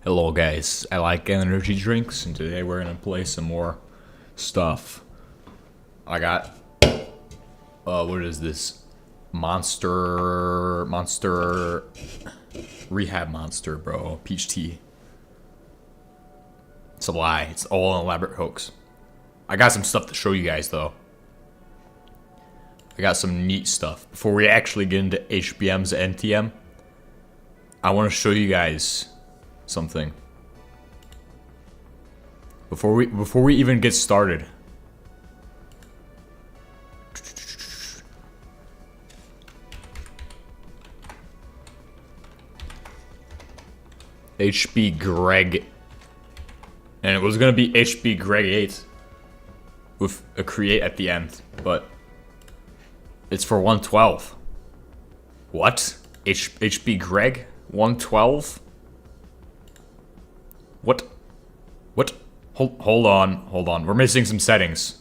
Hello guys, I like energy drinks and today we're gonna play some more stuff. I got, what is this? Monster, Rehab Monster, bro. Peach tea. It's a lie, it's all an elaborate hoax. I got some stuff to show you guys though. I got some neat stuff. Before we actually get into HBMs NTM, I want to show you guys something. Before we even get started. HB Greg. And it was gonna be HB Greg 8 with a create at the end, but it's for 112. What? HB Greg 112? What? Hold on. We're missing some settings.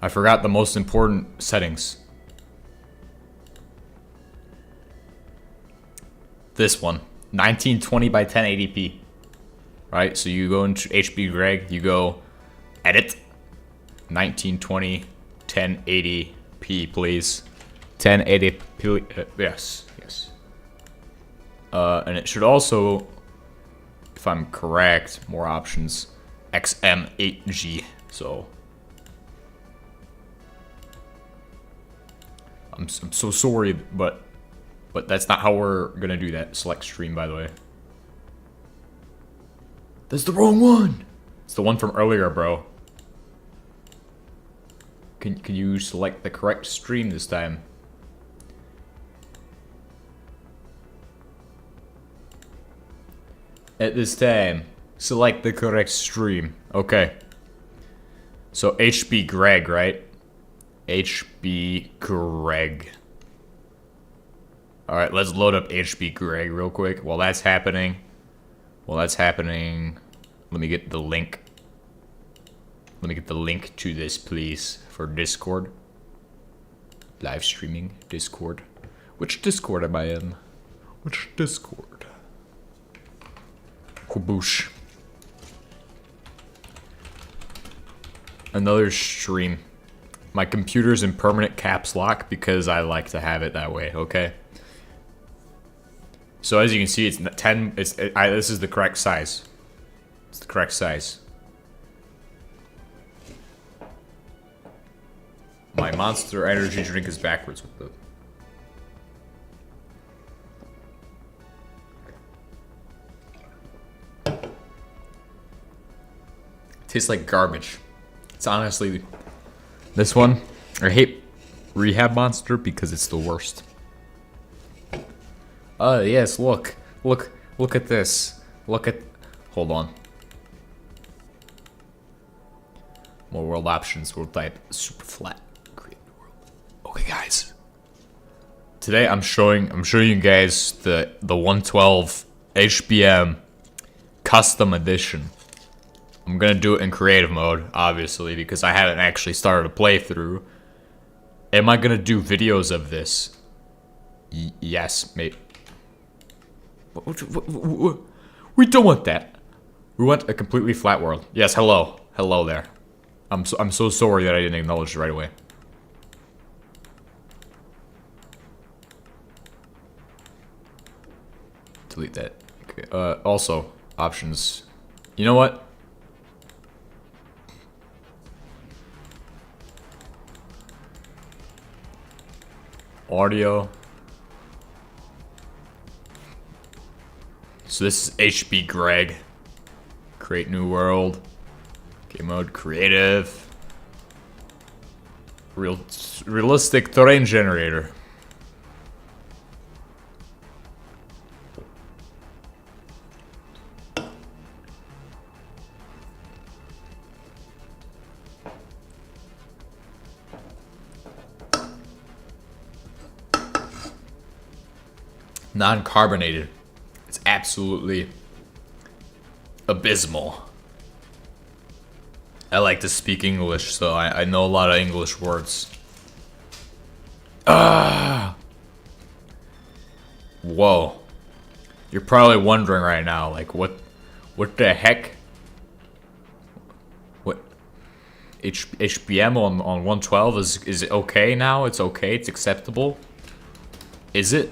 I forgot the most important settings. This one. 1920 by 1080p. Right? So you go into HB Greg, you go edit 1920 1080p, please. 1080p, yes. And it should also, if I'm correct, more options, XM8G. So I'm so sorry, but that's not how we're gonna do that. Select stream, by the way. That's the wrong one. It's the one from earlier, bro. Can you select the correct stream this time? At this time, select the correct stream. Okay. So HB Greg, right? HB Greg. Alright, let's load up HB Greg real quick. While that's happening, let me get the link. Let me get the link to this, please, for Discord. Live streaming, Discord. Which Discord am I in? Which Discord? Kaboosh. Another stream. My computer's in permanent caps lock because I like to have it that way, okay? So as you can see, it's 10, this is the correct size. It's the correct size. My Monster energy drink is backwards with the... Tastes like garbage. It's honestly this one. I hate Rehab Monster because it's the worst. Yes, look at this. Hold on. More world options. We'll type super flat. Create new world. Okay, guys. Today I'm showing you guys the 112 HBM custom edition. I'm gonna do it in creative mode, obviously, because I haven't actually started a playthrough. Am I gonna do videos of this? Yes, mate. We don't want that. We want a completely flat world. Yes, hello there. I'm so sorry that I didn't acknowledge it right away. Delete that. Okay. Also, options. You know what? Audio. So this is HB Greg. Create new world. Game mode creative. Realistic terrain generator. Non-carbonated. It's absolutely abysmal. I like to speak English, so I know a lot of English words. Ah! Whoa. You're probably wondering right now, like, what the heck? What HBM on 112 is it okay now? It's okay. It's acceptable. Is it?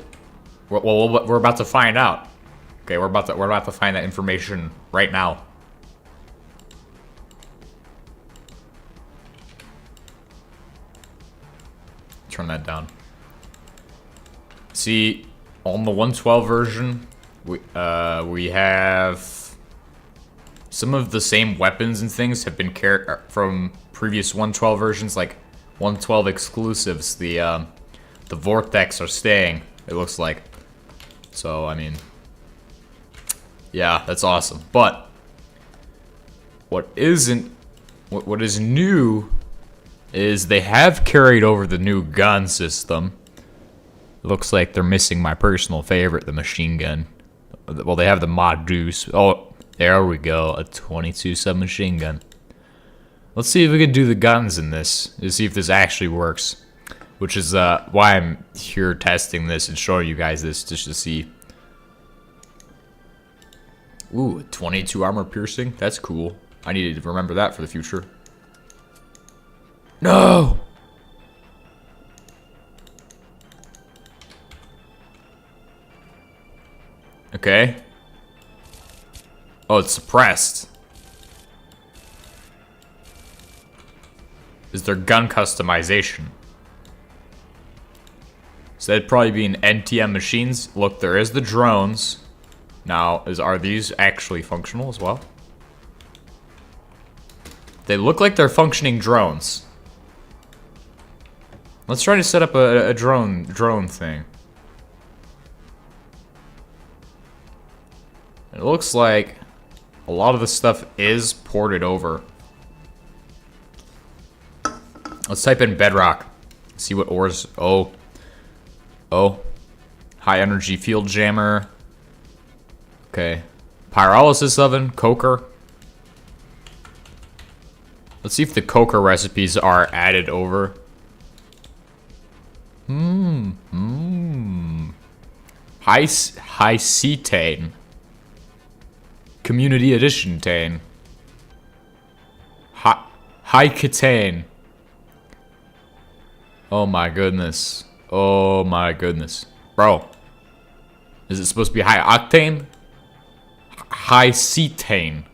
Well, we're about to find out. Okay, we're about to find that information right now. Turn that down. See, on the 112 version, we have some of the same weapons and things have been carried from previous 112 versions, like 112 exclusives. The Vortex are staying, it looks like. So, I mean, yeah, that's awesome. But what is new is they have carried over the new gun system. It looks like they're missing my personal favorite, the machine gun. Well, they have the Mod Deuce. Oh, there we go, a 22 submachine gun. Let's see if we can do the guns in this, to see if this actually works. Which is why I'm here testing this and showing you guys this, just to see. Ooh, 22 armor piercing, that's cool. I need to remember that for the future. No! Okay. Oh, it's suppressed. Is there gun customization? So that'd probably be an NTM machines. Look, there is the drones. Now, are these actually functional as well? They look like they're functioning drones. Let's try to set up a drone thing. It looks like a lot of the stuff is ported over. Let's type in bedrock. See what ores. Oh. High energy field jammer. Okay. Pyrolysis oven. Coker. Let's see if the coker recipes are added over. High cetane. Community edition tane. High ketane. Oh my goodness. Oh my goodness. Bro. Is it supposed to be high octane? High cetane.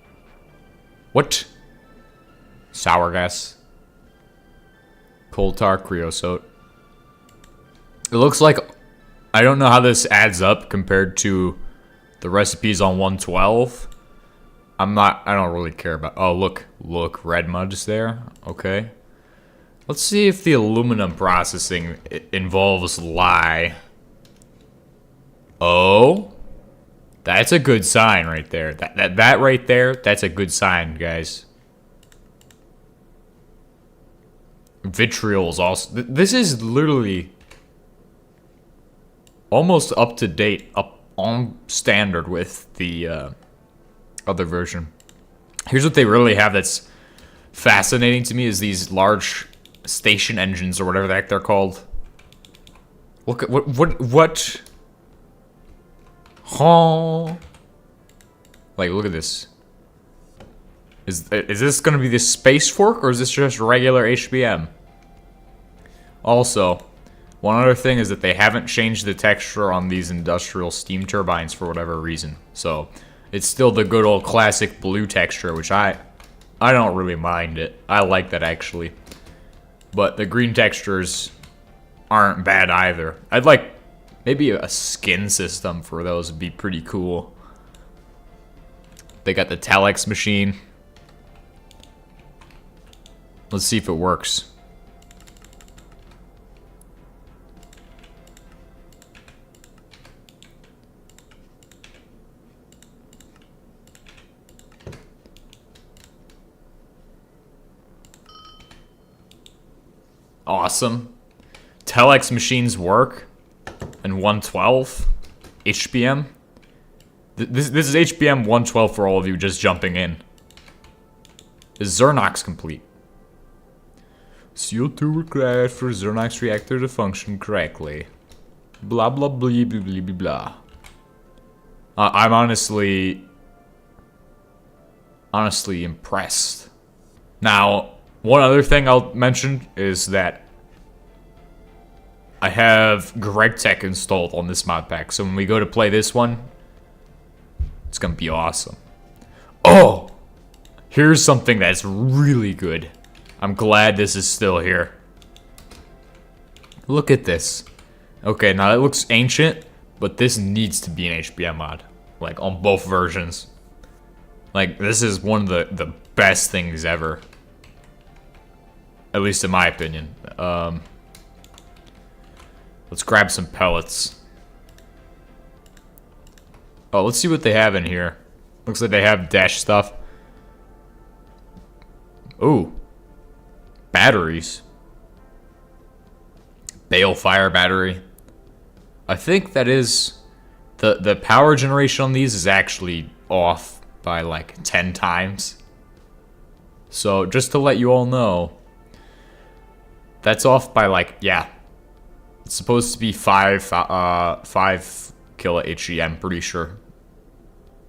What? Sour gas. Coal tar creosote. It looks like, I don't know how this adds up compared to the recipes on 112. I don't really care about, oh look, red mud's there, okay. Let's see if the aluminum processing involves lye. Oh, that's a good sign right there. That right there, that's a good sign, guys. Vitriol is also, this is literally almost up to date, up on standard with the other version. Here's what they really have that's fascinating to me is these large station engines or whatever the heck they're called. Look at what? Huh? Like, look at this. Is this gonna be the space fork or is this just regular HBM? Also, one other thing is that they haven't changed the texture on these industrial steam turbines for whatever reason. So it's still the good old classic blue texture, which I don't really mind it. I like that actually. But the green textures aren't bad either. I'd like maybe a skin system for those would be pretty cool. They got the telex machine. Let's see if it works. Awesome. Telex machines work. And 112. HBM. This is HBM 112 for all of you just jumping in. Is Xernox complete? CO2 required for Xernox reactor to function correctly. Blah blah blah blah blah blah blah. I'm honestly impressed. Now, one other thing I'll mention is that I have GregTech installed on this mod pack, so when we go to play this one, it's gonna be awesome. Oh! Here's something that's really good. I'm glad this is still here. Look at this. Okay, now that looks ancient, but this needs to be an HBM mod. Like, on both versions. Like, this is one of the best things ever. At least in my opinion. Let's grab some pellets. Oh, let's see what they have in here. Looks like they have dash stuff. Ooh. Batteries. Balefire battery. I think that is... The power generation on these is actually off by like 10 times. So, just to let you all know... That's off by like, yeah. It's supposed to be 5 kilo HE, pretty sure.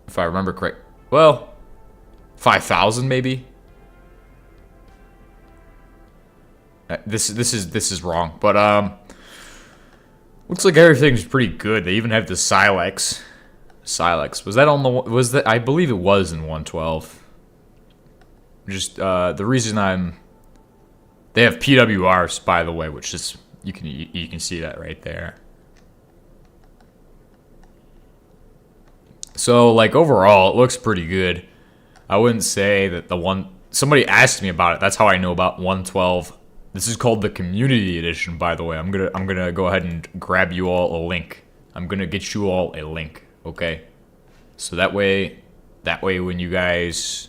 If I remember correct. Well, 5,000 maybe. This is wrong, but looks like everything's pretty good. They even have the Silex. Silex, was that on the, was that, I believe it was in 112. Just the reason they have PWRs, by the way, which is you can see that right there. So like overall, it looks pretty good. I wouldn't say that the one, somebody asked me about it. That's how I know about 112. This is called the Community Edition, by the way. I'm gonna go ahead and grab you all a link. I'm gonna get you all a link, okay? So that way when you guys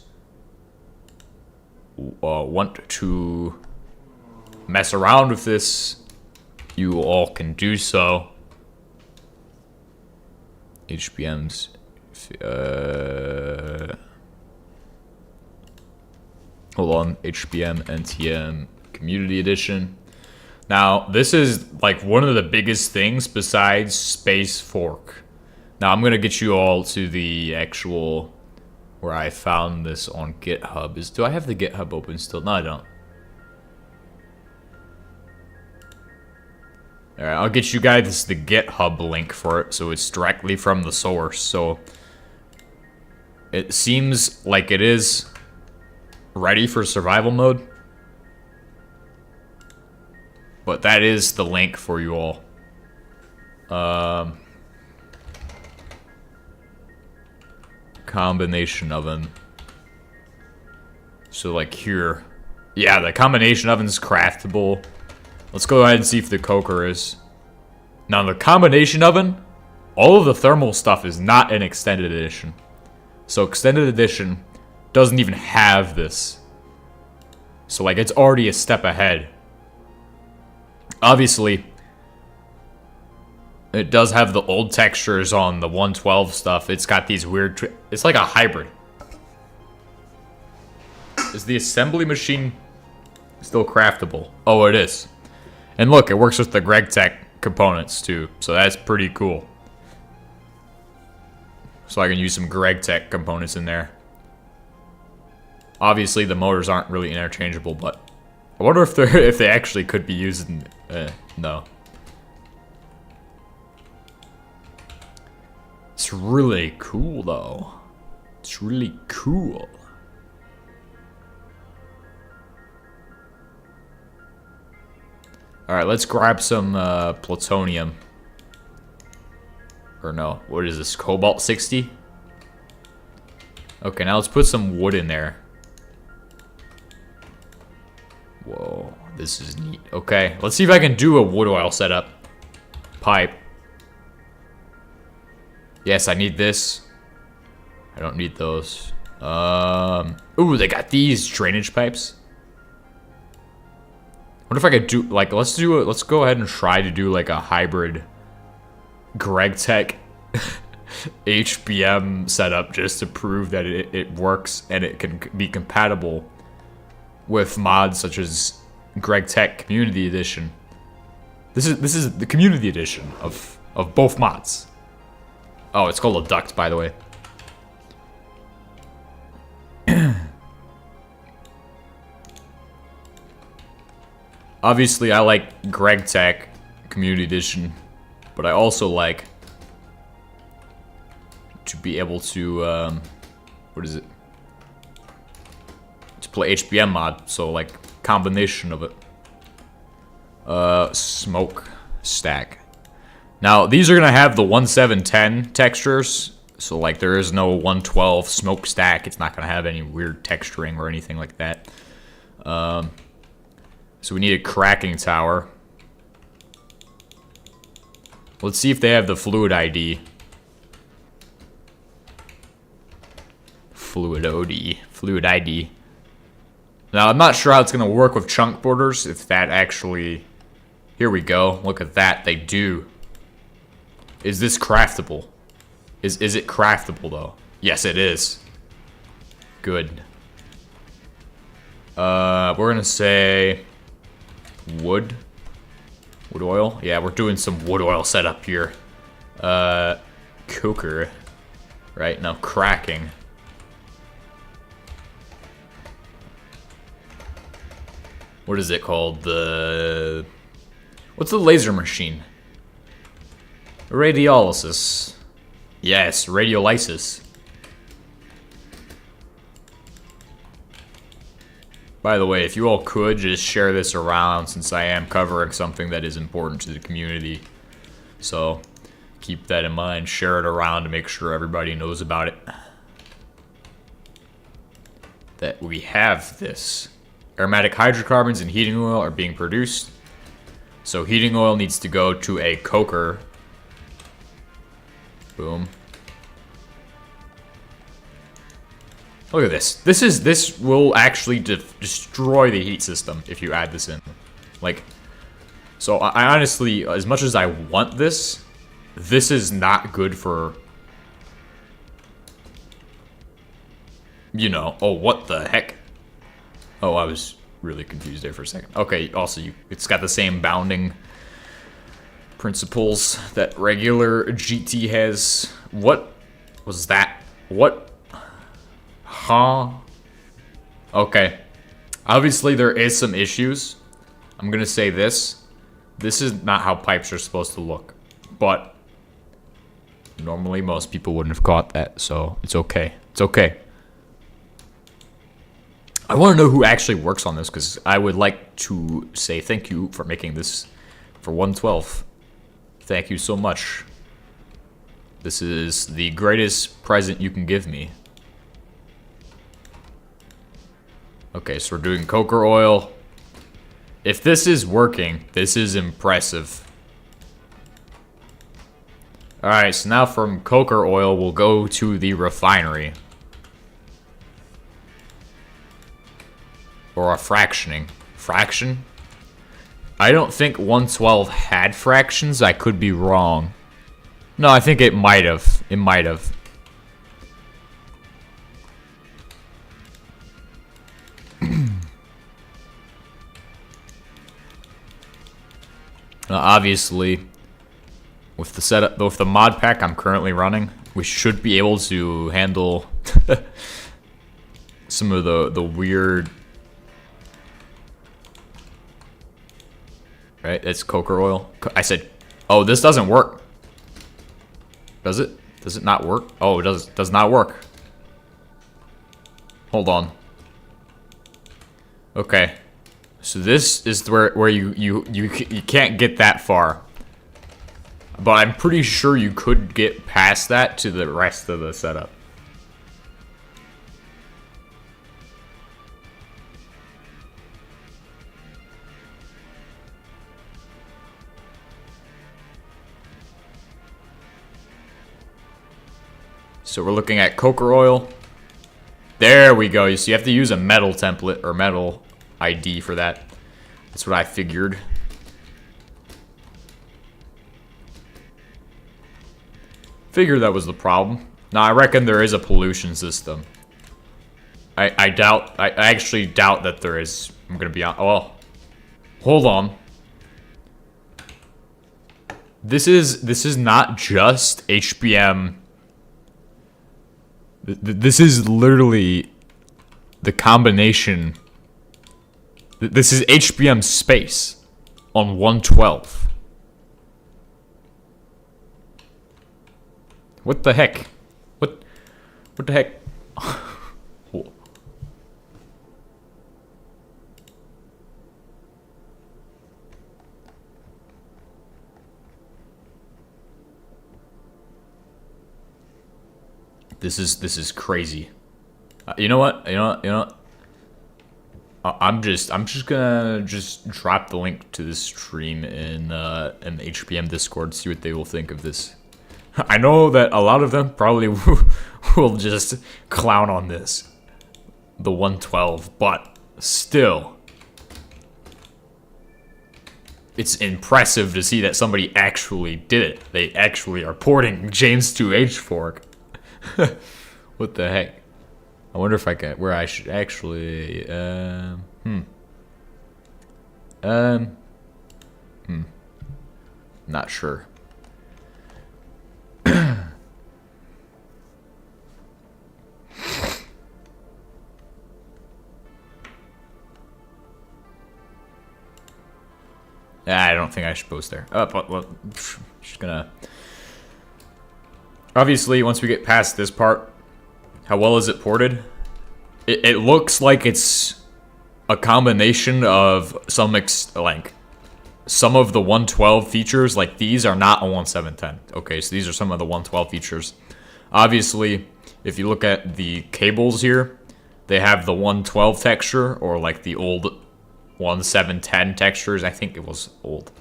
want to mess around with this, you all can do so. HBMs. Hold on. HBM NTM Community Edition. Now, this is like one of the biggest things besides Space Fork. Now, I'm gonna get you all to the actual where I found this on GitHub. Do I have the GitHub open still? No, I don't. Alright, I'll get you guys the GitHub link for it, so it's directly from the source. So it seems like it is ready for survival mode. But that is the link for you all. Combination oven. So like here. Yeah, the combination oven's craftable. Let's go ahead and see if the coker is. Now the combination oven, all of the thermal stuff is not an extended edition. So extended edition doesn't even have this. So like it's already a step ahead. Obviously, it does have the old textures on the 112 stuff. It's got these weird... It's like a hybrid. Is the assembly machine still craftable? Oh, it is. And look, it works with the GregTech components too. So that's pretty cool. So I can use some GregTech components in there. Obviously, the motors aren't really interchangeable, but... I wonder if they actually could be used in... no. It's really cool, though. It's really cool. Alright, let's grab some plutonium. Or no, what is this? Cobalt 60? Okay, now let's put some wood in there. Whoa, this is neat. Okay, let's see if I can do a wood oil setup. Pipe. Yes, I need this. I don't need those. Ooh, they got these drainage pipes. What if I could do, like, let's go ahead and try to do, like, a hybrid GregTech HBM setup just to prove that it works and it can be compatible with mods such as GregTech Community Edition. This is the Community Edition of both mods. Oh, it's called a duct, by the way. Obviously, I like GregTech Community Edition, but I also like to be able to, what is it? To play HBM mod, so like combination of it. Smoke stack. Now, these are gonna have the 1710 textures, so like there is no 112 smoke stack. It's not gonna have any weird texturing or anything like that. So we need a cracking tower. Let's see if they have the fluid ID. Fluid ID. Now, I'm not sure how it's going to work with chunk borders, if that actually... Here we go. Look at that. They do. Is this craftable? Is it craftable, though? Yes, it is. Good. We're going to say... Wood? Wood oil? Yeah, we're doing some wood oil setup here. Coker. Right, now cracking. What is it called? What's the laser machine? Radiolysis. Yes, radiolysis. By the way, if you all could just share this around, since I am covering something that is important to the community. So, keep that in mind. Share it around to make sure everybody knows about it. That we have this. Aromatic hydrocarbons and heating oil are being produced. So heating oil needs to go to a coker. Boom. Look at this. This will actually destroy the heat system if you add this in. Like, so I honestly, as much as I want this, this is not good for, you know, oh, what the heck? Oh, I was really confused there for a second. Okay, also, it's got the same bounding principles that regular GT has. What was that? What? Huh? Okay. Obviously, there is some issues. I'm gonna say this. This is not how pipes are supposed to look. But normally, most people wouldn't have caught that, so it's okay. It's okay. I want to know who actually works on this, because I would like to say thank you for making this for 112. Thank you so much. This is the greatest present you can give me. Okay, so we're doing coker oil. If this is working, this is impressive. Alright, so now from coker oil, we'll go to the refinery. Or a fractioning. Fraction? I don't think 112 had fractions. I could be wrong. No, I think it might have. It might have. Obviously, with the setup, with the mod pack I'm currently running, we should be able to handle some of the weird. Right, it's coker oil. I said, oh, this doesn't work. Does it? Does it not work? Oh, it does not work. Hold on. Okay. So this is where you can't get that far. But I'm pretty sure you could get past that to the rest of the setup. So we're looking at coker oil. There we go. So you have to use a metal template or metal ID for that. That's what I figured. Figured that was the problem. Now I reckon there is a pollution system. I actually doubt that there is. I'm gonna be on. Oh, hold on. This is not just HBM This is literally the combination. This is HBM space on 112. What the heck? What the heck? This is crazy. You know what? I'm just gonna drop the link to this stream in the HBM Discord. See what they will think of this. I know that a lot of them probably will just clown on this, the 112, but still, it's impressive to see that somebody actually did it. They actually are porting James to H-Fork. What the heck? I wonder if I can, where I should actually, not sure. I don't think I should post there. But well, just gonna. Obviously, once we get past this part, how well is it ported? It looks like it's a combination of some of the 112 features. Like these are not a 1710. Okay, so these are some of the 112 features. Obviously, if you look at the cables here, they have the 112 texture or like the old 1710 textures. I think it was old.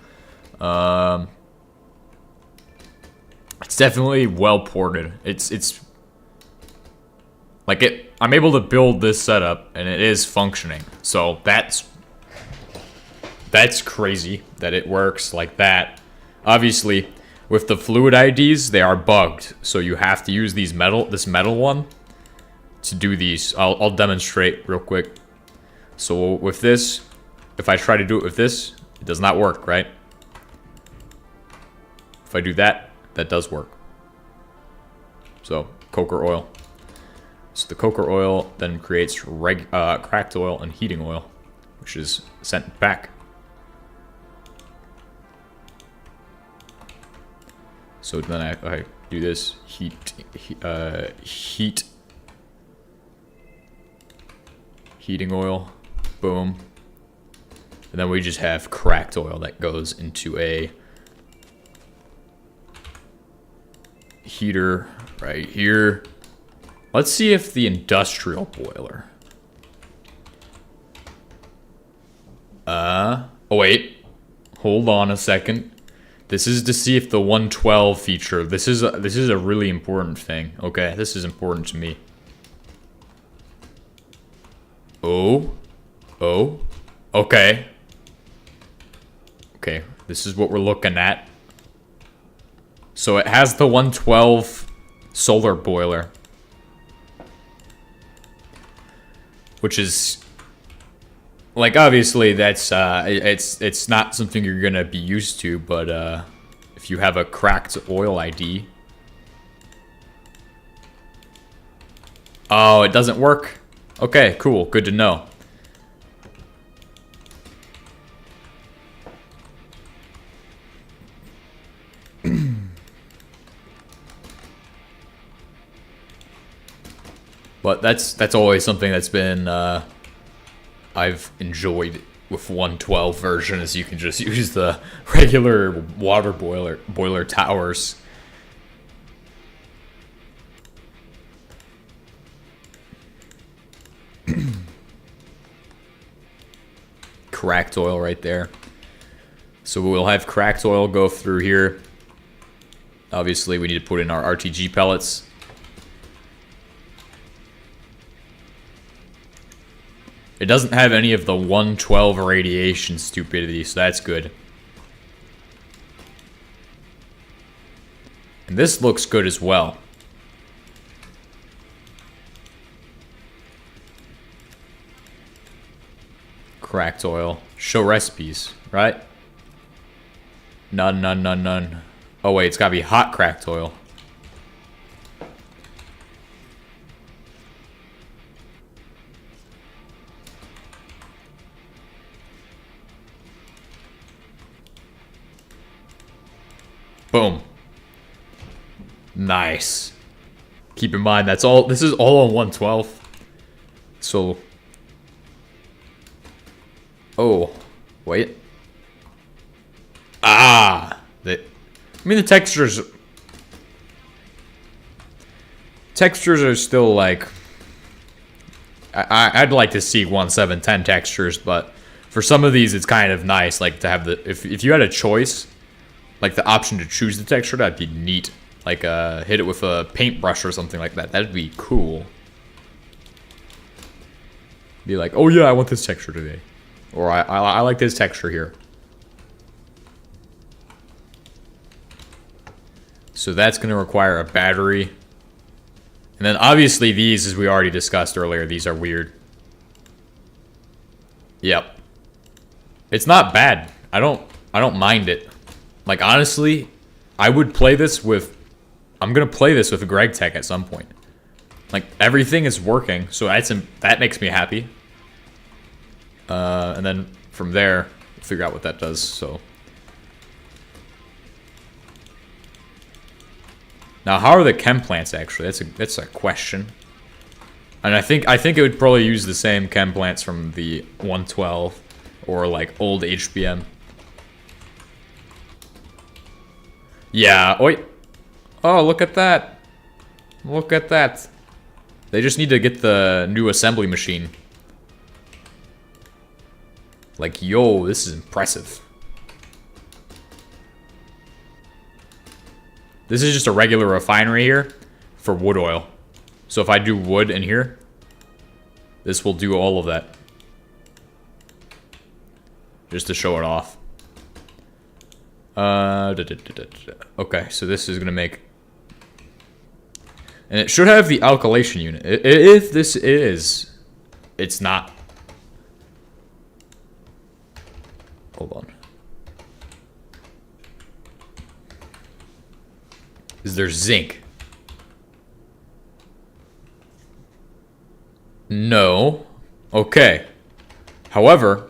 It's definitely well ported. It's like it. I'm able to build this setup and it is functioning. So that's crazy that it works like that. Obviously, with the fluid IDs, they are bugged. So you have to use this metal one to do these. I'll demonstrate real quick. So with this, if I try to do it with this, it does not work, right? If I do that, that does work. So coker oil. So the coker oil then creates cracked oil and heating oil, which is sent back. So then I do this heating oil, boom, and then we just have cracked oil that goes into a heater right here. Let's see if the industrial boiler. Oh wait, hold on a second. This is to see if the 112 feature. This is a really important thing. Okay, this is important to me. Oh, okay. Okay, this is what we're looking at. So it has the 112 solar boiler, which is like obviously that's it's not something you're gonna be used to, but if you have a cracked oil ID, oh, it doesn't work. Okay, cool, good to know. But that's always something that's been I've enjoyed with 112 version, is you can just use the regular water boiler towers. Cracked oil right there. So we'll have cracked oil go through here. Obviously, we need to put in our RTG pellets. It doesn't have any of the 112 radiation stupidity, so that's good. And this looks good as well. Cracked oil. Show recipes, right? None. Oh wait, it's gotta be hot cracked oil. Boom. Nice. Keep in mind, that's all. This is all on 112. So. Oh. Wait. Ah. I mean, the textures. Textures are still like. I'd like to see 1710 textures, but for some of these, it's kind of nice, like to have the if you had a choice, like the option to choose the texture, that'd be neat. Like hit it with a paintbrush or something like that. That'd be cool. Be like, oh yeah, I want this texture today, or I like this texture here. So that's gonna require a battery. And then obviously these, as we already discussed earlier, these are weird. Yep. It's not bad. I don't mind it. Like honestly, I would play this with I'm gonna play this with a Greg Tech at some point. Like everything is working, so that makes me happy. And then from there, figure out what that does, so. Now, how are the chem plants actually? That's a question. And I think it would probably use the same chem plants from the 112 or like old HBM. Yeah, oi. Oh, look at that. Look at that. They just need to get the new assembly machine. Like, yo, this is impressive. This is just a regular refinery here for wood oil. So if I do wood in here, this will do all of that. Just to show it off. Okay, so this is gonna make... And it should have the alkylation unit. If this is... It's not. Hold on. Is there zinc? No. Okay. However,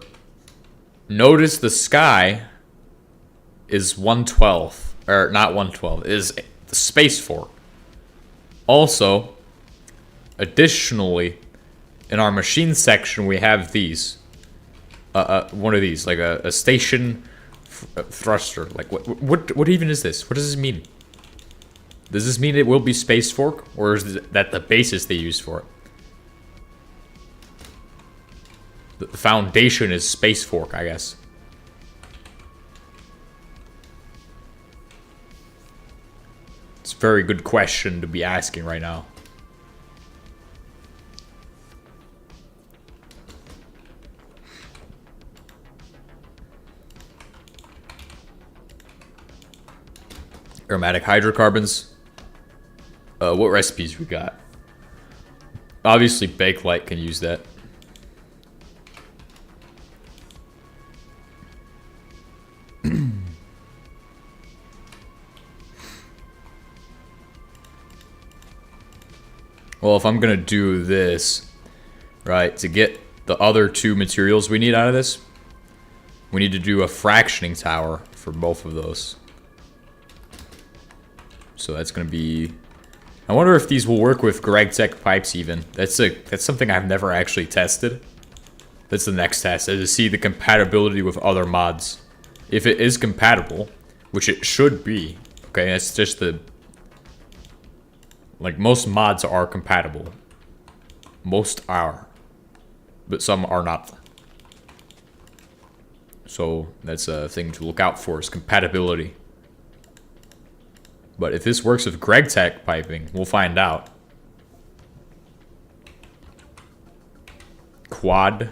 notice the sky is 112. Or not 112. Is the space fork. Also, additionally, in our machine section, we have these. One of these, like a station thruster. Like what even is this? What does this mean? Does this mean it will be space fork, or is that the basis they use for it? The foundation is space fork, I guess. It's a very good question to be asking right now. Aromatic hydrocarbons. What recipes we got? Obviously, Bakelite can use that. Well, if I'm gonna do this, right, to get the other two materials we need out of this, we need to do a fractioning tower for both of those. So that's gonna be... I wonder if these will work with Greg Tech pipes even. That's something I've never actually tested. That's the next test, is to see the compatibility with other mods. If it is compatible, which it should be, okay, that's just the... Like, most mods are compatible. Most are. But some are not. So, that's a thing to look out for, is compatibility. But if this works with Greg Tech piping, we'll find out. Quad.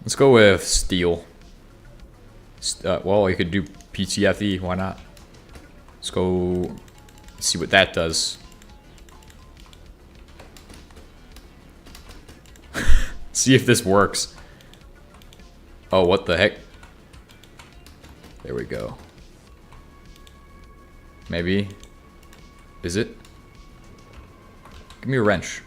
Let's go with steel. Well, you could do PTFE, why not? Let's go see what that does. See if this works. Oh, what the heck? There we go. Maybe. Is it? Give me a wrench.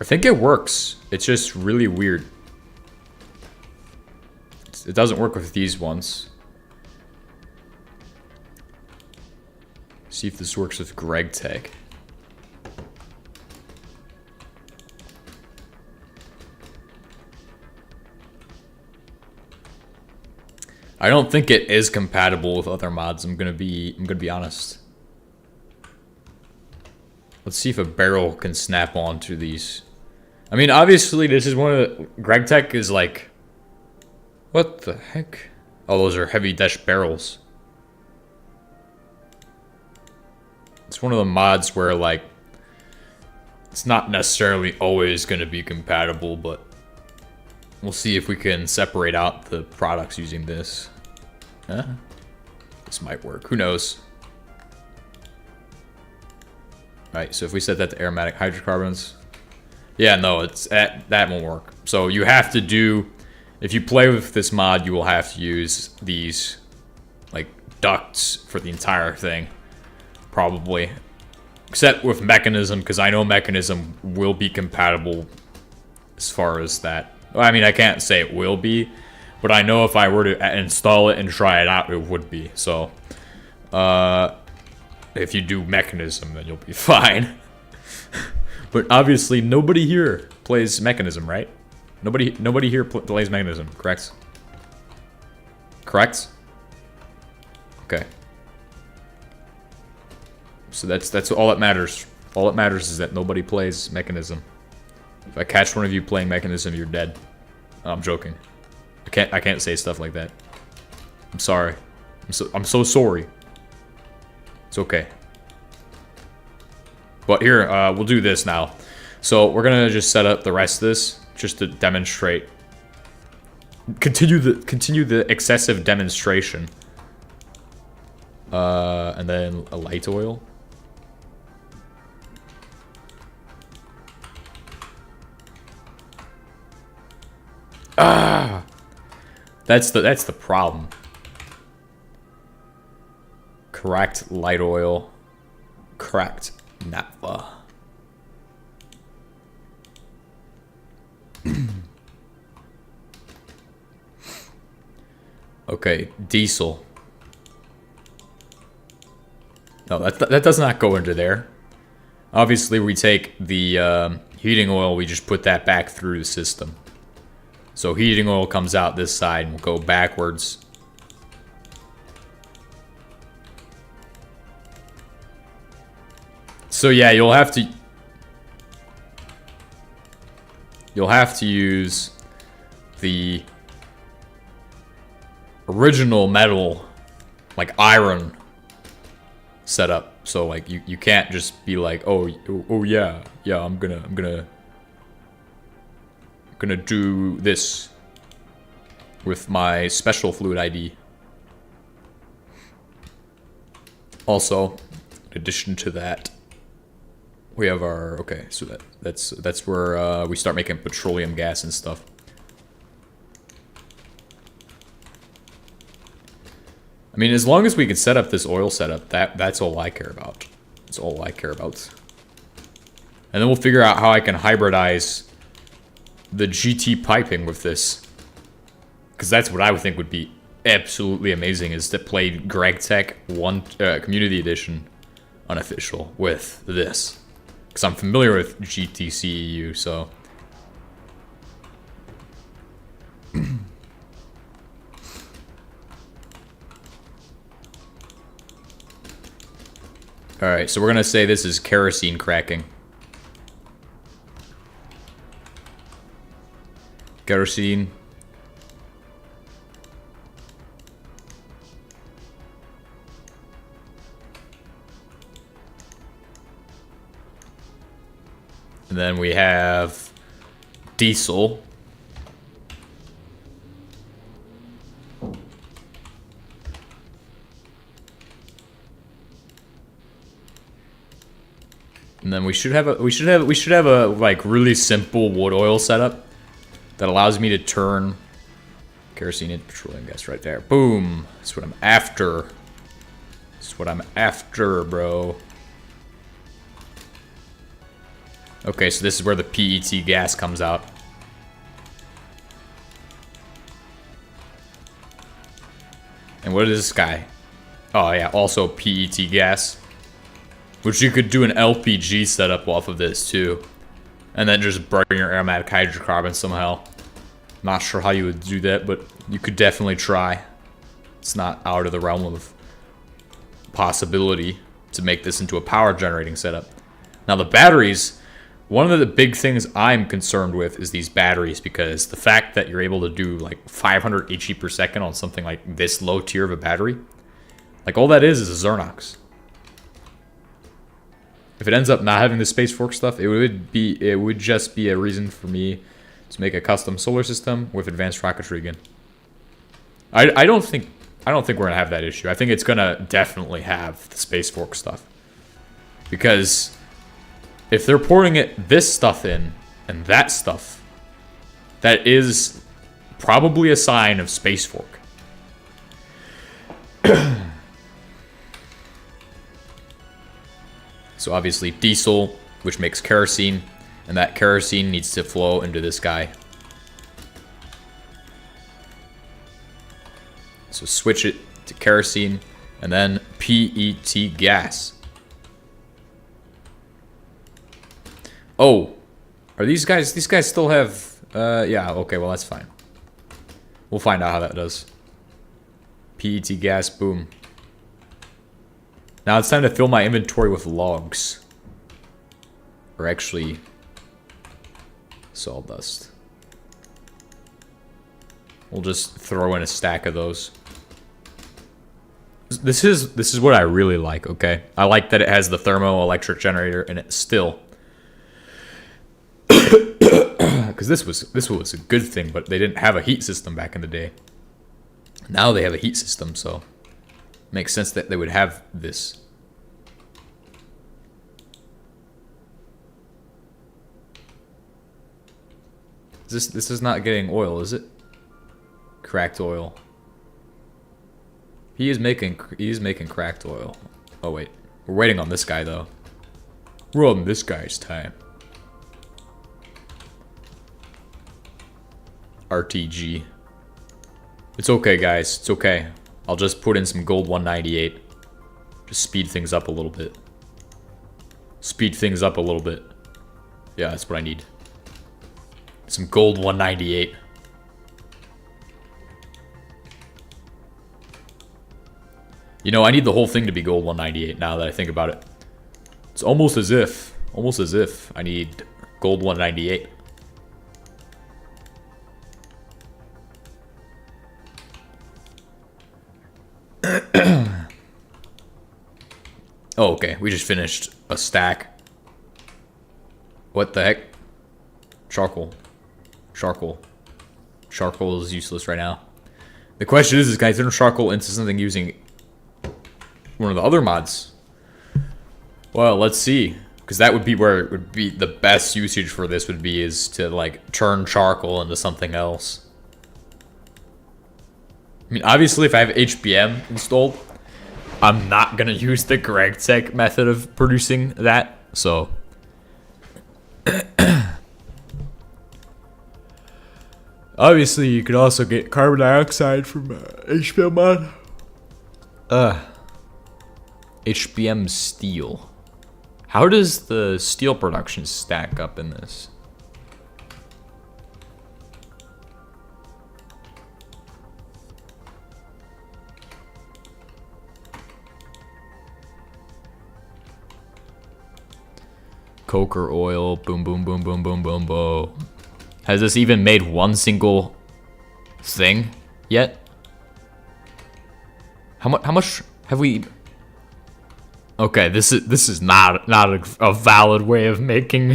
think it works. It's just really weird. It doesn't work with these ones. See if this works with Greg Tech. I don't think it is compatible with other mods. I'm gonna be honest. Let's see if a barrel can snap onto these. I mean, obviously, this is one of the... Greg Tech is like... What the heck? Oh, those are heavy dash barrels. It's one of the mods where, like... It's not necessarily always going to be compatible, but... We'll see if we can separate out the products using this. Huh? This might work. Who knows? Alright, so if we set that to aromatic hydrocarbons... Yeah, no, that won't work. So you have to do... If you play with this mod, you will have to use these, like, ducts for the entire thing. Probably. Except with Mechanism, because I know Mechanism will be compatible as far as that. Well, I mean, I can't say it will be, but I know if I were to install it and try it out, it would be. So, if you do Mechanism, then you'll be fine. But obviously, nobody here plays Mechanism, right? Nobody here plays Mechanism, correct? Correct? Okay. So that's all that matters. All that matters is that nobody plays Mechanism. If I catch one of you playing Mechanism, you're dead. Oh, I'm joking. I can't say stuff like that. I'm sorry. I'm so sorry. It's okay. But here, we'll do this now. So we're gonna just set up the rest of this just to demonstrate. Continue the excessive demonstration. And then a light oil. Ah, that's the problem. Correct light oil. Correct naphtha. Okay, diesel. No, that does not go into there. Obviously, we take the heating oil, we just put that back through the system. So heating oil comes out this side and will go backwards. So yeah, you'll have to use the original metal, like iron setup. So like you can't just be like, oh yeah, I'm gonna do this with my special fluid ID. Also, in addition to that, we have our, okay, so that's where we start making petroleum gas and stuff. I mean, as long as we can set up this oil setup, that's all I care about. That's all I care about. And then we'll figure out how I can hybridize the GT piping with this. Because that's what I would think would be absolutely amazing, is to play Greg Tech 1 Community Edition unofficial with this. Because I'm familiar with GTCEU, so... Alright, so we're gonna say this is kerosene cracking. Kerosene. And then we have diesel. And then we should have a like really simple wood oil setup that allows me to turn kerosene into petroleum gas right there. Boom. That's what I'm after. That's what I'm after, bro. Okay, so this is where the PET gas comes out. And what is this guy? Oh yeah, also PET gas. Which you could do an LPG setup off of this too. And then just burn your aromatic hydrocarbon somehow. Not sure how you would do that, but you could definitely try. It's not out of the realm of possibility to make this into a power generating setup. Now the batteries, one of the big things I'm concerned with is these batteries, because the fact that you're able to do like 500 HE per second on something like this low tier of a battery, like all that is a Xernox. If it ends up not having the Space Fork stuff, it would just be a reason for me to make a custom solar system with advanced rocketry again. I don't think we're gonna have that issue. I think it's gonna definitely have the Space Fork stuff, because if they're pouring this stuff in and that stuff, that is probably a sign of Space Fork. So obviously diesel, which makes kerosene, and that kerosene needs to flow into this guy. So switch it to kerosene, and then PET gas. Oh, are these guys still have, yeah, okay, well that's fine. We'll find out how that does. PET gas, boom. Now it's time to fill my inventory with logs. Or actually, sawdust. We'll just throw in a stack of those. This is what I really like, okay? I like that it has the thermoelectric generator in it still. Because this was a good thing, but they didn't have a heat system back in the day. Now they have a heat system, so makes sense that they would have this. This is not getting oil, is it? Cracked oil. He is making cracked oil. Oh wait, we're waiting on this guy though. We're on this guy's time. RTG. It's okay, guys. It's okay. I'll just put in some gold 198. Just speed things up a little bit. Speed things up a little bit. Yeah, that's what I need. Some gold 198. You know, I need the whole thing to be gold 198 now that I think about it. It's almost as if I need gold 198. Oh, okay. We just finished a stack. What the heck? Charcoal. Charcoal. Charcoal is useless right now. The question is can I turn charcoal into something using one of the other mods? Well, let's see. Because that would be where it would be the best usage for this would be is to like turn charcoal into something else. I mean, obviously if I have HBM installed, I'm not going to use the GregTech method of producing that, so. Obviously, you could also get carbon dioxide from HBM mod. HBM steel. How does the steel production stack up in this? Coker oil, boom, boom, boom, boom, boom, boom, boom. Has this even made one single thing yet? How much have we? Okay, this is not a valid way of making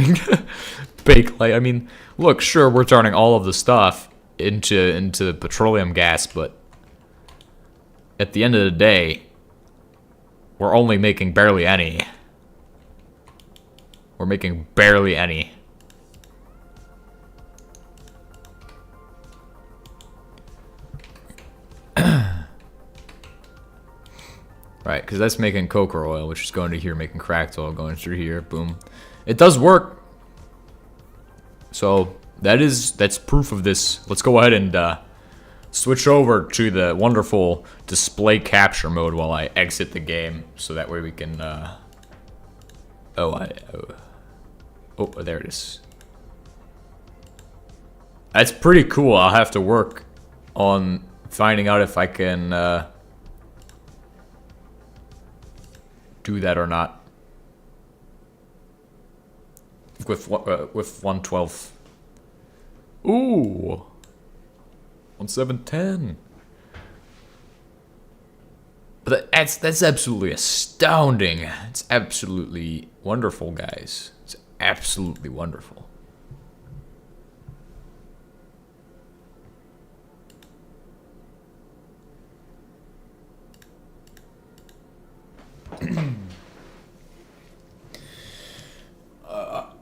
bakelite. I mean, look, sure, we're turning all of the stuff into petroleum gas, but at the end of the day, we're only making barely any. We're making barely any. Right, because that's making coker oil, which is going to here, making cracked oil, going through here, boom. It does work. So that's proof of this. Let's go ahead and switch over to the wonderful display capture mode while I exit the game, so that way we can. Oh, there it is. That's pretty cool. I'll have to work on finding out if I can do that or not with 112. Ooh, 1710. But that's absolutely astounding. It's absolutely wonderful, guys. It's absolutely wonderful.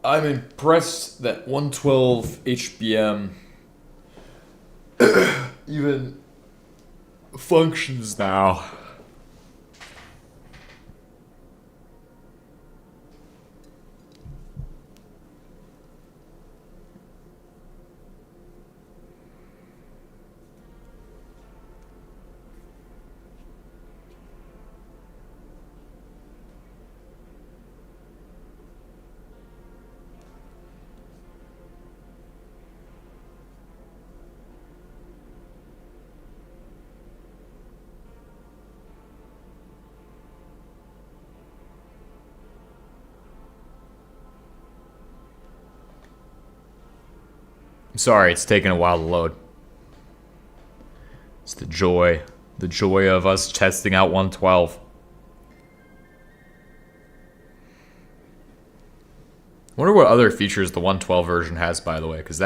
I'm impressed that 112 HBM even functions now. Sorry, it's taking a while to load. It's the joy of us testing out 112. I wonder what other features the 112 version has, by the way, because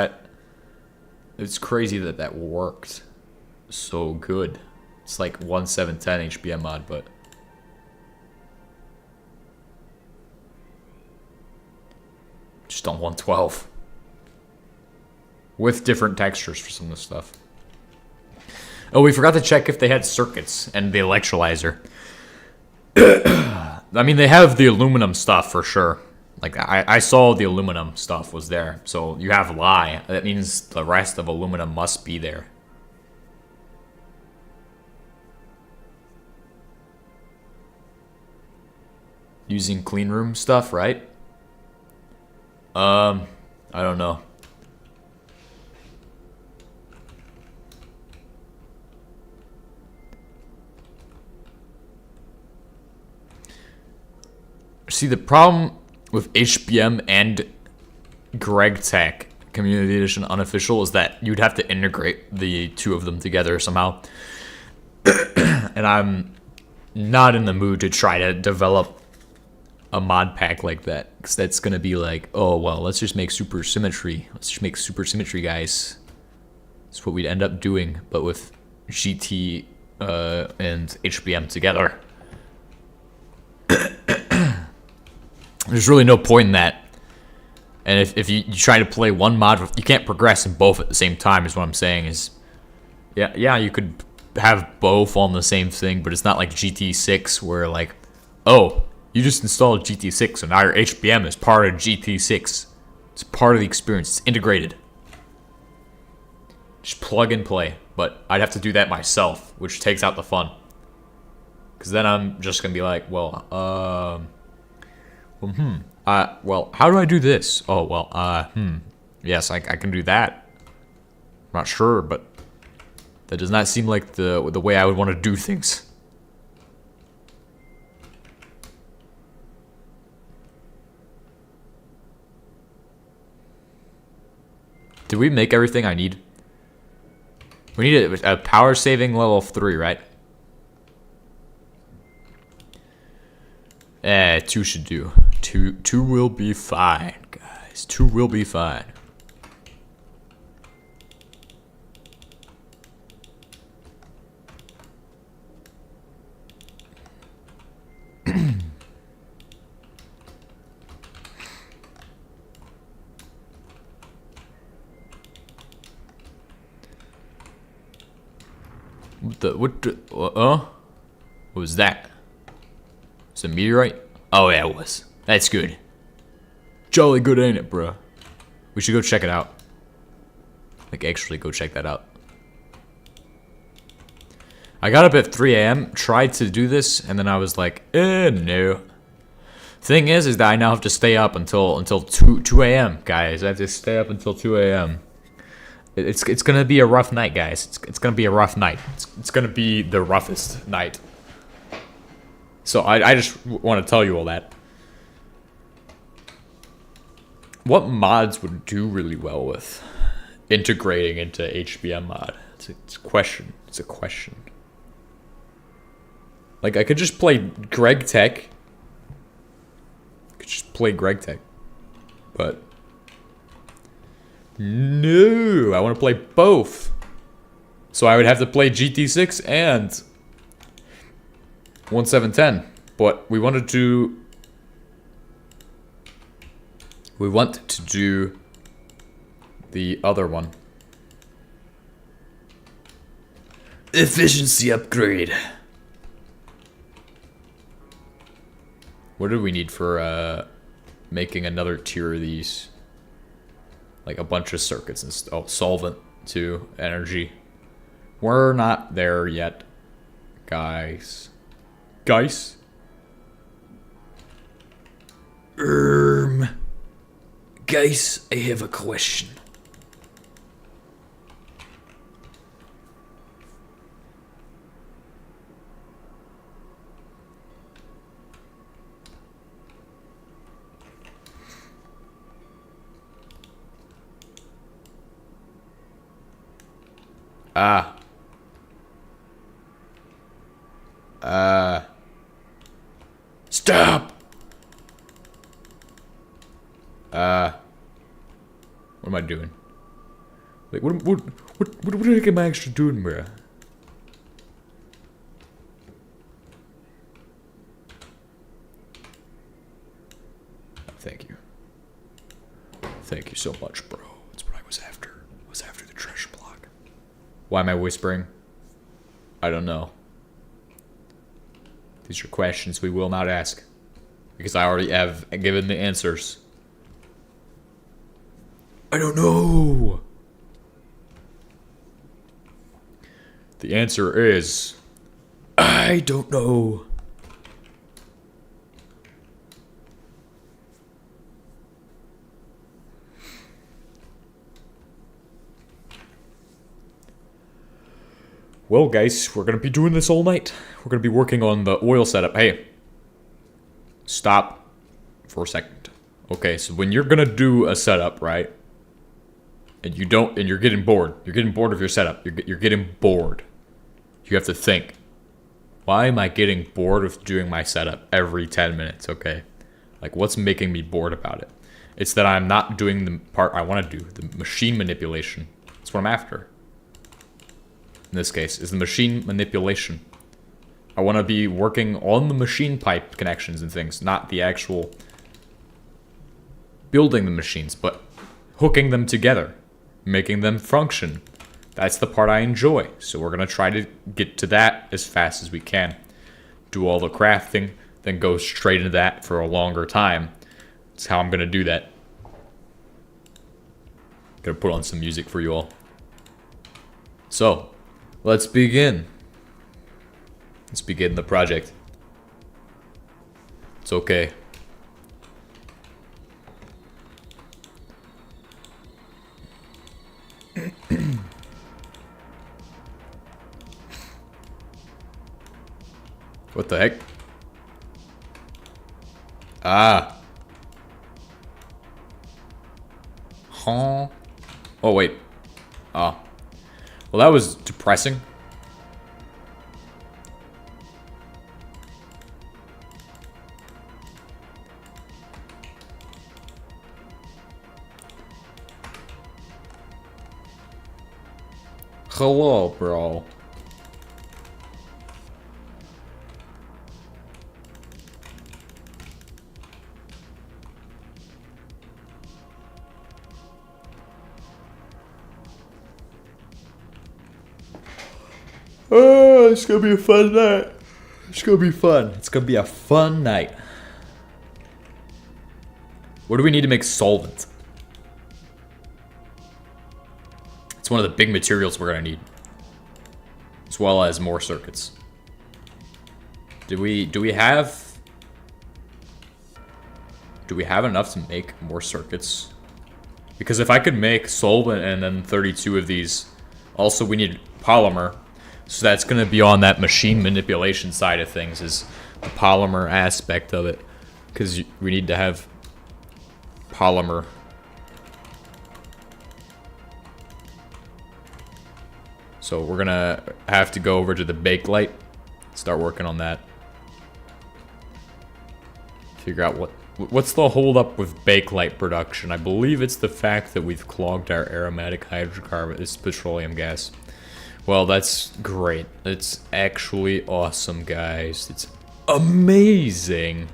it's crazy that worked so good. It's like 1710 HBM mod, but just on 112. With different textures for some of the stuff. Oh, we forgot to check if they had circuits and the electrolyzer. I mean, they have the aluminum stuff for sure. Like, I saw the aluminum stuff was there. So you have Li. That means the rest of aluminum must be there. Using clean room stuff, right? I don't know. See, the problem with HBM and GregTech Community Edition Unofficial is that you'd have to integrate the two of them together somehow. And I'm not in the mood to try to develop a mod pack like that, because that's going to be like, oh, well, let's just make super symmetry. Let's just make super symmetry, guys. That's what we'd end up doing, but with GT and HBM together. There's really no point in that. And if you try to play one mod, you can't progress in both at the same time, is what I'm saying. Is yeah, you could have both on the same thing, but it's not like GT6 where, like, oh, you just installed GT6, so now your HBM is part of GT6. It's part of the experience. It's integrated. Just plug and play. But I'd have to do that myself, which takes out the fun. Because then I'm just going to be like, well, well, how do I do this? Oh, well, yes, I can do that. I'm not sure, but that does not seem like the way I would want to do things. Did we make everything I need? We need a power saving level 3, right? 2 should do. Two will be fine, guys. 2 will be fine. What was that? It's a meteorite? Oh yeah, it was. That's good. Jolly good, ain't it, bro? We should go check it out. Like, actually go check that out. I got up at 3 a.m., tried to do this, and then I was like, no. Thing is that I now have to stay up until 2 a.m., guys. I have to stay up until 2 a.m. It's gonna be a rough night, guys. It's gonna be a rough night. It's gonna be the roughest night. So I just want to tell you all that. What mods would do really well with integrating into HBM mod? It's a question. It's a question. Like, I could just play Greg Tech. I could just play Greg Tech. But no, I want to play both. So I would have to play GT6 and 1710. But we want to do the other one. Efficiency upgrade. What do we need for making another tier of these? Like a bunch of circuits and oh, solvent too, energy. We're not there yet, guys. Guys. Guys, I have a question. Stop! What am I doing? Like, what the heck am I actually doing, bruh? Thank you. Thank you so much, bro. That's what I was after. I was after the treasure block. Why am I whispering? I don't know. These are questions we will not ask. Because I already have given the answers. I don't know. The answer is I don't know. Well, guys, we're gonna be doing this all night. We're gonna be working on the oil setup. Hey, stop for a second. Okay, so when you're gonna do a setup, right? And you're getting bored. You're getting bored of your setup. You're getting bored. You have to think, why am I getting bored of doing my setup every 10 minutes, okay? Like, what's making me bored about it? It's that I'm not doing the part I want to do, the machine manipulation. That's what I'm after. In this case, is the machine manipulation. I want to be working on the machine pipe connections and things, not the actual building the machines, but hooking them together, making them function. That's the part I enjoy. So we're going to try to get to that as fast as we can. Do all the crafting, then go straight into that for a longer time. That's how I'm going to do that. Gonna put on some music for you all. So, let's begin. Let's begin the project. It's okay. What the heck? Ah. Huh? Oh, wait. Ah. Well, that was depressing. Hello, bro. Oh, it's gonna be a fun night. It's gonna be fun. It's gonna be a fun night. What do we need to make solvent? It's one of the big materials we're gonna need, as well as more circuits. Do we have enough to make more circuits? Because if I could make solvent and then 32 of these, also we need polymer, so that's gonna be on that machine manipulation side of things, is the polymer aspect of it, because we need to have polymer. So we're gonna have to go over to the Bakelite, start working on that. Figure out what's the holdup with Bakelite production. I believe it's the fact that we've clogged our aromatic hydrocarbon, it's petroleum gas. Well, that's great. It's actually awesome, guys. It's amazing.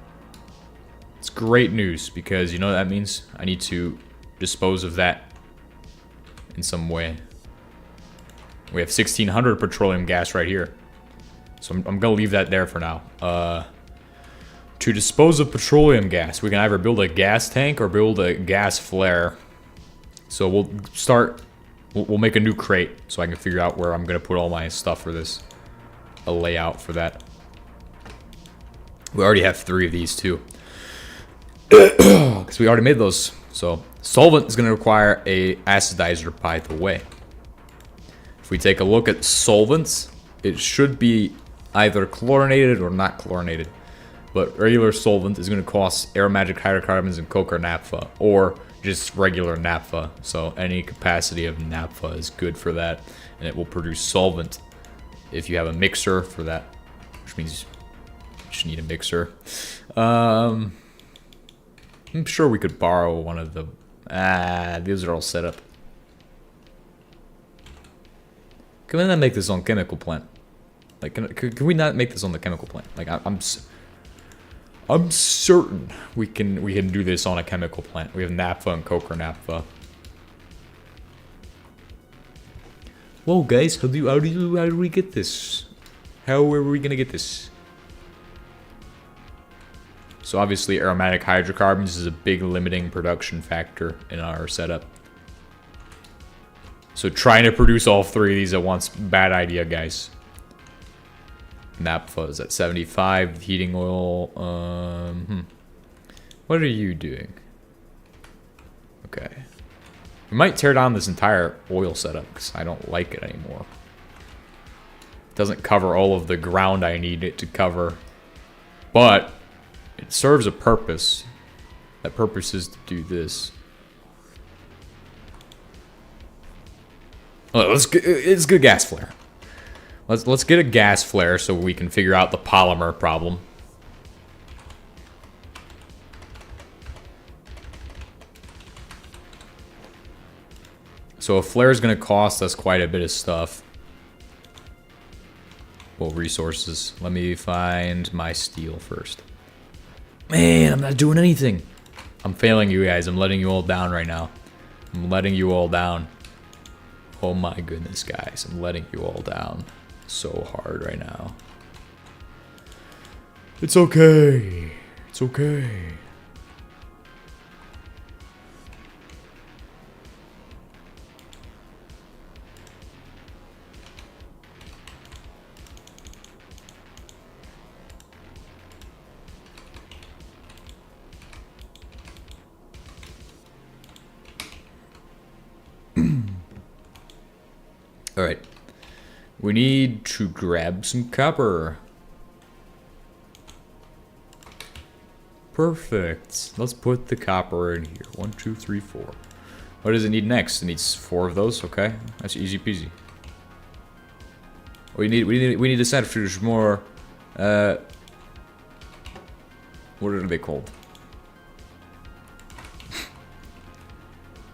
It's great news, because you know what that means? I need to dispose of that in some way. We have 1600 petroleum gas right here. So I'm gonna leave that there for now. To dispose of petroleum gas, we can either build a gas tank or build a gas flare. So we'll make a new crate so I can figure out where I'm gonna put all my stuff for this. A layout for that. We already have 3 of these too. Because we already made those. So solvent is gonna require a acidizer, by the way. If we take a look at solvents, it should be either chlorinated or not chlorinated. But regular solvent is going to cost aromatic hydrocarbons and coke or naphtha, or just regular naphtha. So any capacity of naphtha is good for that, and it will produce solvent. If you have a mixer for that, which means you just need a mixer. I'm sure we could borrow one of the... these are all set up. Can we not make this on chemical plant? Like, can we not make this on the chemical plant? Like, I'm certain we can do this on a chemical plant. We have naphtha and coke or naphtha. Whoa, guys, how do we get this? How are we gonna get this? So obviously, aromatic hydrocarbons is a big limiting production factor in our setup. So trying to produce all 3 of these at once, bad idea, guys. Naphtha is at 75. Heating oil. What are you doing? Okay. We might tear down this entire oil setup because I don't like it anymore. It doesn't cover all of the ground I need it to cover. But it serves a purpose. That purpose is to do this. Oh, let's get a gas flare. Let's get a gas flare so we can figure out the polymer problem. So a flare is going to cost us quite a bit of stuff. Well, resources. Let me find my steel first. Man, I'm not doing anything. I'm failing you guys. I'm letting you all down right now. I'm letting you all down. Oh my goodness, guys. I'm letting you all down so hard right now. It's okay. It's okay. All right. We need to grab some copper. Perfect. Let's put the copper in here. 1, 2, 3, 4. What does it need next? It needs 4 of those. Okay, that's easy peasy. We need to centrifuge more. What are they called?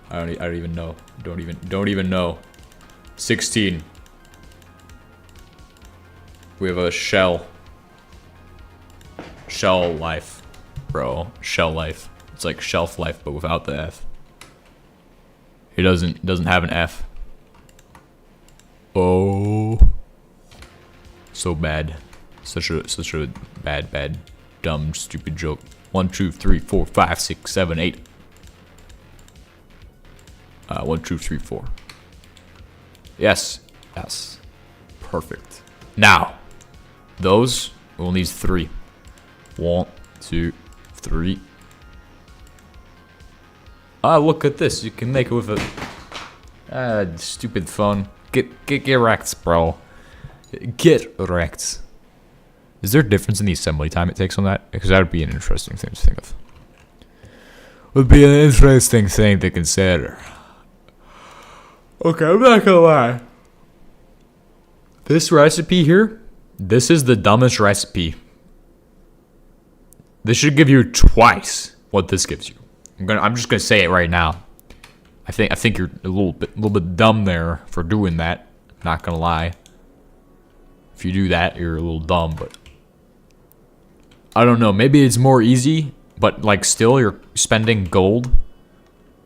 I don't even know. Don't even know. 16. We have a shell life, bro. Shell life. It's like shelf life, but without the F. It doesn't have an F. Oh, so bad. Such a bad, dumb, stupid joke. 1, 2, 3, 4, 5, 6, 7, 8. 1, 2, 3, 4. Yes. Yes. Perfect. Now, those, we'll need 3. 1, 2, 3. Ah, look at this. You can make it with a stupid phone. Get wrecked, bro. Get wrecked. Is there a difference in the assembly time it takes on that? Because that would be an interesting thing to think of. Would be an interesting thing to consider. Okay, I'm not gonna lie. This recipe here, this is the dumbest recipe. This should give you twice what this gives you. I'm just gonna say it right now. I think you're a little bit dumb there for doing that. Not gonna lie. If you do that, you're a little dumb, but I don't know. Maybe it's more easy, but like still you're spending gold.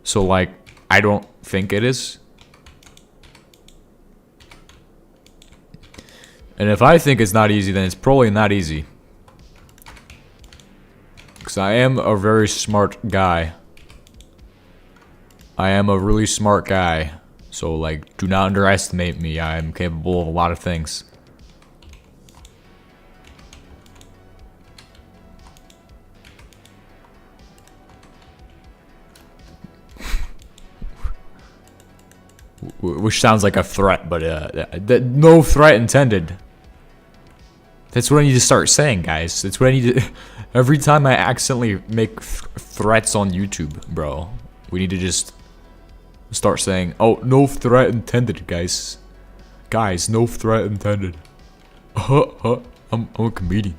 So like I don't think it is. And if I think it's not easy, then it's probably not easy. Because I am a very smart guy. I am a really smart guy. So, like, do not underestimate me. I am capable of a lot of things. Which sounds like a threat, but no threat intended. That's what I need to start saying, guys. That's what I need to... Every time I accidentally make threats on YouTube, bro, we need to just start saying, oh, no threat intended, guys. Guys, no threat intended. I'm a comedian.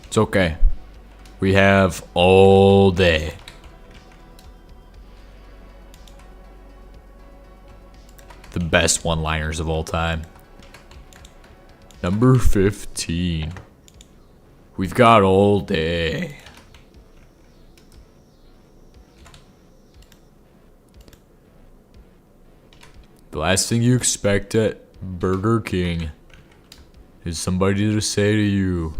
It's okay. We have all day. The best one-liners of all time. Number 15. We've got all day. The last thing you expect at Burger King is somebody to say to you,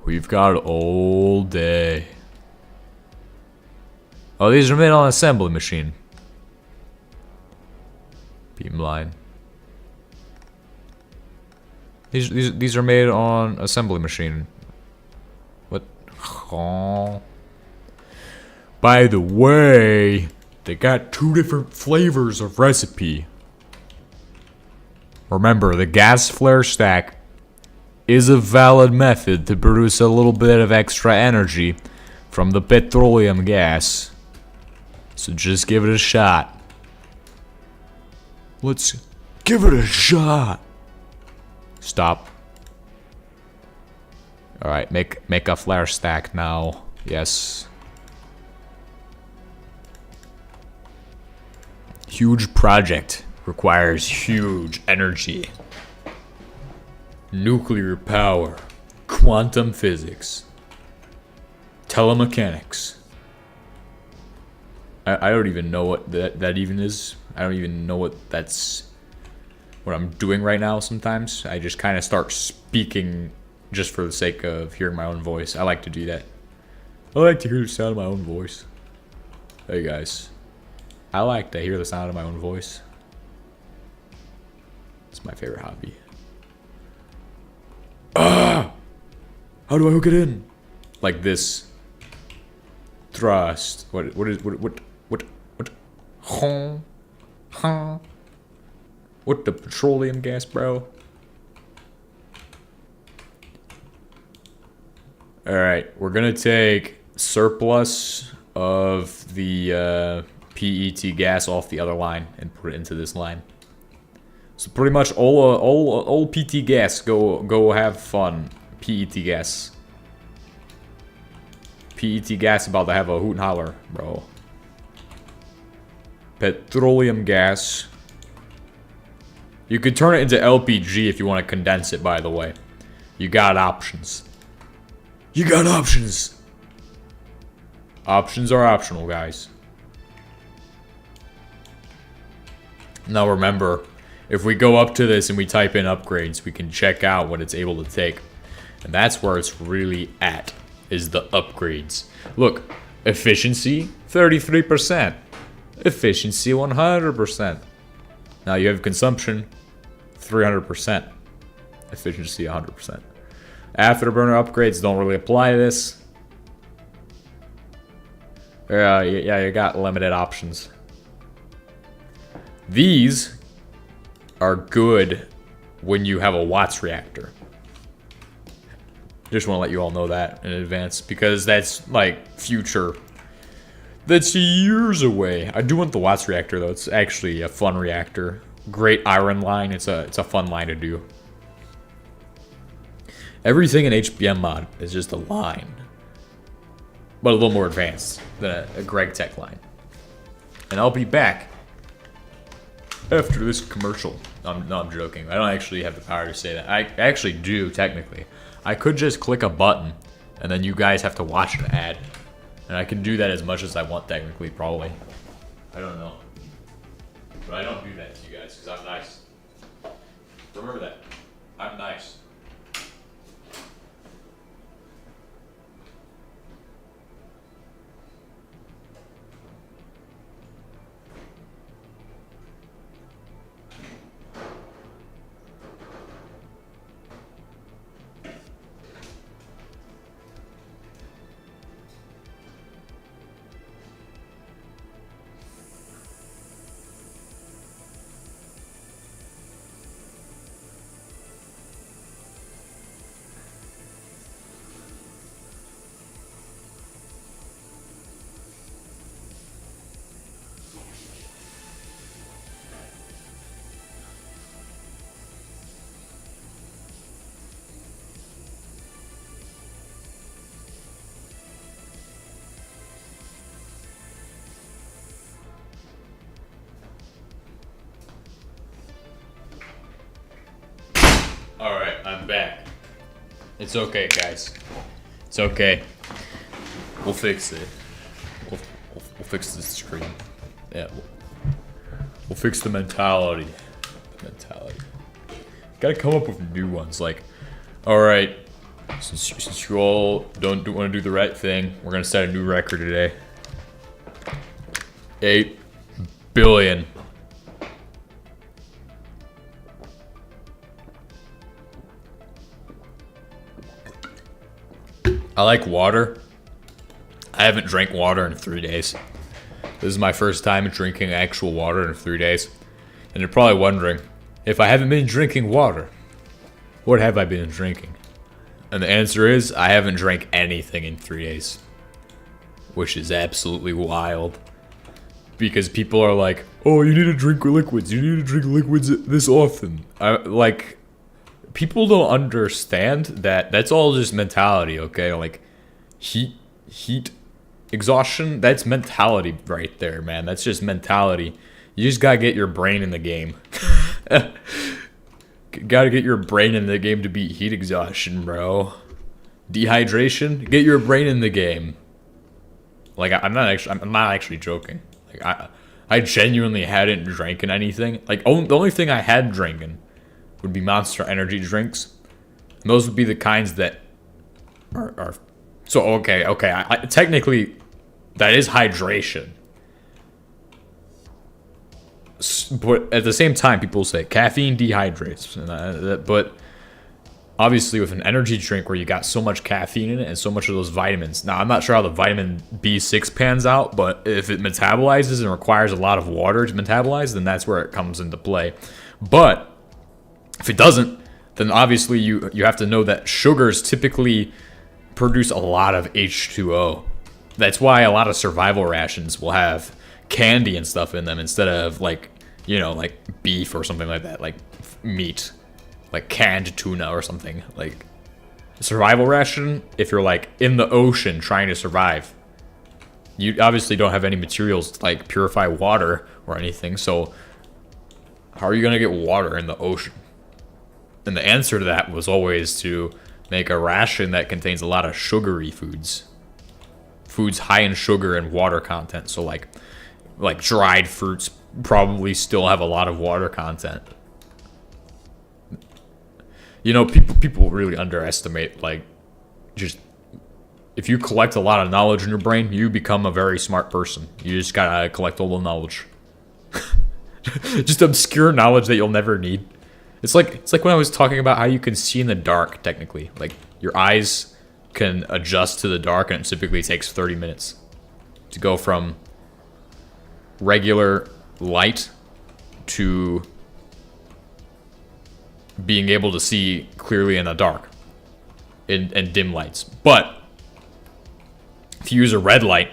we've got all day. Oh, these are made on an assembly machine. Beamline. These are made on assembly machine. What? Oh. By the way, they got 2 different flavors of recipe. Remember, the gas flare stack is a valid method to produce a little bit of extra energy from the petroleum gas. So just give it a shot. Let's give it a shot. Stop. Alright, make a flare stack now. Yes. Huge project requires huge energy. Nuclear power. Quantum physics. Telemechanics. I don't even know what that even is. I don't even know what I'm doing right now sometimes. I just kind of start speaking just for the sake of hearing my own voice. I like to do that. I like to hear the sound of my own voice. Hey guys. I like to hear the sound of my own voice. It's my favorite hobby. Ah! How do I hook it in? Like this. Thrust. What? Huh? What the petroleum gas, bro? Alright, we're gonna take surplus of the PET gas off the other line and put it into this line. So pretty much all PT gas, go have fun. PET gas. PET gas about to have a hoot and holler, bro. Petroleum gas. You could turn it into LPG if you want to condense it, by the way. You got options. You got options. Options are optional, guys. Now remember, if we go up to this and we type in upgrades, we can check out what it's able to take. And that's where it's really at, is the upgrades. Look, efficiency, 33%. Efficiency 100%. Now you have consumption 300%. Efficiency 100%. Afterburner upgrades don't really apply to this. Yeah, you got limited options. These are good when you have a Watts reactor. Just want to let you all know that in advance, because that's like future. That's years away. I do want the Watts reactor though. It's actually a fun reactor. Great iron line. It's a fun line to do. Everything in HBM mod is just a line, but a little more advanced than a Greg Tech line. And I'll be back after this commercial. No, I'm joking. I don't actually have the power to say that. I actually do, technically. I could just click a button, and then you guys have to watch an ad. And I can do that as much as I want, technically, probably. I don't know. But I don't do that to you guys, because I'm nice. Remember that. I'm nice. Alright, I'm back. It's okay, guys. It's okay. We'll fix it. We'll fix the screen. Yeah, we'll fix the mentality. Gotta come up with new ones. Like, alright, since you all don't want to do the right thing, we're gonna set a new record today. 8 billion. I like water. I haven't drank water in 3 days. This is my first time drinking actual water in 3 days. And you're probably wondering, if I haven't been drinking water, what have I been drinking? And the answer is, I haven't drank anything in 3 days. Which is absolutely wild. Because people are like, oh, you need to drink liquids. You need to drink liquids this often. People don't understand that that's all just mentality, okay? Like, heat exhaustion, that's mentality right there, man. That's just mentality. You just gotta get your brain in the game. Gotta get your brain in the game to beat heat exhaustion, bro. Dehydration, get your brain in the game. Like, I'm not actually joking. Like, I genuinely hadn't drinking anything. Like, the only thing I had drinking would be Monster energy drinks. And those would be the kinds that are so okay. Technically, that is hydration. But at the same time, people say caffeine dehydrates. But obviously, with an energy drink where you got so much caffeine in it and so much of those vitamins. Now, I'm not sure how the vitamin B6 pans out, but if it metabolizes and requires a lot of water to metabolize, then that's where it comes into play. But if it doesn't, then obviously you have to know that sugars typically produce a lot of H2O. That's why a lot of survival rations will have candy and stuff in them instead of like beef or something like that, like meat, like canned tuna or something. Like a survival ration, if you're like in the ocean trying to survive, you obviously don't have any materials to like purify water or anything. So how are you gonna get water in the ocean? And the answer to that was always to make a ration that contains a lot of sugary foods. Foods high in sugar and water content. So like dried fruits probably still have a lot of water content. You know, people really underestimate like just if you collect a lot of knowledge in your brain, you become a very smart person. You just gotta collect all the knowledge. Just obscure knowledge that you'll never need. It's like when I was talking about how you can see in the dark, technically. Like, your eyes can adjust to the dark, and it typically takes 30 minutes to go from regular light to being able to see clearly in the dark in dim lights. But if you use a red light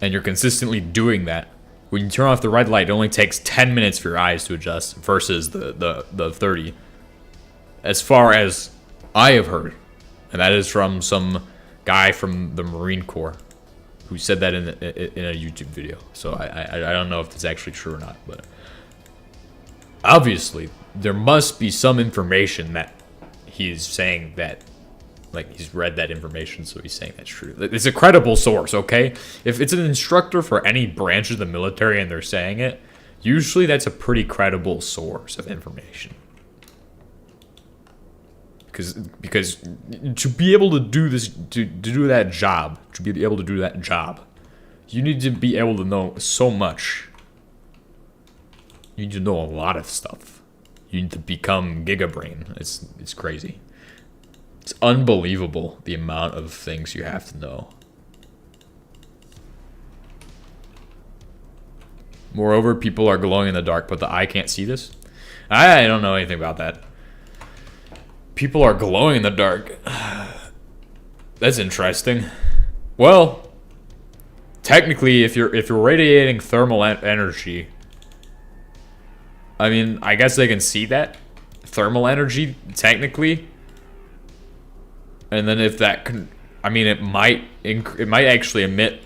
and you're consistently doing that, when you turn off the red light, it only takes 10 minutes for your eyes to adjust versus the 30. As far as I have heard, and that is from some guy from the Marine Corps who said that in a YouTube video. So I don't know if it's actually true or not, but obviously there must be some information that he's saying that, like, he's read that information, so he's saying that's true. It's a credible source, okay? If it's an instructor for any branch of the military and they're saying it, usually that's a pretty credible source of information. Because to be able to do this, to do that job, you need to be able to know so much. You need to know a lot of stuff. You need to become gigabrain. It's crazy. It's unbelievable the amount of things you have to know. Moreover, people are glowing in the dark, but the eye can't see this. I don't know anything about that. People are glowing in the dark. That's interesting. Well, technically, if you're radiating thermal energy, I mean, I guess they can see that thermal energy technically. And then if that can, I mean, it might actually emit,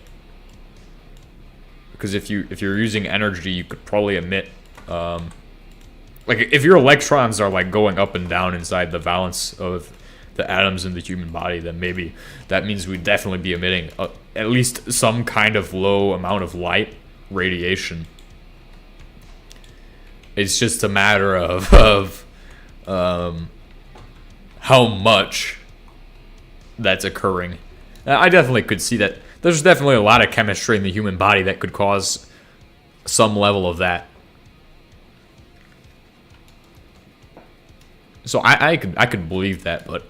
because if you're using energy, you could probably emit, like, if your electrons are like going up and down inside the valence of the atoms in the human body, then maybe that means we'd definitely be emitting at least some kind of low amount of light radiation. It's just a matter of how much that's occurring. I definitely could see that. There's definitely a lot of chemistry in the human body that could cause some level of that. So I could believe that, but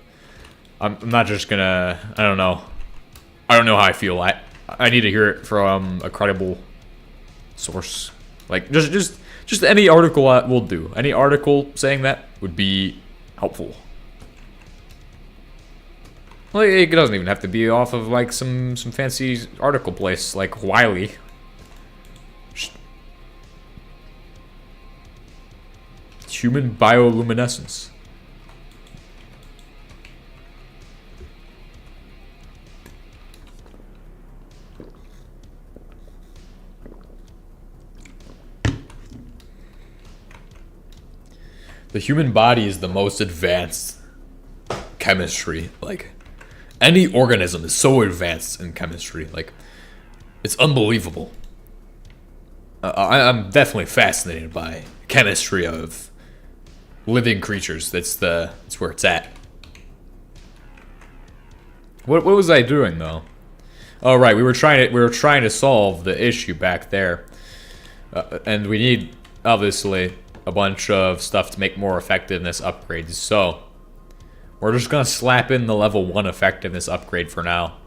I'm not just gonna. I don't know how I feel. I need to hear it from a credible source. Like just any article will do. Any article saying that would be helpful. Well, it doesn't even have to be off of like some fancy article place like Wiley. Human bioluminescence. The human body is the most advanced chemistry. Like, any organism is so advanced in chemistry. Like, it's unbelievable. I'm definitely fascinated by chemistry of living creatures. That's where it's at. What was I doing though? Oh right, we were trying to solve the issue back there, and we need obviously a bunch of stuff to make more effectiveness upgrades. So we're just gonna slap in the level 1 effectiveness upgrade for now.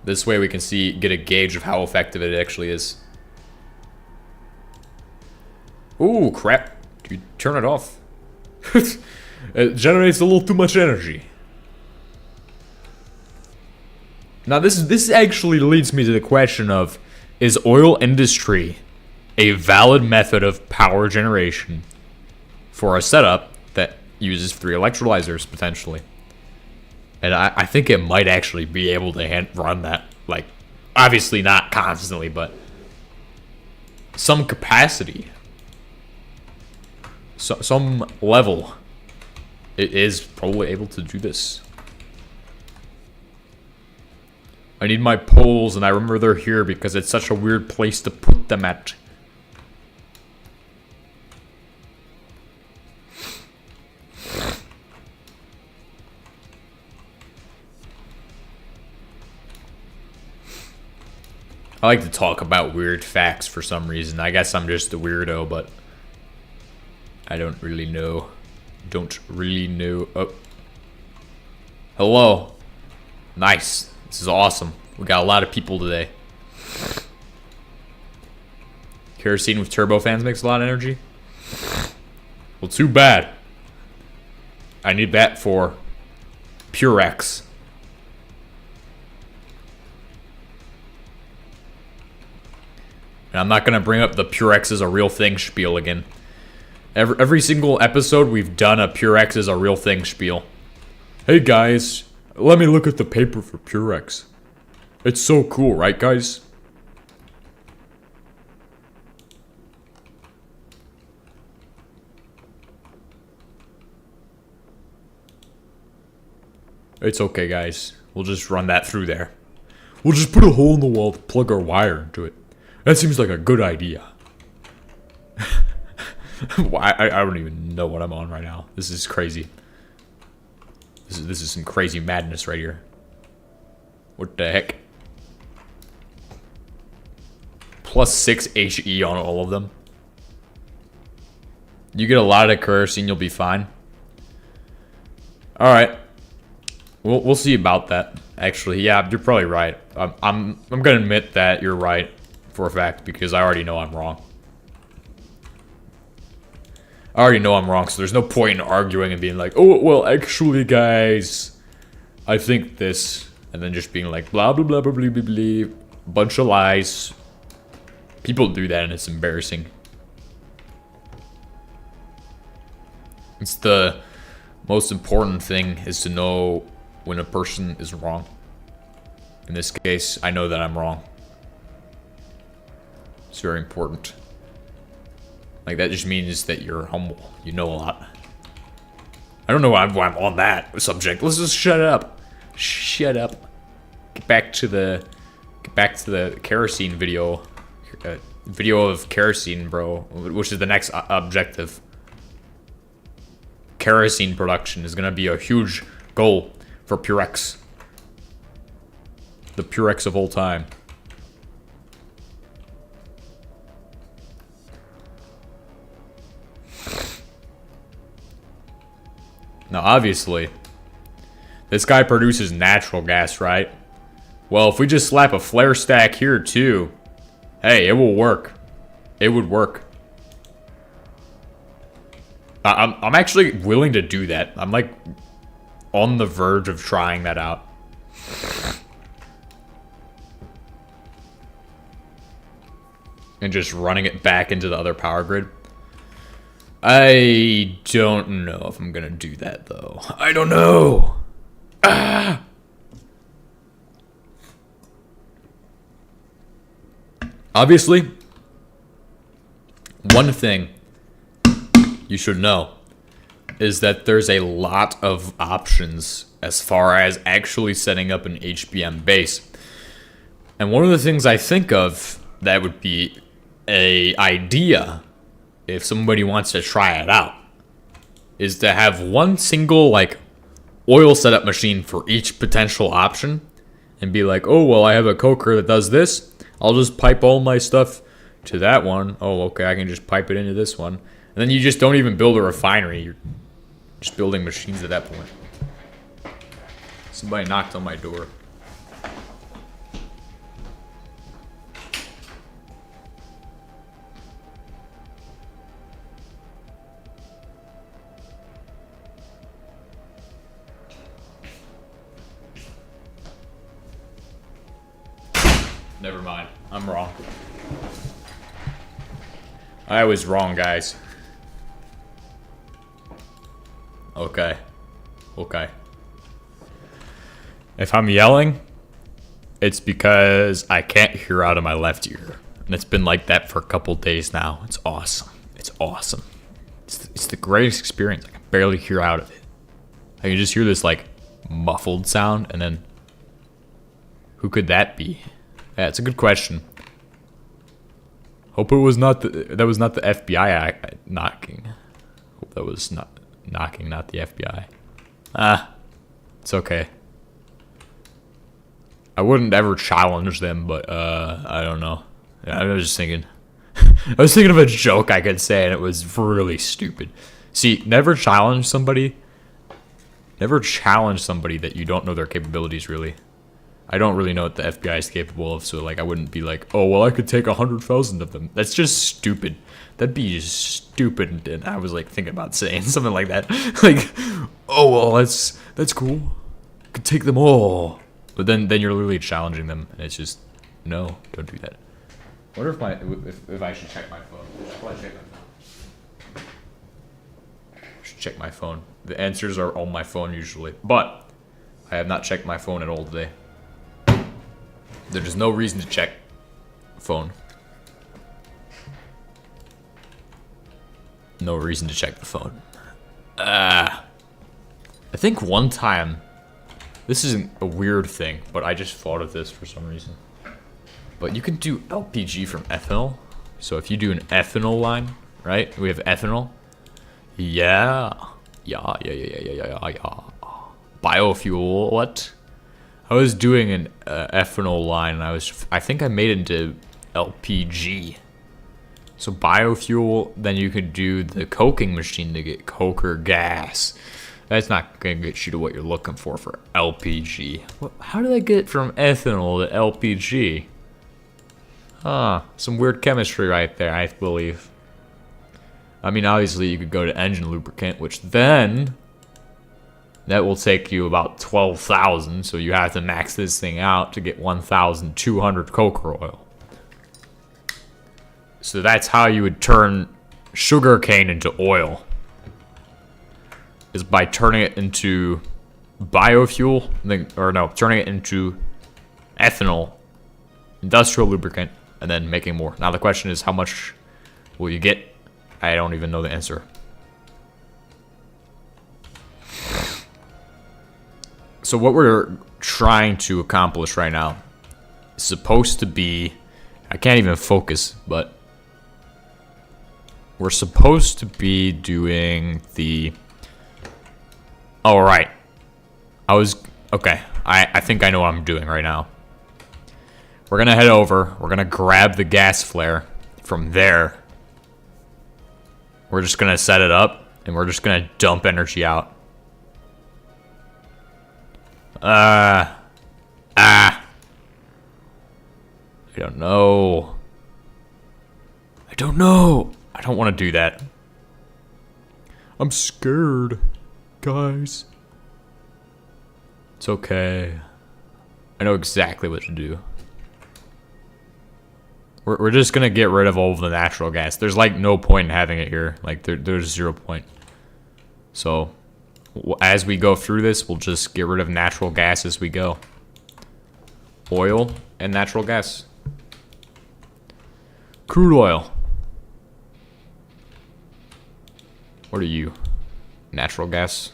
This way we can get a gauge of how effective it actually is. Ooh, crap. Dude, turn it off. It generates a little too much energy. Now this actually leads me to the question of, is oil industry a valid method of power generation for a setup that uses 3 electrolyzers potentially? And I think it might actually be able to run that, like, obviously not constantly, but some capacity, some level, it is probably able to do this. I need my poles, and I remember they're here because it's such a weird place to put them at. I like to talk about weird facts for some reason. I guess I'm just a weirdo, but I don't really know. Oh. Hello. Nice. This is awesome. We got a lot of people today. Kerosene with turbofans makes a lot of energy. Well, too bad. I need that for Purex. And I'm not going to bring up the Purex is a real thing spiel again. Every single episode we've done a Purex is a real thing spiel. Hey guys, let me look at the paper for Purex. It's so cool, right guys? It's okay guys, we'll just run that through there. We'll just put a hole in the wall to plug our wire into it. That seems like a good idea. I don't even know what I'm on right now. This is crazy. This is some crazy madness right here. What the heck? Plus 6 HE on all of them. You get a lot of kerosene, you'll be fine. Alright. We'll see about that. Actually, yeah, you're probably right. I'm gonna admit that you're right for a fact because I already know I'm wrong. I already know I'm wrong, so there's no point in arguing and being like, oh, well, actually, guys, I think this. And then just being like, blah, blah, blah, blah, blah, blah, blah, bunch of lies. People do that and it's embarrassing. It's the most important thing is to know when a person is wrong. In this case, I know that I'm wrong. It's very important. Like, that just means that you're humble. You know a lot. I don't know why I'm on that subject. Let's just shut up. Shut up. Get back to the kerosene video. Video of kerosene, bro. Which is the next objective. Kerosene production is gonna be a huge goal for Purex. The Purex of all time. Now, obviously, this guy produces natural gas, right? Well, if we just slap a flare stack here, too, hey, it will work. It would work. I'm actually willing to do that. I'm, like, on the verge of trying that out. And just running it back into the other power grid. I don't know if I'm gonna do that, though. I don't know! Ah! Obviously, one thing you should know is that there's a lot of options as far as actually setting up an HBM base. And one of the things I think of that would be an idea if somebody wants to try it out is to have one single like oil setup machine for each potential option and be like, oh, well, I have a coker that does this. I'll just pipe all my stuff to that one. Oh, okay, I can just pipe it into this one. And then you just don't even build a refinery. You're just building machines at that point. Somebody knocked on my door. Never mind. I'm wrong. I was wrong, guys. Okay. Okay. If I'm yelling, it's because I can't hear out of my left ear. And it's been like that for a couple days now. It's awesome. It's awesome. It's the greatest experience. I can barely hear out of it. I can just hear this, like, muffled sound, and then... Who could that be? Yeah, it's a good question. Hope it was not that was not the FBI knocking. Hope that was not knocking, not the FBI. Ah, it's okay. I wouldn't ever challenge them, but I don't know. I was just thinking. I was thinking of a joke I could say, and it was really stupid. See, never challenge somebody. Never challenge somebody that you don't know their capabilities, really. I don't really know what the FBI is capable of, so like I wouldn't be like, oh, well, I could take 100,000 of them. That's just stupid. That'd be stupid. And I was like thinking about saying something like that. Like, oh, well, that's cool. I could take them all. But then you're literally challenging them, and it's just, no, don't do that. I wonder if I should check my phone. I should probably check my phone. I should check my phone. The answers are on my phone usually, but I have not checked my phone at all today. There's no reason to check phone. No reason to check the phone. I think one time, this isn't a weird thing, but I just thought of this for some reason. But you can do LPG from ethanol. So if you do an ethanol line, right? We have ethanol. Yeah. Biofuel, what? I was doing an ethanol line, and I think I made it into LPG. So biofuel, then you could do the coking machine to get coker gas. That's not gonna get you to what you're looking for LPG. How did I get from ethanol to LPG? Some weird chemistry right there, I believe. I mean, obviously you could go to engine lubricant, which then that will take you about 12,000, so you have to max this thing out to get 1,200 coker oil. So that's how you would turn sugarcane into oil, is by turning it into biofuel, turning it into ethanol, industrial lubricant, and then making more. Now the question is, how much will you get? I don't even know the answer. So what we're trying to accomplish right now is supposed to be, I can't even focus, but we're supposed to be doing the, oh right, okay, I think I know what I'm doing right now. We're gonna head over, we're gonna grab the gas flare from there. We're just gonna set it up, and we're just gonna dump energy out. I don't know. I don't want to do that. I'm scared, guys. It's okay. I know exactly what to do. We're just gonna get rid of all of the natural gas. There's like no point in having it here. Like there's 0 point. So as we go through this, we'll just get rid of natural gas as we go. Oil and natural gas. Crude oil. What are you? Natural gas.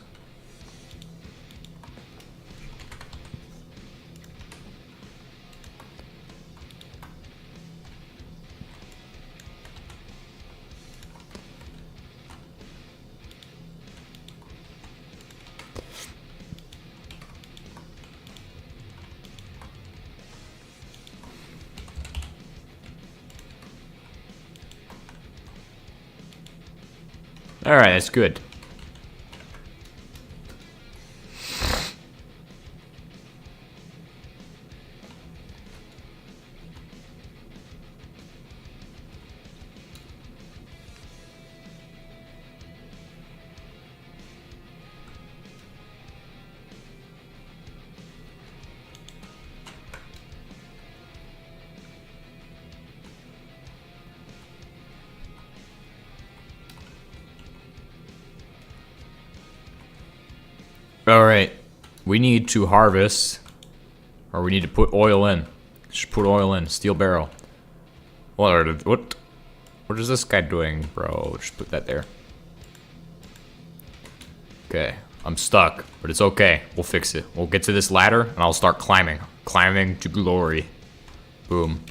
Alright, that's good. Alright, we need to harvest, or we need to put oil in. Just put oil in, steel barrel. What is this guy doing, bro? Just put that there. Okay, I'm stuck, but it's okay. We'll fix it. We'll get to this ladder, and I'll start climbing. Climbing to glory. Boom.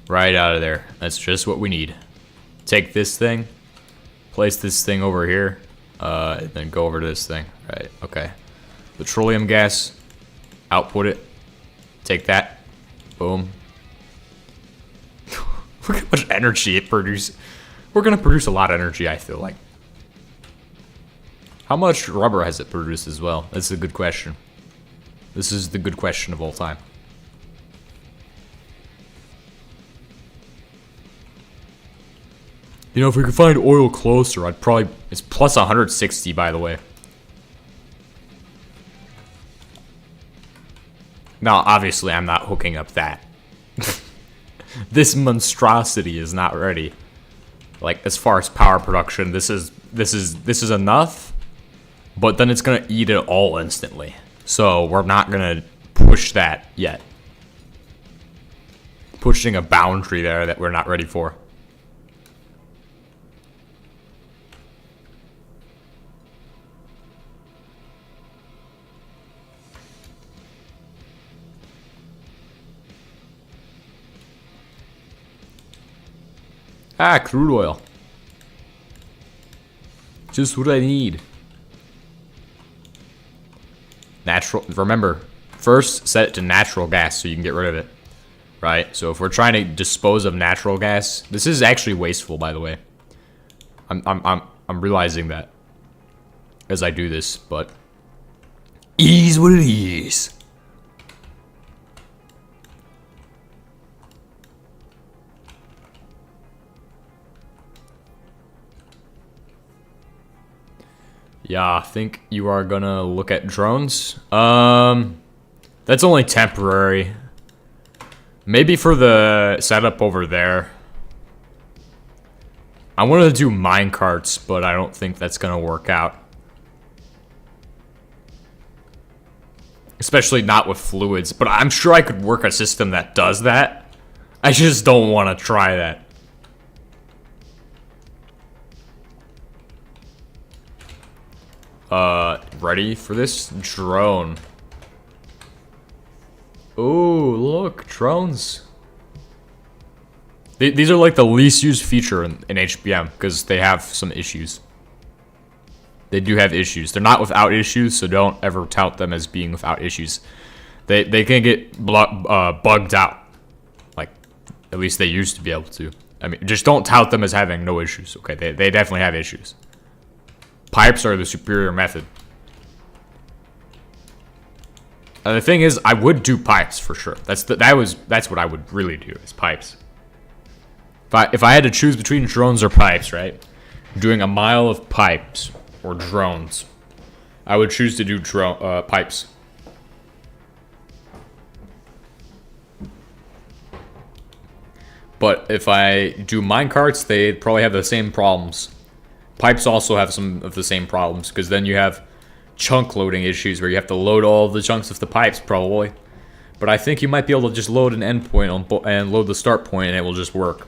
Right out of there. That's just what we need. Take this thing, place this thing over here, and then go over to this thing. Right, okay. Petroleum gas, output it. Take that. Boom. Look how much energy it produces. We're gonna produce a lot of energy, I feel like. How much rubber has it produced as well? That's a good question. This is the good question of all time. You know, if we could find oil closer, I'd probably... It's plus 160, by the way. Now, obviously, I'm not hooking up that. This monstrosity is not ready. Like, as far as power production, this is enough, but then it's gonna eat it all instantly. So we're not gonna push that yet. Pushing a boundary there that we're not ready for. Ah, crude oil. Just what I need. Natural, remember, first set it to natural gas so you can get rid of it. Right? So if we're trying to dispose of natural gas, this is actually wasteful, by the way. I'm realizing that as I do this, but it is what it is. Yeah, I think you are gonna look at drones. That's only temporary. Maybe for the setup over there. I wanted to do minecarts, but I don't think that's gonna work out. Especially not with fluids, but I'm sure I could work a system that does that. I just don't want to try that. Ready for this? Drone. Ooh, look, drones. These are like the least used feature in HBM because they have some issues. They do have issues. They're not without issues, so don't ever tout them as being without issues. They can get bugged out. Like, at least they used to be able to. I mean, just don't tout them as having no issues, okay? They definitely have issues. Pipes are the superior method. The thing is, I would do pipes for sure. That's what I would really do is pipes. If I had to choose between drones or pipes, right? Doing a mile of pipes or drones, I would choose to do pipes. But if I do minecarts, they probably have the same problems. Pipes also have some of the same problems because then you have chunk loading issues where you have to load all the chunks of the pipes probably. But I think you might be able to just load an endpoint and load the start point and it will just work.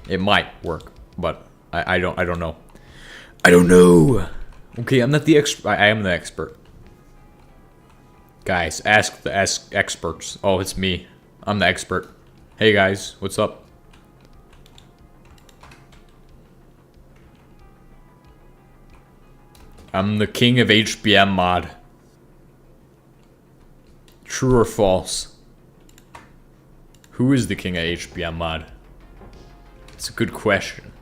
It might work, but I don't know. I don't know. Okay, I'm not the expert. I am the expert. Guys, ask the experts. Oh, it's me. I'm the expert. Hey guys, what's up? I'm the king of HBM mod. True or false? Who is the king of HBM mod? It's a good question.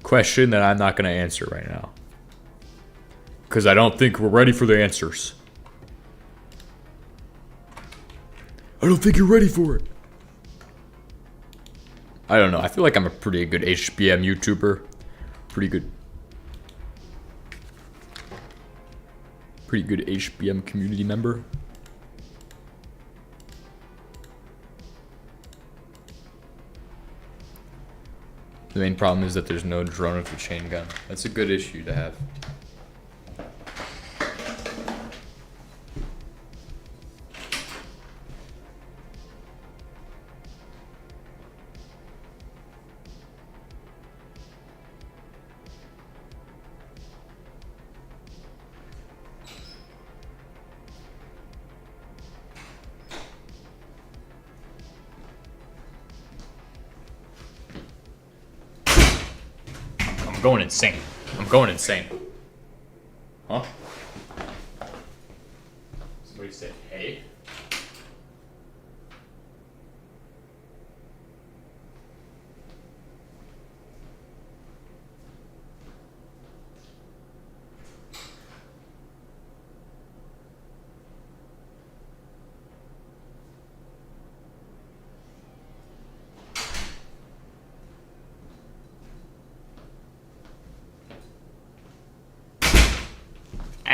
Question that I'm not going to answer right now. Because I don't think we're ready for the answers. I don't think you're ready for it. I don't know. I feel like I'm a pretty good HBM YouTuber. Pretty good HBM community member. The main problem is that there's no drone with a chain gun. That's a good issue to have. I'm going insane. I'm going insane. Huh? Somebody said, hey?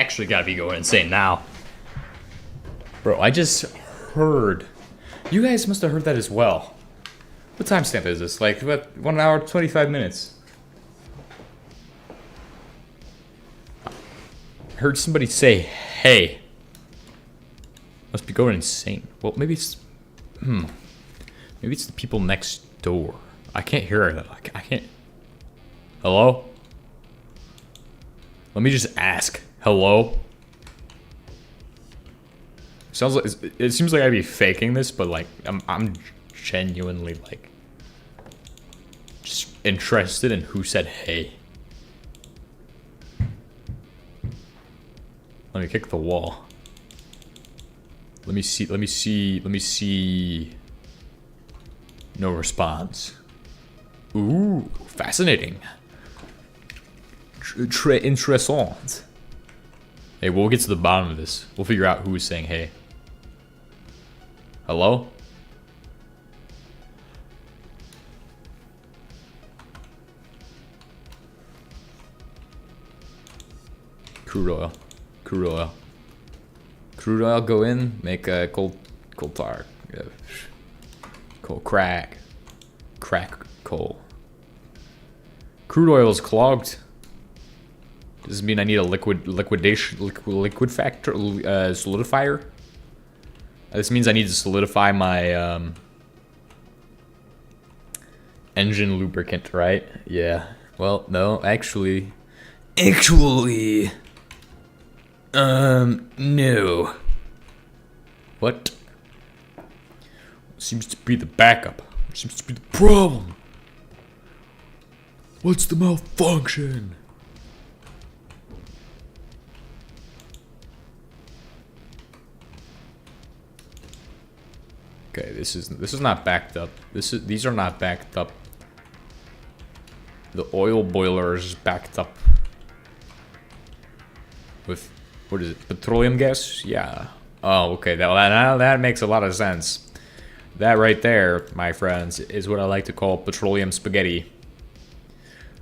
actually gotta be going insane now. Bro, I just heard. You guys must have heard that as well. What timestamp is this? Like, what, 1 hour, 25 minutes? I heard somebody say, hey. Must be going insane. Well, maybe it's... Maybe it's the people next door. I can't hear it. I can't... Hello? Let me just ask. Hello? Sounds like... It seems like I'd be faking this, but like, I'm genuinely like... just interested in who said hey. Let me kick the wall. Let me see. No response. Ooh, fascinating. Très interessant. Hey, we'll get to the bottom of this. We'll figure out who is saying hey. Hello? Crude oil. Crude oil. Crude oil, go in, make a coal tar. Coal crack. Crack coal. Crude oil is clogged. Does this mean I need a liquid factor, solidifier? This means I need to solidify my engine lubricant, right? Yeah. Well, no, actually, no. What? Seems to be the backup. Seems to be the problem. What's the malfunction? Okay, this is not backed up. These are not backed up. The oil boiler is backed up with, what is it, petroleum gas? Yeah. Oh, okay, now that makes a lot of sense. That right there, my friends, is what I like to call petroleum spaghetti.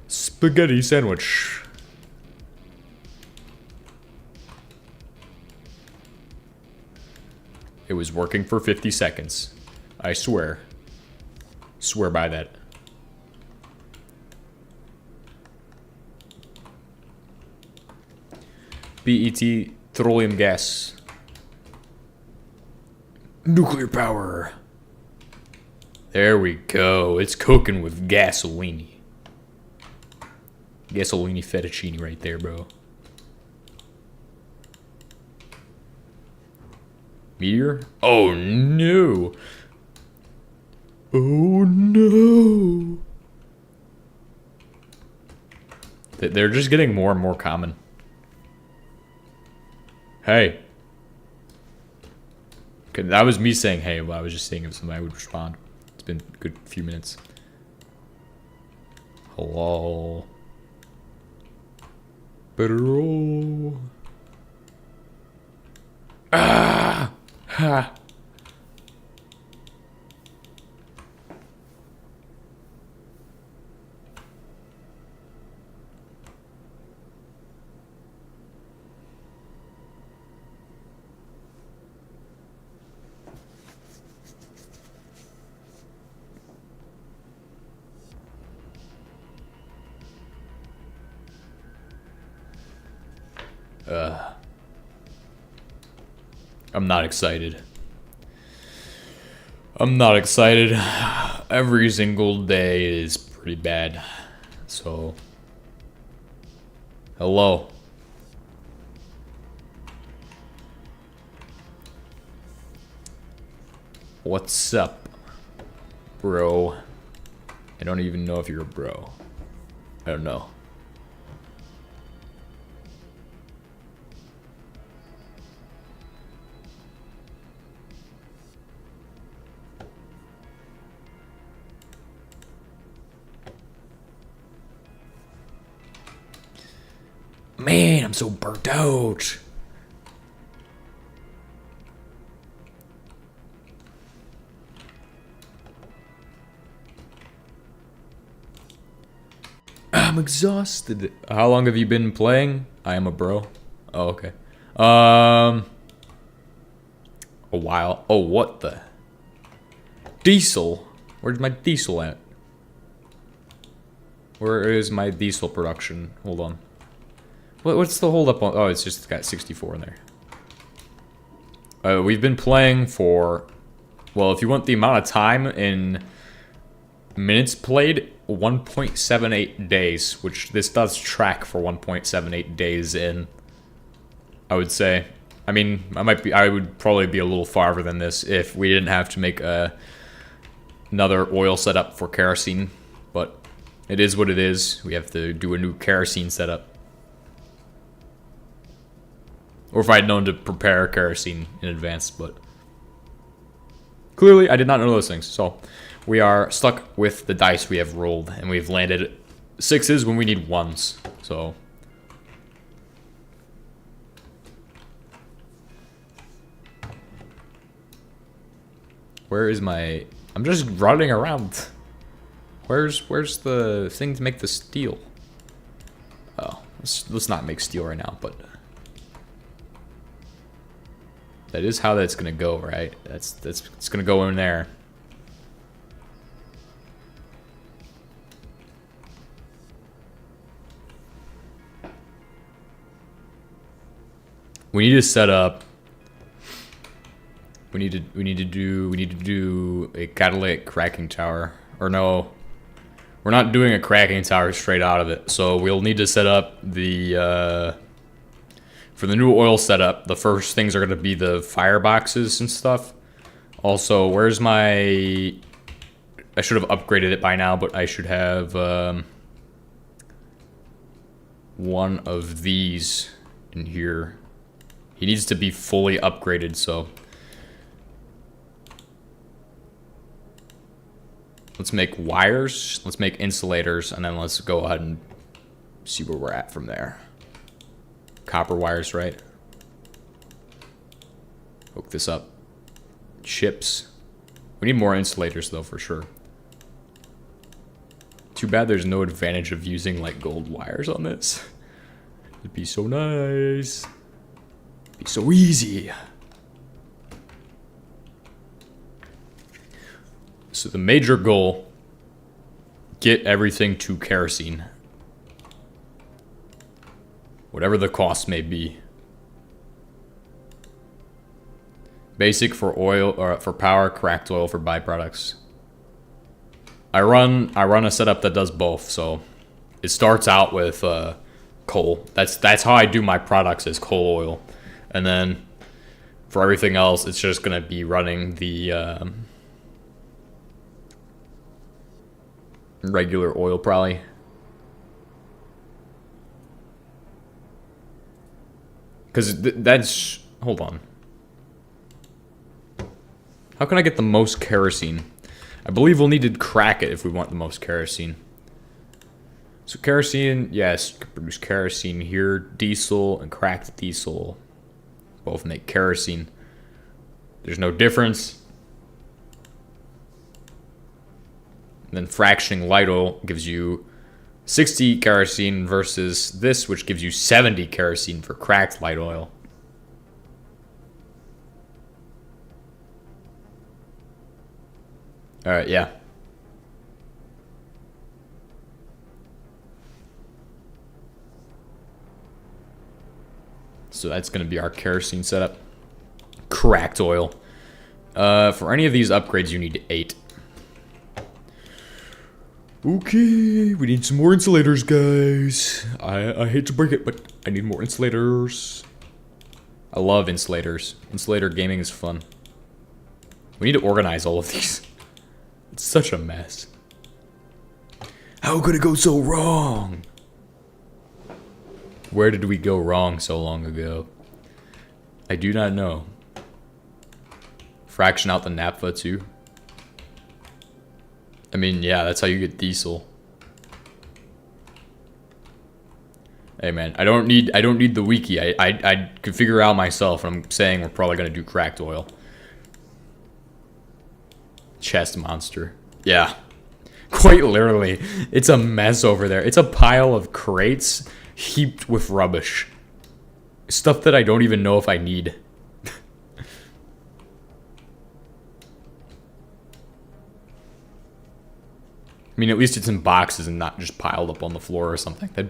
Spaghetti sandwich. It was working for 50 seconds. I swear. Swear by that. BET, petroleum gas. Nuclear power. There we go. It's cooking with gasoline. Gasoline fettuccine right there, bro. Meteor? Oh no. Oh no. They're just getting more and more common. Hey. Okay, that was me saying hey, but I was just saying if somebody would respond. It's been a good few minutes. Hello. Petrol. Ah! Ha! I'm not excited. I'm not excited. Every single day is pretty bad. So, hello. What's up, bro? I don't even know if you're a bro. I don't know. Man, I'm so burnt out. I'm exhausted. How long have you been playing? I am a bro. Oh, okay. A while. Oh, what the? Diesel? Where's my diesel at? Where is my diesel production? Hold on. What's the hold up on? Oh, it's just got 64 in there. We've been playing for, well, if you want the amount of time in minutes played, 1.78 days, which this does track for 1.78 days in, I would say. I mean, I would probably be a little farther than this if we didn't have to make another oil setup for kerosene, but it is what it is. We have to do a new kerosene setup. Or if I had known to prepare kerosene in advance, but clearly I did not know those things. So we are stuck with the dice we have rolled, and we've landed 6s when we need 1s. So where is my? I'm just running around. Where's the thing to make the steel? Oh, let's not make steel right now, but that is how that's gonna go, right? It's gonna go in there. We need to set up. We need to do a catalytic cracking tower. Or no, we're not doing a cracking tower straight out of it. So we'll need to set up the for the new oil setup. The first things are going to be the fireboxes and stuff. Also, where's my? I should have upgraded it by now, but I should have one of these in here. He needs to be fully upgraded, so let's make wires, let's make insulators, and then let's go ahead and see where we're at from there. Copper wires, right? Hook this up. Chips. We need more insulators, though, for sure. Too bad there's no advantage of using, like, gold wires on this. It'd be so nice. Be so easy. So the major goal, get everything to kerosene. Whatever the cost may be. Basic for oil, or for power, cracked oil for byproducts. I run a setup that does both, so it starts out with coal. That's how I do my products, is coal oil. And then for everything else, it's just gonna be running the regular oil, probably. Because that's... Hold on. How can I get the most kerosene? I believe we'll need to crack it if we want the most kerosene. So kerosene, yes, produce kerosene here. Diesel and cracked diesel both make kerosene. There's no difference. And then fractioning light oil gives you 60 kerosene versus this, which gives you 70 kerosene for cracked light oil. Alright, yeah. So that's going to be our kerosene setup. Cracked oil. For any of these upgrades, you need 8. Okay, we need some more insulators, guys. I hate to break it, but I need more insulators. I love insulators. Insulator gaming is fun. We need to organize all of these. It's such a mess. How could it go so wrong? Where did we go wrong so long ago? I do not know. Fraction out the naphtha too. I mean, yeah, that's how you get diesel. Hey man, I don't need the wiki. I could figure out myself, and I'm saying we're probably gonna do cracked oil. Chest monster. Yeah. Quite literally. It's a mess over there. It's a pile of crates heaped with rubbish. Stuff that I don't even know if I need. I mean, at least it's in boxes and not just piled up on the floor or something. That'd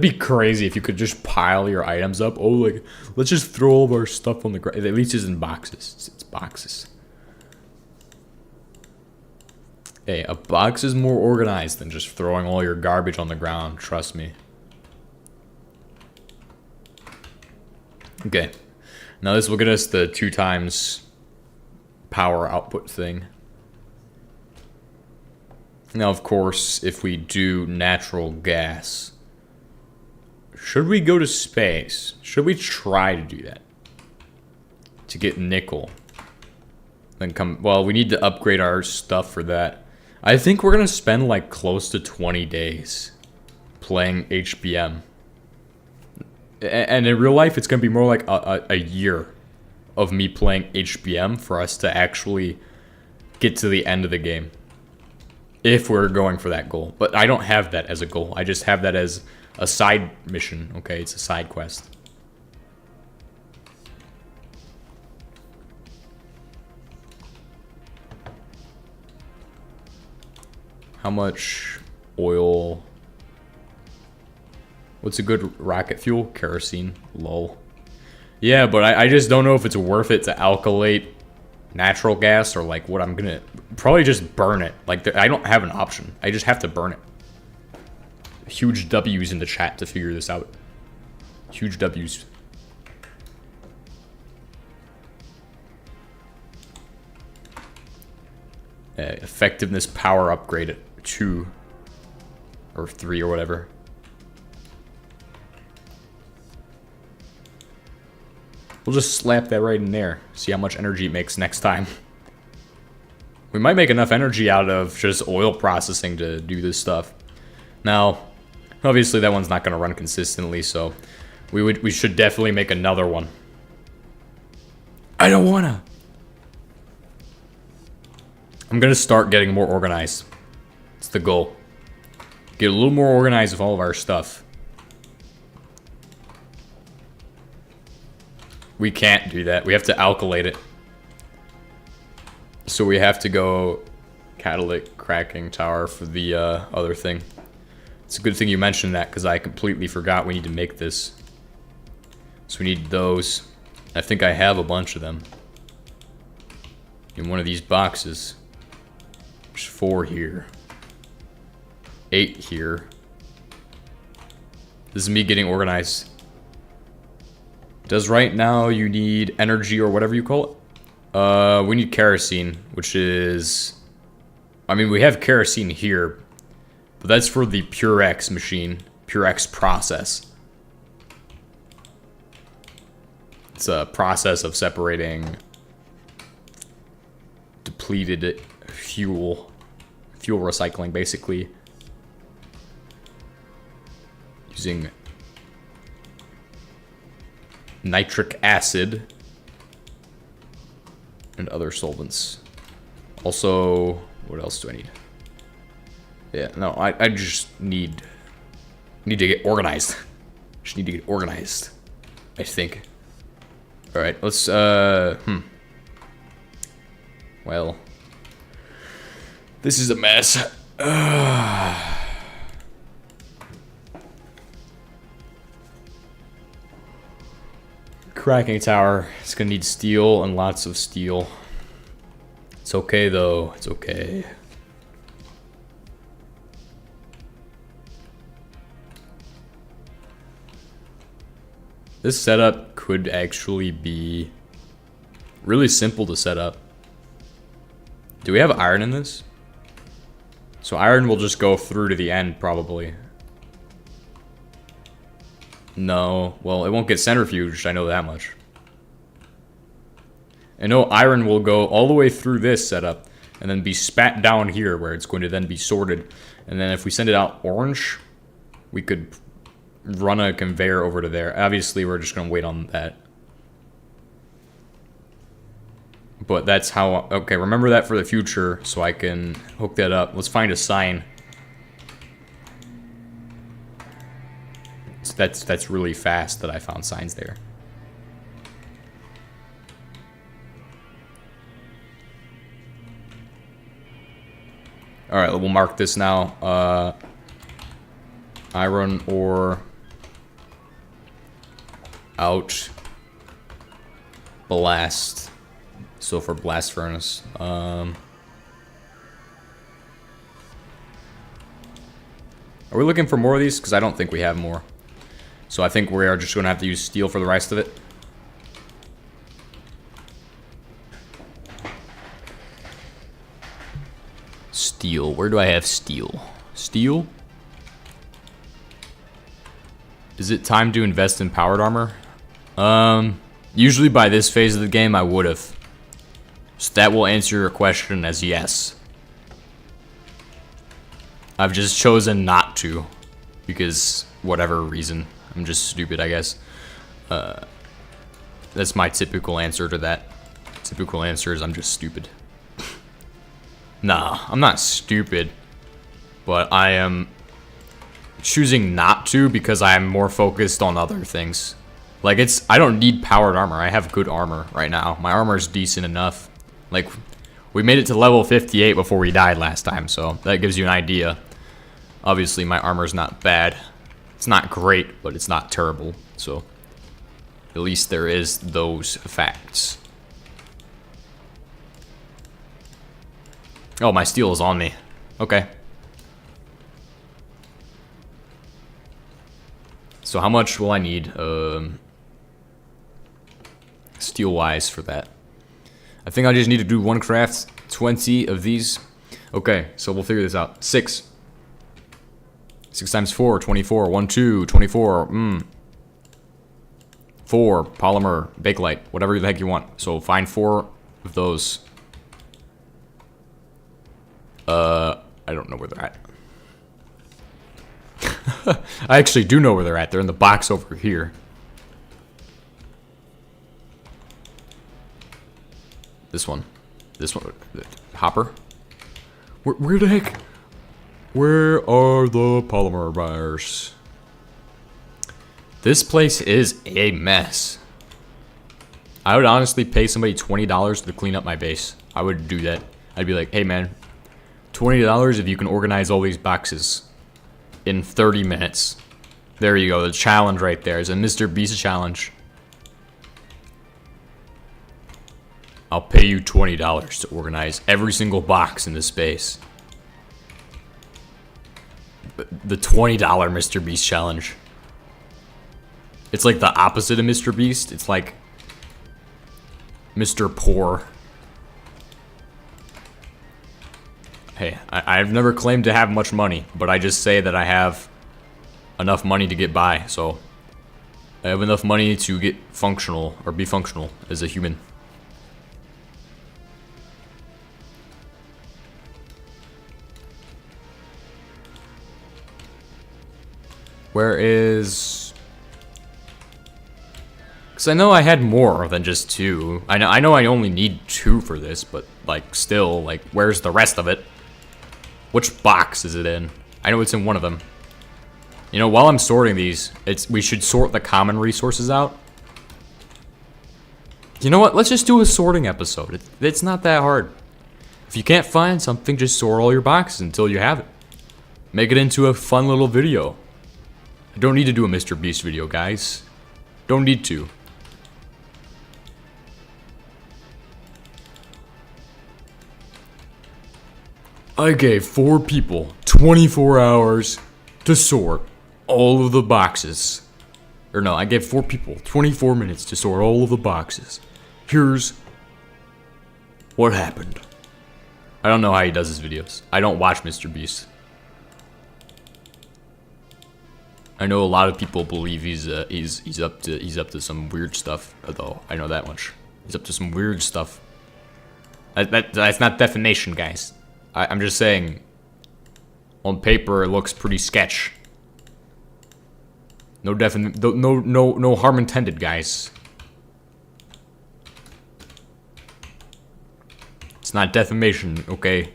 be crazy if you could just pile your items up. Oh, like, let's just throw all of our stuff on the ground. At least it's in boxes. It's boxes. Hey, a box is more organized than just throwing all your garbage on the ground. Trust me. Okay. Now this will get us the 2 times power output thing. Now, of course, if we do natural gas, should we go to space? Should we try to do that? To get nickel. Then well, we need to upgrade our stuff for that. I think we're going to spend like close to 20 days playing HBM. And in real life, it's going to be more like a year of me playing HBM for us to actually get to the end of the game. If we're going for that goal. But I don't have that as a goal. I just have that as a side mission. Okay, it's a side quest. How much oil? What's a good rocket fuel? Kerosene. Lol. Yeah, but I just don't know if it's worth it to alkylate natural gas or like what I'm gonna probably just burn it. Like I don't have an option. I just have to burn it. Huge W's in the chat to figure this out. Huge W's. Effectiveness power upgrade at 2 or 3 or whatever. We'll just slap that right in there. See how much energy it makes next time. We might make enough energy out of just oil processing to do this stuff. Now, obviously that one's not going to run consistently, so we should definitely make another one. I don't wanna. I'm going to start getting more organized. It's the goal. Get a little more organized with all of our stuff. We can't do that. We have to alkylate it. So we have to go catalytic cracking tower for the other thing. It's a good thing you mentioned that because I completely forgot we need to make this. So we need those. I think I have a bunch of them in one of these boxes. There's 4 here. 8 here. This is me getting organized. Does right now you need energy or whatever you call it? We need kerosene, which is... I mean, we have kerosene here, but that's for the Purex machine. Purex process. It's a process of separating depleted fuel. Fuel recycling, basically. Using nitric acid and other solvents. Also, what else do I need? Yeah, no, I just need to get organized. Just need to get organized, I think. All right, let's well, this is a mess. Cracking tower. It's gonna need steel and lots of steel. It's okay though. It's okay. This setup could actually be really simple to set up. Do we have iron in this? So iron will just go through to the end probably. No, well, it won't get centrifuged, I know that much. I know iron will go all the way through this setup and then be spat down here where it's going to then be sorted. And then if we send it out orange, we could run a conveyor over to there. Obviously, we're just going to wait on that. But that's how... Okay, remember that for the future so I can hook that up. Let's find a sign. So that's really fast that I found signs there. Alright, we'll mark this now. Iron ore out blast. So for blast furnace. Are we looking for more of these? Because I don't think we have more. So I think we are just going to have to use steel for the rest of it. Steel. Where do I have steel? Steel? Is it time to invest in powered armor? Usually by this phase of the game, I would have. So that will answer your question as yes. I've just chosen not to. Because whatever reason. I'm just stupid, I guess. That's my typical answer to that. Typical answer is I'm just stupid. Nah, I'm not stupid. But I am choosing not to because I am more focused on other things. Like, I don't need powered armor. I have good armor right now. My armor is decent enough. Like, we made it to level 58 before we died last time, so that gives you an idea. Obviously, my armor's not bad. It's not great, but it's not terrible, so at least there is those facts. Oh, my steel is on me. Okay. So how much will I need steel-wise for that? I think I just need to do one craft, 20 of these. Okay, so we'll figure this out. 6 times 4, 24. 1, 2, 24. 4 polymer bakelite, whatever the heck you want. So find 4 of those. I don't know where they're at. I actually do know where they're at. They're in the box over here. This one. This one. Hopper. Where the heck? Where are the polymer buyers? This place is a mess. I would honestly pay somebody $20 to clean up my base. I would do that. I'd be like, hey man, $20 if you can organize all these boxes in 30 minutes. There you go, the challenge right there is a Mr. Beast challenge. I'll pay you $20 to organize every single box in this space. The $20 Mr. Beast challenge. It's like the opposite of Mr. Beast. It's like Mr. Poor. Hey, I've never claimed to have much money, but I just say that I have enough money to get by, so I have enough money to get functional, or be functional as a human. Where is... Because I know I had more than just 2. I know I only need 2 for this, but, like, still, like, where's the rest of it? Which box is it in? I know it's in one of them. You know, while I'm sorting these, we should sort the common resources out. You know what? Let's just do a sorting episode. It's not that hard. If you can't find something, just sort all your boxes until you have it. Make it into a fun little video. I don't need to do a Mr. Beast video, guys. Don't need to. I gave 4 people 24 hours to sort all of the boxes. Or no, I gave 4 people 24 minutes to sort all of the boxes. Here's what happened. I don't know how he does his videos. I don't watch Mr. Beast. I know a lot of people believe he's up to some weird stuff, though. I know that much. He's up to some weird stuff. That's not defamation, guys. I'm just saying, on paper it looks pretty sketch. No harm intended, guys. It's not defamation, okay?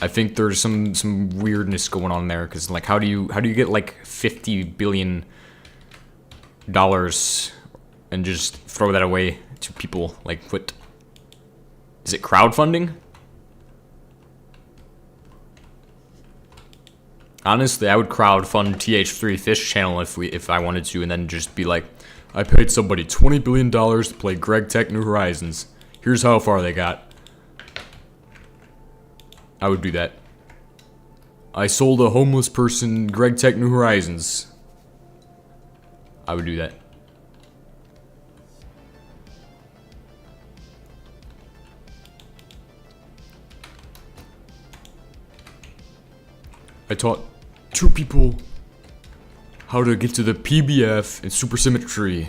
I think there's some weirdness going on there, because like how do you get like $50 billion and just throw that away to people? Like, what is it, crowdfunding? Honestly, I would crowdfund TH3 Fish Channel if I wanted to, and then just be like, I paid somebody $20 billion to play Greg Tech New Horizons. Here's how far they got. I would do that. I sold a homeless person Greg Tech New Horizons. I would do that. I taught 2 people how to get to the PBF in supersymmetry.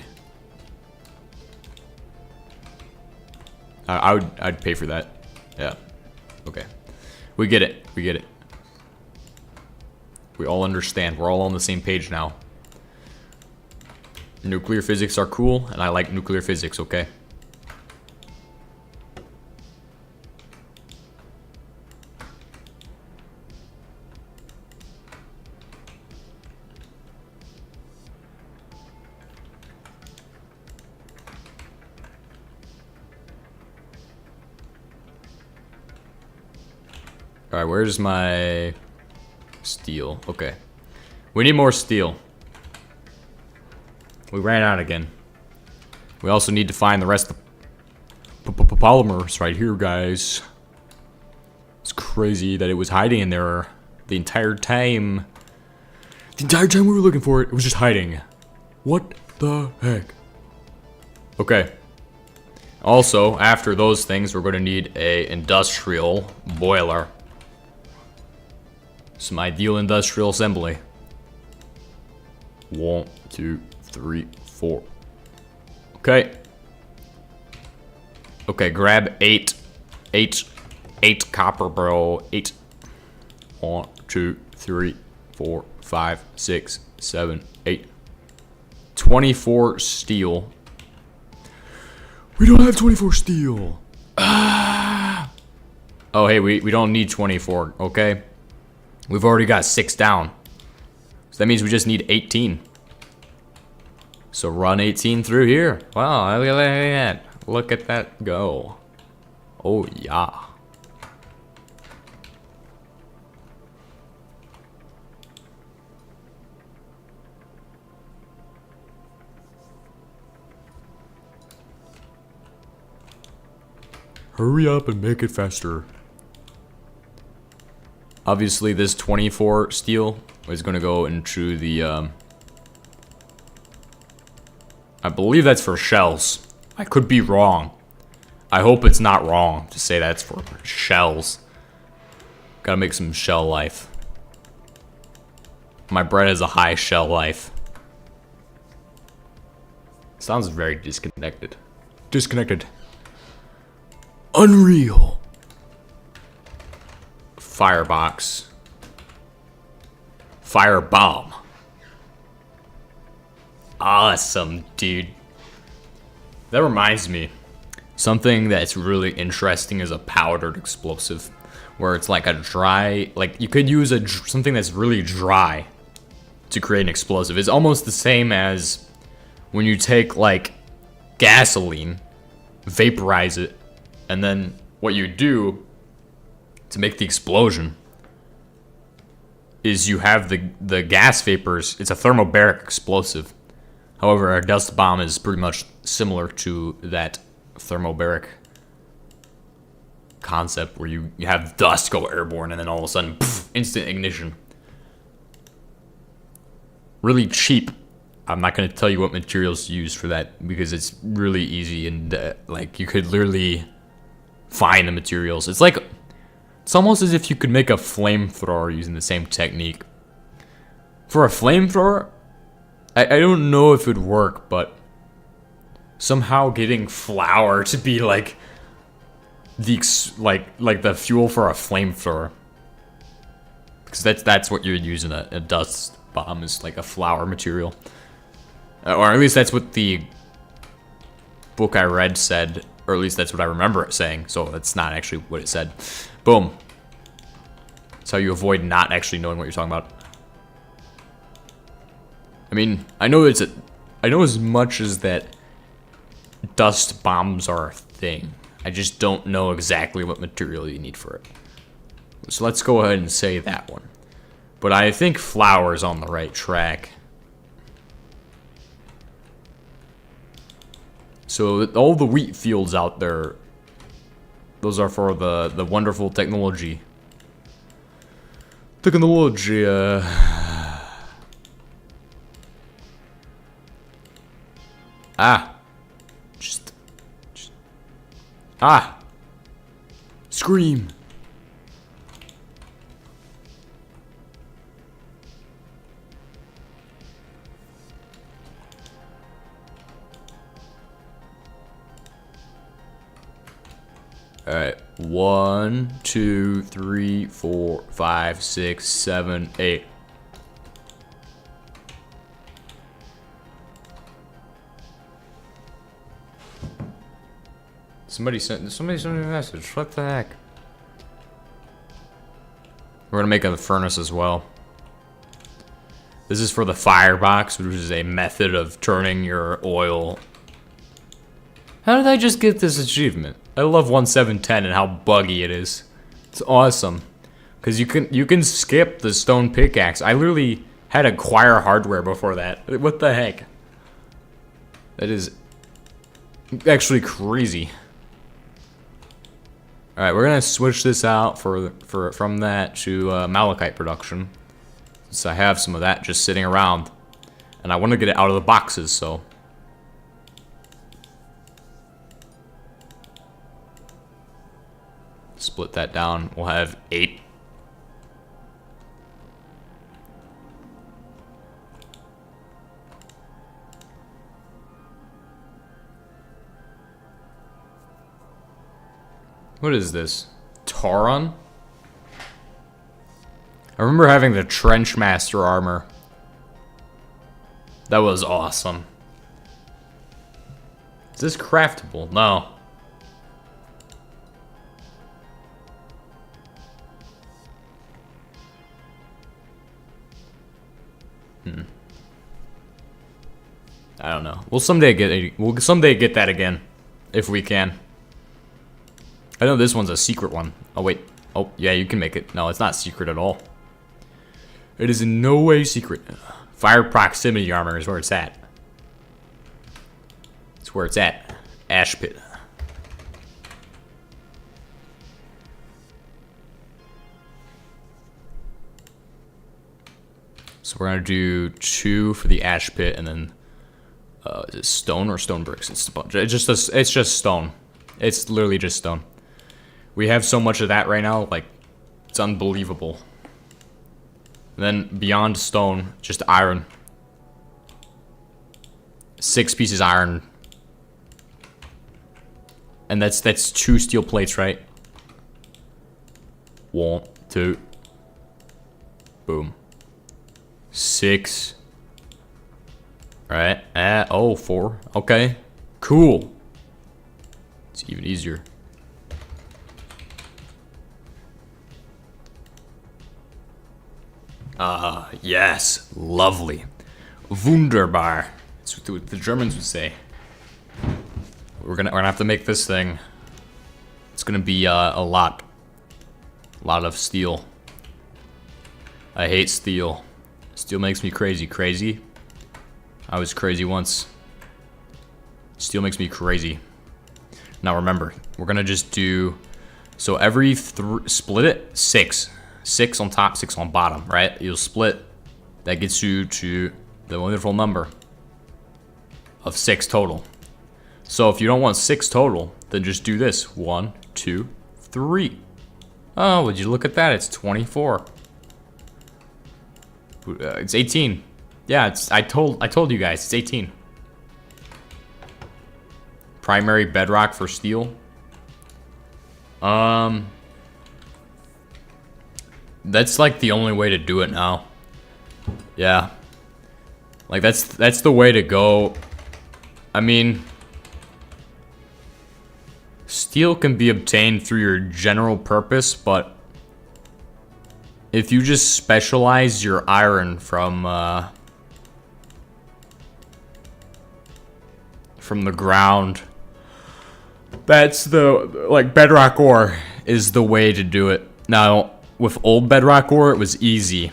I'd pay for that. Yeah. Okay. We get it. We get it. We all understand. We're all on the same page now. Nuclear physics are cool, and I like nuclear physics, okay? Alright, where's my steel? Okay. We need more steel. We ran out again. We also need to find the rest of the polymers right here, guys. It's crazy that it was hiding in there the entire time. The entire time we were looking for it, it was just hiding. What the heck? Okay. Also, after those things, we're going to need a industrial boiler. Some ideal industrial assembly. 1, 2, 3, 4. Okay. Okay, grab 8 copper, bro. 8. 1, 2, 3, 4, 5, 6, 7, 8. 24 steel. We don't have 24 steel. Ah. Oh, hey, we don't need 24, okay? We've already got 6 down. So that means we just need 18. So run 18 through here. Wow, look at that. Look at that go. Oh, yeah. Hurry up and make it faster. Obviously, this 24 steel is going to go into the, I believe that's for shells. I could be wrong. I hope it's not wrong to say that's for shells. Gotta make some shell life. My bread has a high shell life. Sounds very disconnected. Disconnected. Unreal. Firebox. Firebomb. Awesome, dude. That reminds me. Something that's really interesting is a powdered explosive. Where it's like a dry... Like, you could use something that's really dry to create an explosive. It's almost the same as when you take, like, gasoline, vaporize it, and then what you do to make the explosion is you have the gas vapors. It's a thermobaric explosive. However, a dust bomb is pretty much similar to that thermobaric concept where you have dust go airborne and then all of a sudden, poof, instant ignition. Really cheap. I'm not going to tell you what materials to use for that because it's really easy and like you could literally find the materials. It's like, it's almost as if you could make a flamethrower using the same technique. For a flamethrower, I don't know if it would work, but somehow getting flour to be like the the fuel for a flamethrower, because that's what you're using a dust bomb is, like a flour material, or at least that's what the book I read said, or at least that's what I remember it saying. So that's not actually what it said. Boom. That's how you avoid not actually knowing what you're talking about. I mean, I know as much as that dust bombs are a thing. I just don't know exactly what material you need for it. So let's go ahead and say that one. But I think flour's on the right track. So all the wheat fields out there, those are for the wonderful technology. Technology, Just. Scream. Alright, 1, 2, 3, 4, 5, 6, 7, 8. Somebody sent me a message. What the heck? We're gonna make a furnace as well. This is for the firebox, which is a method of turning your oil. How did I just get this achievement? I love 1710 and how buggy it is. It's awesome. Cause you can skip the stone pickaxe. I literally had acquire hardware before that. What the heck? That is actually crazy. All right, we're gonna switch this out from that to malachite production. So I have some of that just sitting around, and I want to get it out of the boxes. So split that down. We'll have 8. What is this? Tauron? I remember having the Trench Master armor. That was awesome. Is this craftable? No. I don't know. We'll someday get that again, if we can. I know this one's a secret one. Oh wait. Oh yeah, you can make it. No, it's not secret at all. It is in no way secret. Fire proximity armor is where it's at. It's where it's at. Ash pit. So we're gonna do 2 for the ash pit, and then is it stone or stone bricks? It's just stone. It's literally just stone. We have so much of that right now, like it's unbelievable. And then beyond stone, just iron. 6 pieces iron. And that's 2 steel plates, right? 1, 2. Boom. 6. Alright. Oh, 4. Okay. Cool. It's even easier. Yes. Lovely. Wunderbar. That's what the Germans would say. We're gonna have to make this thing. It's gonna be a lot of steel. I hate steel. Steel makes me crazy. Crazy? I was crazy once. Steel makes me crazy. Now remember, we're gonna just do, so every split it 6. 6 on top, 6 on bottom, right? You'll split. That gets you to the wonderful number of 6 total. So if you don't want 6 total, then just do this. 1, 2, 3. Oh, would you look at that? It's 24. It's 18. Yeah, I told you guys, it's 18. Primary bedrock for steel. That's like the only way to do it now. Yeah. Like that's the way to go. I mean, steel can be obtained through your general purpose, but if you just specialize your iron from the ground, that's the, like, bedrock ore is the way to do it. Now, with old bedrock ore, it was easy.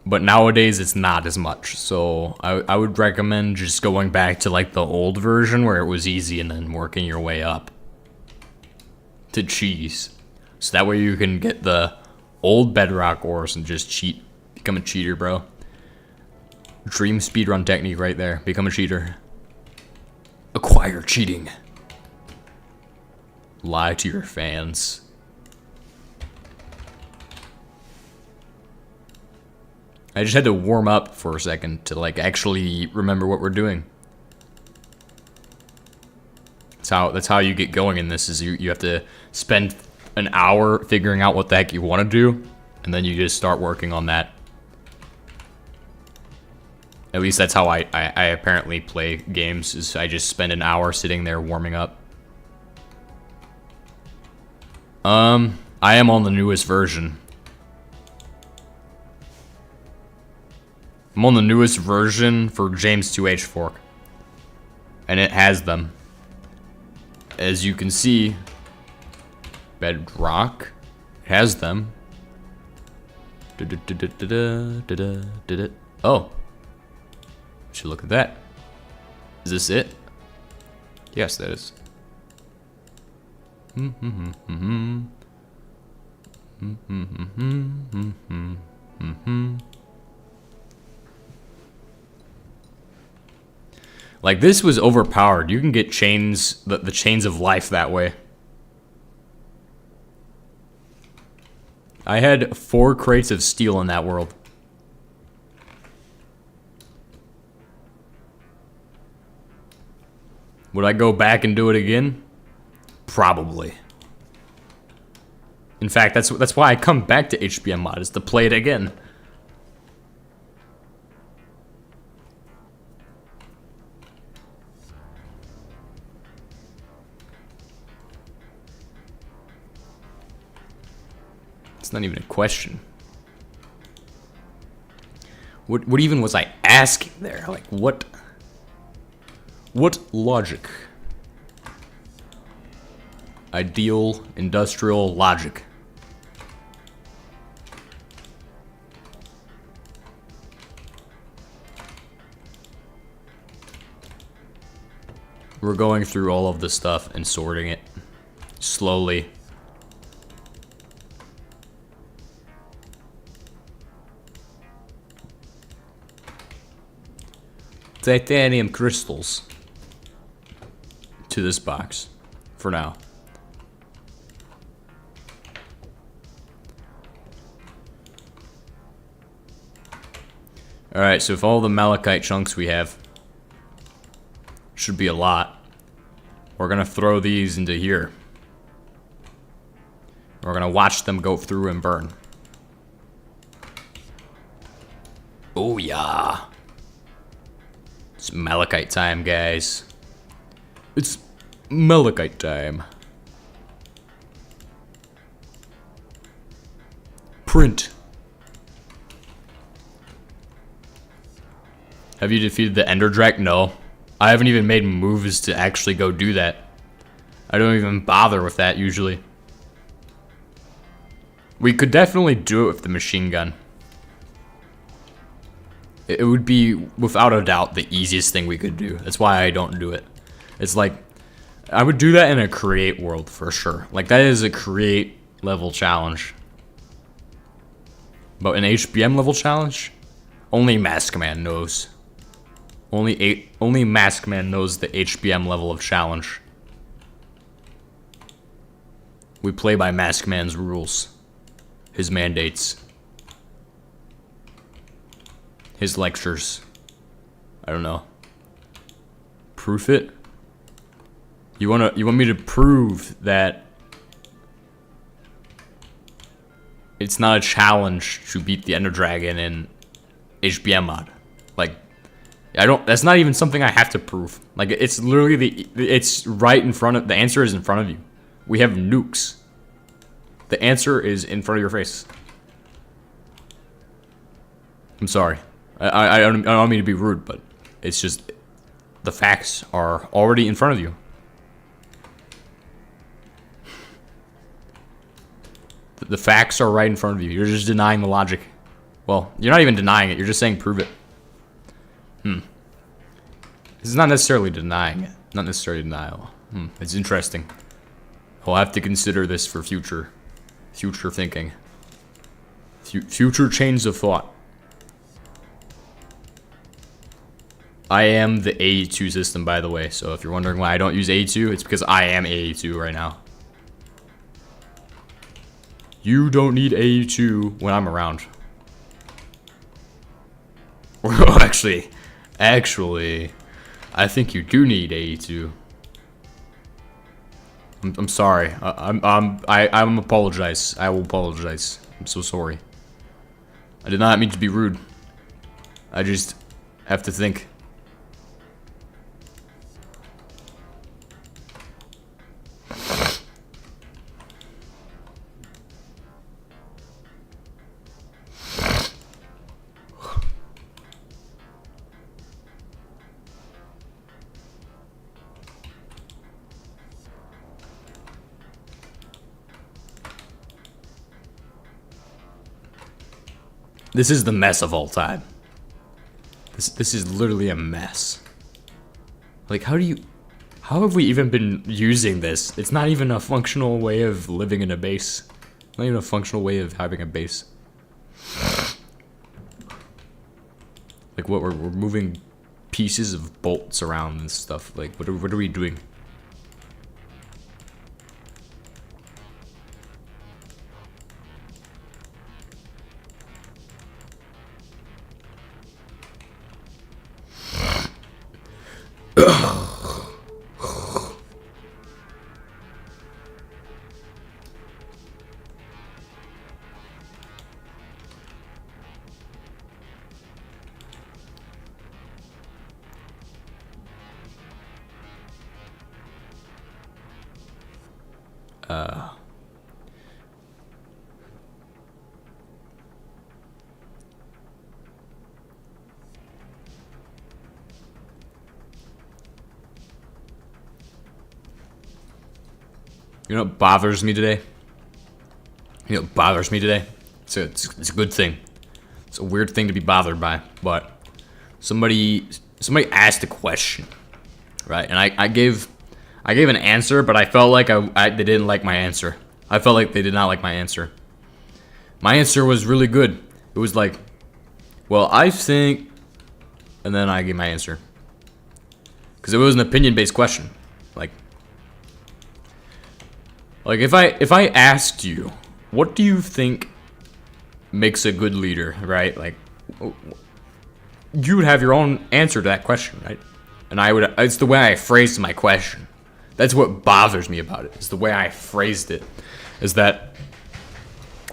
But nowadays it's not as much. So I would recommend just going back to like the old version where it was easy and then working your way up to cheese. So that way you can get the old bedrock ores and just cheat. Become a cheater, bro. Dream speedrun technique right there. Become a cheater. Acquire cheating. Lie to your fans. I just had to warm up for a second to like actually remember what we're doing. That's how you get going in this, is you have to spend an hour figuring out what the heck you want to do, and then you just start working on that. At least that's how I apparently play games, is I just spend an hour sitting there warming up. I am on the newest version. I'm on the newest version for James 2H Fork. And it has them. As you can see, Bedrock has them. Oh. Should look at that. Is this it? Yes, that is. Like, this was overpowered. You can get chains, the chains of life that way. I had 4 crates of steel in that world. Would I go back and do it again? Probably. In fact, that's why I come back to HBM Mod, is to play it again. It's not even a question. What even was I asking there? Like, what logic? Ideal industrial logic. We're going through all of this stuff and sorting it slowly. Titanium crystals to this box for now. Alright, so if all the malachite chunks we have, should be a lot, we're gonna throw these into here. We're gonna watch them go through and burn. Oh yeah. It's malachite time, guys. It's malachite time. Print. Have you defeated the Ender Drac? No. I haven't even made moves to actually go do that. I don't even bother with that usually. We could definitely do it with the machine gun. It would be, without a doubt, the easiest thing we could do. That's why I don't do it. It's like, I would do that in a create world for sure. Like, that is a create level challenge. But an HBM level challenge, only Maskman knows. Only Maskman knows the HBM level of challenge. We play by Maskman's rules. His mandates. His lectures. I don't know. Proof it? You want me to prove that it's not a challenge to beat the Ender Dragon in HBM mod? Like, that's not even something I have to prove. Like, it's literally it's right in front of, the answer is in front of you. We have nukes. The answer is in front of your face. I'm sorry. I don't mean to be rude, but it's just, the facts are already in front of you. The facts are right in front of you. You're just denying the logic. Well, you're not even denying it. You're just saying prove it. This is not necessarily denying it. Not necessarily denial. It's interesting. I'll have to consider this for future thinking. Future chains of thought. I am the A2 system, by the way. So if you're wondering why I don't use A2, it's because I am A2 right now. You don't need A2 when I'm around. Well, actually, I think you do need A2. I'm sorry. I'm apologize. I will apologize. I'm so sorry. I did not mean to be rude. I just have to think. This is the mess of all time. This is literally a mess. Like, how have we even been using this? It's not even a functional way of living in a base. Not even a functional way of having a base. Like, what, we're moving pieces of bolts around and stuff. Like, what are we doing? You know what bothers me today? You know what bothers me today? It's a good thing. It's a weird thing to be bothered by, but somebody asked a question, right? And I gave an answer, but I felt like they didn't like my answer. I felt like they did not like my answer. My answer was really good. It was like, well, I think, and then I gave my answer. Because it was an opinion-based question. Like if I asked you, what do you think makes a good leader, right? Like, you would have your own answer to that question, right? And it's the way I phrased my question. That's what bothers me about it. It's the way I phrased it. Is that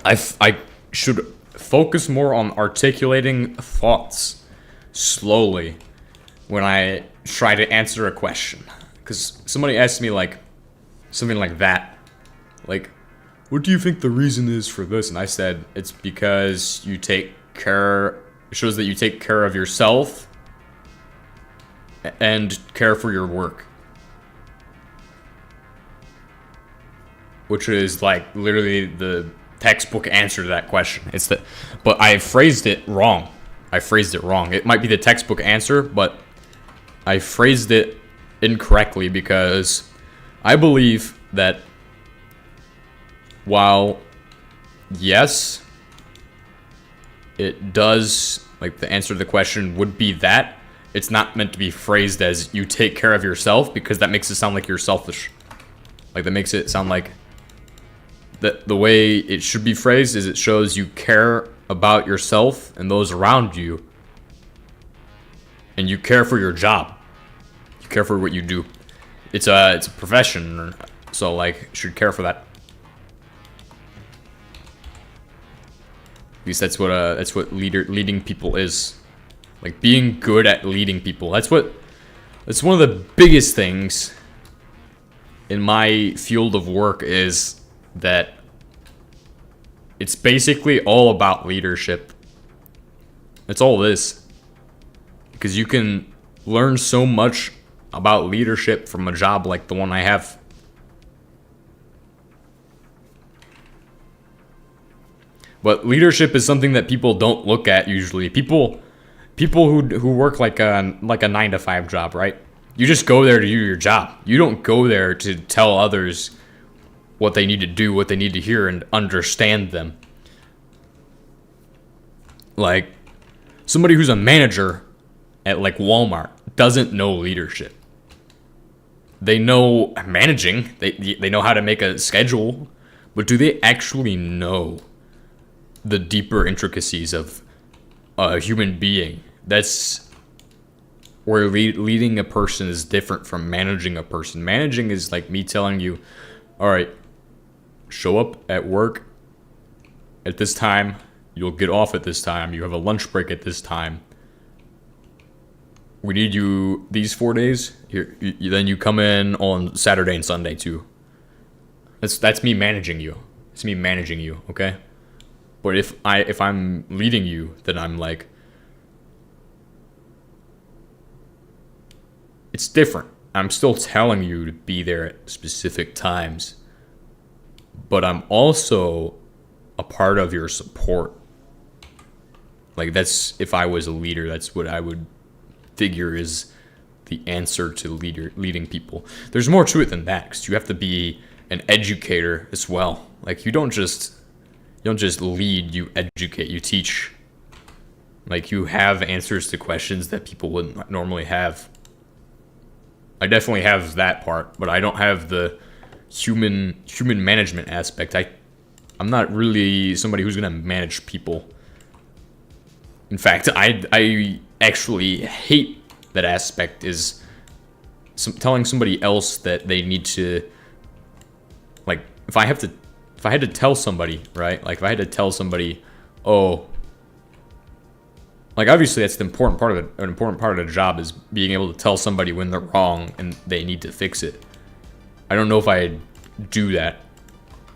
I should focus more on articulating thoughts slowly when I try to answer a question. Because somebody asked me like something like that. Like, what do you think the reason is for this? And I said, it's because you take care, it shows that you take care of yourself and care for your work. Which is like literally the textbook answer to that question. But I phrased it wrong. It might be the textbook answer, but I phrased it incorrectly because I believe that while, yes, it does, like the answer to the question would be that, it's not meant to be phrased as you take care of yourself, because that makes it sound like you're selfish. Like that makes it sound like the way it should be phrased is it shows you care about yourself and those around you, and you care for your job. You care for what you do. It's a profession, so like you should care for that. At least that's what leading people is. Like being good at leading people. That's one of the biggest things in my field of work, is that it's basically all about leadership. That's all it is. Because you can learn so much about leadership from a job like the one I have. But leadership is something that people don't look at usually. People who work like a 9 to 5 job, right? You just go there to do your job. You don't go there to tell others what they need to do, what they need to hear, and understand them. Like, somebody who's a manager at like Walmart doesn't know leadership. They know managing. They know how to make a schedule, but do they actually know the deeper intricacies of a human being? That's where leading a person is different from managing a person. Managing is like me telling you, all right, show up at work at this time. You'll get off at this time. You have a lunch break at this time. We need you these 4 days. Here, then you come in on Saturday and Sunday too. That's me managing you. It's me managing you, okay? But if I'm leading you, then I'm like, it's different. I'm still telling you to be there at specific times, but I'm also a part of your support. Like, that's, if I was a leader, that's what I would figure is the answer to leading people. There's more to it than that, because you have to be an educator as well. Like, you don't just lead, you educate, you teach. Like, you have answers to questions that people wouldn't normally have. I definitely have that part, but I don't have the human management aspect. I'm not really somebody who's gonna manage people. In fact, I actually hate that aspect, is telling somebody else that they need to, like, if I had to tell somebody, right? Like, if I had to tell somebody, oh, like, obviously that's an important part of the job, is being able to tell somebody when they're wrong and they need to fix it. I don't know if I'd do that,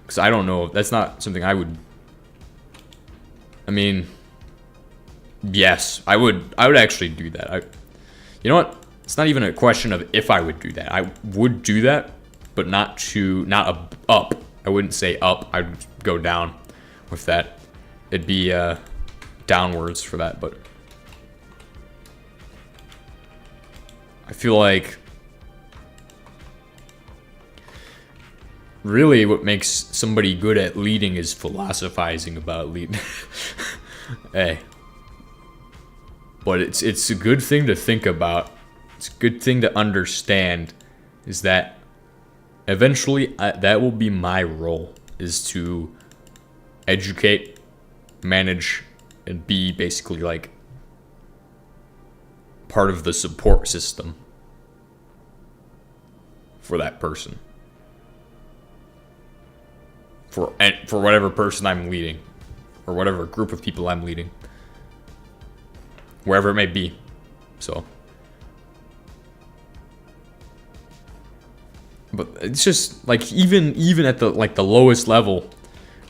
because I don't know, that's not something I would. I mean, yes, I would actually do that. You know what? It's not even a question of if I would do that. I would do that, but not up. I wouldn't say up. I'd go down with that. It'd be downwards for that, but I feel like really what makes somebody good at leading is philosophizing about leading. Hey. But it's a good thing to think about. It's a good thing to understand, is that eventually that will be my role, is to educate, manage, and be basically like part of the support system for that person. For whatever person I'm leading, or whatever group of people I'm leading, wherever it may be. So, but it's just like, even at the lowest level,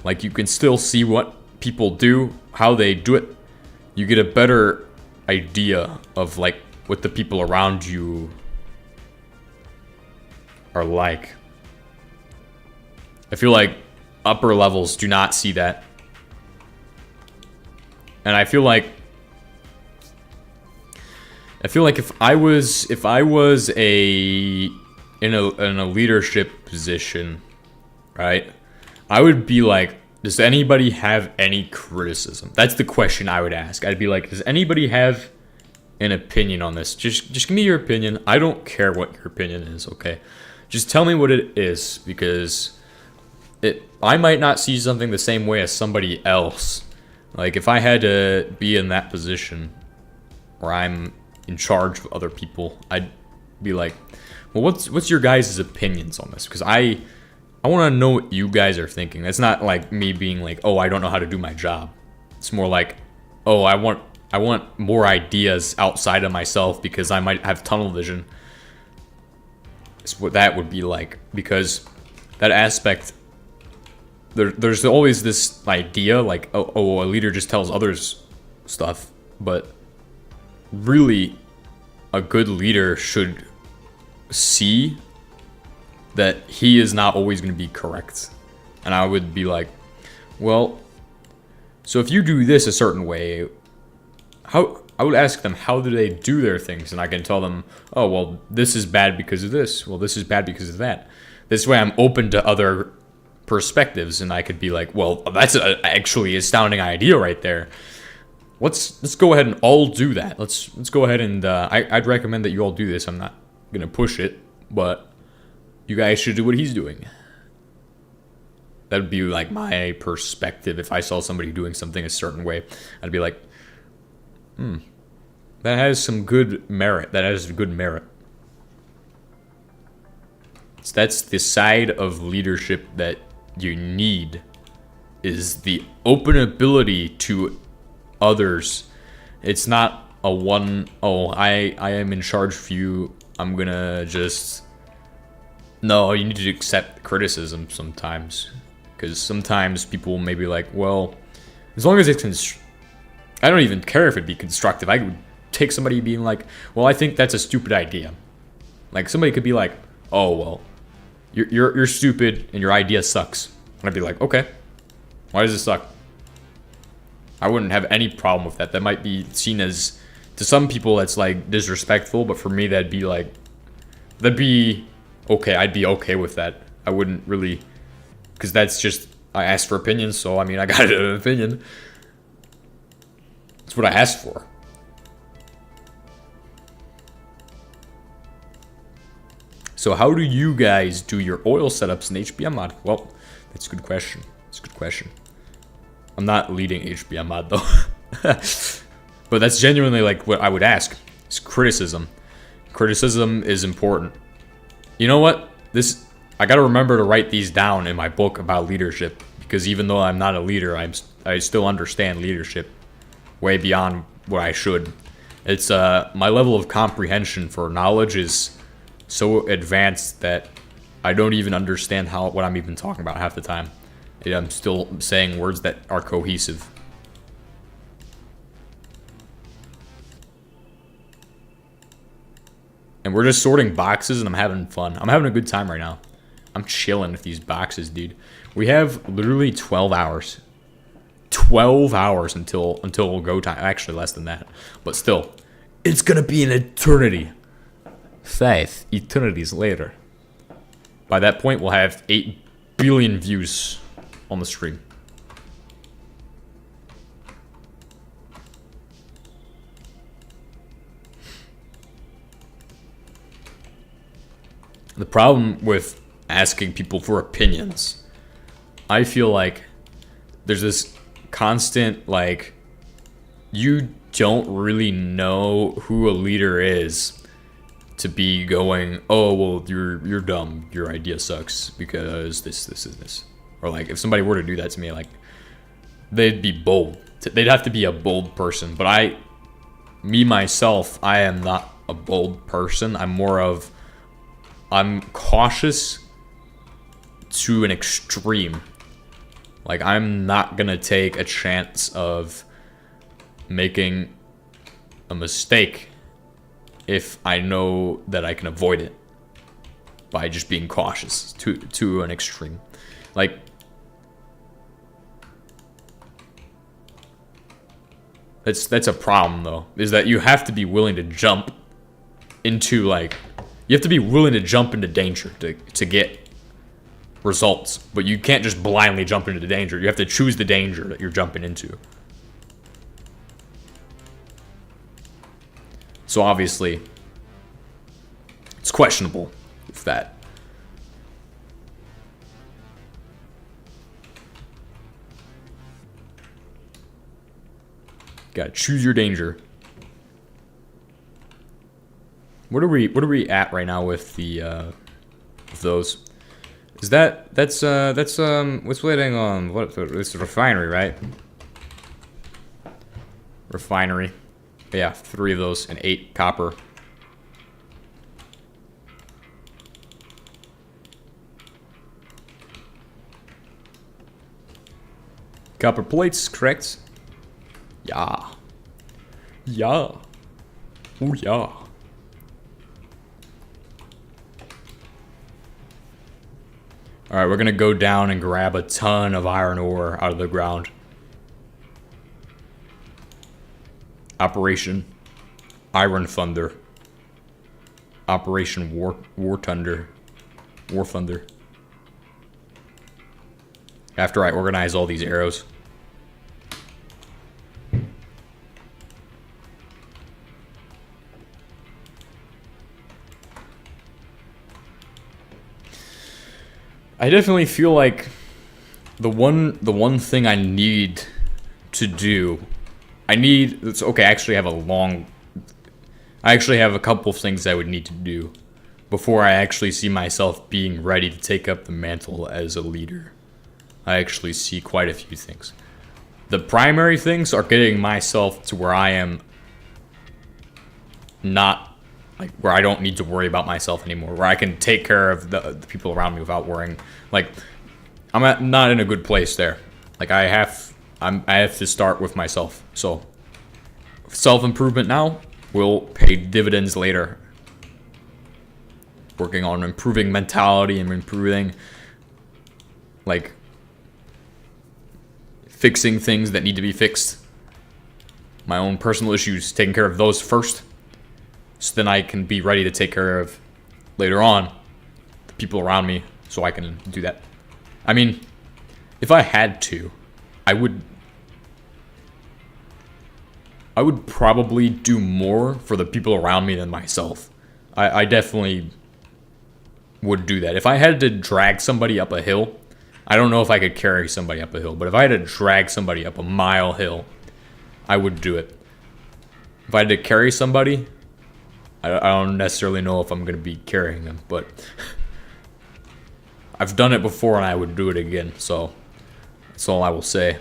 like, you can still see what people do, how they do it. You get a better idea of like what the people around you are like. I feel like upper levels do not see that, and I feel like if I was in a leadership position, right, I would be like, does anybody have any criticism? That's the question I would ask. I'd be like, does anybody have an opinion on this? Just give me your opinion. I don't care what your opinion is, okay? Just tell me what it is, because I might not see something the same way as somebody else. Like, if I had to be in that position where I'm in charge of other people, I'd be like, well, what's your guys' opinions on this? Because I want to know what you guys are thinking. That's not like me being like, oh, I don't know how to do my job. It's more like, oh, I want more ideas outside of myself, because I might have tunnel vision. It's what that would be like, because that aspect, there's always this idea like, oh, a leader just tells others stuff, but really a good leader should see that he is not always going to be correct. And I would be like, well, So if you do this a certain way, how I would ask them, how do they do their things? And I can tell them, oh, well, this is bad because of this. Well, this is bad because of that. This way I'm open to other perspectives, and I could be like, well, that's a actually astounding idea right there. Let's go ahead and all do that. Let's go ahead and I'd recommend that you all do this. I'm not gonna push it, but you guys should do what he's doing. That would be like my perspective. If I saw somebody doing something a certain way, I'd be like, that has some good merit. That has good merit. So that's the side of leadership that you need, is the open ability to others. It's not a one, oh, I am in charge of you, I'm gonna just... No, you need to accept criticism sometimes. Because sometimes people may be like, well, as long as it's I don't even care if it'd be constructive. I would take somebody being like, well, I think that's a stupid idea. Like, somebody could be like, oh, well, you're stupid and your idea sucks. And I'd be like, okay, why does it suck? I wouldn't have any problem with that. That might be seen as, to some people, that's like disrespectful, but for me, that'd be okay. I'd be okay with that. I wouldn't really, because that's just, I asked for opinions, so I mean, I got an opinion. That's what I asked for. So how do you guys do your oil setups in HBM mod? Well, that's a good question. It's a good question. I'm not leading HBM mod though. But that's genuinely like what I would ask. It's criticism. Criticism is important. You know what? I gotta remember to write these down in my book about leadership, because even though I'm not a leader, I still understand leadership way beyond what I should. It's my level of comprehension for knowledge is so advanced that I don't even understand what I'm even talking about half the time. I'm still saying words that are cohesive. And we're just sorting boxes, and I'm having fun. I'm having a good time right now. I'm chilling with these boxes, dude. We have literally 12 hours. 12 hours until go time. Actually, less than that. But still, it's gonna be an eternity. 5 eternities later. By that point, we'll have 8 billion views on the stream. The problem with asking people for opinions, I feel like there's this constant, like, you don't really know who a leader is to be going, oh, well, you're dumb, your idea sucks because this. Or like, if somebody were to do that to me, like, they'd be bold. They'd have to be a bold person. But myself, I am not a bold person. I'm cautious to an extreme. Like, I'm not gonna take a chance of making a mistake if I know that I can avoid it by just being cautious to an extreme. Like, that's a problem though, is that you have to be willing to jump into, like, you have to be willing to jump into danger to get results, but you can't just blindly jump into the danger. You have to choose the danger that you're jumping into. So obviously, it's questionable with that. Gotta choose your danger. What are we at right now with the with those? Is that's what's waiting on what? It's a refinery, right? Refinery. Yeah, 3 of those and 8 copper. Copper plates, correct? Yeah. Yeah. Oh yeah. Alright, we're gonna go down and grab a ton of iron ore out of the ground. Operation Iron Thunder, Operation War Thunder. After I organize all these arrows. I definitely feel like the one thing I need to do, it's okay, I actually have a couple things I would need to do before I actually see myself being ready to take up the mantle as a leader. I actually see quite a few things. The primary things are getting myself to where I am not, like, where I don't need to worry about myself anymore, where I can take care of the people around me without worrying. Like, I'm not in a good place there. Like, I have to start with myself. So, self-improvement now will pay dividends later. Working on improving mentality and improving, like, fixing things that need to be fixed. My own personal issues, taking care of those first. So then I can be ready to take care of, later on, the people around me, so I can do that. I mean, if I had to, I would probably do more for the people around me than myself. I definitely would do that. If I had to drag somebody up a hill, I don't know if I could carry somebody up a hill, but if I had to drag somebody up a mile hill, I would do it. If I had to carry somebody, I don't necessarily know if I'm going to be carrying them, but I've done it before and I would do it again, so that's all I will say.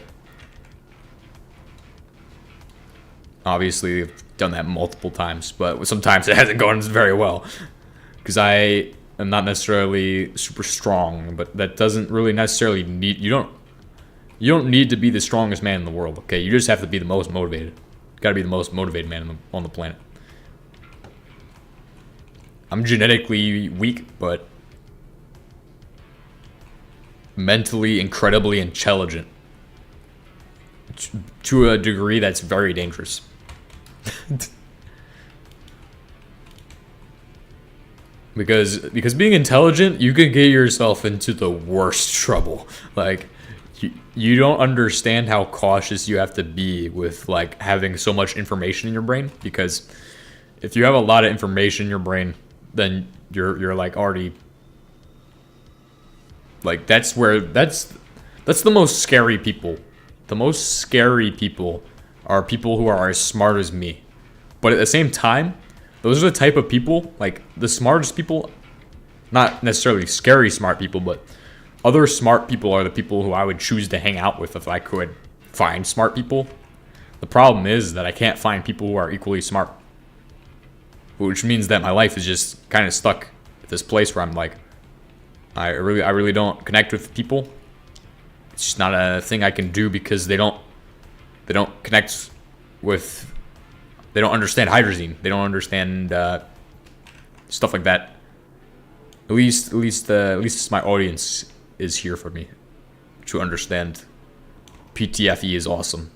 Obviously, I've done that multiple times, but sometimes it hasn't gone very well, because I am not necessarily super strong, but that doesn't really necessarily need, you don't need to be the strongest man in the world, okay? You just have to be the most motivated. You gotta be the most motivated man on the planet. I'm genetically weak, but mentally incredibly intelligent. To a degree that's very dangerous. Because being intelligent, you can get yourself into the worst trouble. Like, you don't understand how cautious you have to be with, like, having so much information in your brain. Because if you have a lot of information in your brain, then you're like already, like, that's the most scary people. The most scary people are people who are as smart as me. But at the same time, those are the type of people, like, the smartest people, not necessarily scary smart people, but other smart people are the people who I would choose to hang out with if I could find smart people. The problem is that I can't find people who are equally smart, which means that my life is just kind of stuck at this place where I'm like, I really don't connect with people. It's just not a thing I can do because they don't connect with, they don't understand hydrazine. They don't understand stuff like that. At least my audience is here for me to understand. PTFE is awesome.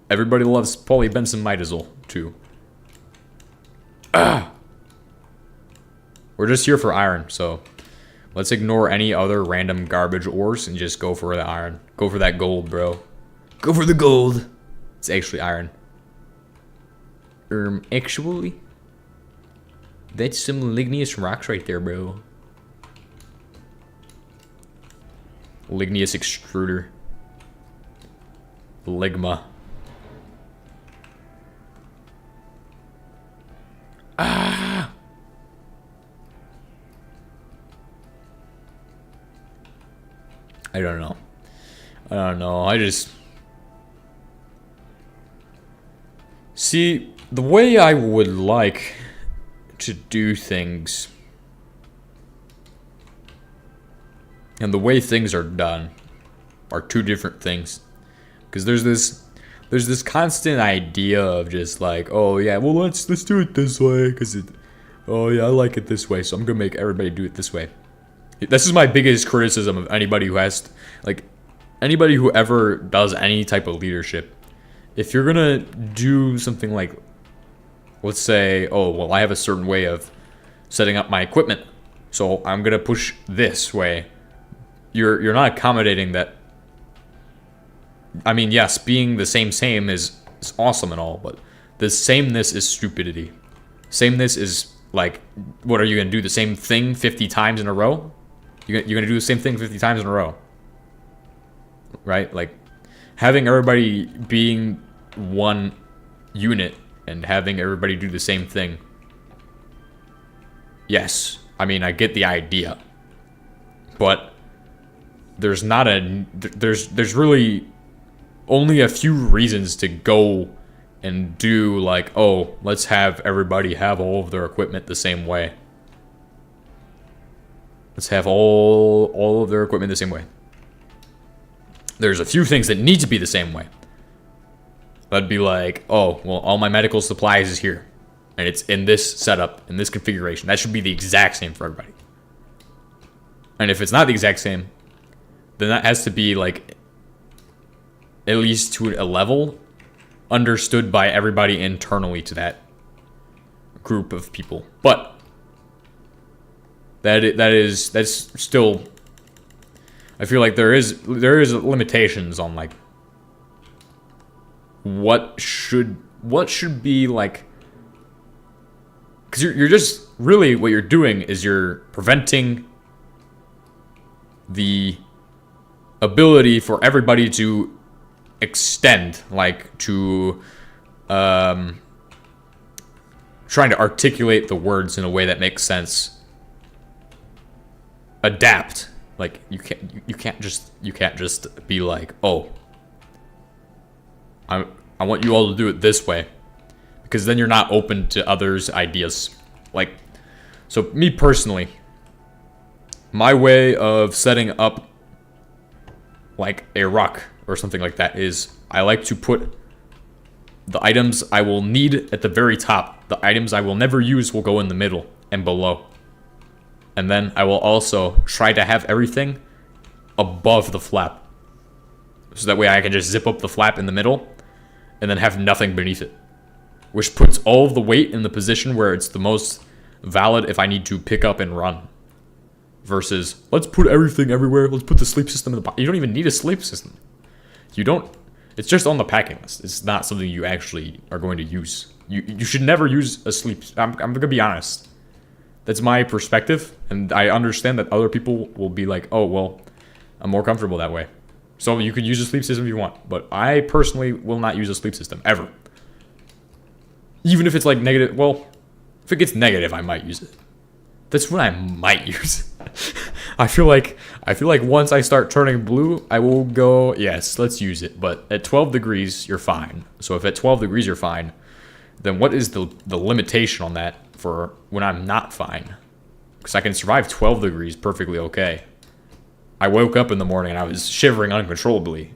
Everybody loves polybenzimidazole too. We're just here for iron, so let's ignore any other random garbage ores and just go for the iron. Go for that gold, bro. Go for the gold. It's actually iron. Actually, that's some ligneous rocks right there, bro. Ligneous extruder. Ligma. Ah! I don't know. I just... See, the way I would like to do things and the way things are done are two different things. Because there's this constant idea of just like, oh yeah, well let's do it this way because oh yeah, I like it this way, so I'm gonna make everybody do it this way. This is my biggest criticism of anybody who has, like, anybody who ever does any type of leadership if you're gonna do something like, let's say, oh, well, I have a certain way of setting up my equipment, so I'm gonna push this way. You're not accommodating that. I mean, yes, being the same is awesome and all, but the sameness is stupidity. Sameness is like, what are you gonna do? The same thing 50 times in a row? You're gonna do the same thing 50 times in a row, right? Like, having everybody being one unit and having everybody do the same thing. Yes, I mean, I get the idea, but there's not a there's really only a few reasons to go and do like, oh, let's have everybody have all of their equipment the same way. Let's have all of their equipment the same way. There's a few things that need to be the same way. That'd be like, oh, well, all my medical supplies is here, and it's in this setup, in this configuration. That should be the exact same for everybody. And if it's not the exact same, then that has to be like at least to a level understood by everybody internally to that group of people. But that's still, I feel like there is limitations on like what should be like, because you're just really, what you're doing is you're preventing the ability for everybody to extend, like to trying to articulate the words in a way that makes sense. Adapt. Like, you can't just be like, oh, I want you all to do it this way, because then you're not open to others' ideas. Like, so me personally, my way of setting up like a rock or something like that is I like to put the items I will need at the very top. The items I will never use will go in the middle and below. And then I will also try to have everything above the flap, so that way I can just zip up the flap in the middle and then have nothing beneath it, which puts all of the weight in the position where it's the most valid if I need to pick up and run. Versus, let's put everything everywhere. Let's put the sleep system in the box. You don't even need a sleep system. You don't. It's just on the packing list. It's not something you actually are going to use. You should never use a sleep. I'm gonna be honest. That's my perspective, and I understand that other people will be like, oh, well, I'm more comfortable that way. So you can use a sleep system if you want, but I personally will not use a sleep system ever. Even if it's like negative. Well, if it gets negative, I might use it. That's when I might use it. I feel like once I start turning blue, I will go, yes, let's use it. But at 12 degrees, you're fine. So if at 12 degrees you're fine, then what is the limitation on that for when I'm not fine? Because I can survive 12 degrees perfectly okay. I woke up in the morning and I was shivering uncontrollably.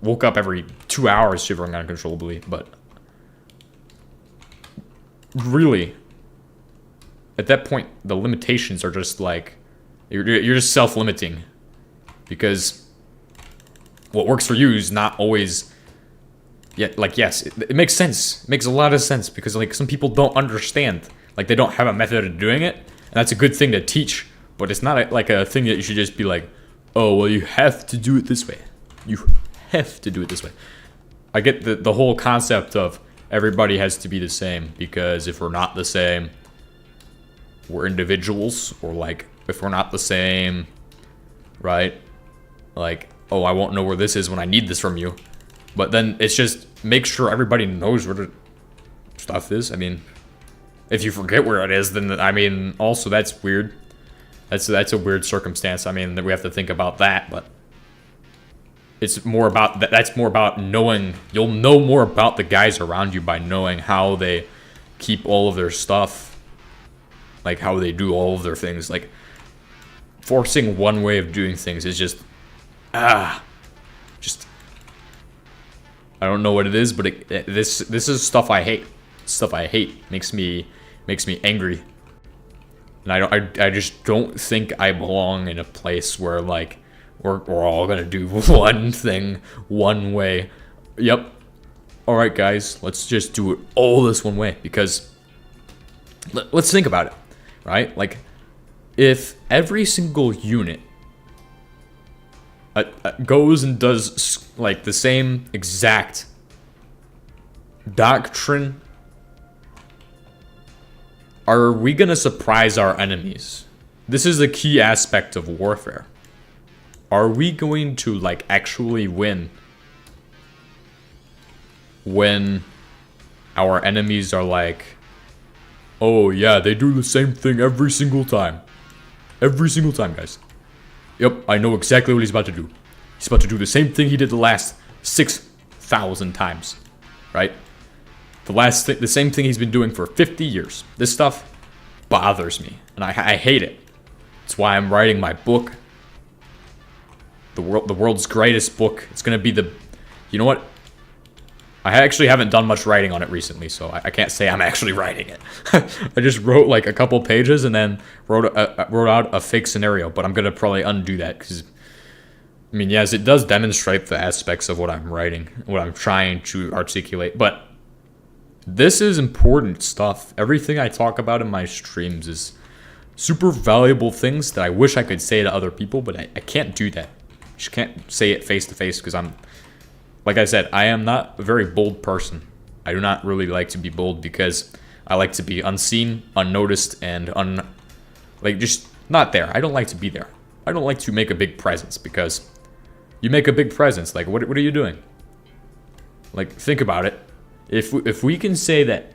Woke up every 2 hours shivering uncontrollably, but really, at that point, the limitations are just like, you're just self-limiting, because what works for you is not always, like, yes, it makes sense. It makes a lot of sense, because like some people don't understand, like they don't have a method of doing it, and that's a good thing to teach, but it's not like a thing that you should just be like, oh, well, you have to do it this way. You have to do it this way. I get the whole concept of everybody has to be the same, because if we're not the same, we're individuals, or like if we're not the same, right? Like, oh, I won't know where this is when I need this from you. But then it's just make sure everybody knows where the stuff is. I mean, if you forget where it is, then I mean, also that's weird. That's a weird circumstance. I mean, that we have to think about that, but it's more about that's more about knowing. You'll know more about the guys around you by knowing how they keep all of their stuff, like how they do all of their things. Like, forcing one way of doing things is just I don't know what it is, but this is stuff I hate. Stuff I hate makes me angry, and I just don't think I belong in a place where like we're all gonna do one thing one way. Yep, alright guys, let's just do it all this one way, because let's think about it, right? Like, if every single unit goes and does like the same exact doctrine, are we gonna surprise our enemies? This is a key aspect of warfare. Are we going to like actually win when our enemies are like, oh yeah, they do the same thing every single time? Every single time, guys. Yep, I know exactly what he's about to do. He's about to do the same thing he did the last 6,000 times, right? The same thing he's been doing for 50 years. This stuff bothers me, and I hate it. That's why I'm writing my book. The world's greatest book. It's gonna be the... You know what? I actually haven't done much writing on it recently, so I can't say I'm actually writing it. I just wrote like a couple pages and then wrote out a fake scenario, but I'm gonna probably undo that because, I mean, yes, it does demonstrate the aspects of what I'm writing, what I'm trying to articulate, but this is important stuff. Everything I talk about in my streams is super valuable things that I wish I could say to other people, but I can't do that. I just can't say it face to face because I'm... Like I said, I am not a very bold person. I do not really like to be bold because I like to be unseen, unnoticed, and like just not there. I don't like to be there. I don't like to make a big presence because you make a big presence. Like, what are you doing? Like, think about it. If we can say that,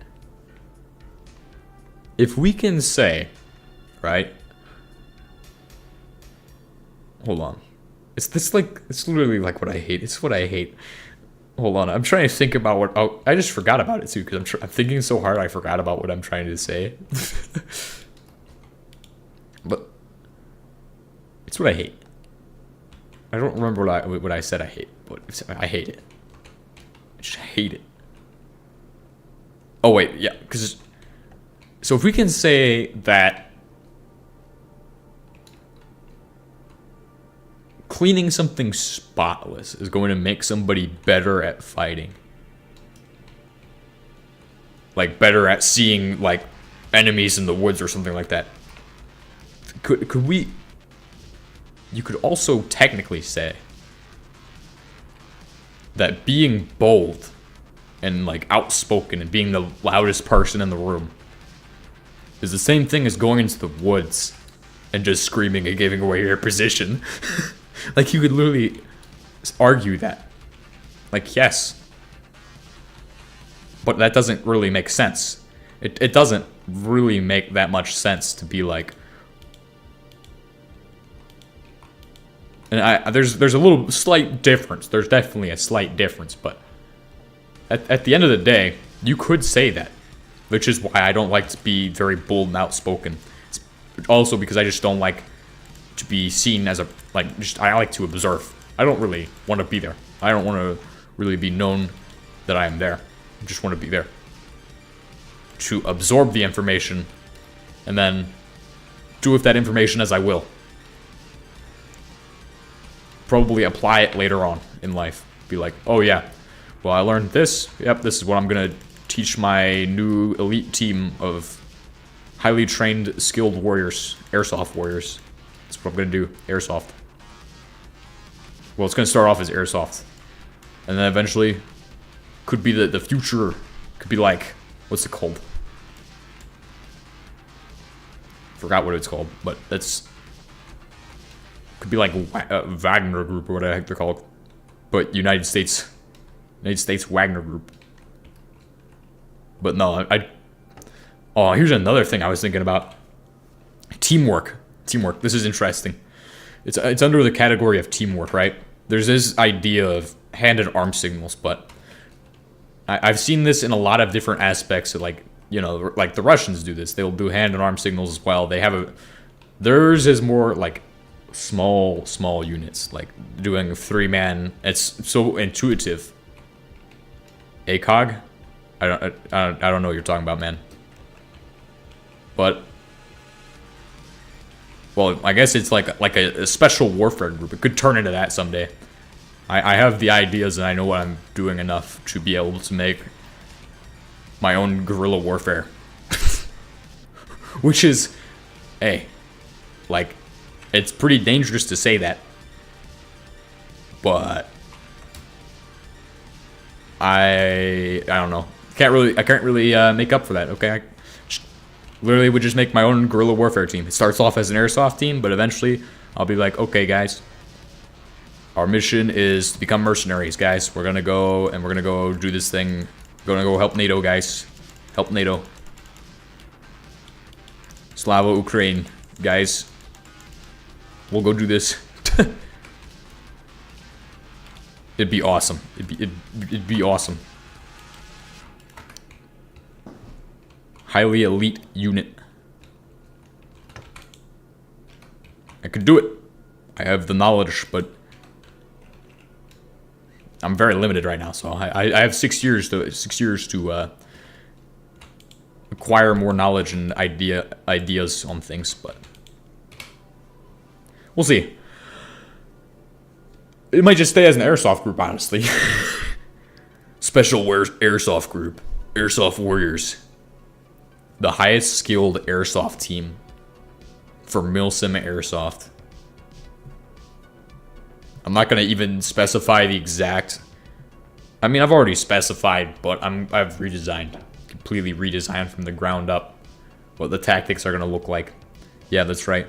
if we can say, right? Hold on. It's literally like what I hate. It's what I hate. Hold on, I'm trying to think about what... Oh, I just forgot about it too, because I'm thinking so hard I forgot about what I'm trying to say. But it's what I hate. I don't remember what I said I hate, but I hate it. I just hate it. Oh wait, yeah, because... So if we can say that cleaning something spotless is going to make somebody better at fighting. Like, better at seeing, like, enemies in the woods or something like that. Could we... You could also technically say that being bold and, like, outspoken and being the loudest person in the room is the same thing as going into the woods and just screaming and giving away your position. Like, you could literally argue that. Like, yes. But that doesn't really make sense. It doesn't really make that much sense to be like... And there's a little slight difference. There's definitely a slight difference, but... At the end of the day, you could say that. Which is why I don't like to be very bold and outspoken. It's also because I just don't like to be seen as a... Like, I like to observe. I don't really want to be there. I don't want to really be known that I am there. I just want to be there to absorb the information and then do with that information as I will. Probably apply it later on in life. Be like, oh yeah, well, I learned this. Yep, this is what I'm going to teach my new elite team of highly trained, skilled warriors, airsoft warriors. That's what I'm going to do, airsoft. Well, it's going to start off as airsoft. And then eventually, could be the future, could be like, what's it called? Forgot what it's called, but that's... Could be like Wagner Group or what the heck they're called. But United States Wagner Group. But no, oh, here's another thing I was thinking about. Teamwork. Teamwork. This is interesting. It's under the category of teamwork, right? There's this idea of hand and arm signals, but I've seen this in a lot of different aspects of, like, you know, like the Russians do this. They'll do hand and arm signals as well. They have theirs is more like small units, like doing 3-man. It's so intuitive. ACOG? I don't know what you're talking about, man. But, well, I guess it's like a special warfare group. It could turn into that someday. I have the ideas and I know what I'm doing enough to be able to make my own guerrilla warfare. Which is, hey, like, it's pretty dangerous to say that. But I don't know. I can't really make up for that. Okay, I literally would just make my own guerrilla warfare team. It starts off as an airsoft team, but eventually I'll be like, okay, guys, our mission is to become mercenaries, guys. We're gonna go and we're gonna go do this thing. We're gonna go help NATO, guys. Help NATO. Slava Ukraine, guys. We'll go do this. It'd be awesome. It'd be awesome. Highly elite unit. I could do it. I have the knowledge, but I'm very limited right now. So I have 6 years to acquire more knowledge and ideas on things, but we'll see. It might just stay as an airsoft group, honestly. Special airsoft group. Airsoft Warriors. The highest skilled airsoft team for Milsim Airsoft. I'm not going to even specify the exact... I mean, I've already specified, but I've redesigned. Completely redesigned from the ground up what the tactics are going to look like. Yeah, that's right.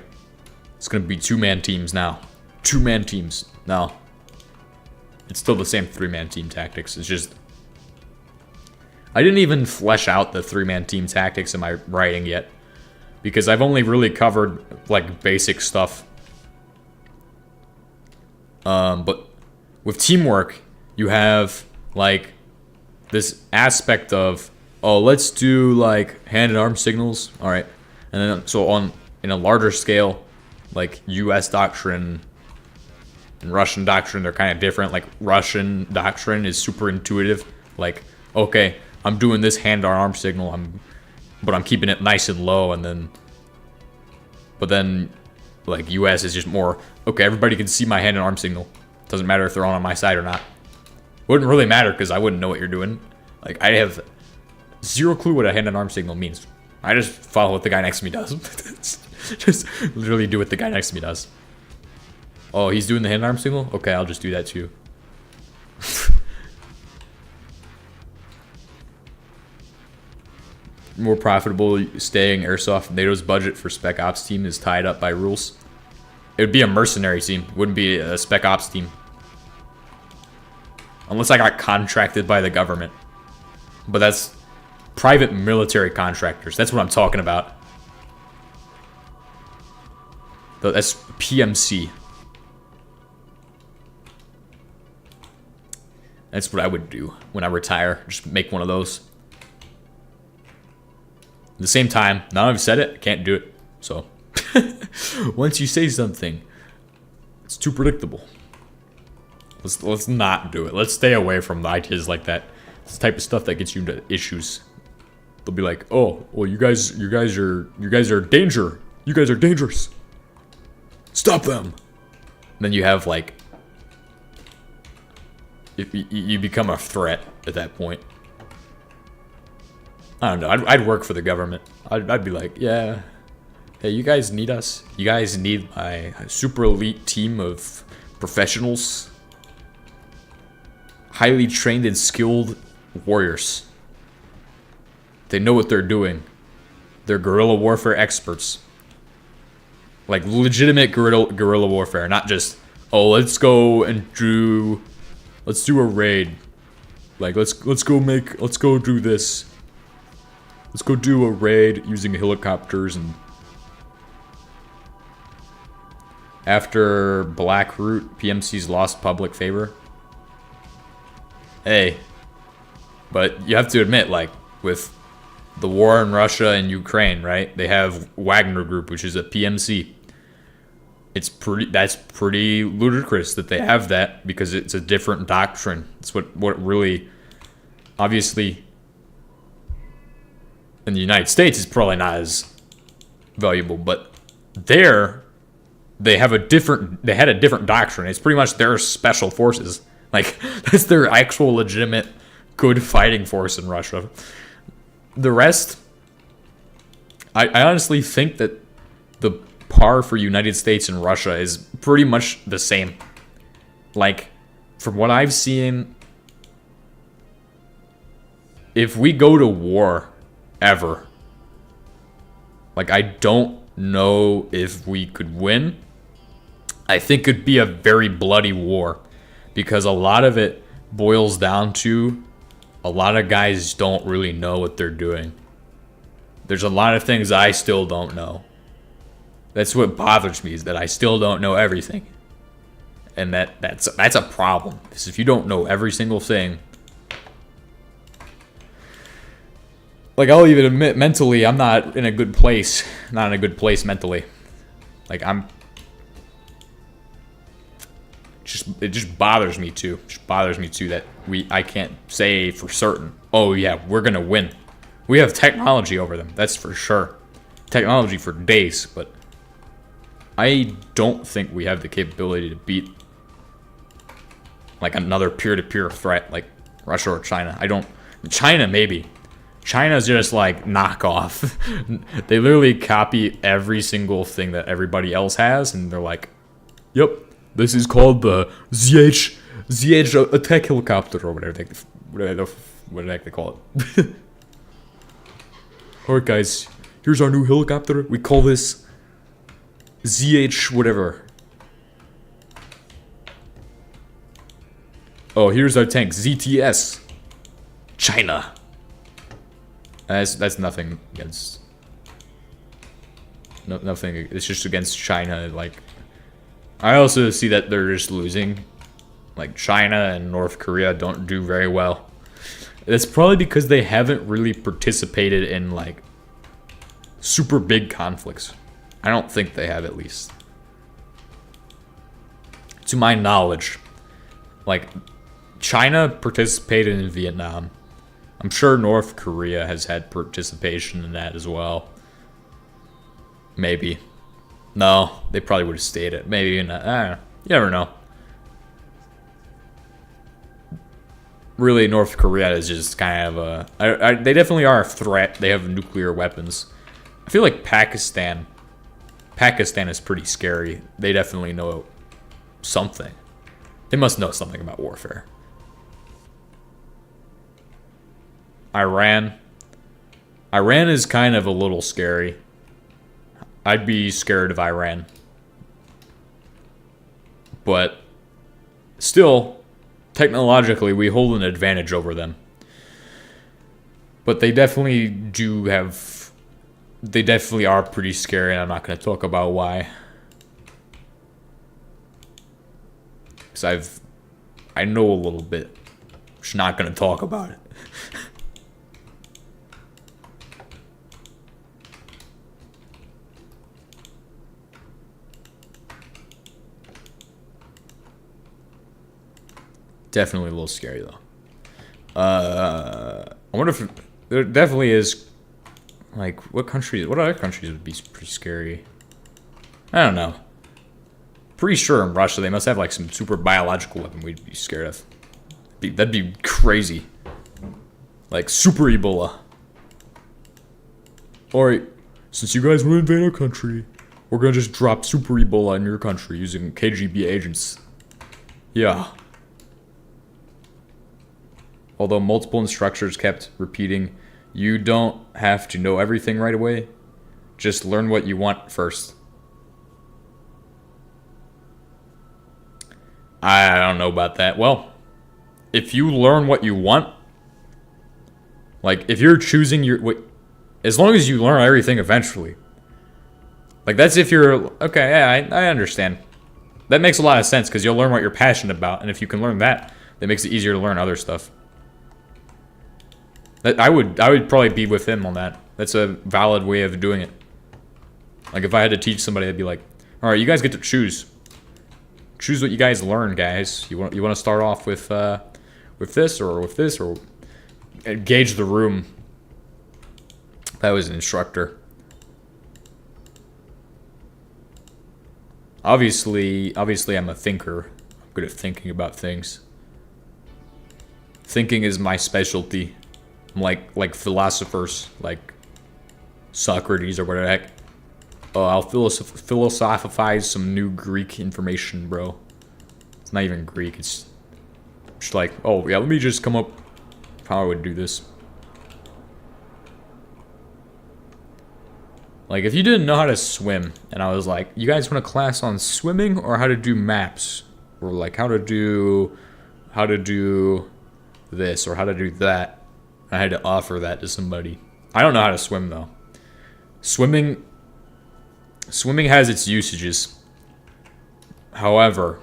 It's going to be 2-man teams now. 2-man teams. No. It's still the same 3-man team tactics. It's just... I didn't even flesh out the 3-man team tactics in my writing yet. Because I've only really covered, like, basic stuff. But with teamwork, you have, like, this aspect of, oh, let's do, like, hand and arm signals. Alright. And then, so in a larger scale, like, US doctrine and Russian doctrine, they're kind of different. Like, Russian doctrine is super intuitive. Like, okay, I'm doing this hand or arm signal, but I'm keeping it nice and low, and then... But then, like, US is just more, okay, everybody can see my hand and arm signal. Doesn't matter if they're on my side or not. Wouldn't really matter, because I wouldn't know what you're doing. Like, I have zero clue what a hand and arm signal means. I just follow what the guy next to me does. Just literally do what the guy next to me does. Oh, he's doing the hand arm signal? Okay, I'll just do that too. More profitable staying airsoft. NATO's budget for Spec Ops team is tied up by rules. It would be a mercenary team. It wouldn't be a Spec Ops team. Unless I got contracted by the government. But that's private military contractors. That's what I'm talking about. That's PMC. That's what I would do when I retire. Just make one of those. At the same time, now I've said it, I can't do it. So, once you say something, it's too predictable. Let's not do it. Let's stay away from the ideas like that. It's the type of stuff that gets you into issues. They'll be like, "Oh, well, you guys are danger. You guys are dangerous. Stop them." And then you have like, you become a threat at that point. I don't know. I'd work for the government. I'd be like, yeah, hey, you guys need us. You guys need my super elite team of professionals, highly trained and skilled warriors. They know what they're doing. They're guerrilla warfare experts. Like legitimate guerrilla warfare, not just, oh, let's go do a raid. Like let's go do this. Let's go do a raid using helicopters. And after Blackroot, PMC's lost public favor. Hey, but you have to admit, like, with the war in Russia and Ukraine, right? They have Wagner Group, which is a PMC. That's pretty ludicrous that they have that, because it's a different doctrine. It's what really, obviously, in the United States is probably not as valuable, but they had a different doctrine. It's pretty much their special forces. Like, that's their actual legitimate good fighting force in Russia. The rest, I honestly think that the par for United States and Russia is pretty much the same. Like, from what I've seen, if we go to war ever, like, I don't know if we could win. I think it'd be a very bloody war because a lot of it boils down to a lot of guys don't really know what they're doing. There's a lot of things I still don't know. That's what bothers me, is that I still don't know everything. And that's a problem. Because if you don't know every single thing, like, I'll even admit mentally I'm not in a good place. Not in a good place mentally. Like, it just bothers me too. It just bothers me too that I can't say for certain, oh yeah, we're gonna win. We have technology over them, that's for sure. Technology for days, but I don't think we have the capability to beat like another peer-to-peer threat like Russia or China. China maybe. China's just like knockoff. They literally copy every single thing that everybody else has, and they're like, yep, this is called the ZH attack helicopter, or whatever the heck they call it. Alright guys, here's our new helicopter. We call this ZH whatever. Oh, here's our tank, ZTS. China. That's nothing against... nothing, it's just against China, like... I also see that they're just losing. Like, China and North Korea don't do very well. It's probably because they haven't really participated in, like, super big conflicts. I don't think they have, at least. To my knowledge. Like, China participated in Vietnam. I'm sure North Korea has had participation in that as well. Maybe. No, they probably would have stayed it. Maybe not. I don't know. You never know. Really, North Korea is just kind of a... they definitely are a threat. They have nuclear weapons. I feel like Pakistan is pretty scary. They definitely know something. They must know something about warfare. Iran is kind of a little scary. I'd be scared of Iran. But still, technologically, we hold an advantage over them. But they definitely do have... They definitely are pretty scary, and I'm not going to talk about why. Because I know a little bit. Just not going to talk about it. Definitely a little scary, though. I wonder if there definitely is, like, what other countries would be pretty scary? I don't know. Pretty sure in Russia they must have, like, some super biological weapon we'd be scared of. That'd be crazy. Like, super Ebola. Alright, since you guys want to invade our country, we're gonna just drop super Ebola in your country using KGB agents. Yeah. Although multiple instructors kept repeating, you don't have to know everything right away. Just learn what you want first. I don't know about that. Well, if you learn what you want, like, if you're choosing as long as you learn everything eventually. Like, that's if you're, okay, yeah, I understand. That makes a lot of sense, because you'll learn what you're passionate about, and if you can learn that, that makes it easier to learn other stuff. I would probably be with him on that. That's a valid way of doing it. Like, if I had to teach somebody, I'd be like, all right, you guys get to choose. Choose what you guys learn, guys. You want to start off with this, or gauge the room. That was an instructor. Obviously, I'm a thinker. I'm good at thinking about things. Thinking is my specialty. I'm like philosophers, like Socrates or whatever the heck. Oh, I'll philosophize some new Greek information, bro. It's not even Greek. It's just like, oh yeah, let me just come up with how I would do this. Like, if you didn't know how to swim, and I was like, you guys want a class on swimming or how to do maps? Or like how to do this or how to do that. I had to offer that to somebody. I don't know how to swim though. Swimming has its usages. However,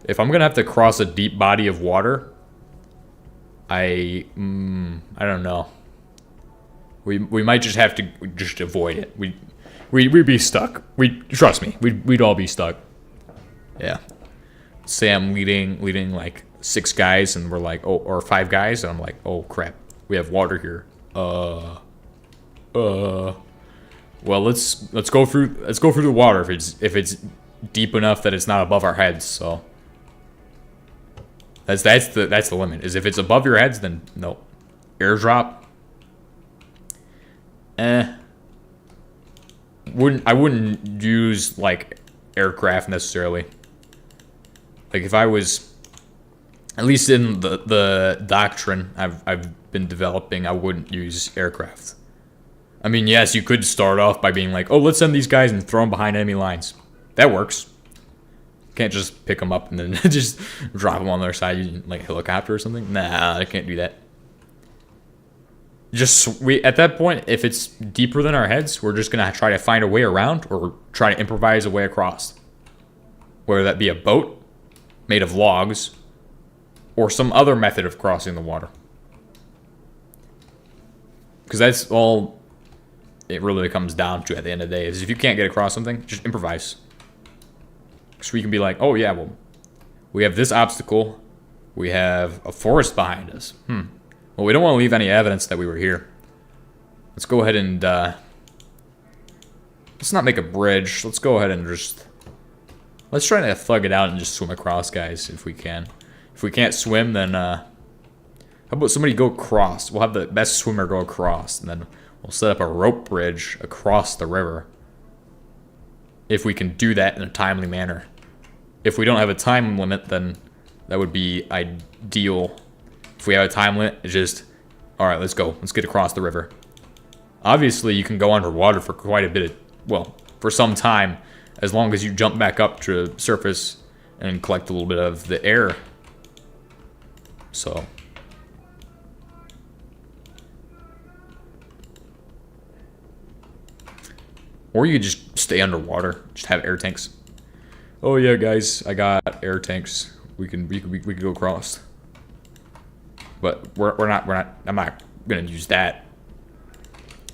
if I'm gonna have to cross a deep body of water, I don't know. We might just have to just avoid it. We'd be stuck. Trust me. We'd all be stuck. Yeah. Say I'm leading like 6 guys, and we're like, oh, or 5 guys, and I'm like, oh crap, we have water here. Well, let's go through the water if it's deep enough that it's not above our heads. So that's the limit. Is if it's above your heads, then no. Airdrop. I wouldn't use like aircraft necessarily. Like if I was, at least in the doctrine I've been developing, I wouldn't use aircraft. I mean, yes, you could start off by being like, oh, let's send these guys and throw them behind enemy lines. That works. You can't just pick them up and then just drop them on their side, like a helicopter or something. Nah, I can't do that. At that point, if it's deeper than our heads, we're just gonna try to find a way around or try to improvise a way across. Whether that be a boat made of logs or some other method of crossing the water. Because that's all it really comes down to at the end of the day, is if you can't get across something, just improvise. So we can be like, oh yeah, well, we have this obstacle. We have a forest behind us. Well, we don't want to leave any evidence that we were here. Let's go ahead and, let's not make a bridge. Let's go ahead and just, let's try to thug it out and just swim across, guys, if we can. If we can't swim, then, how about somebody go across? We'll have the best swimmer go across, and then we'll set up a rope bridge across the river. If we can do that in a timely manner. If we don't have a time limit, then that would be ideal. If we have a time limit, it's just, alright, let's go. Let's get across the river. Obviously, you can go underwater for quite a bit of, well, for some time, as long as you jump back up to the surface and collect a little bit of the air. So. Or you could just stay underwater, just have air tanks. Oh yeah, guys, I got air tanks. We could go across. But I'm not gonna use that.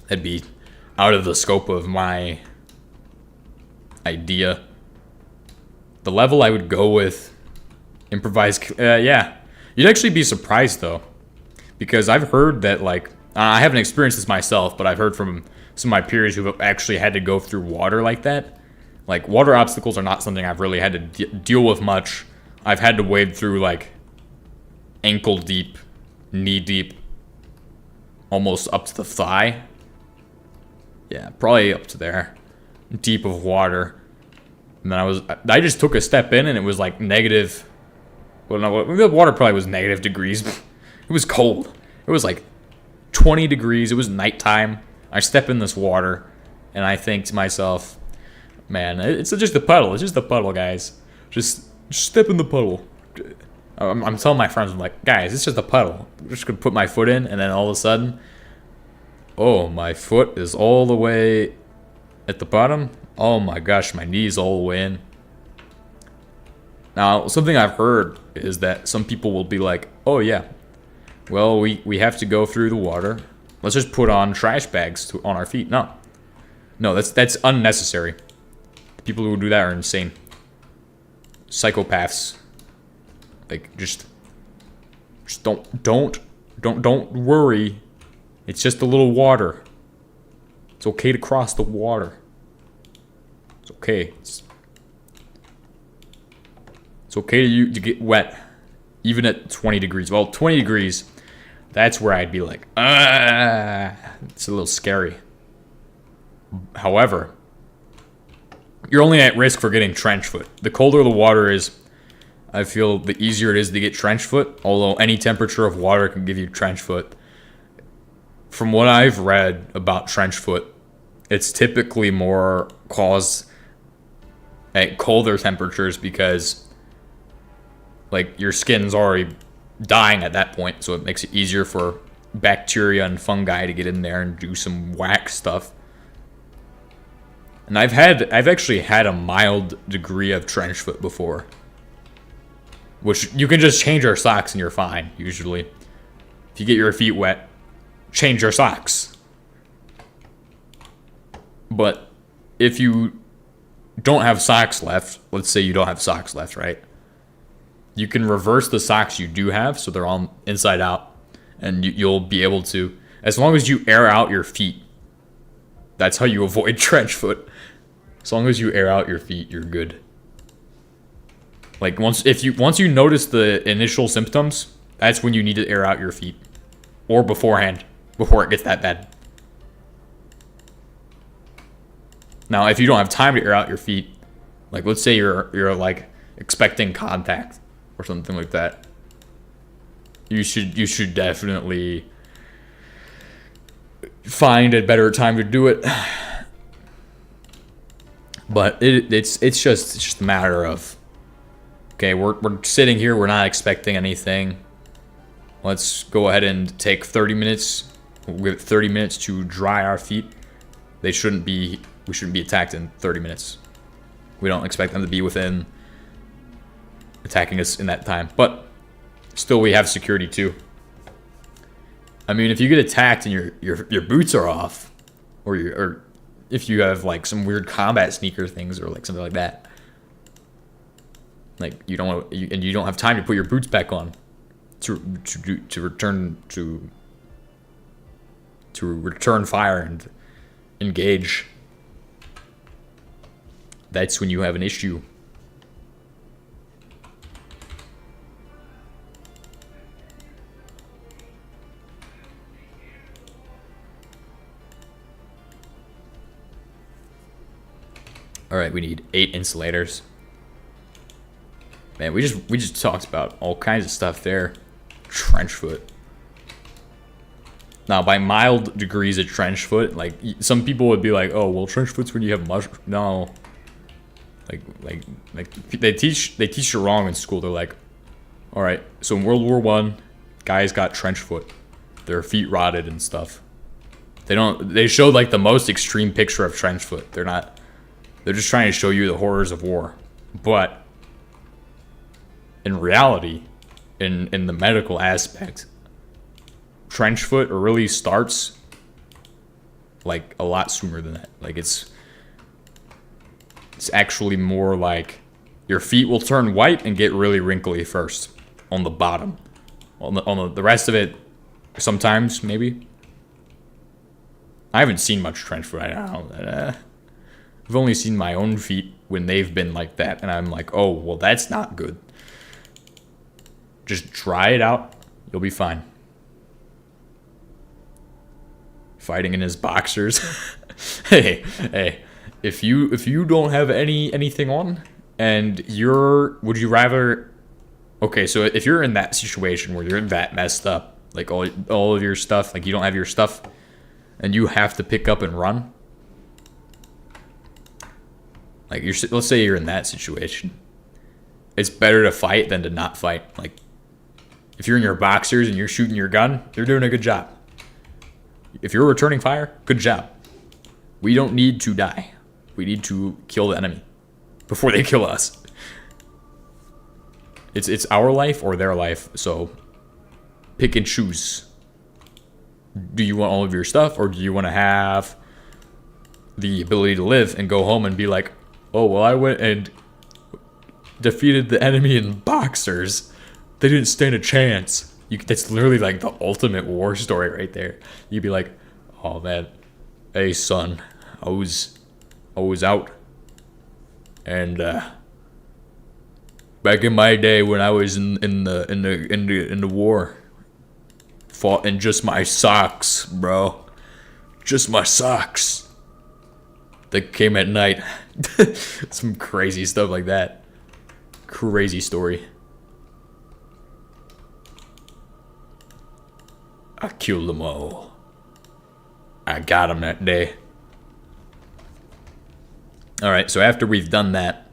That'd be out of the scope of my idea. The level I would go with, improvised, yeah. You'd actually be surprised though, because I've heard that, like, I haven't experienced this myself, but I've heard from some of my peers who have actually had to go through water like that. Like, water obstacles are not something I've really had to deal with much. I've had to wade through, like, ankle deep, knee deep, almost up to the thigh. Yeah, probably up to there. Deep of water. And then I just took a step in and it was like negative. Well, no, the water probably was negative degrees. It was cold. It was like 20 degrees. It was nighttime. I step in this water and I think to myself, man, it's just a puddle. It's just a puddle, guys. Just step in the puddle. I'm telling my friends, I'm like, guys, it's just a puddle. I'm just gonna put my foot in, and then all of a sudden, oh, my foot is all the way at the bottom. Oh my gosh, my knee's all the way in. Now, something I've heard is that some people will be like, oh yeah, well, we have to go through the water. Let's just put on trash bags on our feet. No, that's unnecessary. The people who do that are insane. Psychopaths. Like, just don't worry. It's just a little water. It's okay to cross the water. It's okay. It's okay to get wet. even at 20 degrees. Well, 20 degrees, that's where I'd be like, it's a little scary. However, you're only at risk for getting trench foot. The colder the water is, I feel the easier it is to get trench foot, although any temperature of water can give you trench foot. From what I've read about trench foot, it's typically more caused at colder temperatures because like your skin's already dying at that point, so it makes it easier for bacteria and fungi to get in there and do some whack stuff. And I've actually had a mild degree of trench foot before, which you can just change your socks and you're fine usually. If you get your feet wet, change your socks. But if you don't have socks left, let's say you don't have socks left, right? You can reverse the socks you do have so they're all inside out, and you'll be able to, as long as you air out your feet. That's how you avoid trench foot. As long as you air out your feet, you're good. Like once you notice the initial symptoms, that's when you need to air out your feet, or beforehand, before it gets that bad. Now, if you don't have time to air out your feet, like let's say you're like expecting contact or something like that, you should definitely find a better time to do it. But it's just a matter of, okay, we're sitting here, we're not expecting anything. Let's go ahead and take 30 minutes. We have 30 minutes to dry our feet. We shouldn't be attacked in 30 minutes. We don't expect them to be within attacking us in that time. But still, we have security too. I mean, if you get attacked and your boots are off, or if you have like some weird combat sneaker things or like something like that, like you don't have time to put your boots back on to return fire and engage. That's when you have an issue. All right, we need 8 insulators. Man, we just talked about all kinds of stuff there. Trench foot. Now, by mild degrees of trench foot, like some people would be like, "Oh, well, trench foot's when you have no." Like they teach you wrong in school. They're like, "All right, so in World War I, guys got trench foot. Their feet rotted and stuff." They showed like the most extreme picture of trench foot. They're just trying to show you the horrors of war. But in reality, in the medical aspect, trench foot really starts like a lot sooner than that. Like it's actually more like your feet will turn white and get really wrinkly first on the bottom. On the rest of it, sometimes maybe. I haven't seen much trench foot. I don't know. I've only seen my own feet when they've been like that, and I'm like, oh, well, that's not good. Just dry it out. You'll be fine. Fighting in his boxers. hey, if you don't have anything on, and would you rather? Okay, so if you're in that situation where you're that messed up, like all of your stuff, like you don't have your stuff, and you have to pick up and run. Like let's say you're in that situation. It's better to fight than to not fight. Like if you're in your boxers and you're shooting your gun, you're doing a good job. If you're returning fire, good job. We don't need to die. We need to kill the enemy before they kill us. It's our life or their life, so pick and choose. Do you want all of your stuff, or do you want to have the ability to live and go home and be like, oh, well, I went and defeated the enemy in boxers. They didn't stand a chance. That's literally like the ultimate war story right there. You'd be like, oh, man, hey, son, I was out, and Back in my day when I was in the war, fought in just my socks, bro. Just my socks. They came at night. Some crazy stuff like that. Crazy story. I killed them all. I got them that day. Alright, so after we've done that,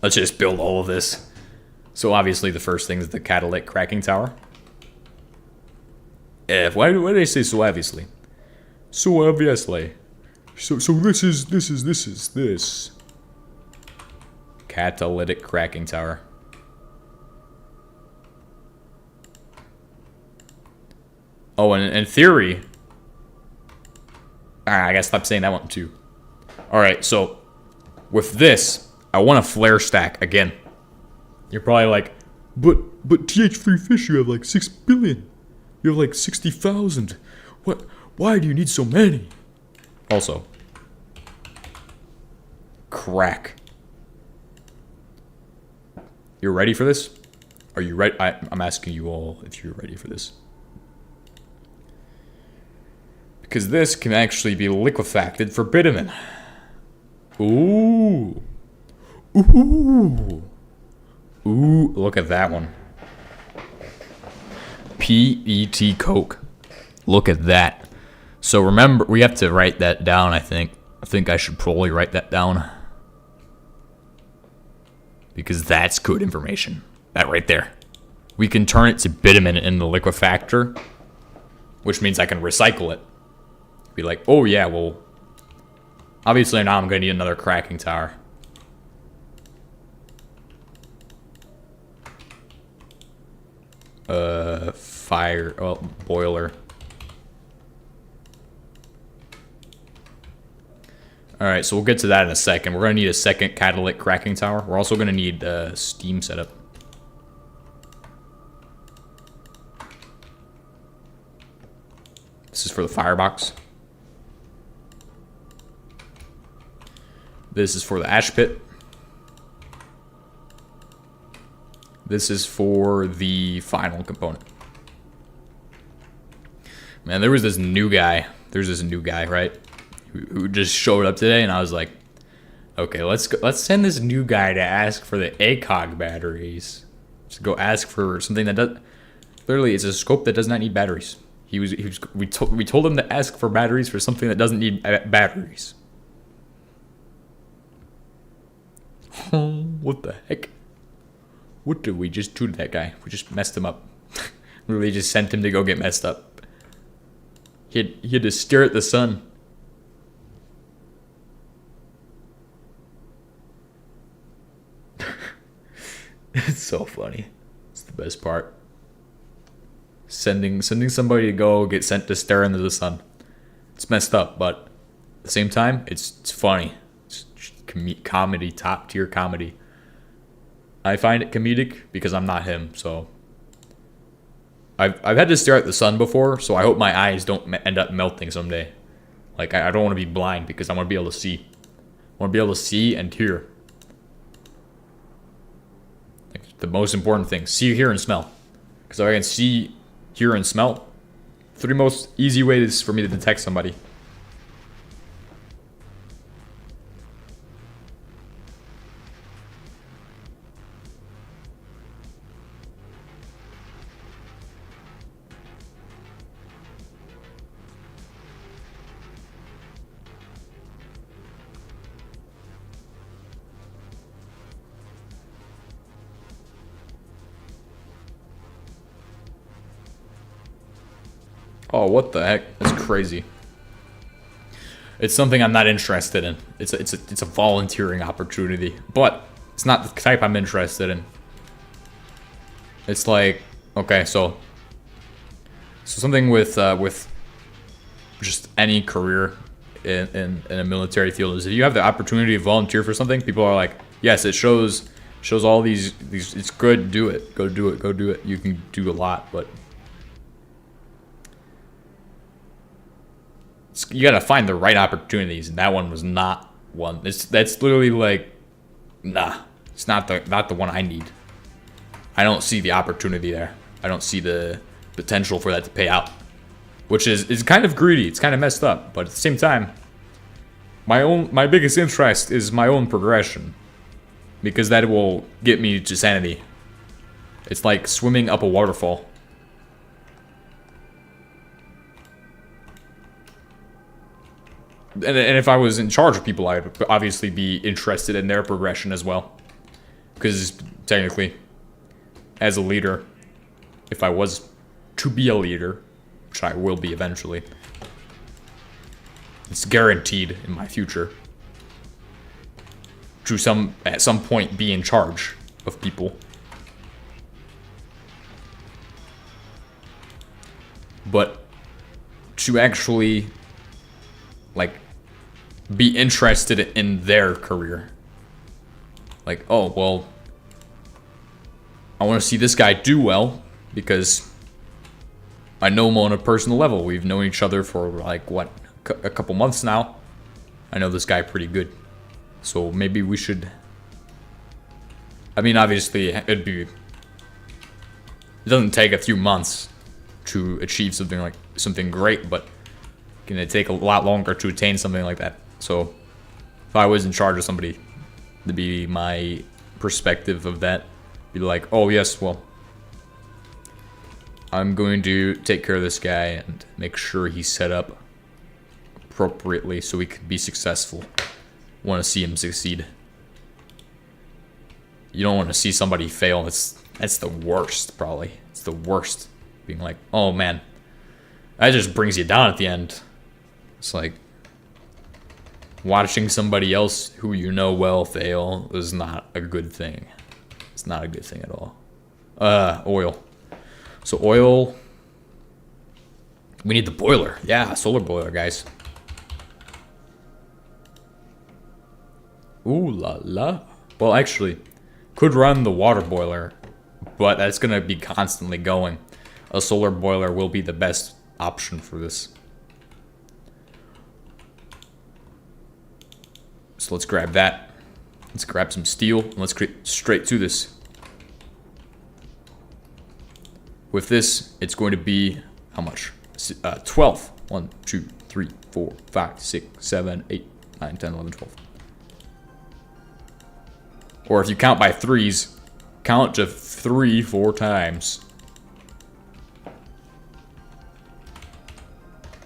let's just build all of this. So obviously the first thing is the catalytic cracking tower. Why did they say so obviously? So obviously. So this is this. Catalytic cracking tower. Oh, and in theory... I gotta stop saying that one too. Alright, so... with this, I want a flare stack again. You're probably like... But TH3 fish, you have like 6 billion. You have like 60,000. What? Why do you need so many? Also... crack. You're ready for this? Are you ready? I'm asking you all if you're ready for this. Because this can actually be liquefacted for bitumen. Ooh. Ooh. Ooh, look at that one. PET Coke. Look at that. So remember, we have to write that down, I think. I think I should probably write that down. Because that's good information. That right there. We can turn it to bitumen in the liquefactor. Which means I can recycle it. Be like, oh yeah, well... obviously now I'm going to need another cracking tower. Fire... well, boiler. Alright, so we'll get to that in a second. We're going to need a second catalytic cracking tower. We're also going to need steam setup. This is for the firebox. This is for the ash pit. This is for the final component. Man, there was this new guy. There's this new guy, right? Who just showed up today, and I was like, okay, let's send this new guy to ask for the ACOG batteries. To go ask for something that does. Literally, it's a scope that does not need batteries. We told him to ask for batteries for something that doesn't need batteries. What the heck? What did we just do to that guy? We just messed him up. Literally just sent him to go get messed up. He had to stare at the sun. It's so funny. It's the best part. Sending somebody to go get sent to stare into the sun. It's messed up, but at the same time, it's funny. It's comedy, top tier comedy. I find it comedic because I'm not him, so I've had to stare at the sun before, so I hope my eyes don't end up melting someday. Like I don't want to be blind because I want to be able to see. I want to be able to see and hear. Like the most important thing: see, hear, and smell. Because if I can see, hear, and smell, 3 most easy ways for me to detect somebody. Oh, what the heck? That's crazy. It's something I'm not interested in. It's a volunteering opportunity, but it's not the type I'm interested in. It's like, okay, so something with just any career in a military field is if you have the opportunity to volunteer for something, people are like, yes, it shows all these it's good, do it, go do it. You can do a lot, but you gotta find the right opportunities, and that one was not one. That's literally like, nah, It's not the one I need. I don't see the opportunity there. I don't see the potential for that to pay out, which is kind of greedy. It's kind of messed up, but at the same time, my biggest interest is my own progression, because that will get me to sanity. It's like swimming up a waterfall. And if I was in charge of people, I'd obviously be interested in their progression as well. Because technically, as a leader, if I was to be a leader, which I will be eventually, it's guaranteed in my future to at some point be in charge of people. But to actually like be interested in their career. Like, oh, well, I want to see this guy do well because I know him on a personal level. We've known each other for like, what, a couple months now. I know this guy pretty good. So maybe we should... I mean, obviously, it doesn't take a few months to achieve something great, but can it take a lot longer to attain something like that? So if I was in charge of somebody, to be my perspective of that, be like, oh yes, well, I'm going to take care of this guy and make sure he's set up appropriately so he can be successful. Want to see him succeed. You don't want to see somebody fail. That's the worst, probably. It's the worst. Being like, oh man, that just brings you down at the end. It's like watching somebody else who you know well fail is not a good thing. It's not a good thing at all. Oil. So oil, we need the boiler. Yeah, solar boiler, guys. Ooh la la. Well, actually, could run the water boiler, but that's gonna be constantly going. A solar boiler will be the best option for this. So let's grab that. Let's grab some steel and let's get straight to this. With this, it's going to be how much? 12. 1, 2, 3, 4, 5, 6, 7, 8, 9, 10, 11, 12. Or if you count by threes, count to 3 4 times.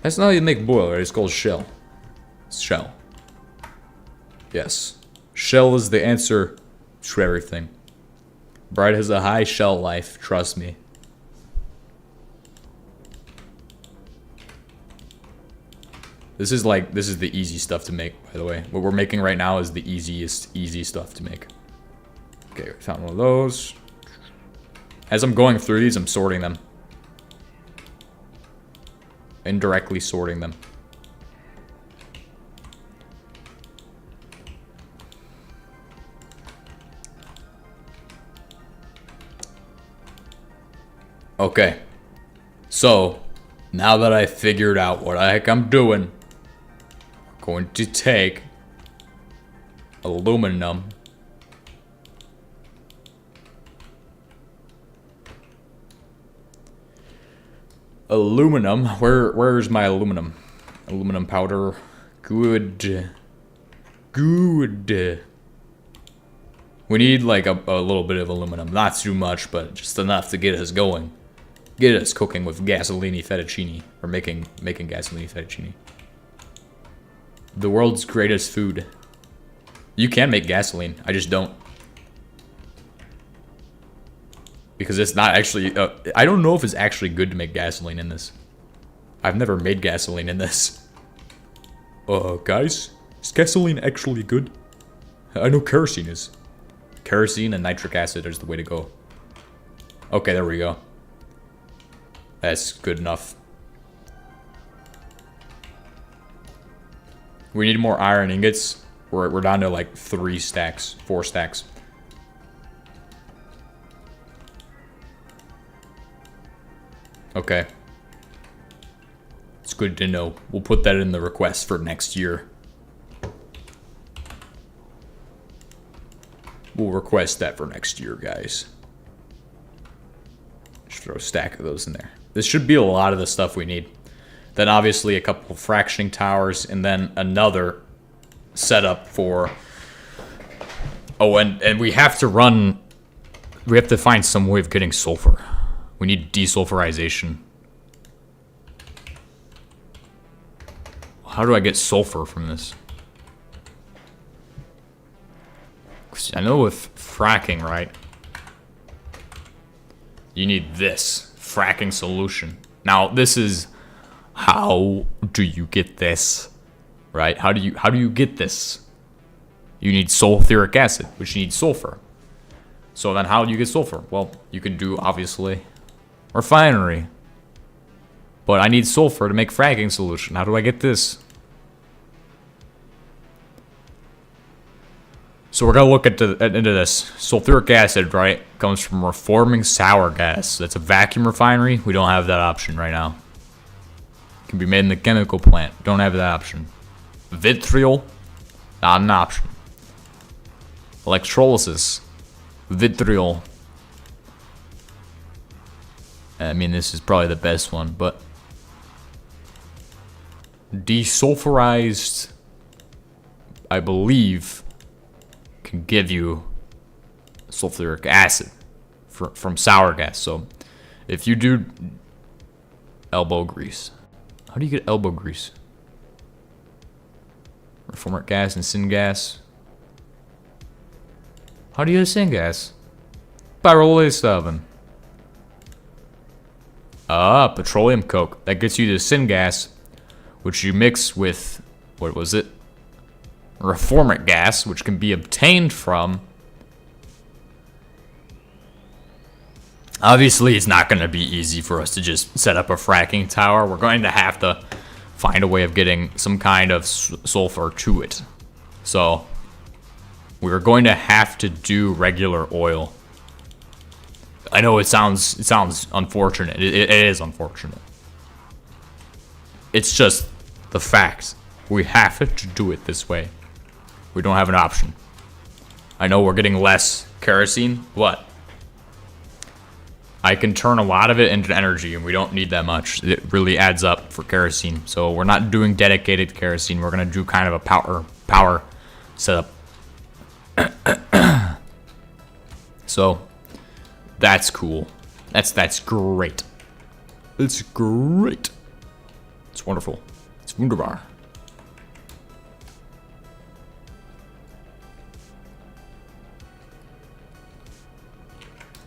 That's not how you make boiler, it's called shell. It's shell. Yes. Shell is the answer to everything. Bright has a high shell life, trust me. This is the easy stuff to make, by the way. What we're making right now is the easy stuff to make. Okay, we found one of those. As I'm going through these, I'm sorting them. Indirectly sorting them. Okay. So, now that I figured out what the heck I'm doing, I'm going to take aluminum. Aluminum. Where's my aluminum? Aluminum powder. Good. Good. We need like a little bit of aluminum. Not too much, but just enough to get us going. Get us cooking with gasoline fettuccine. Or making gasoline fettuccine. The world's greatest food. You can make gasoline. I just don't. Because it's not actually... I don't know if it's actually good to make gasoline in this. I've never made gasoline in this. Guys? Is gasoline actually good? I know kerosene is. Kerosene and nitric acid is the way to go. Okay, there we go. That's good enough. We need more iron ingots. We're down to like 4 stacks. Okay. It's good to know. We'll put that in the request for next year. We'll request that for next year, guys. Just throw a stack of those in there. This should be a lot of the stuff we need. Then obviously a couple of fractioning towers, and then another setup for... Oh, and we have to run... We have to find some way of getting sulfur. We need desulfurization. How do I get sulfur from this? I know with fracking, right? You need this fracking solution. Now, this is how do you get this, right? How do you get this? You need sulfuric acid, which needs sulfur. So then, how do you get sulfur? Well, you can do obviously refinery, but I need sulfur to make fracking solution. How do I get this? So we're gonna look into this. Sulfuric acid, right, comes from reforming sour gas. That's a vacuum refinery. We don't have that option right now. It can be made in the chemical plant. Don't have that option. Vitriol, not an option. Electrolysis, vitriol. I mean, this is probably the best one, but desulfurized, I believe, can give you sulfuric acid from sour gas. So if you do elbow grease, how do you get elbow grease? Reformant gas and syngas. How do you get syngas? Pyrolysis oven. Petroleum coke. That gets you to syngas, which you mix with, what was it? Reformant gas, which can be obtained from... Obviously, it's not going to be easy for us to just set up a fracking tower. We're going to have to find a way of getting some kind of sulfur to it. So, we're going to have to do regular oil. I know it sounds unfortunate. It is unfortunate. It's just the fact. We have to do it this way. We don't have an option. I know we're getting less kerosene. What? I can turn a lot of it into energy, and we don't need that much. It really adds up for kerosene. So we're not doing dedicated kerosene. We're gonna do kind of a power setup. So that's cool. That's great. It's great. It's wonderful. It's wunderbar.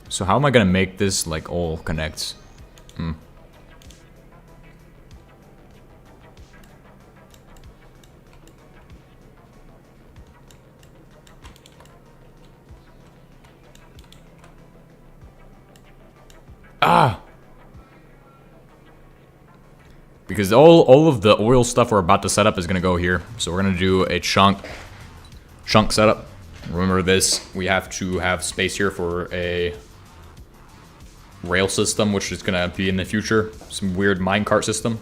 So how am I gonna make this like all connects? Because all of the oil stuff we're about to set up is gonna go here. So we're gonna do a chunk setup. Remember this, we have to have space here for a rail system, which is gonna be in the future. Some weird minecart system.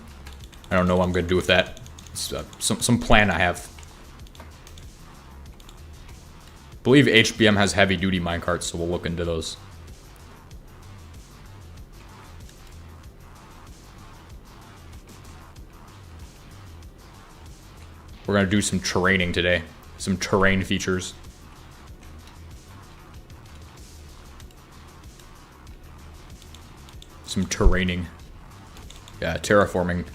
I don't know what I'm gonna do with that. It's, some plan I have. I believe HBM has heavy duty minecarts, so we'll look into those. We're gonna do some terraining today. Some terrain features. Some terraining. Yeah, terraforming.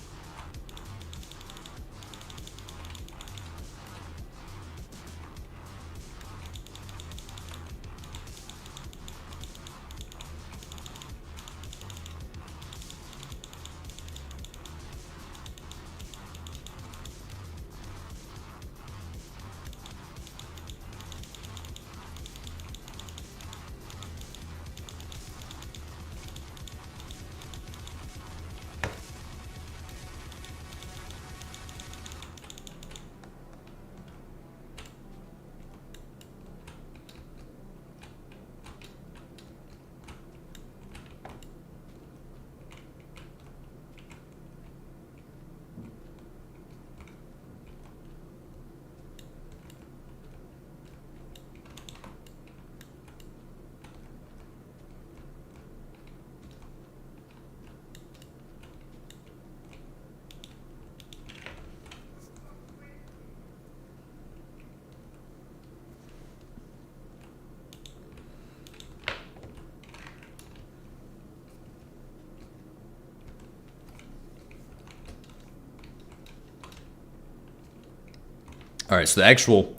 All right, so the actual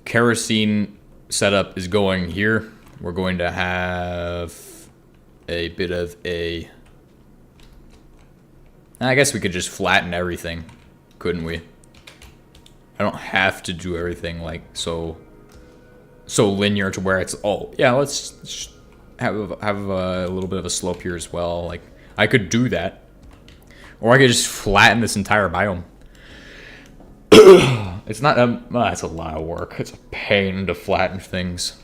kerosene setup is going here. We're going to have a bit of a... I guess we could just flatten everything, couldn't we? I don't have to do everything like so linear to where it's yeah, let's have a little bit of a slope here as well. Like I could do that, or I could just flatten this entire biome. It's not that's a lot of work. It's a pain to flatten things.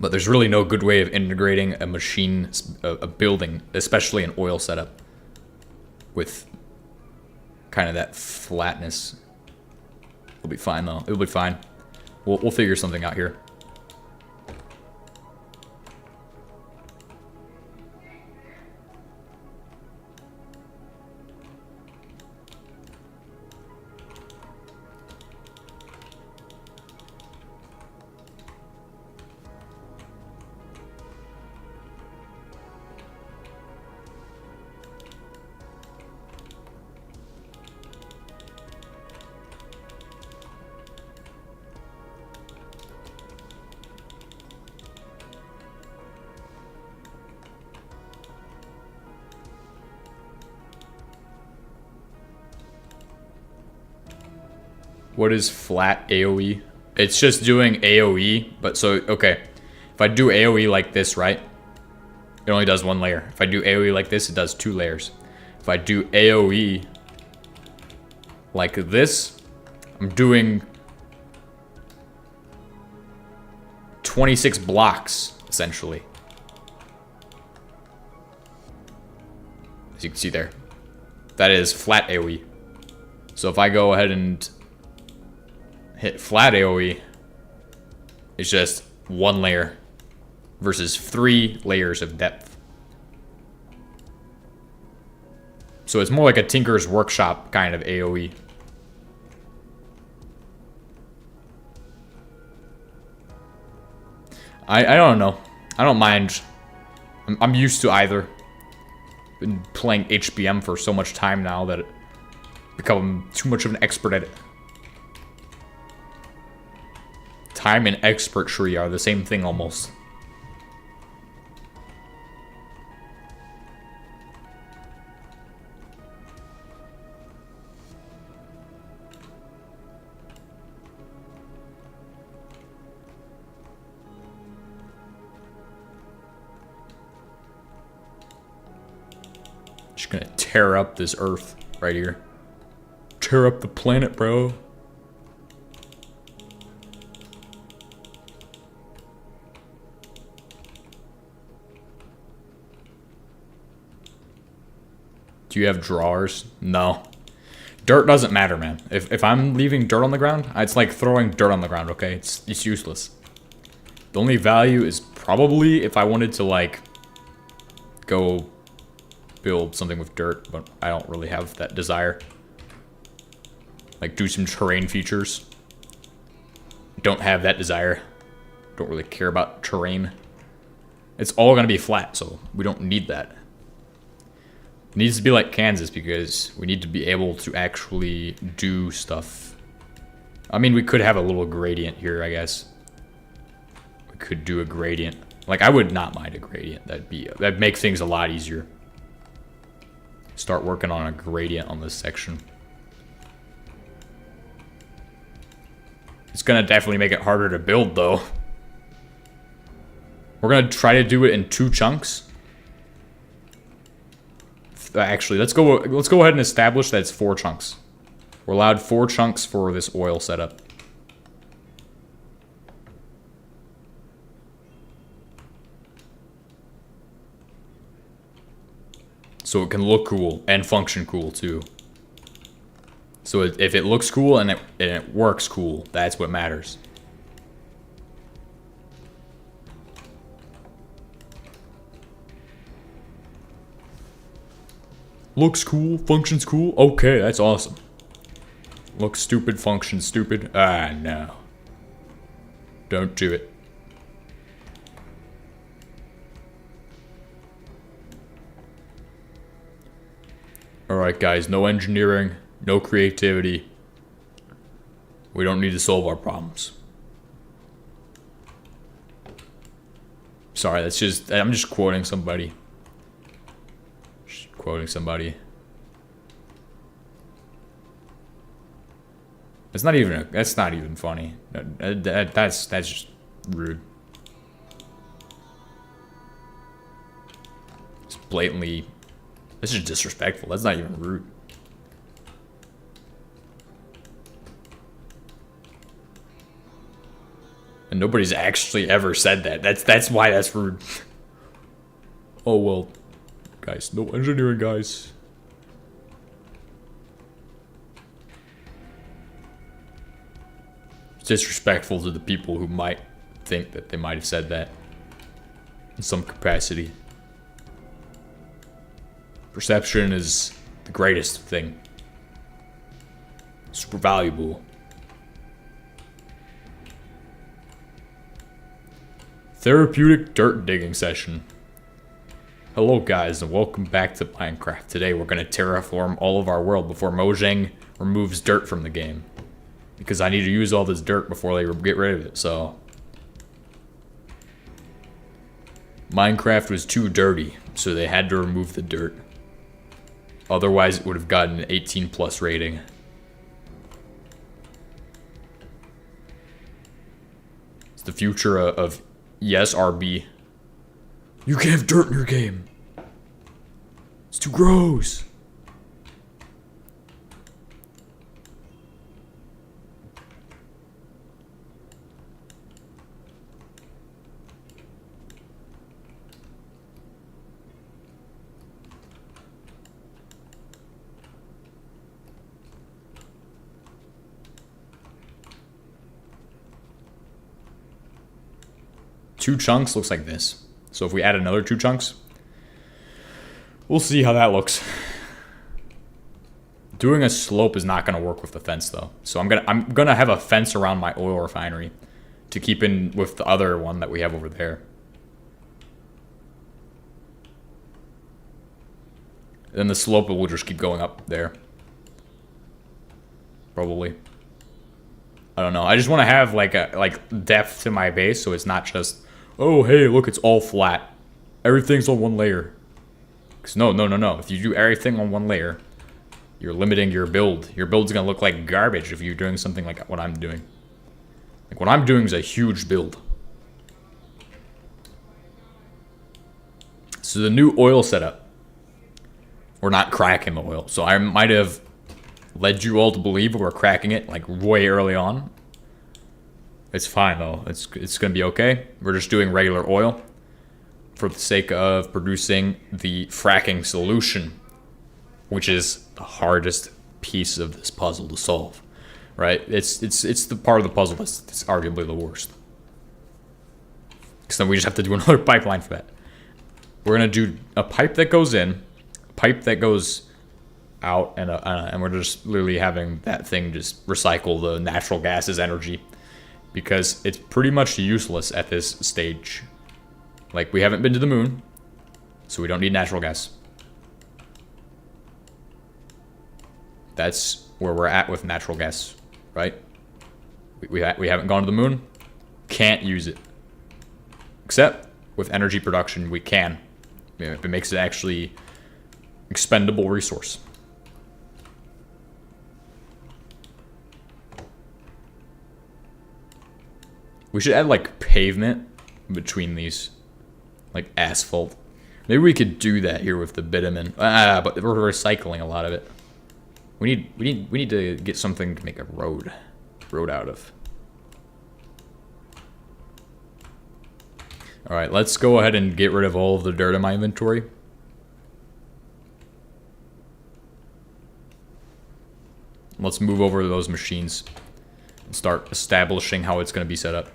But there's really no good way of integrating a machine, a building, especially an oil setup, with kind of that flatness. It'll be fine though. It'll be fine. We'll figure something out here. What is flat AoE? It's just doing AoE, but so, okay. If I do AoE like this, right? It only does one layer. If I do AoE like this, it does 2 layers. If I do AoE like this, I'm doing 26 blocks, essentially. As you can see there. That is flat AoE. So if I go ahead and hit flat AoE, it's just 1 layer versus 3 layers of depth. So it's more like a Tinker's Workshop kind of AoE. I don't know. I don't mind. I'm used to either. Been playing HBM for so much time now that it become too much of an expert at it. Time and expertry are the same thing almost. Just gonna tear up this earth right here. Tear up the planet, bro. Do you have drawers? No. Dirt doesn't matter, man. If I'm leaving dirt on the ground, it's like throwing dirt on the ground, okay? It's useless. The only value is probably if I wanted to, like, go build something with dirt, but I don't really have that desire. Like, do some terrain features. Don't have that desire. Don't really care about terrain. It's all gonna be flat, so we don't need that. It needs to be like Kansas because we need to be able to actually do stuff. I mean, we could have a little gradient here, I guess. We could do a gradient. Like, I would not mind a gradient. That'd make things a lot easier. Start working on a gradient on this section. It's gonna definitely make it harder to build, though. We're gonna try to do it in 2 chunks. Actually, let's go ahead and establish that it's 4 chunks. We're allowed 4 chunks for this oil setup. So it can look cool and function cool too. So if it looks cool and it works cool, that's what matters. Looks cool, functions cool. Okay, that's awesome. Looks stupid, functions stupid. Ah, no. Don't do it. Alright, guys, no engineering, no creativity, We don't need to solve our problems. Sorry, I'm just quoting somebody. Just quoting somebody. That's not even funny. That's just rude. It's blatantly, this is disrespectful. That's not even rude. And nobody's actually ever said that. That's why that's rude. Oh well, guys, no engineering, guys. It's disrespectful to the people who might think that they might have said that in some capacity. Perception is the greatest thing. Super valuable. Therapeutic dirt digging session. Hello guys and welcome back to Minecraft. Today we're going to terraform all of our world before Mojang removes dirt from the game. Because I need to use all this dirt before they get rid of it, so. Minecraft was too dirty, so they had to remove the dirt. Otherwise it would have gotten an 18+ rating. It's the future of yes, RB. You can't have dirt in your game. It's too gross. Two chunks looks like this. So if we add another 2 chunks, we'll see how that looks. Doing a slope is not going to work with the fence though. So I'm gonna have a fence around my oil refinery to keep in with the other one that we have over there. Then the slope will just keep going up there. Probably. I don't know. I just want to have like depth to my base so it's not just, oh, hey, look, it's all flat. Everything's on one layer. Because no. If you do everything on one layer, you're limiting your build. Your build's going to look like garbage if you're doing something like what I'm doing. Like, what I'm doing is a huge build. So the new oil setup. We're not cracking the oil. So I might have led you all to believe we're cracking it, like, way early on. It's fine though. It's gonna be okay. We're just doing regular oil for the sake of producing the fracking solution, which is the hardest piece of this puzzle to solve. Right? It's the part of the puzzle that's arguably the worst. Because then we just have to do another pipeline for that. We're gonna do a pipe that goes in, a pipe that goes out, and we're just literally having that thing just recycle the natural gas as energy. Because it's pretty much useless at this stage. Like, we haven't been to the moon, so we don't need natural gas. That's where we're at with natural gas, right? We haven't gone to the moon, can't use it. Except with energy production, we can. It makes it actually expendable resource. We should add, like, pavement between these. Like, asphalt. Maybe we could do that here with the bitumen. But we're recycling a lot of it. We need to get something to make a road out of. Alright, let's go ahead and get rid of all of the dirt in my inventory. Let's move over to those machines and start establishing how it's going to be set up.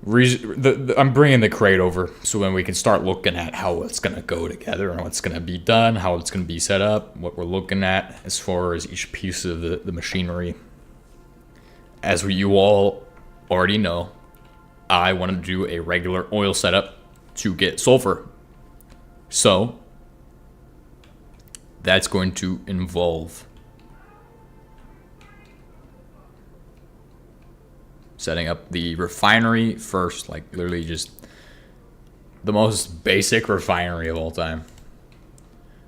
I'm bringing the crate over so then we can start looking at how it's going to go together and what's going to be done, how it's going to be set up, what we're looking at as far as each piece of the machinery. As you all already know, I want to do a regular oil setup to get sulfur. So, that's going to involve Setting up the refinery first, like literally just the most basic refinery of all time.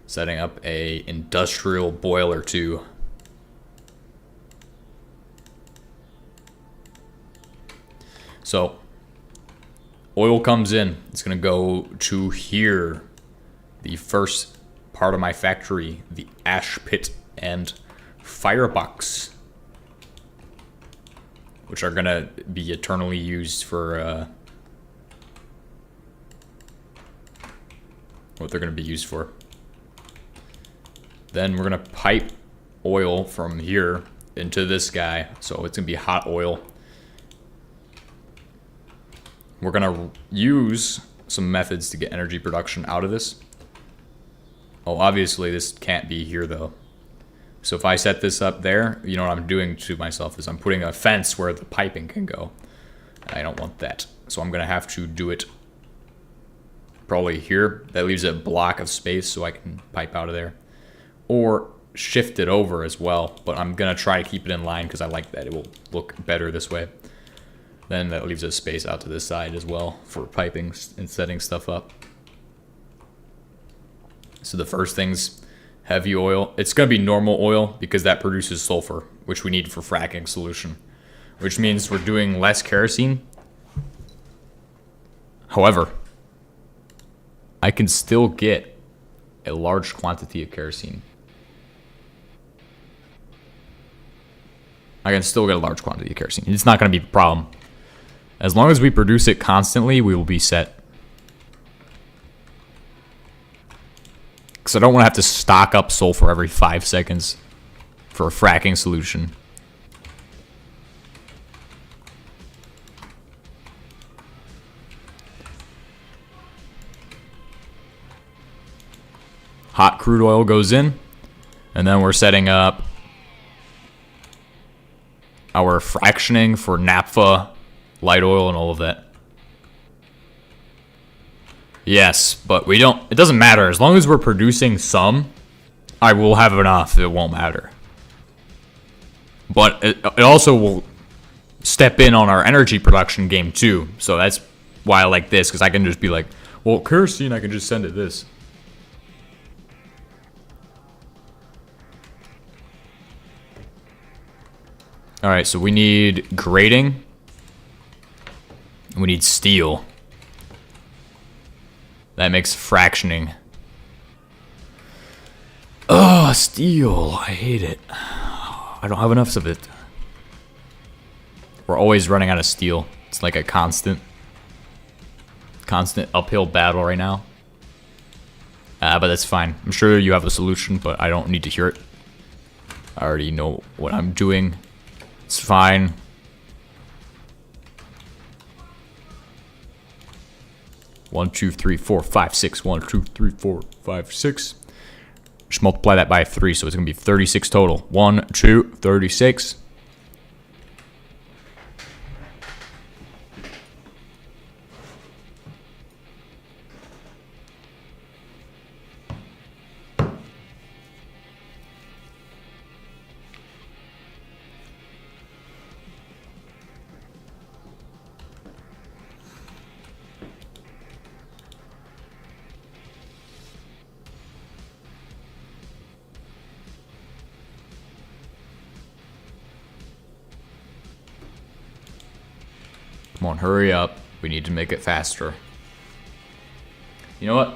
Setting up a industrial boiler too. So oil comes in. It's gonna go to here. The first part of my factory, the ash pit and firebox, which are gonna be eternally used for what they're gonna be used for. Then we're gonna pipe oil from here into this guy, so it's gonna be hot oil. We're gonna use some methods to get energy production out of this. Oh, obviously this can't be here though. So if I set this up there, you know what I'm doing to myself is I'm putting a fence where the piping can go. I don't want that. So I'm gonna have to do it probably here. That leaves a block of space so I can pipe out of there. Or shift it over as well, but I'm gonna try to keep it in line because I like that. It will look better this way. Then that leaves a space out to this side as well for piping and setting stuff up. So the first thing's heavy oil. It's going to be normal oil because that produces sulfur, which we need for fracking solution, which means we're doing less kerosene. However, I can still get a large quantity of kerosene. I can still get a large quantity of kerosene. It's not going to be a problem. As long as we produce it constantly, we will be set. Because I don't want to have to stock up sulfur every 5 seconds for a fracking solution. Hot crude oil goes in, and then we're setting up our fractioning for naphtha, light oil, and all of that. Yes, but we don't, it doesn't matter. As long as we're producing some, I will have enough. It won't matter. But it also will step in on our energy production game too. So that's why I like this, because I can just be like, well, kerosene, I can just send it this. Alright, so we need grating. We need steel. That makes fractioning. Oh, steel. I hate it. I don't have enough of it. We're always running out of steel. It's like a constant uphill battle right now. But that's fine. I'm sure you have a solution, but I don't need to hear it. I already know what I'm doing. It's fine. One, two, three, four, five, six. 1, 2, 3, 4, 5, 6. Just multiply that by 3, so it's gonna be 36 total. 1, 2, 36. Come on, hurry up. We need to make it faster. You know what?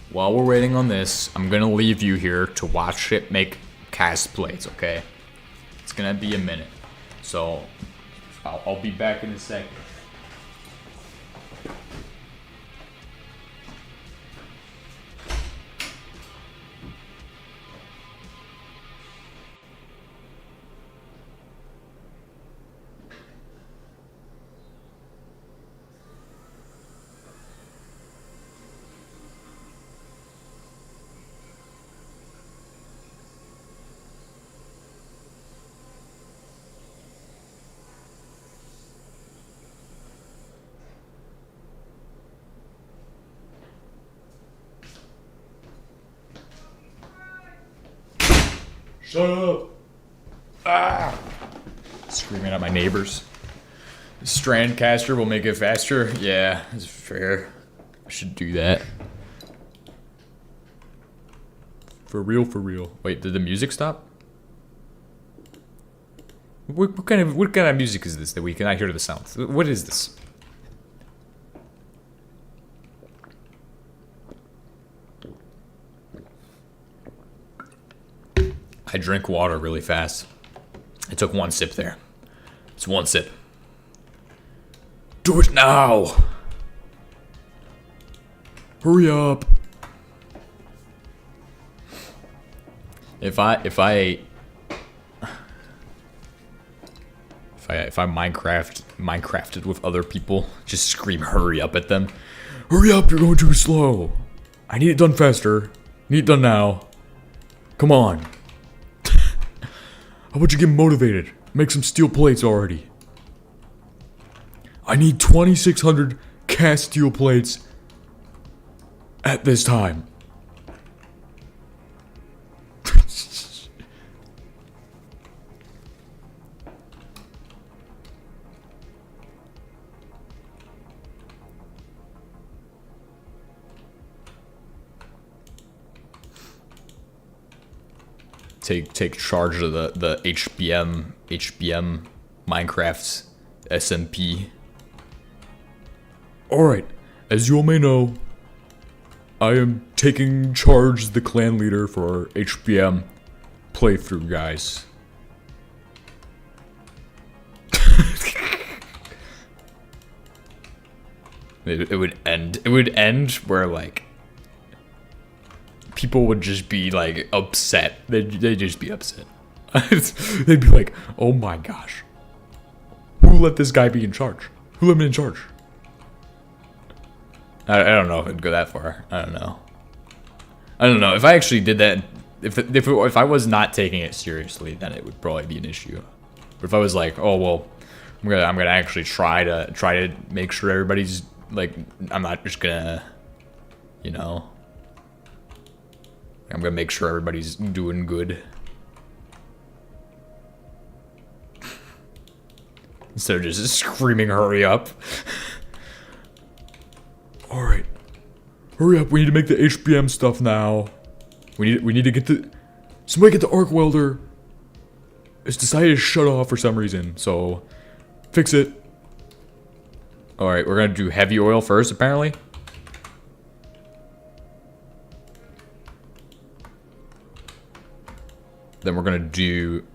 While we're waiting on this, I'm gonna leave you here to watch it make cast plates, okay? It's gonna be a minute. So, I'll be back in a second. Shut up! Ah! Screaming at my neighbors. Strandcaster will make it faster. Yeah, that's fair. I should do that. For real, for real. Wait, did the music stop? What kind of music is this that we cannot hear the sound? What is this? I drink water really fast. I took one sip there. It's one sip. Do it now! Hurry up! If I Minecrafted with other people, just scream hurry up at them. Hurry up, you're going too slow. I need it done faster. Need it done now. Come on. How about you get motivated? Make some steel plates already. I need 2,600 cast steel plates at this time. Take charge of the HBM Minecraft SMP. Alright, as you all may know, I am taking charge as the clan leader for our HBM playthrough, guys. It would end where like people would just be like upset. They'd just be upset. They'd be like, oh my gosh, who let this guy be in charge? Who let me in charge? I don't know if it'd go that far. I don't know. If I actually did that, if I was not taking it seriously, then it would probably be an issue. But if I was like, oh well, I'm gonna actually try to make sure everybody's like, I'm not just gonna, you know, I'm gonna make sure everybody's doing good. Instead of just screaming hurry up. Alright. Hurry up, we need to make the HBM stuff now. We need to get the... Somebody get the arc welder. It's decided to shut off for some reason, so... Fix it. Alright, we're gonna do heavy oil first, apparently. Then we're gonna do...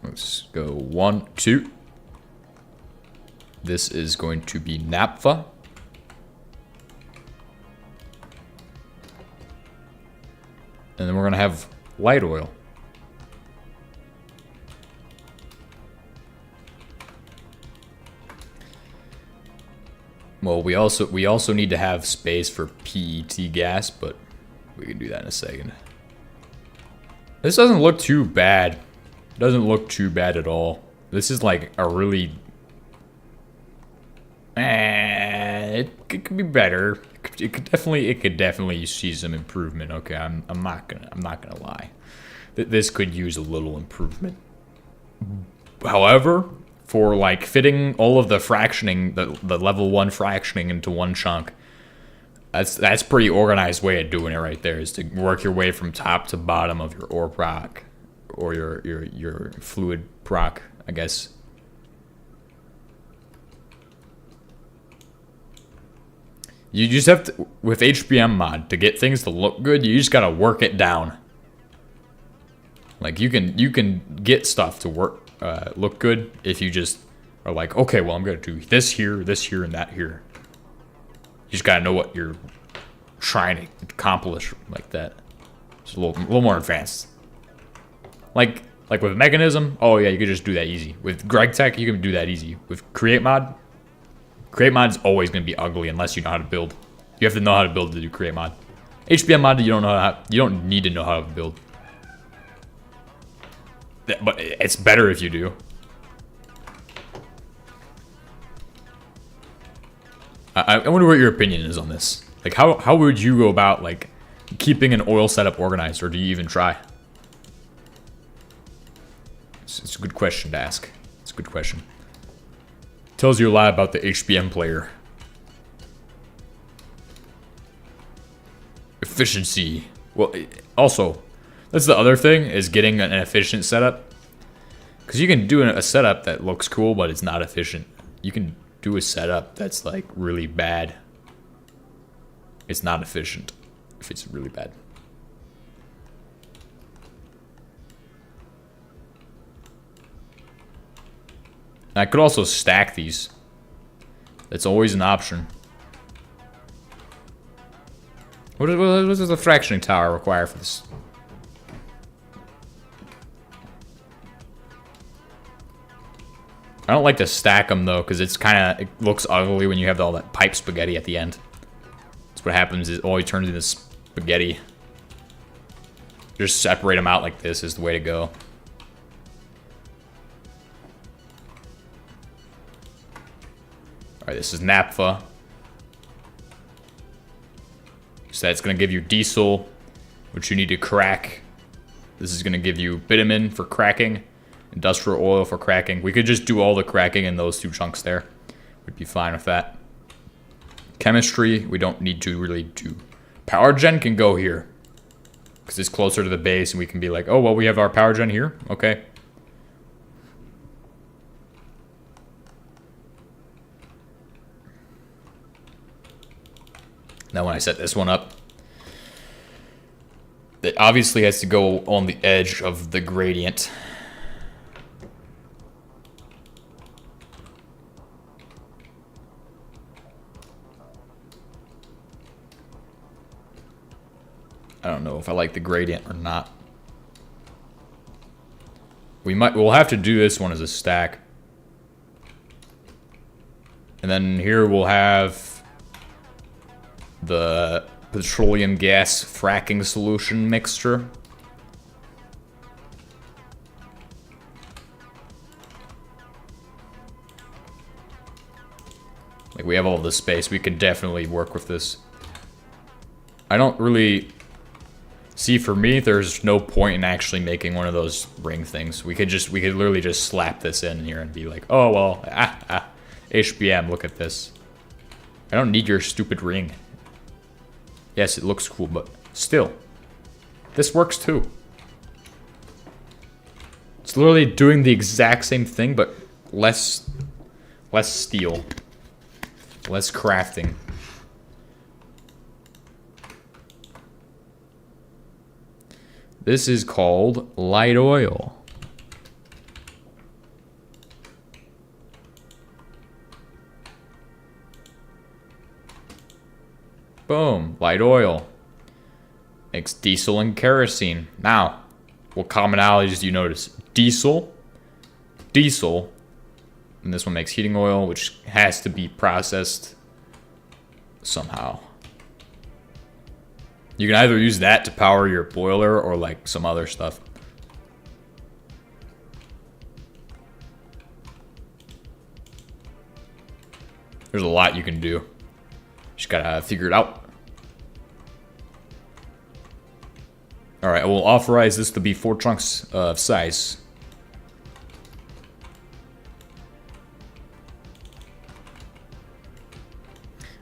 Let's go 1, 2. This is going to be naphtha. And then we're gonna have light oil. Well, we also need to have space for PET gas, but we can do that in a second. This doesn't look too bad. It doesn't look too bad at all. This is like a really... it could be better. It could definitely see some improvement. Okay, I'm not gonna lie. This could use a little improvement. However, for like fitting all of the fractioning, the level 1 fractioning into one chunk, that's pretty organized way of doing it right there, is to work your way from top to bottom of your ore proc, or your fluid proc, I guess. You just have to, with HBM mod, to get things to look good, you just gotta work it down. Like you can get stuff to work look good if you just are like, okay, well I'm gonna do this here, and that here. You just gotta know what you're trying to accomplish like that. It's a little more advanced. Like with mechanism, oh yeah, you could just do that easy. With Greg Tech, you can do that easy. With create mod's always gonna be ugly unless you know how to build. You have to know how to build to do create mod. HBM mod, you don't need to know how to build. But it's better if you do. I wonder what your opinion is on this. Like, how would you go about like keeping an oil setup organized, or do you even try? It's a good question to ask. It's a good question. Tells you a lot about the HBM player. Efficiency. Well, also, that's the other thing, is getting an efficient setup. Because you can do a setup that looks cool, but it's not efficient. You can do a setup that's like really bad. It's not efficient if it's really bad. I could also stack these. That's always an option. What does the fractioning tower require for this? I don't like to stack them though, because it looks ugly when you have all that pipe spaghetti at the end. That's what happens, is all turns into spaghetti. Just separate them out like this is the way to go. Alright, this is naphtha. So that's going to give you diesel, which you need to crack. This is going to give you bitumen for cracking, industrial oil for cracking. We could just do all the cracking in those two chunks there. We'd be fine with that. Chemistry, we don't need to really do. Power gen can go here, because it's closer to the base, and we can be like, oh, well, we have our power gen here? Okay. Now when I set this one up, it obviously has to go on the edge of the gradient. I don't know if I like the gradient or not. We'll have to do this one as a stack. And then here we'll have the petroleum gas fracking solution mixture. Like, we have all this space. We can definitely work with this. I don't really see, for me, there's no point in actually making one of those ring things. We could literally just slap this in here and be like, oh, well, HBM, look at this. I don't need your stupid ring. Yes, it looks cool, but still, this works too. It's literally doing the exact same thing, but less steel, less crafting. This is called light oil. Boom, light oil. Makes diesel and kerosene. Now, what commonalities do you notice? Diesel, and this one makes heating oil, which has to be processed somehow. You can either use that to power your boiler or like some other stuff. There's a lot you can do. Just gotta figure it out. Alright, I will authorize this to be 4 chunks of size.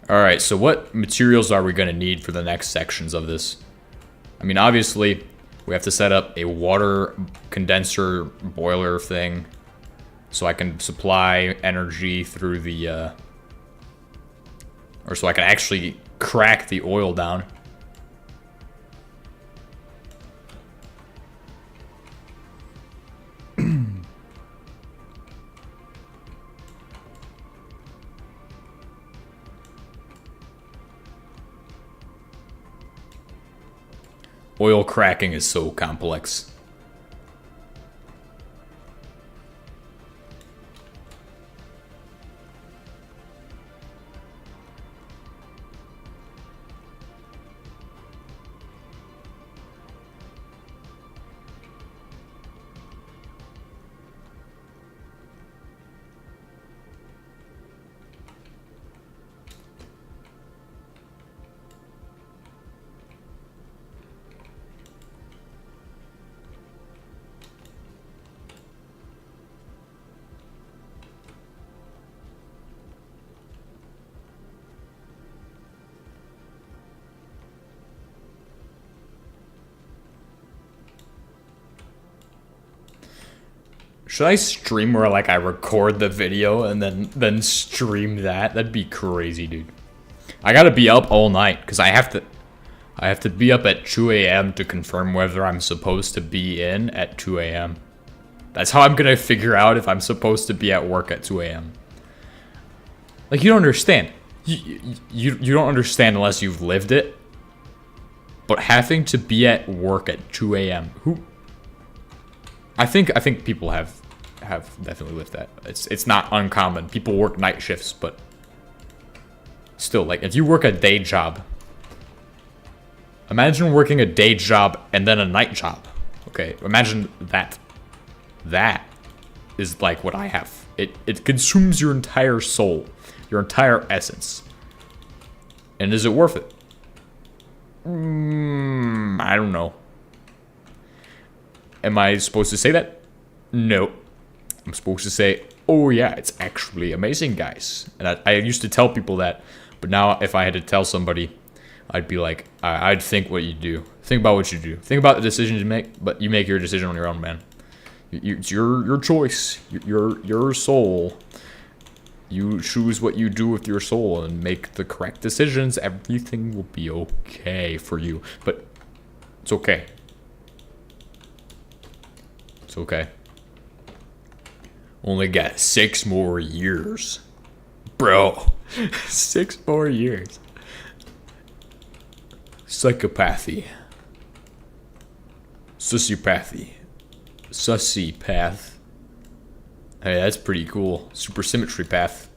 Alright, so what materials are we going to need for the next sections of this? I mean, obviously, we have to set up a water condenser boiler thing, so I can supply energy through the, or so I can actually crack the oil down. Oil cracking is so complex. Should I stream where like I record the video and then stream that? That'd be crazy, dude. I gotta be up all night because I have to be up at 2 a.m. to confirm whether I'm supposed to be in at 2 a.m. That's how I'm gonna figure out if I'm supposed to be at work at 2 a.m. Like, you don't understand. You don't understand unless you've lived it. But having to be at work at 2 a.m. Who? I think people have definitely lived that. It's not uncommon. People work night shifts, but still, like, if you work a day job, imagine working a day job and then a night job. Okay, imagine that. That is like what I have. It consumes your entire soul, your entire essence. And is it worth it? I don't know. Am I supposed to say that? No. I'm supposed to say, oh yeah, it's actually amazing, guys. And I used to tell people that, but now if I had to tell somebody, I'd be like, I'd think what you do. Think about what you do. Think about the decisions you make, but you make your decision on your own, man. It's your choice, your soul. You choose what you do with your soul and make the correct decisions. Everything will be okay for you. But it's okay. It's okay. Only got 6 more years. Bro. 6 more years. Psychopathy. Sociopathy. Sussy-path. Hey, that's pretty cool. Supersymmetry path.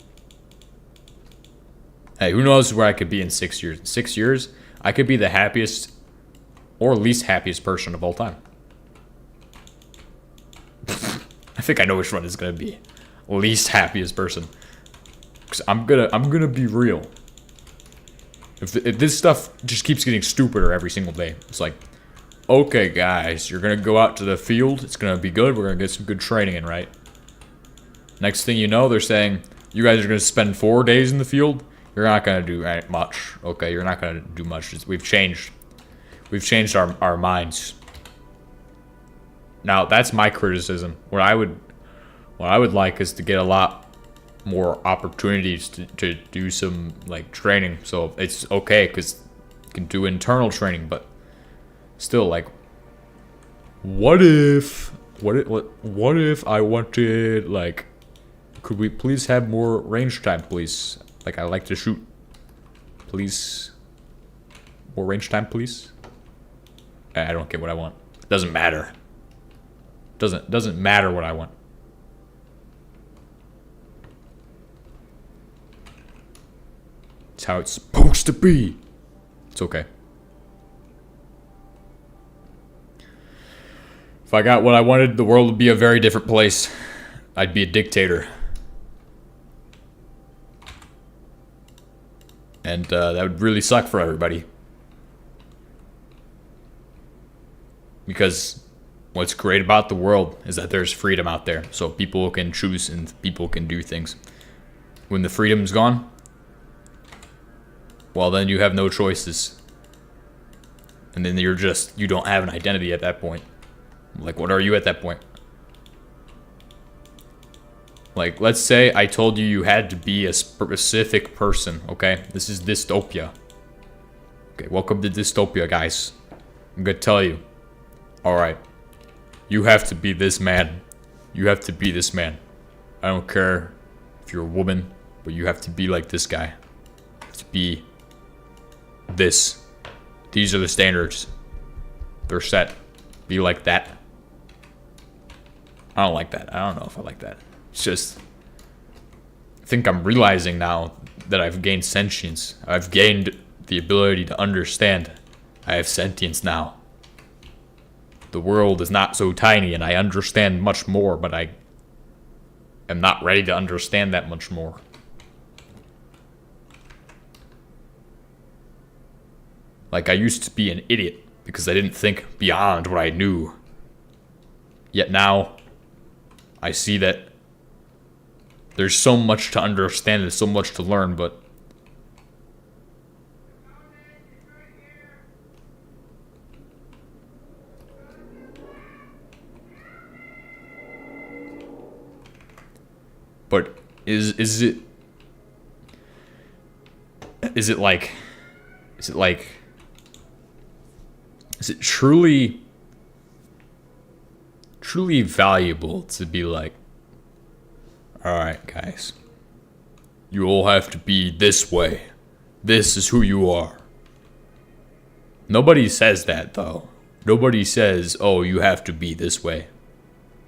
Hey, who knows where I could be in 6 years? In 6 years, I could be the happiest or least happiest person of all time. I think I know which one is gonna be. Least happiest person. Cause I'm gonna be real. If this stuff just keeps getting stupider every single day, it's like, okay, guys, you're gonna go out to the field. It's gonna be good. We're gonna get some good training in, right? Next thing you know, they're saying, you guys are going to spend 4 days in the field. You're not going to do much. Okay, you're not going to do much. We've changed. We've changed our minds. Now, that's my criticism. What I would like is to get a lot more opportunities to do some, like, training. So it's okay, because you can do internal training, but still, like, what if I wanted, like, could we please have more range time, please? Like, I like to shoot. Please. More range time, please? I don't get what I want. It doesn't matter. Doesn't matter what I want. It's how it's supposed to be. It's okay. If I got what I wanted, the world would be a very different place. I'd be a dictator. And that would really suck for everybody. Because what's great about the world is that there's freedom out there. So people can choose and people can do things. When the freedom's gone, well, then you have no choices. And then you don't have an identity at that point. Like, what are you at that point? Like, let's say I told you you had to be a specific person, okay? This is dystopia. Okay, welcome to dystopia, guys. I'm gonna tell you. Alright. You have to be this man. You have to be this man. I don't care if you're a woman, but you have to be like this guy. You have to be this. These are the standards. They're set. Be like that. I don't like that. I don't know if I like that. It's just, I think I'm realizing now that I've gained sentience. I've gained the ability to understand. I have sentience now. The world is not so tiny and I understand much more, but I am not ready to understand that much more. Like, I used to be an idiot because I didn't think beyond what I knew. Yet now, I see that there's so much to understand, there's so much to learn, but But is it truly valuable to be like, all right, guys, you all have to be this way. This is who you are. Nobody says that, though. Nobody says, oh, you have to be this way.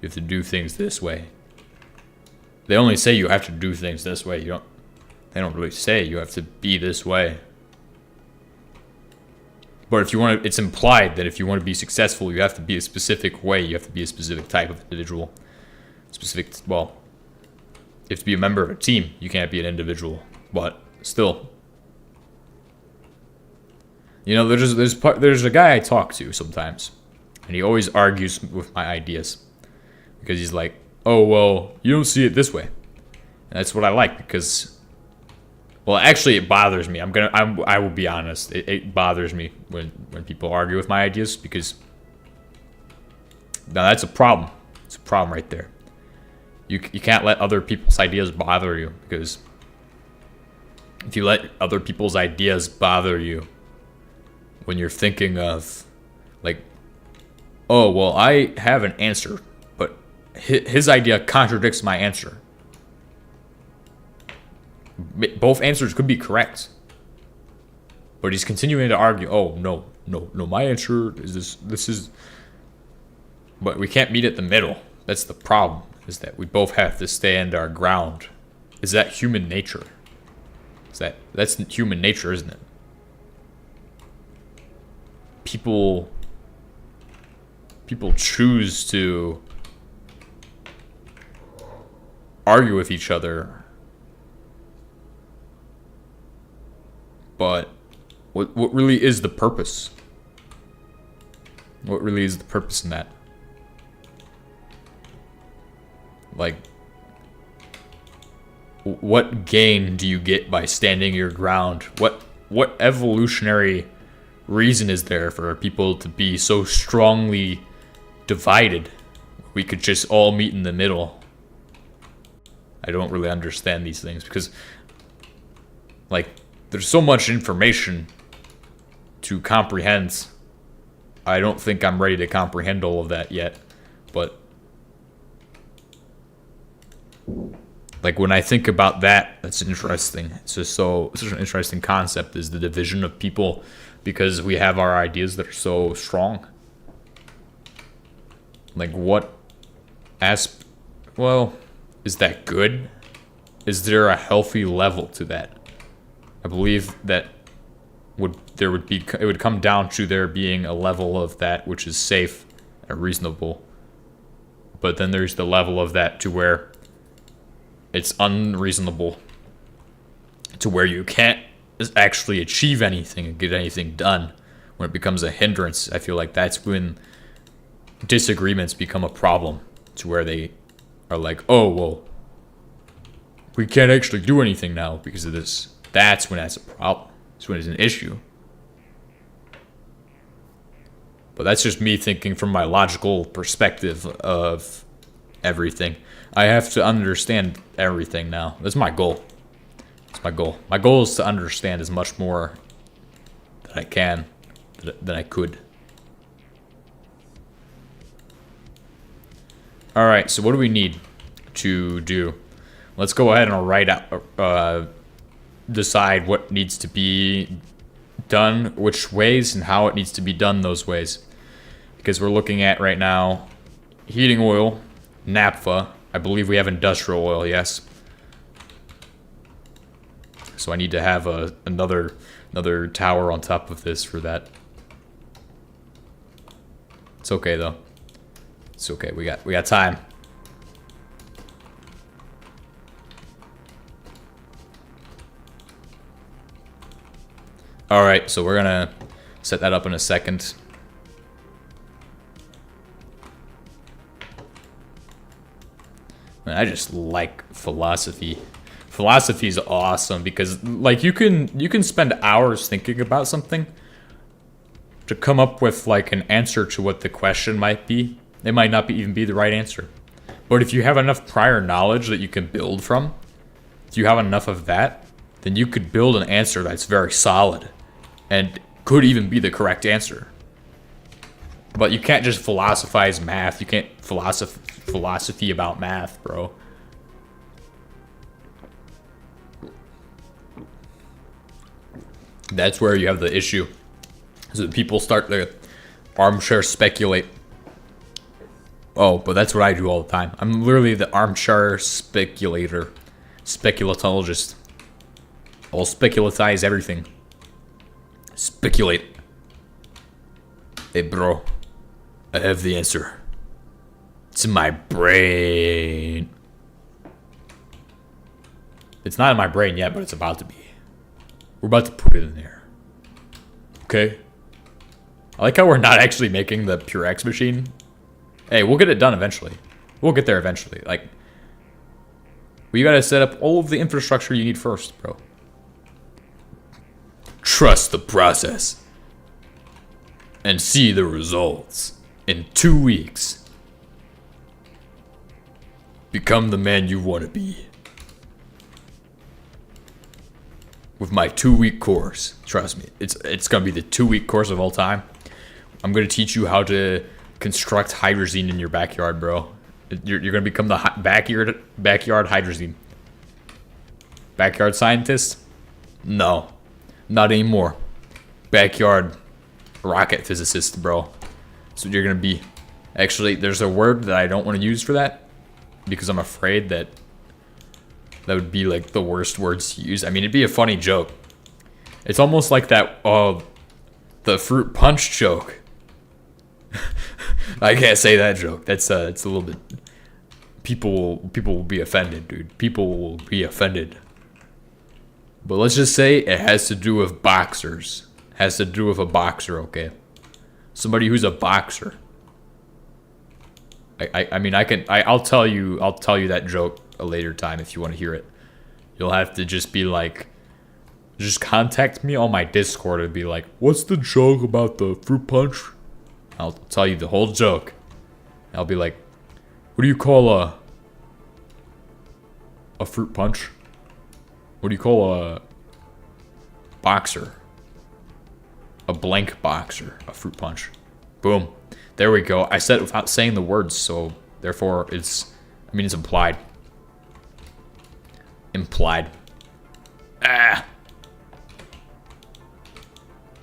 You have to do things this way. They only say you have to do things this way. They don't really say you have to be this way. But if you want to, it's implied that if you want to be successful, you have to be a specific way. You have to be a specific type of individual. Well, you have to be a member of a team. You can't be an individual. But still, you know, there's a guy I talk to sometimes, and he always argues with my ideas because he's like, oh, well, you don't see it this way. And that's what I like because, well, actually it bothers me. I will be honest. It bothers me when people argue with my ideas because now that's a problem. It's a problem right there. You can't let other people's ideas bother you, because if you let other people's ideas bother you when you're thinking of like, oh, well, I have an answer, but his idea contradicts my answer. Both answers could be correct, but he's continuing to argue, oh, no, my answer is this is, but we can't meet at the middle. That's the problem, is that we both have to stand our ground. Is that human nature? That's human nature, isn't it? People choose to argue with each other, but what really is the purpose? What really is the purpose in that? Like, what gain do you get by standing your ground? What evolutionary reason is there for people to be so strongly divided? We could just all meet in the middle. I don't really understand these things because, like, there's so much information to comprehend. I don't think I'm ready to comprehend all of that yet, but like when I think about that, that's interesting. It's just such an interesting concept, is the division of people, because we have our ideas that are so strong. Like well, is that good? Is there a healthy level to that? I believe that it would come down to there being a level of that which is safe and reasonable. But then there's the level of that to where it's unreasonable, to where you can't actually achieve anything and get anything done. When it becomes a hindrance, I feel like that's when disagreements become a problem, to where they are like, oh, well, we can't actually do anything now because of this. That's when that's a problem. That's when it's an issue. But that's just me thinking from my logical perspective of everything. I have to understand everything now. That's my goal. That's my goal. My goal is to understand as much more that I can, than I could. Alright, so what do we need to do? Let's go ahead and write out, decide what needs to be done, which ways, and how it needs to be done those ways. Because we're looking at right now heating oil, naphtha. I believe we have industrial oil, yes. So I need to have another tower on top of this for that. It's okay though. It's okay. We got time. All right, so we're gonna set that up in a second. Man, I just like philosophy. Philosophy is awesome because, like, you can spend hours thinking about something to come up with like an answer to what the question might be. It might not even be the right answer, But if you have enough prior knowledge that you can build from, if you have enough of that, then you could build an answer that's very solid and could even be the correct answer. But you can't just philosophize math. You can't philosophy about math, bro. That's where you have the issue. So people start to armchair speculate. Oh, but that's what I do all the time. I'm literally the armchair speculator. Speculatologist. I'll speculatize everything. Speculate. Hey, bro. I have the answer. It's in my brain. It's not in my brain yet, but it's about to be. We're about to put it in there. Okay? I like how we're not actually making the Pure X machine. Hey, we'll get it done eventually. We'll get there eventually. Like, we gotta set up all of the infrastructure you need first, bro. Trust the process. And see the results in 2 weeks. Become the man you want to be. With my 2-week course. Trust me. It's gonna be the 2-week course of all time. I'm gonna teach you how to construct hydrazine in your backyard, bro. You're gonna become the backyard hydrazine. Backyard scientist? No. Not anymore. Backyard rocket physicist, bro. That's what you're gonna be. Actually, there's a word that I don't want to use for that. Because I'm afraid that would be like the worst words to use. I mean, it'd be a funny joke. It's almost like that, the fruit punch joke. I can't say that joke. That's it's a little bit. People will be offended, dude. People will be offended. But let's just say it has to do with boxers. It has to do with a boxer, okay? Somebody who's a boxer. I mean, I'll tell you that joke a later time if you want to hear it. You'll have to just be like, just contact me on my Discord and be like, what's the joke about the fruit punch? I'll tell you the whole joke. I'll be like, what do you call a fruit punch? What do you call a boxer? A blank boxer, a fruit punch. Boom. There we go. I said it without saying the words, so therefore it's implied. Implied. Ah.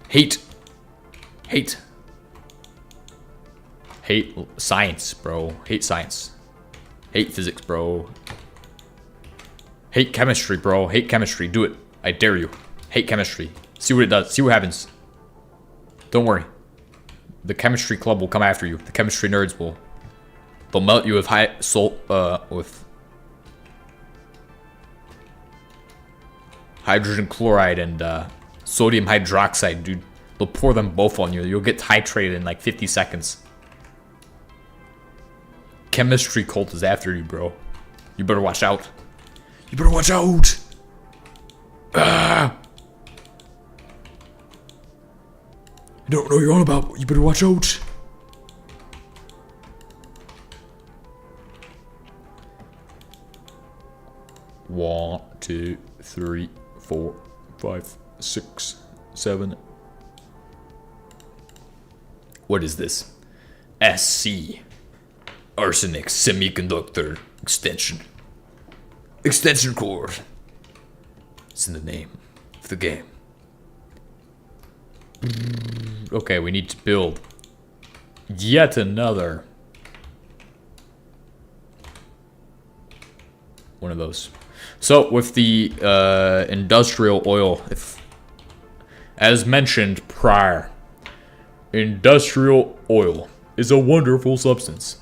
Hate science, bro. Hate science. Hate physics, bro. Hate chemistry, bro. Hate chemistry. Do it. I dare you. Hate chemistry. See what it does. See what happens. Don't worry. The chemistry club will come after you. The chemistry nerds will. They'll melt you with with hydrogen chloride and sodium hydroxide, dude. They'll pour them both on you. You'll get titrated in like 50 seconds. Chemistry cult is after you, bro. You better watch out. You better watch out. Ah. I don't know what you're on about, but you better watch out. One, 2, 3, 4, 5, 6, 7. What is this? SC. Arsenic Semiconductor Extension. Extension cord. It's in the name of the game. Okay, we need to build yet another one of those. So with the industrial oil, as mentioned prior, industrial oil is a wonderful substance.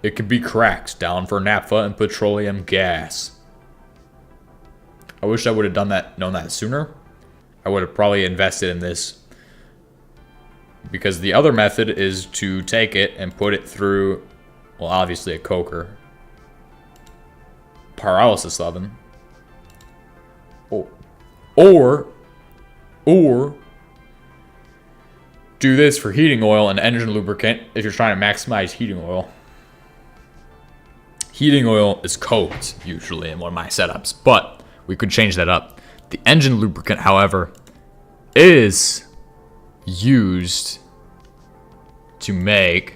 It can be cracked down for naphtha and petroleum gas. I wish I would have known that sooner. I would have probably invested in this. Because the other method is to take it and put it through, well, obviously a coker. Pyrolysis oven. Or do this for heating oil and engine lubricant if you're trying to maximize heating oil. Heating oil is coked usually in one of my setups, but we could change that up. The engine lubricant, however, is used to make...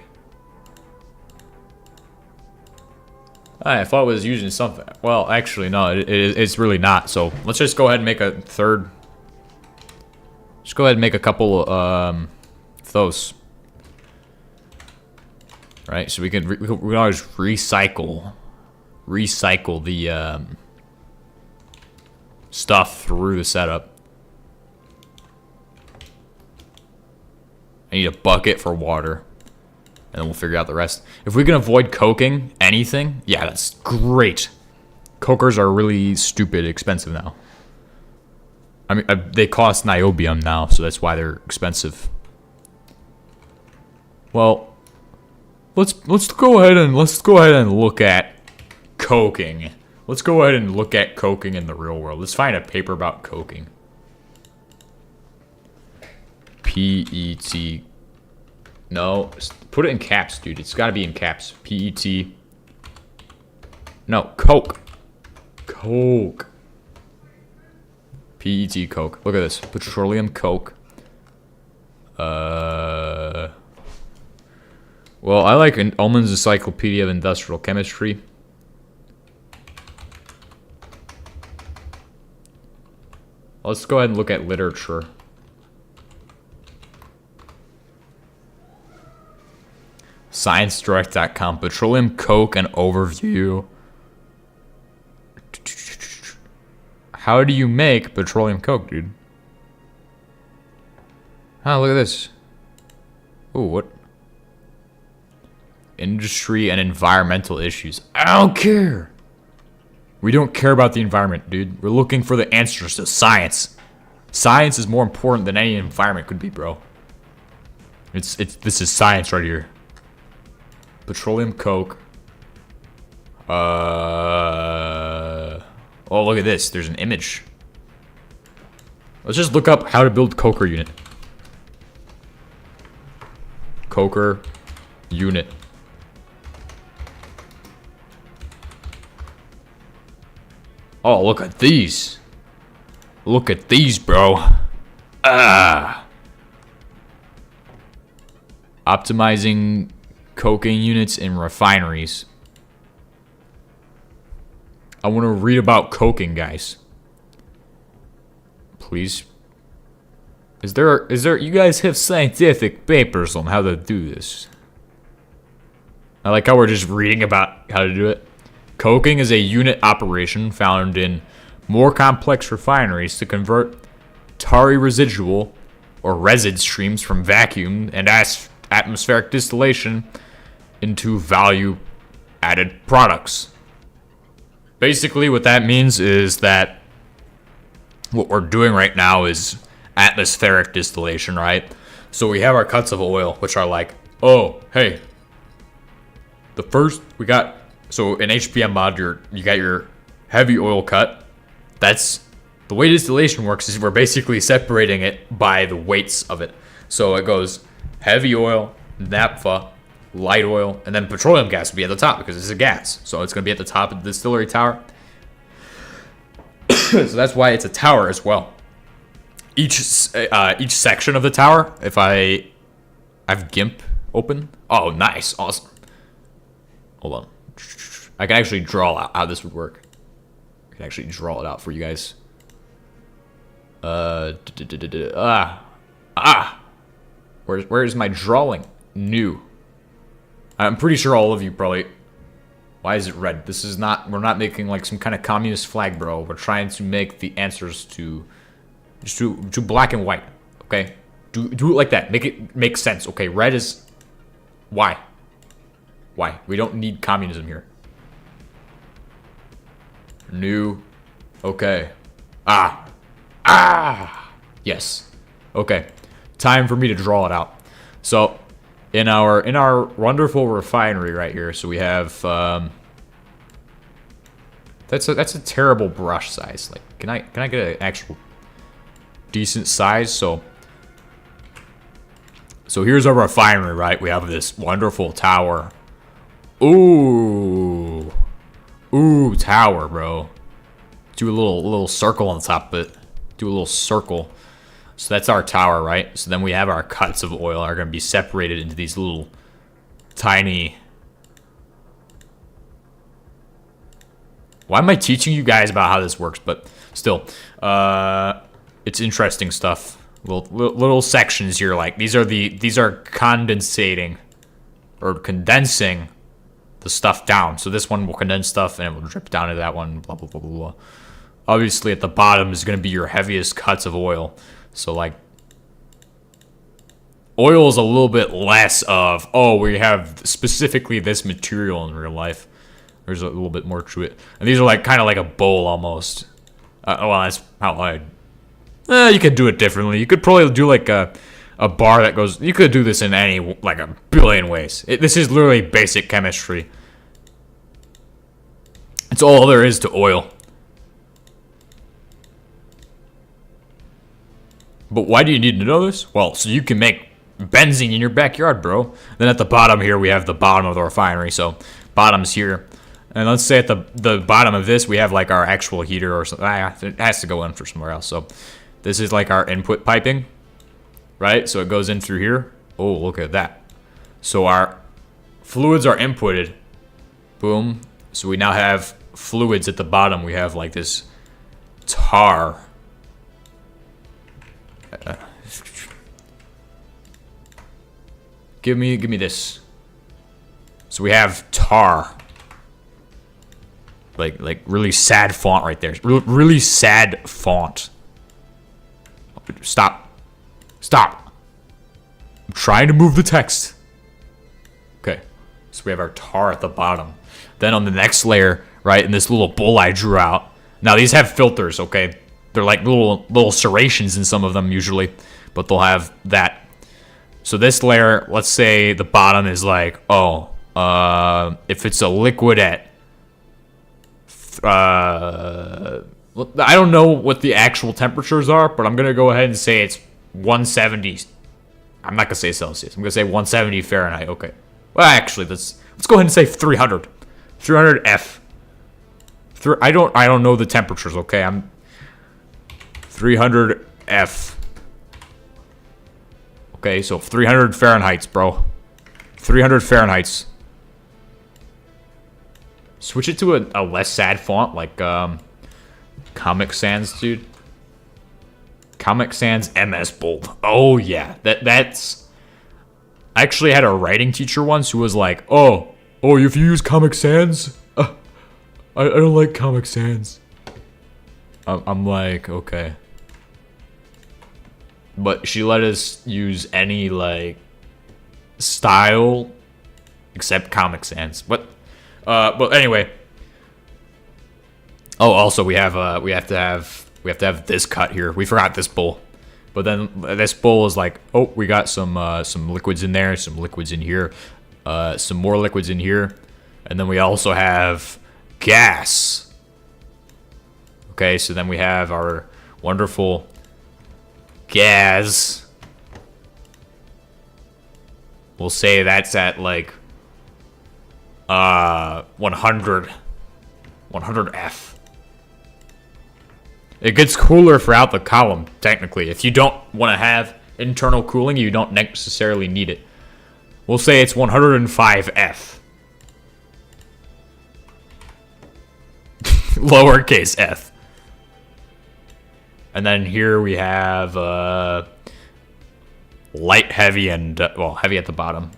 I thought it was using something. Well, actually, no, it's really not. So let's just go ahead and make a third. Just go ahead and make a couple those. Right, so we can always recycle the stuff through the setup. I need a bucket for water. And then we'll figure out the rest. If we can avoid coking anything, yeah, that's great. Cokers are really stupid expensive now. I mean, they cost niobium now, so that's why they're expensive. Well, let's go ahead and look at coking. Let's go ahead and look at coking in the real world. Let's find a paper about coking. PET. No, put it in caps, dude. It's got to be in caps. PET. No, Coke. Coke. PET Coke. Look at this. Petroleum Coke. Well, I like an Ullman's Encyclopedia of Industrial Chemistry. Let's go ahead and look at literature. ScienceDirect.com. Petroleum Coke and overview. How do you make petroleum coke, dude? Oh, look at this. Ooh, what? Industry and environmental issues. I don't care. We don't care about the environment, dude. We're looking for the answers to science. Science is more important than any environment could be, bro. This is science right here. Petroleum coke. Oh, look at this. There's an image. Let's just look up how to build coker unit. Coker unit. Oh, look at these. Look at these, bro. Ah. Optimizing coking units in refineries. I want to read about coking, guys. Please. Is there you guys have scientific papers on how to do this? I like how we're just reading about how to do it. Coking is a unit operation found in more complex refineries to convert tarry residual or resid streams from vacuum and atmospheric distillation into value-added products. Basically, what that means is that what we're doing right now is atmospheric distillation, right? So we have our cuts of oil, which are like, oh, hey, the first we got. So in HBM mod, you got your heavy oil cut. That's the way distillation works. Is we're basically separating it by the weights of it. So it goes heavy oil, naphtha, light oil, and then petroleum gas will be at the top because it's a gas. So it's going to be at the top of the distillery tower. So that's why it's a tower as well. Each section of the tower, if I have GIMP open. Oh, nice. Awesome. Hold on. I can actually draw out how this would work. I can actually draw it out for you guys. Where's my drawing? New. I'm pretty sure all of you probably... Why is it red? This is not... We're not making like some kind of communist flag, bro. We're trying to make the answers to... Just to black and white. Okay? Do it like that. Make it make sense. Okay, red is... Why? Why? We don't need communism here. New. Okay. Yes. Okay. Time for me to draw it out. So... In our wonderful refinery right here, so we have that's a terrible brush size. Like, can I get an actual decent size? So here's our refinery, right? We have this wonderful tower. Ooh, Ooh, tower, bro. Do a little circle on the top of it. Do a little circle. So that's our tower, right? So then we have our cuts of oil are going to be separated into these little tiny... Why am I teaching you guys about how this works? But still, it's interesting stuff. Little sections here, like these are condensating or condensing the stuff down. So this one will condense stuff and it will drip down to that one. Blah blah blah blah blah. Obviously, at the bottom is going to be your heaviest cuts of oil. So like, oil is a little bit less of, oh, we have specifically this material in real life. There's a little bit more to it. And these are like kind of like a bowl almost. Well, that's how you could do it differently. You could probably do like a bar that goes, you could do this in any, like a billion ways. This is literally basic chemistry. It's all there is to oil. But why do you need to know this? Well, so you can make benzene in your backyard, bro. Then at the bottom here, we have the bottom of the refinery. So bottom's here. And let's say at the bottom of this, we have like our actual heater or something. It has to go in for somewhere else. So this is like our input piping, right? So it goes in through here. Oh, look at that. So our fluids are inputted. Boom. So we now have fluids at the bottom. We have like this tar. Give me this. So we have tar. Like really sad font right there. Really sad font. Stop. Stop. I'm trying to move the text. Okay. So we have our tar at the bottom. Then on the next layer, right, in this little bowl I drew out. Now these have filters, okay? They're like little serrations in some of them usually, but they'll have that. So this layer, let's say the bottom is like, if it's a liquid at, I don't know what the actual temperatures are, but I'm gonna go ahead and say it's 170. I'm not gonna say Celsius. I'm gonna say 170 Fahrenheit. Okay. Well, actually, let's go ahead and say 300. 300 F. I don't know the temperatures. Okay, I'm 300 F. Okay, so 300 Fahrenheits, bro. 300 Fahrenheits. Switch it to a less sad font, like Comic Sans, dude. Comic Sans MS Bold. Oh yeah, that's. I actually had a writing teacher once who was like, "Oh, if you use Comic Sans, I don't like Comic Sans." I'm like, okay. But she let us use any like style except Comic Sans. But anyway. Oh, also we have to have this cut here. We forgot this bowl. But then this bowl is like, oh, we got some liquids in there, some liquids in here, some more liquids in here, and then we also have gas. Okay, so then we have our wonderful gas. We'll say that's at like 100 F. It gets cooler throughout the column, technically. If you don't want to have internal cooling, you don't necessarily need it. We'll say it's 105 F. Lowercase f. And then here we have light, heavy, and, well, heavy at the bottom.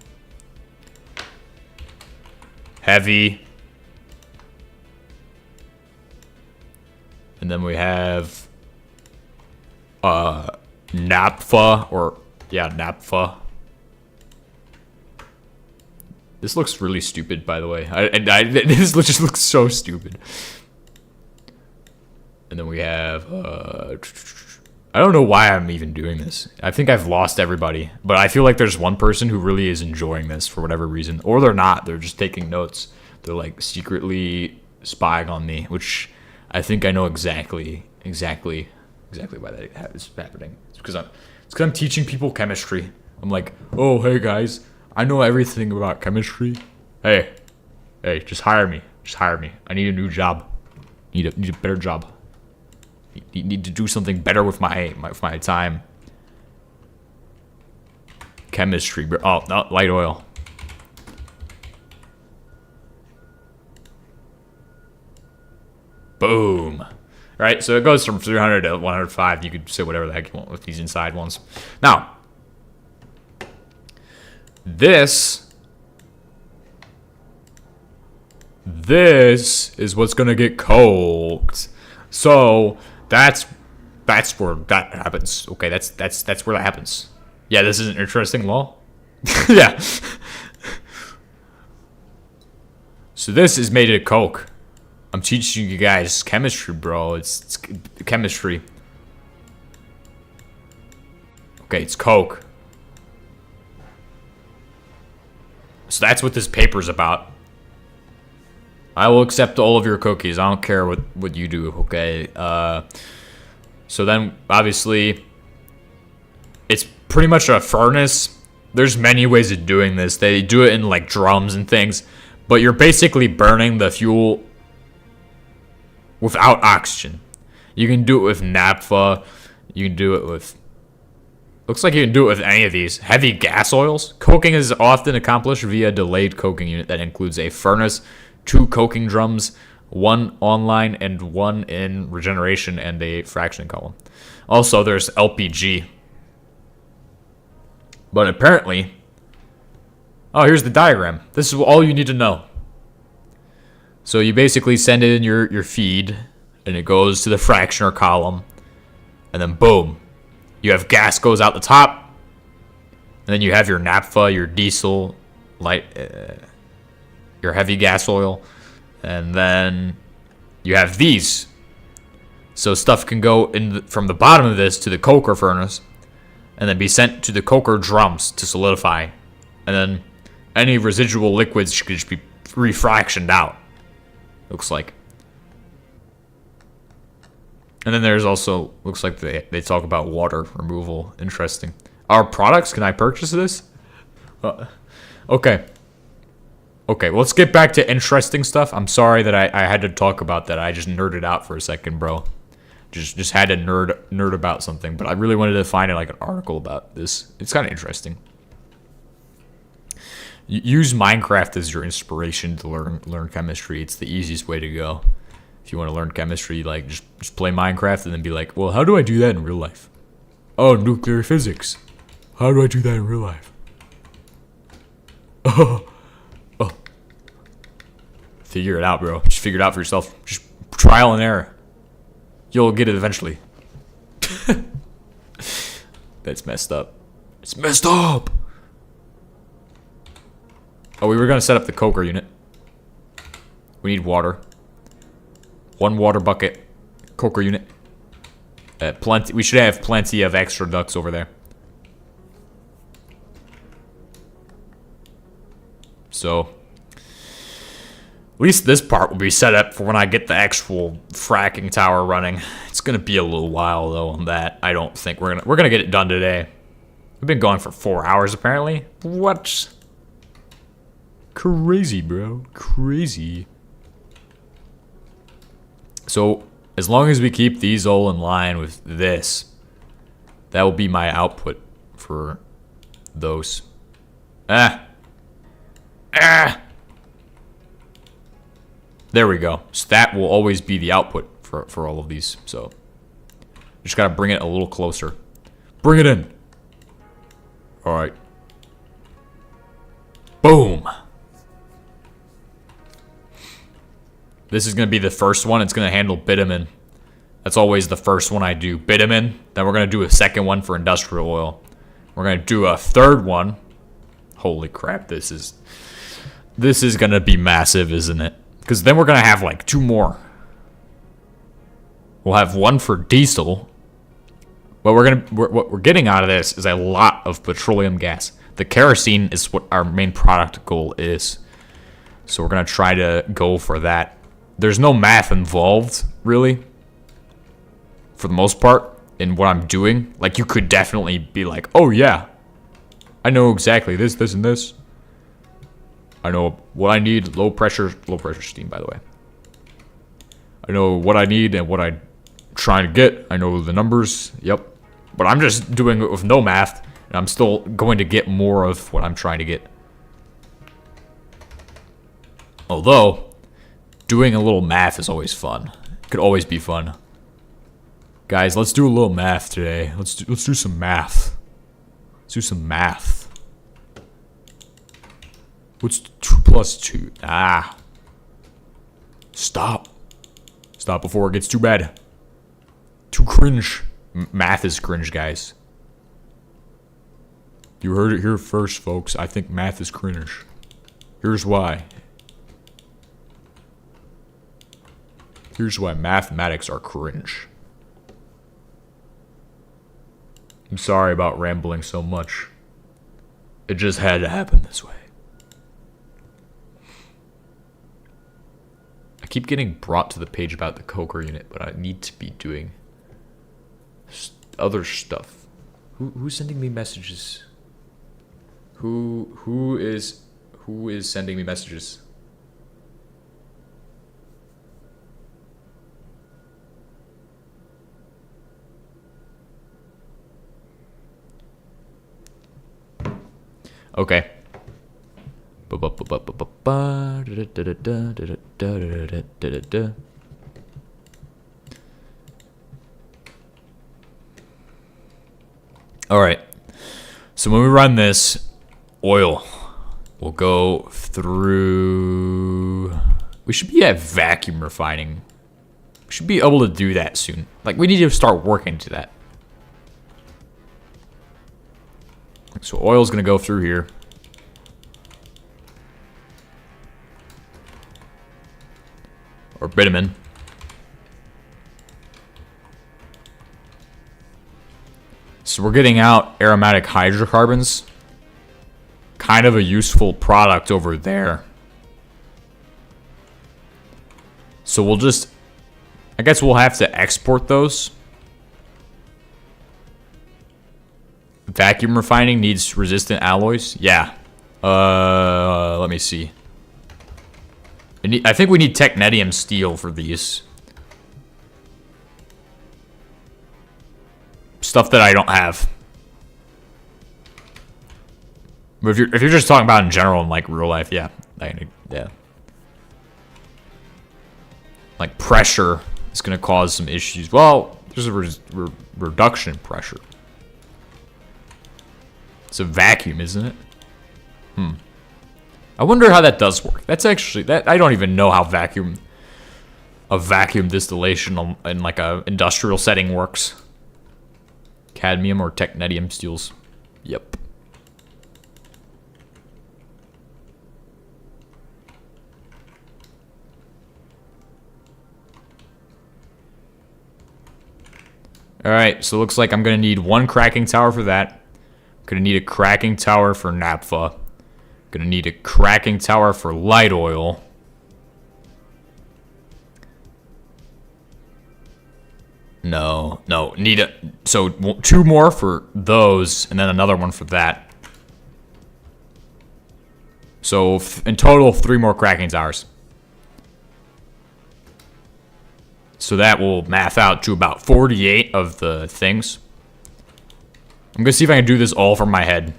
Heavy. And then we have naphtha, or yeah, naphtha. This looks really stupid, by the way. This just looks so stupid. And then we have I don't know why I'm even doing this. I think I've lost everybody, but I feel like there's one person who really is enjoying this for whatever reason, or they're not. They're just taking notes. They're like secretly spying on me, which I think I know exactly why that is happening. It's because I'm teaching people chemistry. I'm like, oh, hey guys, I know everything about chemistry. Hey, just hire me. Just hire me. I need a new job. Need a better job. Need to do something better with my time. Chemistry, bro. Oh, no, light oil. Boom. Right, so it goes from 300 to 105. You could say whatever the heck you want with these inside ones. Now, this is what's gonna get coked. So that's where that happens. Okay, that's where that happens. Yeah, this is an interesting law. Yeah. So this is made of coke. I'm teaching you guys chemistry, bro. It's chemistry. Okay, it's coke. So that's what this paper's about. I will accept all of your cookies. I don't care what you do, okay? So then, obviously, it's pretty much a furnace. There's many ways of doing this. They do it in, like, drums and things. But you're basically burning the fuel without oxygen. You can do it with naphtha. You can do it with... Looks like you can do it with any of these. Heavy gas oils. Coking is often accomplished via a delayed coking unit that includes a furnace, 2 coking drums, 1 online and 1 in regeneration, and a fractioning column. Also, there's LPG. But apparently... Oh, here's the diagram. This is all you need to know. So you basically send in your feed, and it goes to the fractioner column, and then boom. You have gas goes out the top, and then you have your naphtha, your diesel, your heavy gas oil, and then you have these. So stuff can go from the bottom of this to the coker furnace, and then be sent to the coker drums to solidify, and then any residual liquids could just be refractioned out. Looks like. And then there's also, looks like they talk about water removal. Interesting. Our products, can I purchase this? Okay. Okay, well, let's get back to interesting stuff. I'm sorry that I had to talk about that. I just nerded out for a second, bro. Just had to nerd about something. But I really wanted to find like an article about this. It's kind of interesting. Use Minecraft as your inspiration to learn chemistry. It's the easiest way to go. If you want to learn chemistry, like just play Minecraft and then be like, well, how do I do that in real life? Oh, nuclear physics. How do I do that in real life? Oh. Figure it out, bro. Just figure it out for yourself. Just trial and error. You'll get it eventually. That's messed up. It's messed up. Oh, we were going to set up the coker unit. We need water. 1 water bucket. Coker unit. Plenty. We should have plenty of extra ducts over there. So, at least this part will be set up for when I get the actual fracking tower running. It's going to be a little while, though, on that. I don't think we're gonna get it done today. We've been going for 4 hours, apparently. What? Crazy, bro. Crazy. So, as long as we keep these all in line with this, that will be my output for those. There we go. So that will always be the output for all of these. So, just gotta bring it a little closer. Bring it in. Alright. Boom. This is going to be the first one. It's going to handle bitumen. That's always the first one I do. Bitumen. Then we're going to do a second one for industrial oil. We're going to do a third one. Holy crap, this is going to be massive, isn't it? Because then we're going to have like 2 more. We'll have 1 for diesel. But what we're getting out of this is a lot of petroleum gas. The kerosene is what our main product goal is. So we're going to try to go for that. There's no math involved, really, for the most part, in what I'm doing. Like, you could definitely be like, oh, yeah, I know exactly this, and this. I know what I need. Low pressure steam, by the way. I know what I need and what I'm trying to get. I know the numbers. Yep. But I'm just doing it with no math, and I'm still going to get more of what I'm trying to get. Although, doing a little math is always fun. It could always be fun. Guys, let's do a little math today. Let's do some math. Let's do some math. What's 2 plus 2? Ah. Stop. Stop before it gets too bad. Too cringe. Math is cringe, guys. You heard it here first, folks. I think math is cringe. Here's why. Here's why mathematics are cringe. I'm sorry about rambling so much. It just had to happen this way. I keep getting brought to the page about the Coker unit, but I need to be doing other stuff. Who's sending me messages? Who is sending me messages? Okay. Alright. So when we run this, oil will go through... We should be at vacuum refining. We should be able to do that soon. Like, we need to start working to that. So oil's gonna go through here. Or bitumen. So we're getting out aromatic hydrocarbons. Kind of a useful product over there. So we'll just... I guess we'll have to export those. Vacuum refining needs resistant alloys. Yeah. Let me see. I think we need technetium steel for these. Stuff that I don't have. But if you're just talking about in general in like real life, yeah. Yeah. Like pressure is gonna cause some issues. Well, there's a reduction in pressure. It's a vacuum, isn't it? I wonder how that does work. That's actually I don't even know how a vacuum distillation in like a industrial setting works. Cadmium or technetium steels. Yep. Alright, so it looks like I'm gonna need one cracking tower for that. Gonna need a cracking tower for naphtha. Gonna need a cracking tower for light oil. No, so 2 more for those, and then another one for that. So in total, 3 more cracking towers. So that will math out to about 48 of the things. I'm gonna see if I can do this all from my head.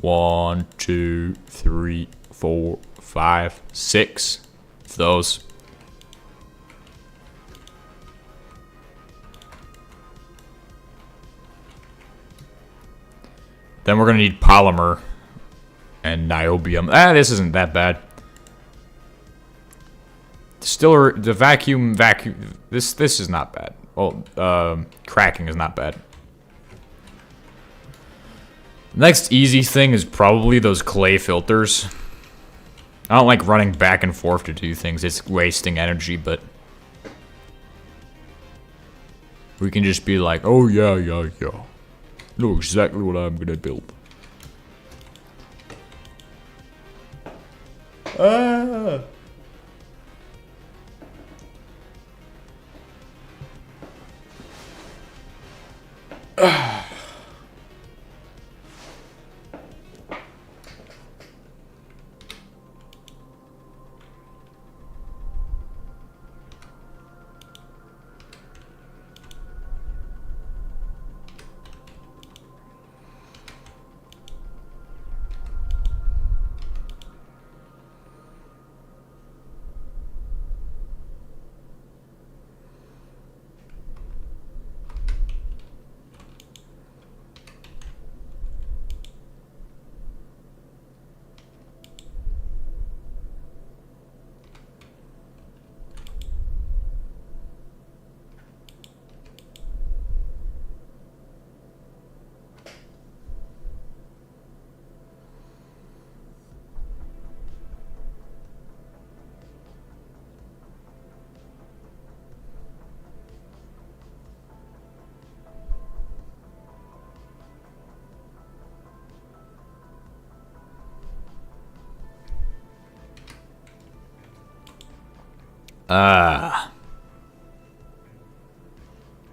1, 2, 3, 4, 5, 6 of those. Then we're gonna need polymer and niobium. This isn't that bad. Still, the vacuum. This is not bad. Well, cracking is not bad. Next easy thing is probably those clay filters. I don't like running back and forth to do things. It's wasting energy, but we can just be like, oh yeah. Know exactly what I'm gonna build.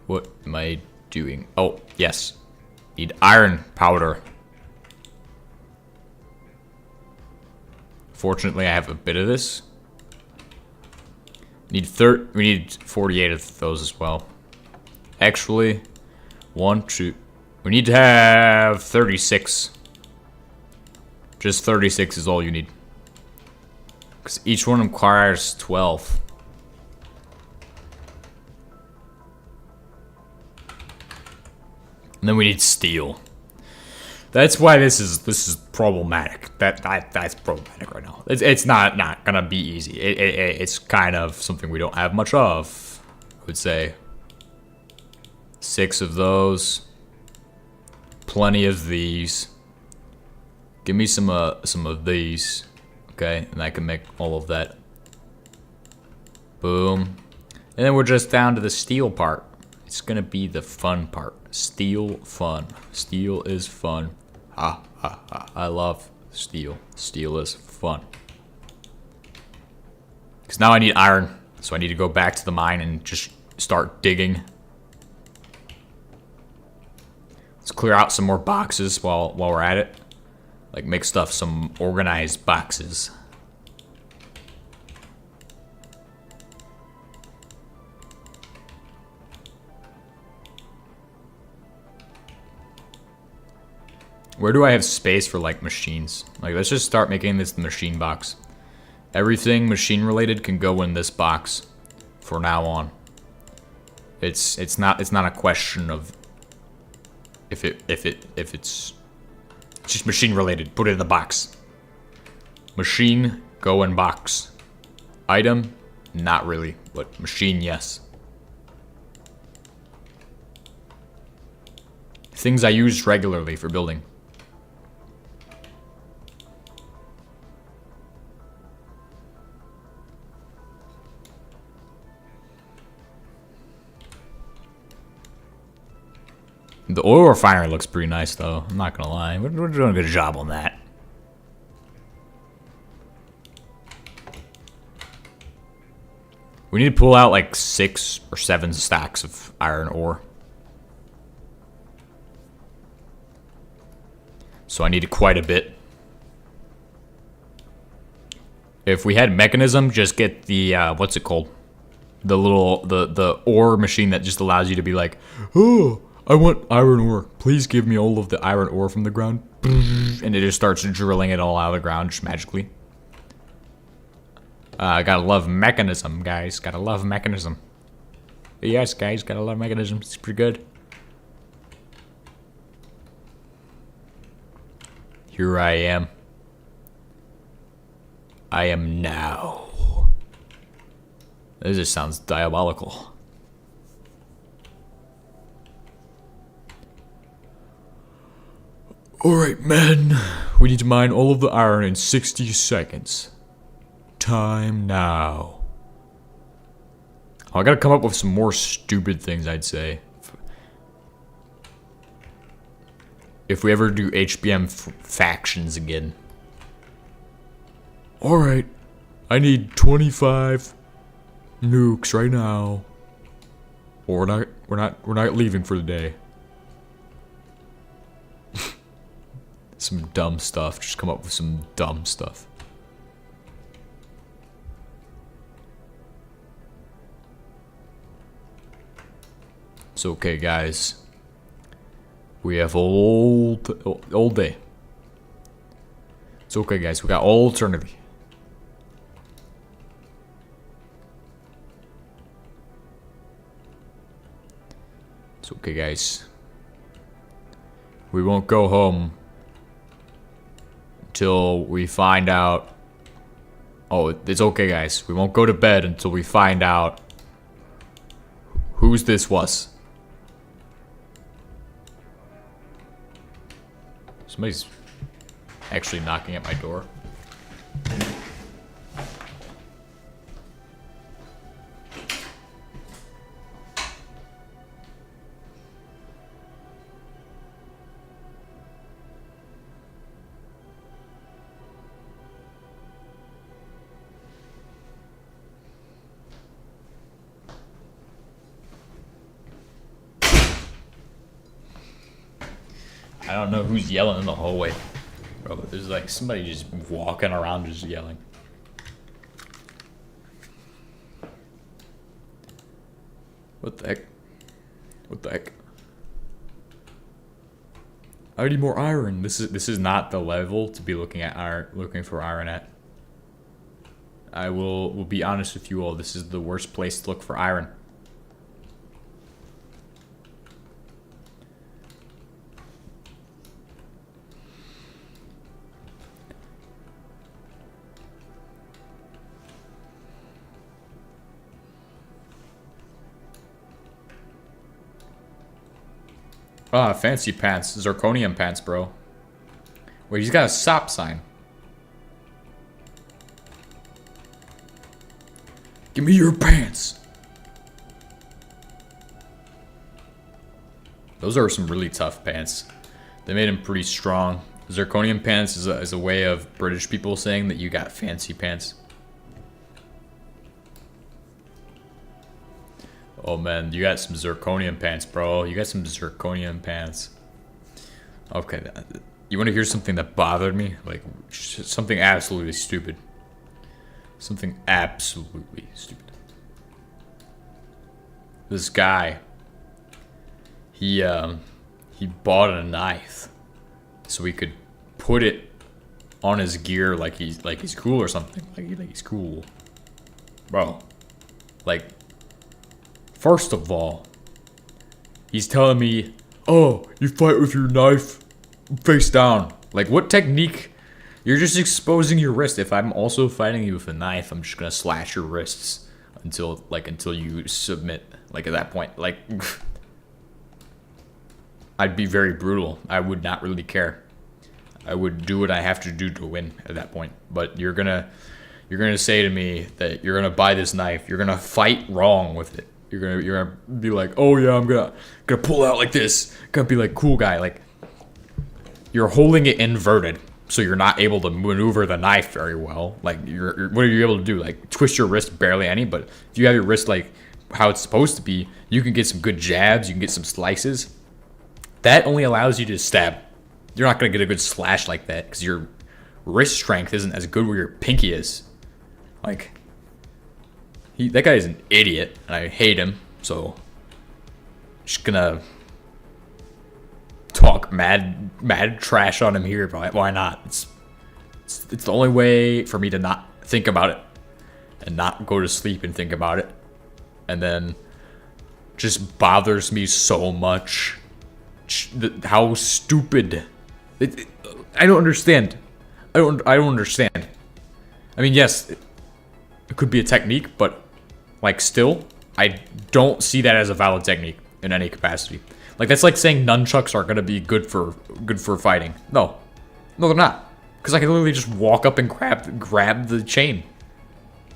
What am I doing? Oh, yes. Need iron powder. Fortunately, I have a bit of this. We need 48 of those as well. Actually, 1, 2. We need to have 36. Just 36 is all you need. Because each one requires 12. And then we need steel. That's why this is problematic. That's problematic right now. It's not gonna be easy. It's kind of something we don't have much of. I would say 6 of those. Plenty of these. Give me some of these. Okay, and I can make all of that. Boom. And then we're just down to the steel part. It's gonna be the fun part. Steel fun. Steel is fun. Ha ha ha. I love steel. Steel is fun. Because now I need iron. So I need to go back to the mine and just start digging. Let's clear out some more boxes while we're at it. Like make stuff some organized boxes. Where do I have space for like machines? Like let's just start making this the machine box. Everything machine related can go in this box for now on. It's not a question of if it's just machine related. Put it in the box. Machine, go in box. Item, not really, but machine, yes. Things I use regularly for building. The oil refinery looks pretty nice, though. I'm not gonna lie. We're doing a good job on that. We need to pull out like 6 or 7 stacks of iron ore. So I need quite a bit. If we had mechanism, just get the what's it called? The little the ore machine that just allows you to be like, oh, I want iron ore. Please give me all of the iron ore from the ground. And it just starts drilling it all out of the ground just magically. Gotta love mechanism, guys. Gotta love mechanism. Yes, guys, gotta love mechanism. It's pretty good. Here I am. I am now. This just sounds diabolical. Alright, men. We need to mine all of the iron in 60 seconds. Time now. Oh, I gotta come up with some more stupid things, I'd say. If we ever do HBM factions again. Alright. I need 25 nukes right now. Or we're not leaving for the day. Some dumb stuff. Just come up with some dumb stuff. It's okay, guys. We have all day. It's okay, guys. We got all eternity. It's okay, guys. We won't go home until we find out. Oh, it's okay, guys. We won't go to bed until we find out whose this was. Somebody's actually knocking at my door. I don't know who's yelling in the hallway. Bro, there's like somebody just walking around just yelling. What the heck? What the heck? I need more iron. This is not the level to be looking at looking for iron at. I will be honest with you all. This is the worst place to look for iron. Ah, fancy pants. Zirconium pants, bro. Wait, he's got a stop sign. Give me your pants. Those are some really tough pants. They made them pretty strong. Zirconium pants is a way of British people saying that you got fancy pants. Oh man, you got some zirconium pants, bro. You got some zirconium pants. Okay, you want to hear something that bothered me? Like, something absolutely stupid. Something absolutely stupid. This guy, he bought a knife so he could put it on his gear like he's cool or something. Like he's cool. Bro, like, first of all, he's telling me, oh, you fight with your knife face down. Like, what technique? You're just exposing your wrist. If I'm also fighting you with a knife, I'm just gonna slash your wrists until you submit. Like, at that point, like, I'd be very brutal. I would not really care. I would do what I have to do to win at that point. But you're gonna say to me that you're gonna buy this knife. You're gonna fight wrong with it. You're gonna be like, oh yeah, I'm gonna pull out like this. Gonna be like, cool guy. Like, you're holding it inverted, so you're not able to maneuver the knife very well. Like, what are you able to do? Like, twist your wrist barely any. But if you have your wrist like how it's supposed to be, you can get some good jabs. You can get some slices. That only allows you to stab. You're not gonna get a good slash like that because your wrist strength isn't as good where your pinky is. Like, that guy is an idiot, and I hate him. So, just gonna talk mad trash on him here. But why not? It's the only way for me to not think about it and not go to sleep and think about it, and then just bothers me so much. How stupid! I don't understand. I don't understand. I mean, yes, it could be a technique, but like, still, I don't see that as a valid technique in any capacity. Like, that's like saying nunchucks are gonna be good for fighting. No, they're not. Because I can literally just walk up and grab the chain.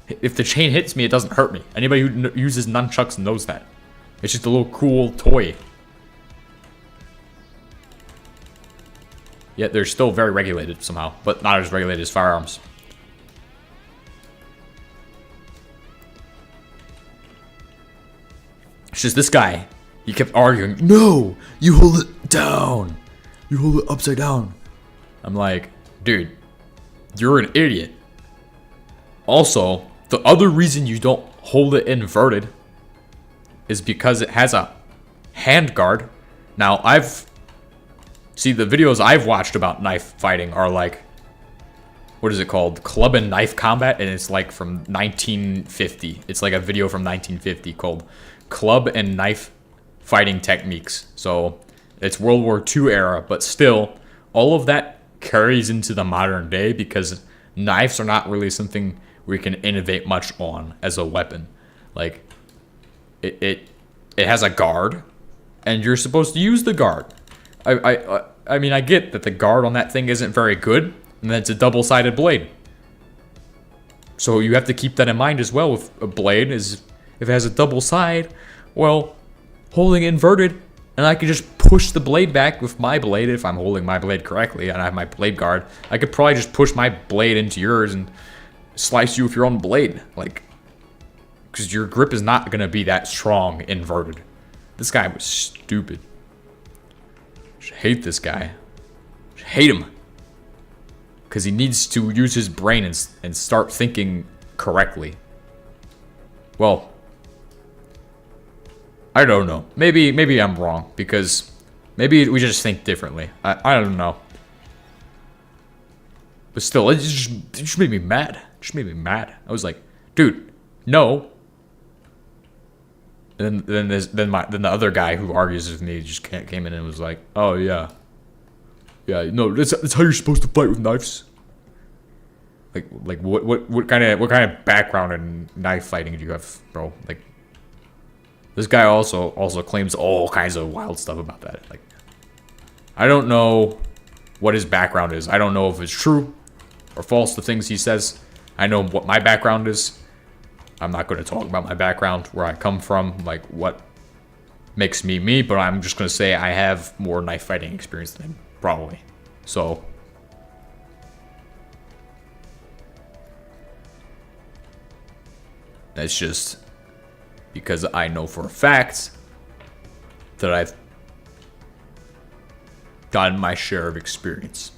If the chain hits me, it doesn't hurt me. Anybody who uses nunchucks knows that. It's just a little cool toy. Yet they're still very regulated somehow, but not as regulated as firearms. It's just this guy. He kept arguing, no, you hold it down. You hold it upside down. I'm like, dude, you're an idiot. Also, the other reason you don't hold it inverted is because it has a hand guard. Now, the videos I've watched about knife fighting are like, what is it called? Club and Knife Combat, and it's like from 1950. It's like a video from 1950 called Club and Knife Fighting Techniques. So it's World War II era, but still, all of that carries into the modern day because knives are not really something we can innovate much on as a weapon. Like, it has a guard, and you're supposed to use the guard. I mean, I get that the guard on that thing isn't very good, and that it's a double-sided blade. So you have to keep that in mind as well with a blade. Is if it has a double side, well, holding it inverted, and I can just push the blade back with my blade if I'm holding my blade correctly, and I have my blade guard. I could probably just push my blade into yours and slice you with your own blade. Like, because your grip is not going to be that strong inverted. This guy was stupid. I hate this guy. hate him. Because he needs to use his brain and start thinking correctly. Well, I don't know. Maybe I'm wrong, because maybe we just think differently. I don't know. But still, it just made me mad. It just made me mad. I was like, dude, no. And then the other guy who argues with me just came in and was like, oh yeah, no, that's how you're supposed to fight with knives. Like what kind of background in knife fighting do you have, bro? Like, this guy also claims all kinds of wild stuff about that. Like, I don't know what his background is. I don't know if it's true or false, the things he says. I know what my background is. I'm not going to talk about my background, where I come from, like what makes me me, but I'm just going to say I have more knife fighting experience than him, probably. So, that's just because I know for a fact that I've gotten my share of experience.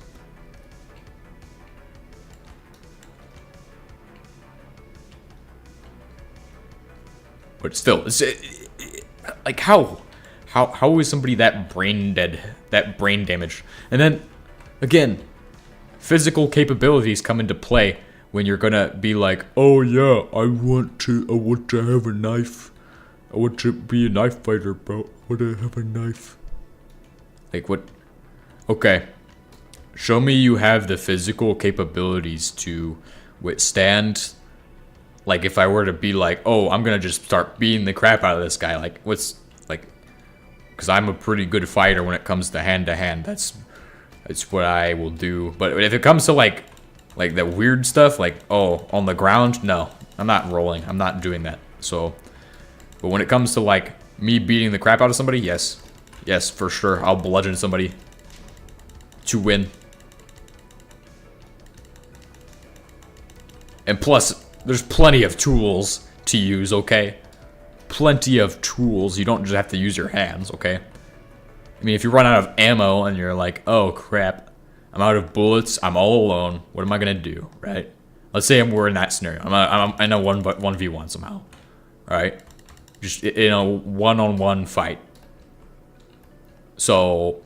But still, it's like how is somebody that brain dead, that brain damaged? And then again, physical capabilities come into play when you're gonna be like, oh yeah, I want to have a knife. I want to be a knife fighter, bro. I want to have a knife. Like what? Okay, show me you have the physical capabilities to withstand. Like, if I were to be like, oh, I'm gonna just start beating the crap out of this guy, like, what's, like, because I'm a pretty good fighter when it comes to hand-to-hand, that's what I will do. But if it comes to, like that weird stuff, like, oh, on the ground, no, I'm not rolling, I'm not doing that, so, but when it comes to, like, me beating the crap out of somebody, yes, for sure, I'll bludgeon somebody to win. And plus, there's plenty of tools to use, okay? Plenty of tools. You don't just have to use your hands, okay? I mean, if you run out of ammo and you're like, oh crap, I'm out of bullets, I'm all alone, what am I gonna do, right? Let's say we're in that scenario. I'm in a 1v1 somehow, right? Just in a one-on-one fight. So,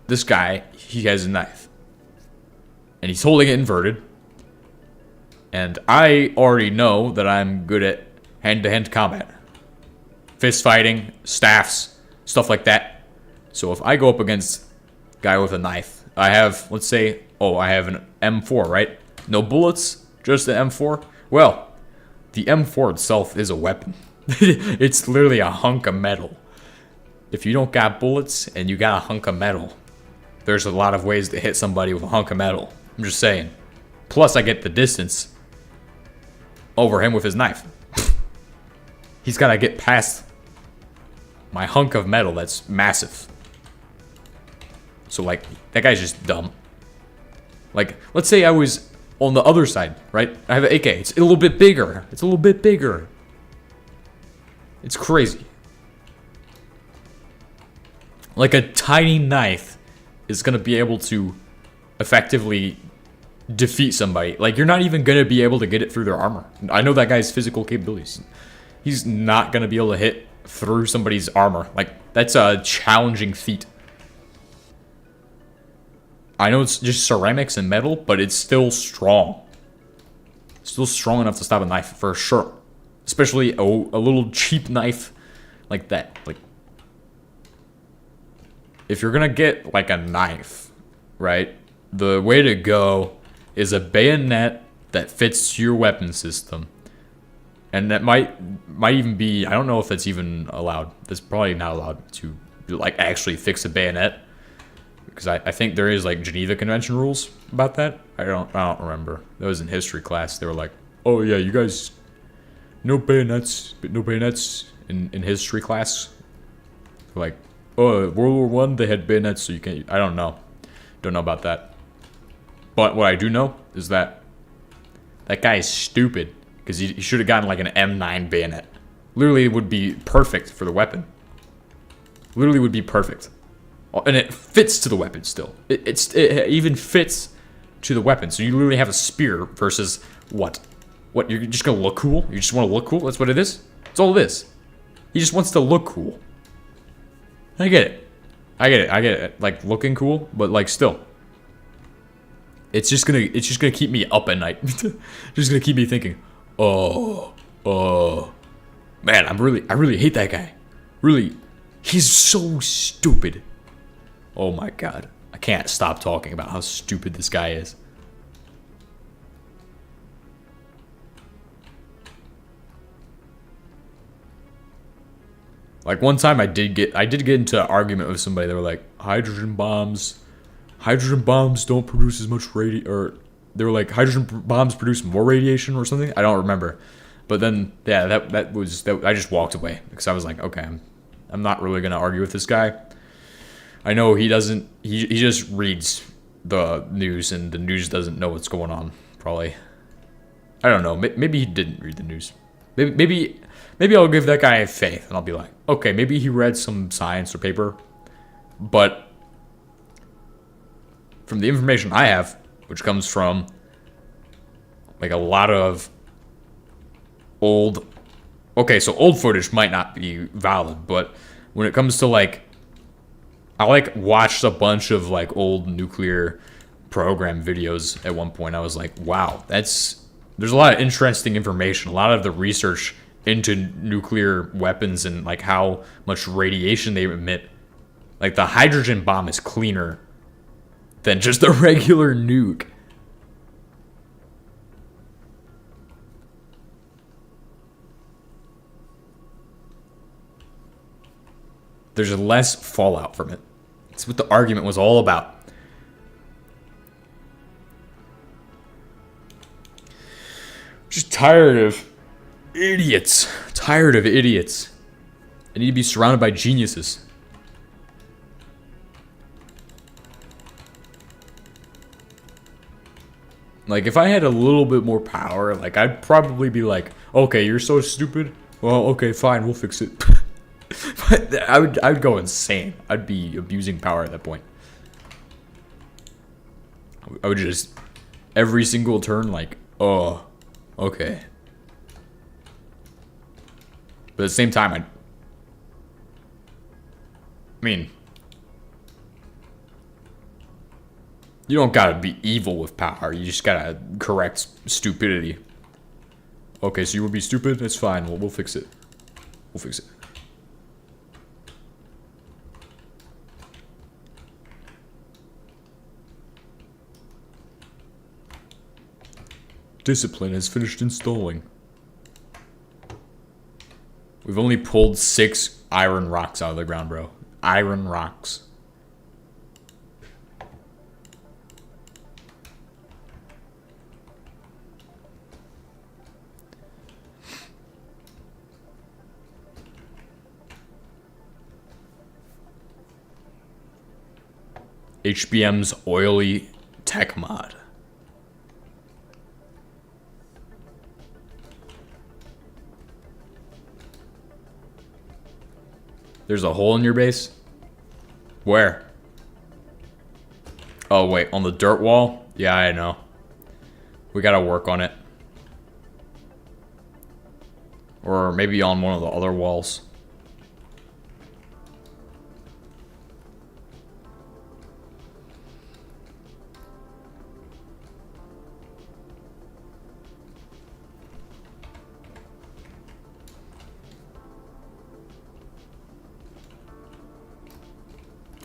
this guy, he has a knife. And he's holding it inverted. And I already know that I'm good at hand-to-hand combat. Fist fighting, staffs, stuff like that. So if I go up against a guy with a knife, I have, let's say, oh, I have an M4, right? No bullets, just an M4. Well, the M4 itself is a weapon. It's literally a hunk of metal. If you don't got bullets and you got a hunk of metal, there's a lot of ways to hit somebody with a hunk of metal. I'm just saying. Plus, I get the distance over him with his knife. He's got to get past my hunk of metal that's massive. So, like, that guy's just dumb. Like, let's say I was on the other side, right? I have an AK. It's a little bit bigger. It's a little bit bigger. It's crazy. Like, a tiny knife is going to be able to effectively defeat somebody. Like, you're not even gonna be able to get it through their armor. I know that guy's physical capabilities. He's not gonna be able to hit through somebody's armor. Like, that's a challenging feat. I know it's just ceramics and metal, but it's still strong. Still strong enough to stop a knife, for sure. Especially a little cheap knife like that. Like, if you're gonna get, like, a knife, right? The way to go is a bayonet that fits your weapon system. And that might even be, I don't know if that's even allowed. That's probably not allowed to, like, actually fix a bayonet. Because I think there is, like, Geneva Convention rules about that. I don't remember. That was in history class. They were like, oh yeah, you guys, no bayonets in history class. Like, oh, World War I, they had bayonets, so you can't, I don't know. Don't know about that. But what I do know is that that guy is stupid, because he should have gotten like an M9 bayonet. Literally, it would be perfect for the weapon. Literally would be perfect. And it fits to the weapon still. It even fits to the weapon. So you literally have a spear versus what? What, you're just gonna look cool? You just want to look cool? That's what it is? That's all it is. He just wants to look cool. I get it. I get it. I get it. Like, looking cool, but like still. It's just gonna keep me up at night. Just gonna keep me thinking, oh, man, I really hate that guy. Really, he's so stupid. Oh my god. I can't stop talking about how stupid this guy is. Like, one time I did get into an argument with somebody. They were like, hydrogen bombs don't produce as much or they were like, hydrogen bombs produce more radiation or something. I don't remember. But then, yeah, that I just walked away because I was like, okay, I'm not really gonna argue with this guy. I know he doesn't. He just reads the news, and the news doesn't know what's going on. Probably. I don't know. Maybe he didn't read the news. Maybe I'll give that guy faith, and I'll be like, okay, maybe he read some science or paper, but from the information I have, which comes from like a lot of old. Okay, so old footage might not be valid, but when it comes to like. I like watched a bunch of like old nuclear program videos at one point. I was like, wow, there's a lot of interesting information, a lot of the research into nuclear weapons and like how much radiation they emit. Like the hydrogen bomb is cleaner than just a regular nuke. There's less fallout from it. That's what the argument was all about. Just tired of idiots. Tired of idiots. I need to be surrounded by geniuses. Like, if I had a little bit more power, like, I'd probably be like, okay, you're so stupid. Well, okay, fine, we'll fix it. But I would go insane. I'd be abusing power at that point. I would just every single turn like, oh, okay. But at the same time, I mean, you don't gotta be evil with power. You just gotta correct stupidity. Okay, so you would be stupid? That's fine. We'll fix it. We'll fix it. Discipline has finished installing. We've only pulled 6 iron rocks out of the ground, bro. Iron rocks. HBM's oily tech mod. There's a hole in your base? Where? Oh, wait, on the dirt wall? Yeah, I know. We gotta work on it. Or maybe on one of the other walls.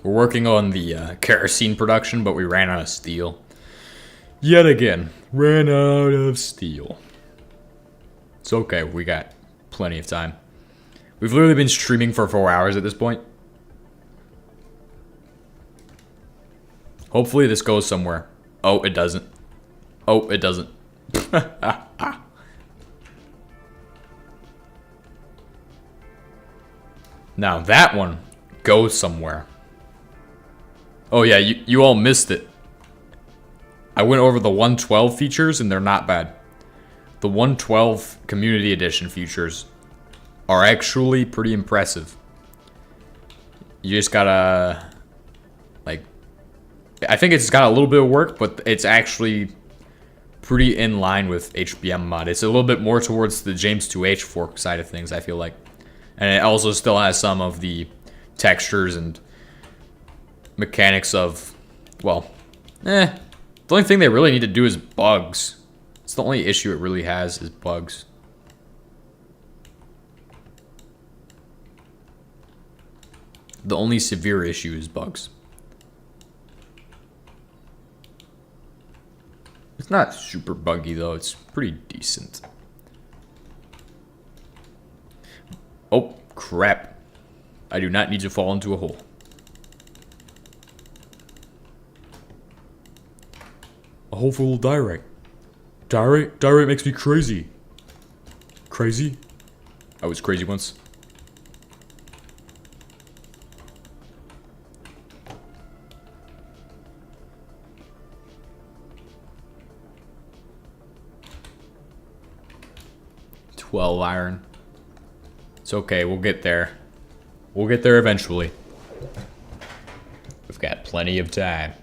We're working on the kerosene production, but we ran out of steel. Yet again, ran out of steel. It's okay, we got plenty of time. We've literally been streaming for 4 hours at this point. Hopefully this goes somewhere. Oh, it doesn't. Oh, it doesn't. Now that one goes somewhere. Oh yeah, you all missed it. I went over the 112 features and they're not bad. The 112 Community Edition features are actually pretty impressive. You just gotta I think it's got a little bit of work, but it's actually pretty in line with HBM mod. It's a little bit more towards the James 2H fork side of things, I feel like. And it also still has some of the textures and mechanics of, well, the only thing they really need to do is bugs. It's the only issue it really has is bugs. The only severe issue is bugs. It's not super buggy though, it's pretty decent. Oh, crap. I do not need to fall into a hole. A hole full of diorite. Diorite makes me crazy. Crazy? I was crazy once. Iron. It's okay, we'll get there. We'll get there eventually. We've got plenty of time.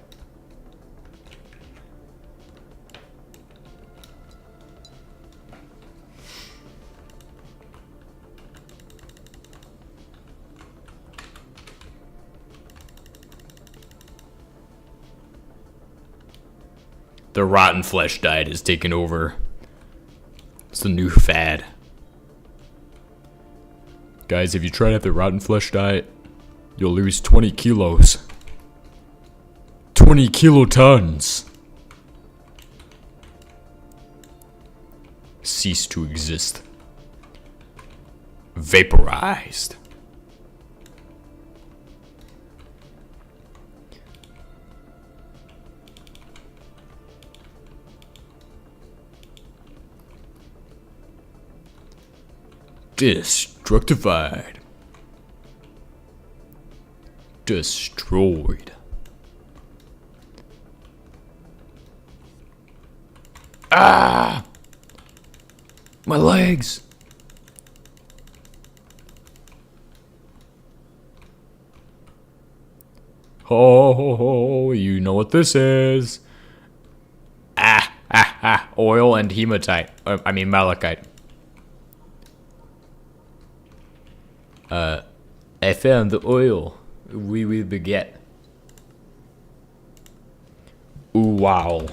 The rotten flesh diet has taken over. It's the new fad. Guys, if you try to have the rotten flesh diet, you'll lose 20 kilos. 20 kilotons. Cease to exist. Vaporized. Destructified. Destroyed. Ah! My legs! Oh, you know what this is. Oil and hematite. I mean malachite. I found the oil. We will beget. Ooh, wow.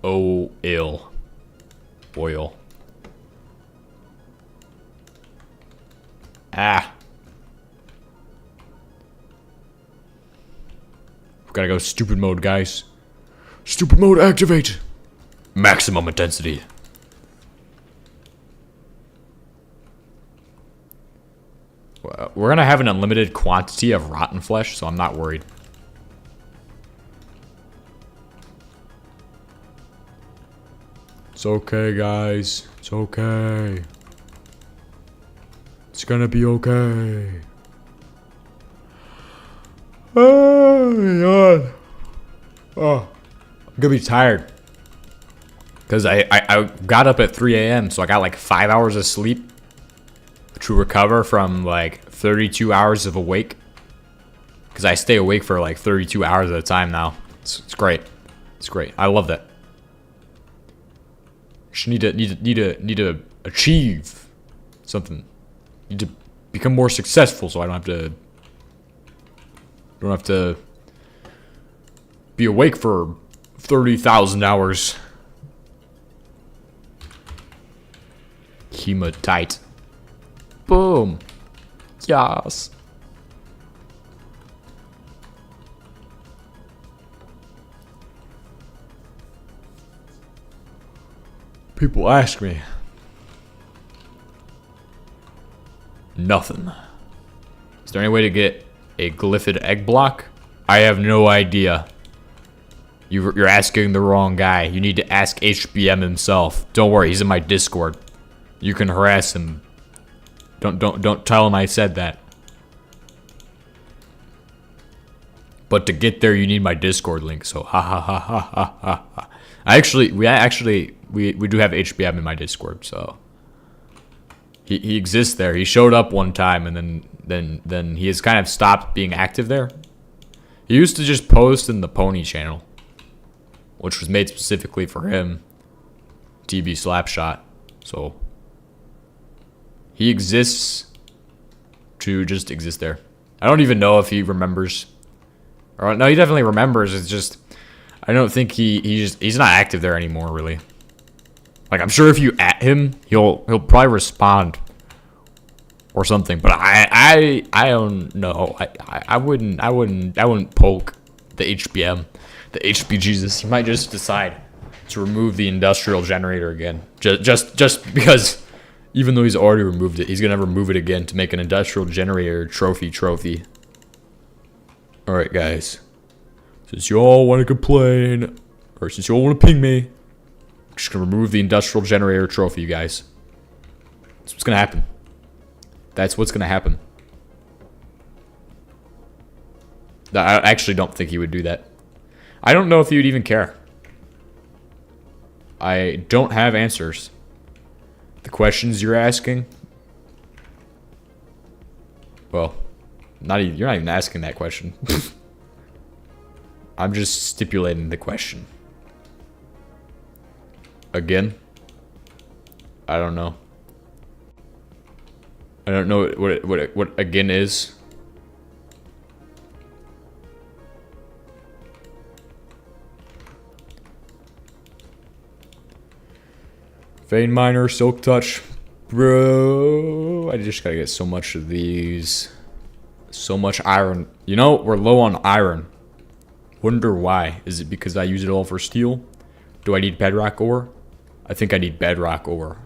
Oh, ill. Oil. We've gotta go stupid mode, guys. Stupid mode activate. Maximum intensity. We're gonna have an unlimited quantity of rotten flesh, so I'm not worried. It's okay, guys. It's okay. It's gonna be okay. Oh my god. Oh, I'm gonna be tired. Because I got up at 3 a.m., so I got like 5 hours of sleep to recover from like 32 hours of awake. Because I stay awake for like 32 hours at a time now. It's great. It's great. I love that. Just need to achieve something. Need to become more successful, so I don't have to be awake for 30,000 hours. Hematite. Boom. Yes. People ask me. Nothing. Is there any way to get a glyphid egg block? I have no idea. You're asking the wrong guy. You need to ask HBM himself. Don't worry, he's in my Discord. You can harass him. Don't tell him I said that. But to get there, you need my Discord link. So ha ha ha ha ha ha. We do have HBM in my Discord. So he exists there. He showed up one time and then he has kind of stopped being active there. He used to just post in the Pony channel, which was made specifically for him. TB Slapshot. So he exists to just exist there. I don't even know if he remembers. Or no, he definitely remembers. It's just I don't think he's not active there anymore, really. Like, I'm sure if you at him, he'll probably respond or something. But I don't know. I wouldn't poke the HBM, the HB Jesus. He might just decide to remove the industrial generator again. Just because, even though he's already removed it, he's gonna remove it again to make an industrial generator trophy. All right, guys. Since you all want to complain, or since you all want to ping me, I'm just gonna remove the industrial generator trophy, you guys. That's what's gonna happen. That's what's gonna happen. I actually don't think he would do that. I don't know if he would even care. I don't have answers. The questions you're asking, well, you're not even asking that question. I'm just stipulating the question. Again, I don't know. I don't know what again is. Vein Miner, Silk Touch. Bro, I just gotta get so much of these. So much iron. You know, we're low on iron. Wonder why. Is it because I use it all for steel? Do I need bedrock ore? I think I need bedrock ore.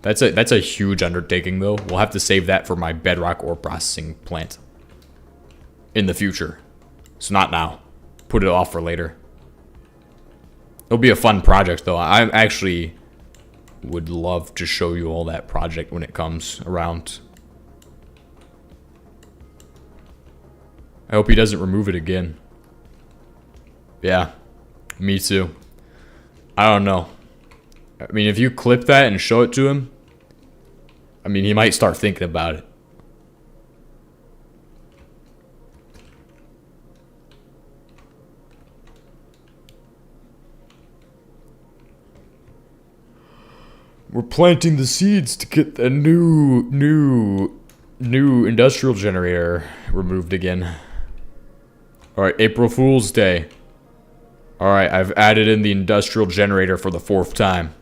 That's a huge undertaking, though. We'll have to save that for my bedrock ore processing plant in the future. So not now. Put it off for later. It'll be a fun project, though. I actually would love to show you all that project when it comes around. I hope he doesn't remove it again. Yeah, me too. I don't know. I mean, if you clip that and show it to him, I mean, he might start thinking about it. We're planting the seeds to get the new industrial generator removed again. Alright, April Fool's Day. Alright, I've added in the industrial generator for the 4th time.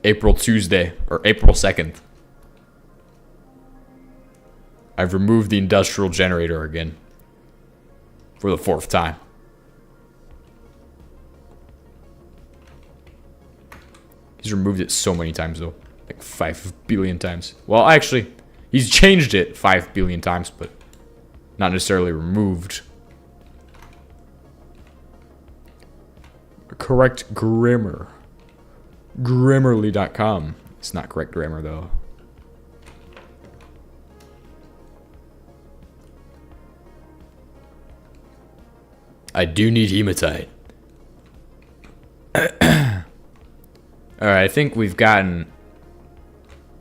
April Tuesday, or April 2nd. I've removed the industrial generator again. For the 4th time. He's removed it so many times, though. Like 5 billion times. Well, actually, he's changed it 5 billion times, but not necessarily removed. Correct grammar. Grammarly.com. It's not correct grammar, though. I do need hematite. Alright, I think we've gotten...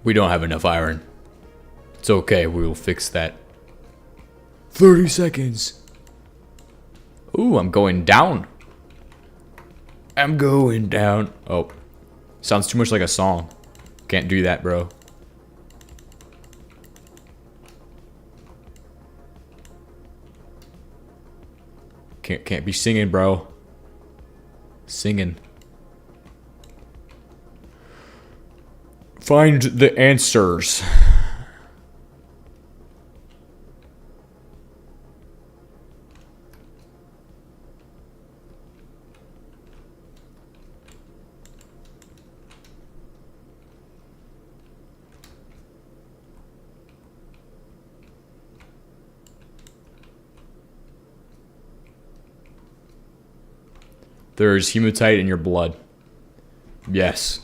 We don't have enough iron. It's okay, we will fix that. 30 seconds. Ooh, I'm going down. I'm going down. Oh. Sounds too much like a song. Can't do that, bro. Can't be singing, bro. Singing. Find the answers. There's hematite in your blood. Yes.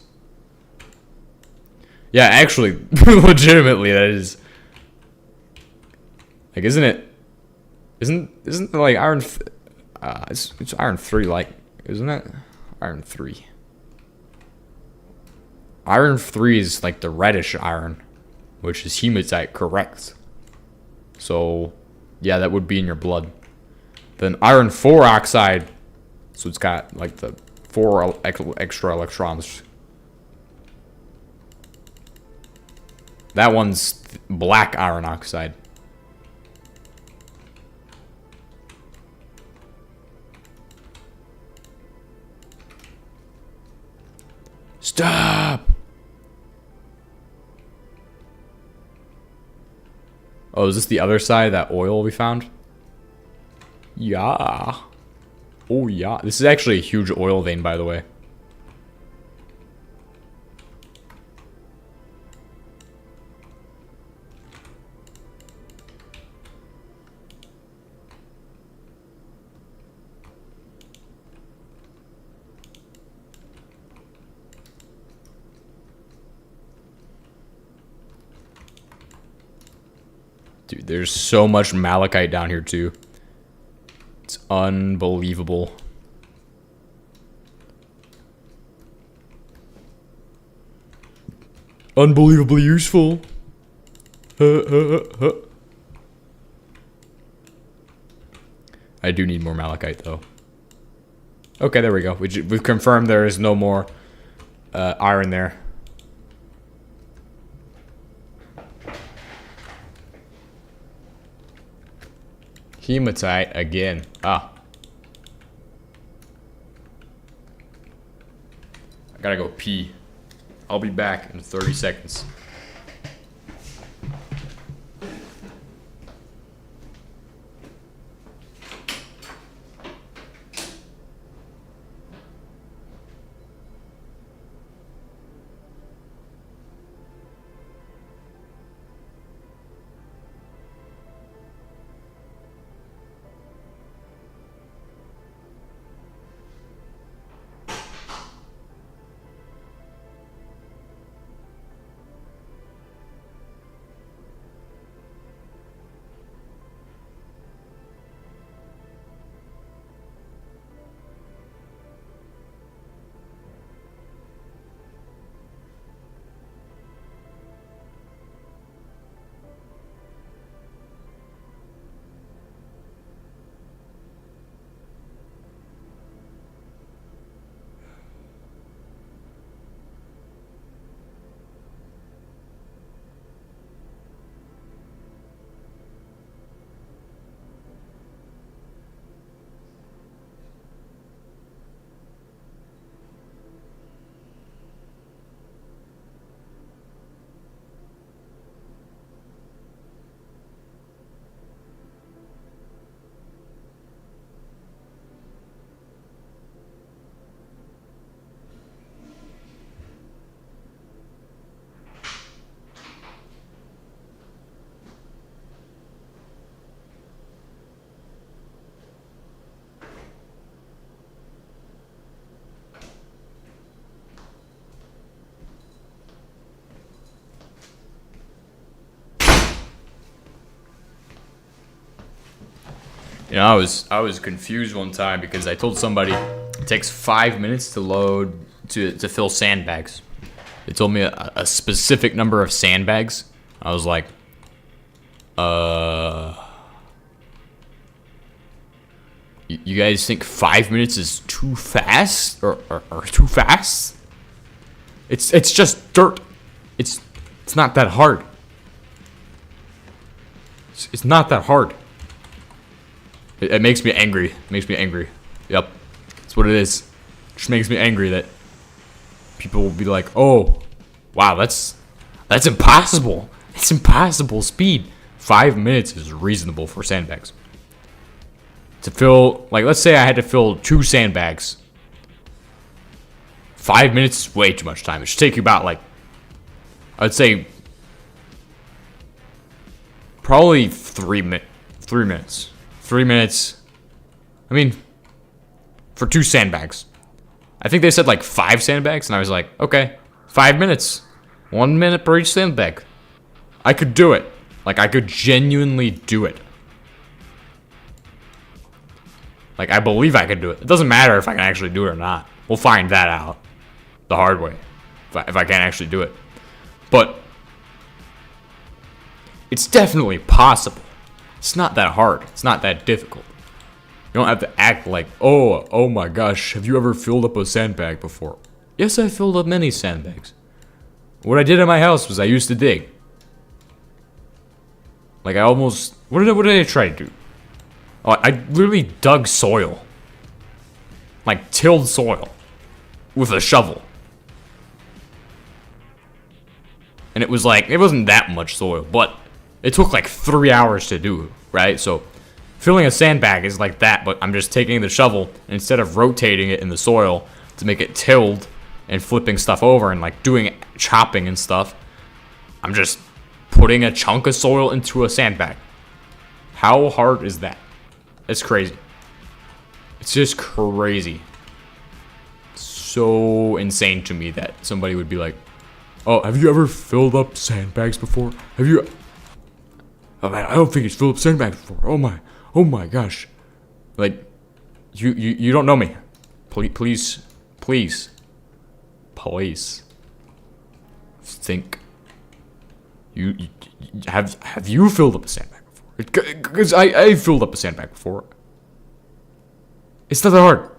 Yeah, actually, legitimately, that is. Like, isn't it? Isn't like iron? It's iron 3, like, isn't it? Iron 3. Iron 3 is like the reddish iron, which is hematite, correct? So, Yeah, that would be in your blood. Then iron 4 oxide. So it's got like the 4 extra electrons. That one's black iron oxide. Stop! Oh, is this the other side of that oil we found? Yeah. Oh, yeah. This is actually a huge oil vein, by the way. Dude, there's so much malachite down here, too. It's unbelievable. Unbelievably useful. I do need more malachite, though. Okay, there we go. We've confirmed there is no more iron there. Hematite again. Ah. I gotta go pee. I'll be back in 30 seconds. You know, I was confused one time because I told somebody it takes 5 minutes to load to fill sandbags. They told me a specific number of sandbags. I was like, you guys think 5 minutes is too fast or too fast? It's just dirt. It's not that hard. It's not that hard. It makes me angry. It makes me angry. Yep. That's what it is. It just makes me angry that people will be like, oh, wow, that's impossible. It's impossible speed. 5 minutes is reasonable for sandbags. To fill, like, let's say I had to fill 2 sandbags. 5 minutes is way too much time. It should take you about, like, I'd say probably 3 minutes. 3 minutes. I mean, for 2 sandbags. I think they said like 5 sandbags, and I was like, okay, 5 minutes. 1 minute per each sandbag. I could do it. Like, I could genuinely do it. Like, I believe I could do it. It doesn't matter if I can actually do it or not. We'll find that out the hard way. If I can't actually do it. But it's definitely possible. It's not that hard. It's not that difficult. You don't have to act like, oh my gosh, have you ever filled up a sandbag before? Yes, I filled up many sandbags. What I did at my house was I used to dig. Like I almost, what did I try to do? Oh, I literally dug soil. Like tilled soil with a shovel. And it was like, it wasn't that much soil, but it took like 3 hours to do, right? So filling a sandbag is like that, but I'm just taking the shovel, and instead of rotating it in the soil to make it tilled and flipping stuff over and like doing chopping and stuff, I'm just putting a chunk of soil into a sandbag. How hard is that? It's crazy. It's just crazy. So insane to me that somebody would be like, oh, have you ever filled up sandbags before? Have you? Oh man, I don't think he's filled up sandbags before. Oh my gosh. Like, you don't know me. Please think. You have you filled up a sandbag before? Because I filled up a sandbag before. It's not that hard.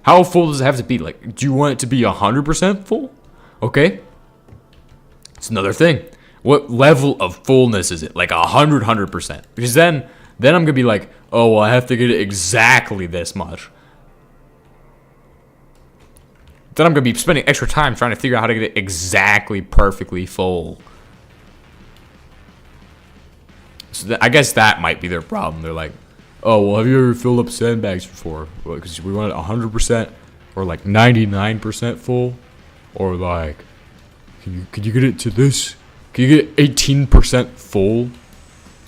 How full does it have to be? Like, do you want it to be 100% full? Okay. It's another thing. What level of fullness is it? Like 100%. Because then I'm gonna be like, oh well, I have to get it exactly this much. Then I'm gonna be spending extra time trying to figure out how to get it exactly perfectly full. So I guess that might be their problem. They're like, oh well, have you ever filled up sandbags before? Because we want it 100% or like 99% full, or like, could you get it to this? Can you get 18% full?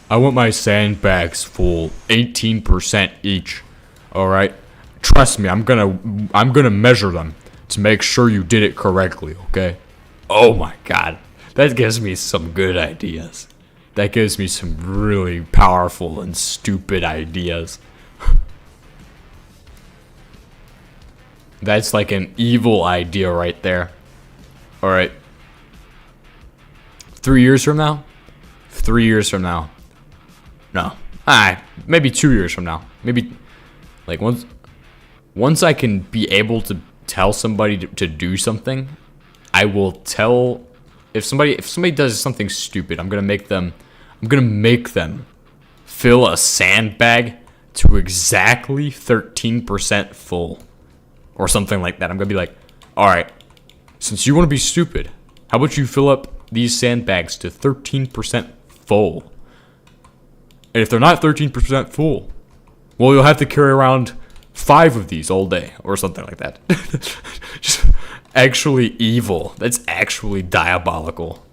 I want my sandbags full, 18% each. All right, trust me, I'm gonna measure them to make sure you did it correctly. Okay. Oh my God, that gives me some good ideas. That gives me some really powerful and stupid ideas. That's like an evil idea right there. All right. 3 years from now? 3 years from now. No. Maybe 2 years from now. Maybe like once I can be able to tell somebody to do something, I will tell if somebody does something stupid, I'm gonna make them fill a sandbag to exactly 13% full. Or something like that. I'm gonna be like, alright, since you wanna be stupid, how about you fill up these sandbags to 13% full? And if they're not 13% full, well, you'll have to carry around 5 of these all day or something like that. Just actually evil. That's actually diabolical.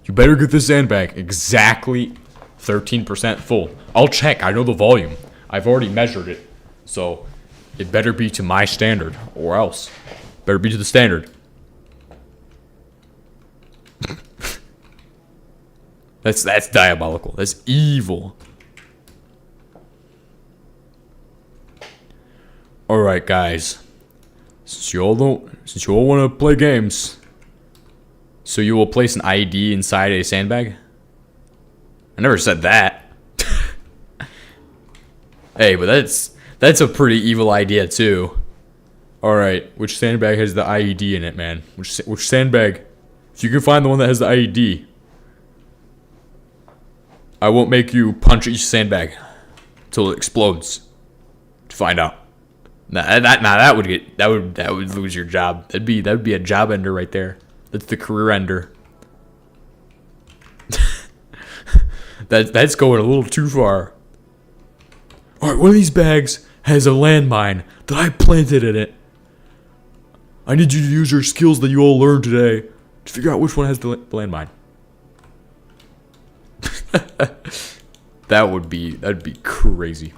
You better get this sandbag exactly 13% full. I'll check. I know the volume. I've already measured it. So it better be to my standard, or else better be to the standard. That's diabolical. That's evil. Alright guys. Since you all want to play games, so you will place an IED inside a sandbag? I never said that. Hey, but that's a pretty evil idea too. Alright, which sandbag has the IED in it, man? Which sandbag? If you can find the one that has the IED, I won't make you punch each sandbag till it explodes to find out. That would lose your job. That would be a job ender right there. That's the career ender. That's going a little too far. Alright, one of these bags has a landmine that I planted in it. I need you to use your skills that you all learned today to figure out which one has the landmine. That'd be crazy.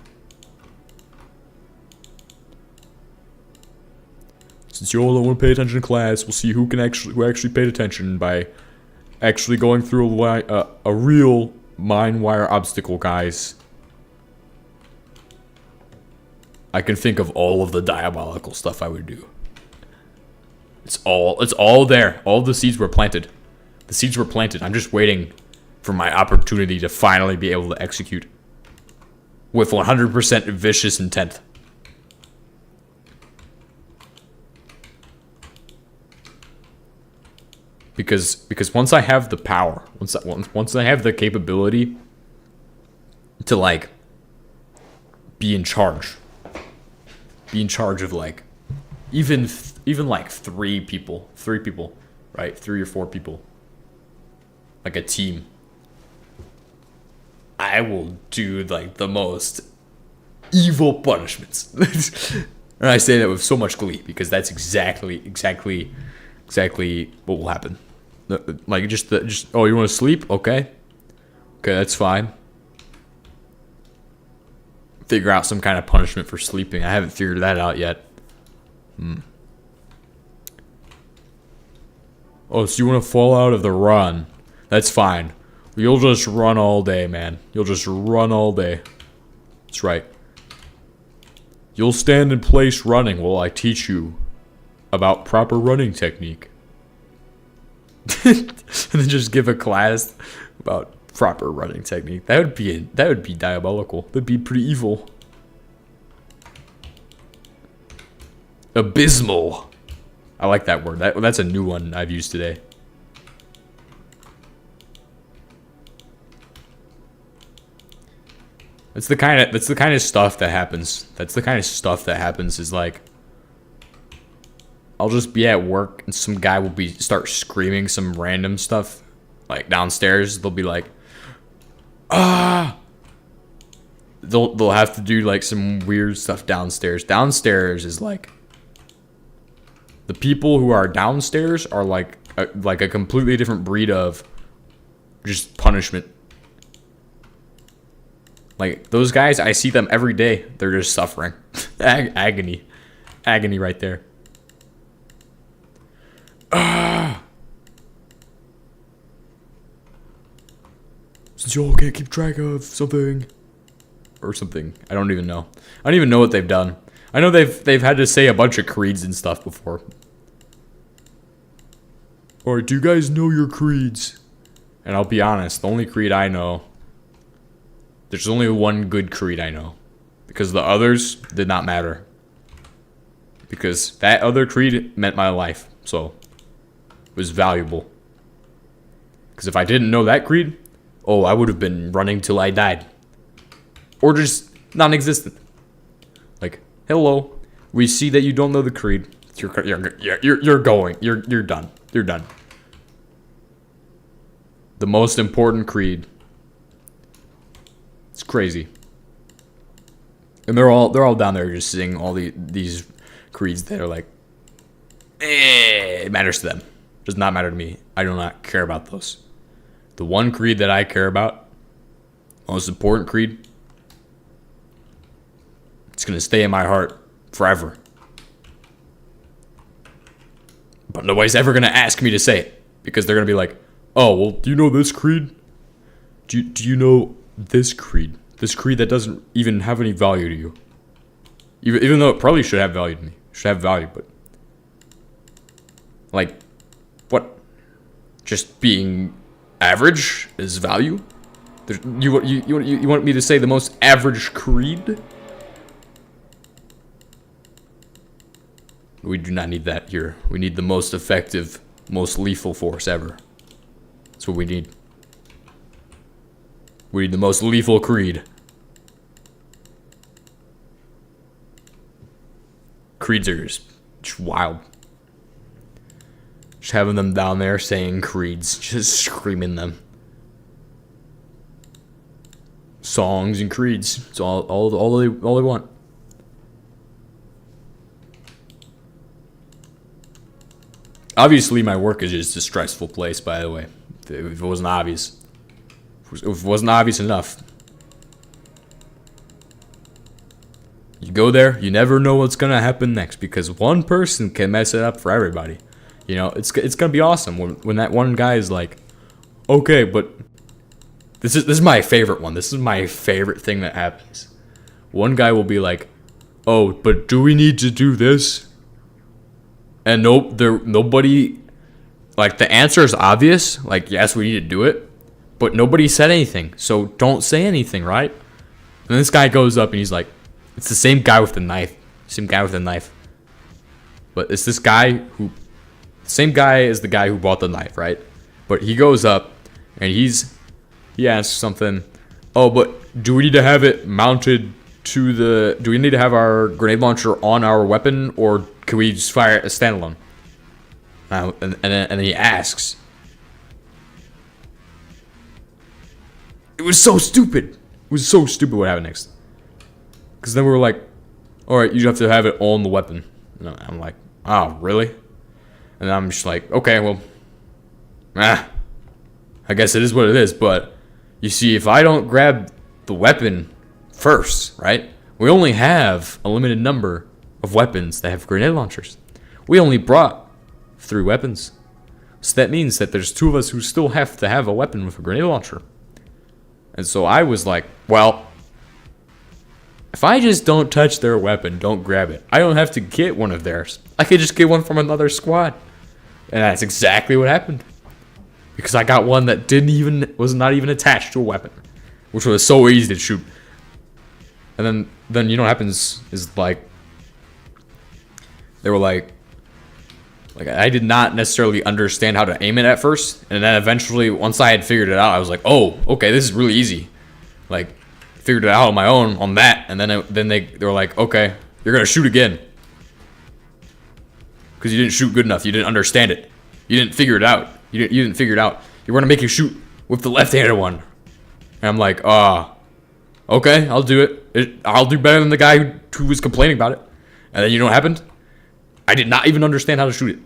Since you all don't want to pay attention in class, we'll see who actually paid attention by actually going through a real mine wire obstacle, guys. I can think of all of the diabolical stuff I would do. It's all there. All the seeds were planted. The seeds were planted. I'm just waiting for my opportunity to finally be able to execute with 100% vicious intent. Because once I have the power, once I have the capability to like be in charge of like even like three people, right? 3 or 4 people, like a team. I will do like the most evil punishments. And I say that with so much glee because that's exactly what will happen. Like just oh, you want to sleep? Okay, that's fine. Figure out some kind of punishment for sleeping. I haven't figured that out yet. Oh, so you want to fall out of the run? That's fine. You'll just run all day, man. You'll just run all day. That's right. You'll stand in place running while I teach you about proper running technique. And then just give a class about proper running technique. That would be diabolical. That'd be pretty evil. Abysmal. I like that word. That's a new one I've used today. That's the kind of stuff that happens. That's the kind of stuff that happens is like I'll just be at work and some guy will start screaming some random stuff like downstairs. They'll be like, ah. They'll have to do like some weird stuff downstairs. Downstairs is like the people who are downstairs are like a completely different breed of just punishment. Like those guys, I see them every day. They're just suffering. Agony right there. Since you all can't keep track of something. Or something. I don't even know. I don't even know what they've done. I know they've had to say a bunch of creeds and stuff before. Alright, do you guys know your creeds? And I'll be honest, the only creed I know, there's only one good creed I know. Because the others did not matter. Because that other creed meant my life. So it was valuable. Because if I didn't know that creed, oh, I would have been running till I died. Or just non-existent. Like, hello, we see that you don't know the creed. You're going. You're done. You're done. The most important creed. It's crazy. And they're all down there just singing all these creeds that are like, it matters to them. Does not matter to me. I do not care about those. The one creed that I care about, most important creed, it's going to stay in my heart forever. But nobody's ever going to ask me to say it. Because they're going to be like, oh, well, do you know this creed? Do you know this creed? This creed that doesn't even have any value to you. Even though it probably should have value to me. Should have value, but... like, what? Just being average is value? You want me to say the most average creed? We do not need that here. We need the most effective, most lethal force ever. That's what we need. We need the most lethal creed. Creeds are just wild. Just having them down there saying creeds, just screaming them. Songs and creeds. It's all they want. Obviously, my work is just a stressful place, by the way. If it wasn't obvious. If it wasn't obvious enough. You go there, you never know what's going to happen next. Because one person can mess it up for everybody. You know, it's going to be awesome when that one guy is like, okay, but... This is my favorite one. This is my favorite thing that happens. One guy will be like, oh, but do we need to do this? And nobody, like, the answer is obvious. Like, yes, we need to do it. But nobody said anything, so don't say anything, right? And this guy goes up and he's like, it's the same guy with the knife. Same guy with the knife. But it's this guy who, same guy as the guy who bought the knife, right? But he goes up and he asks something. Oh, but do we need to have it mounted to the, do we need to have our grenade launcher on our weapon, or can we just fire it as standalone? And then he asks. It was so stupid. It was so stupid what happened next. Because then we were like, alright, you have to have it on the weapon. And I'm like, oh, really? And I'm just like, okay, well, I guess it is what it is. But you see, if I don't grab the weapon first, right? We only have a limited number of weapons that have grenade launchers. We only brought 3 weapons. So that means that there's 2 of us who still have to have a weapon with a grenade launcher. And so I was like, well, if I just don't touch their weapon, don't grab it, I don't have to get one of theirs. I could just get one from another squad. And that's exactly what happened. Because I got one that was not even attached to a weapon, which was so easy to shoot. And then you know what happens is like, they were like I did not necessarily understand how to aim it at first, and then eventually, once I had figured it out, I was like, oh, okay, this is really easy. Like, figured it out on my own on that, and then they were like, okay, you're gonna shoot again. Because you didn't shoot good enough, you didn't understand it. You didn't figure it out. You didn't figure it out. You were gonna make you shoot with the left-handed one. And I'm like, okay, I'll do it. I'll do better than the guy who was complaining about it. And then you know what happened? I did not even understand how to shoot it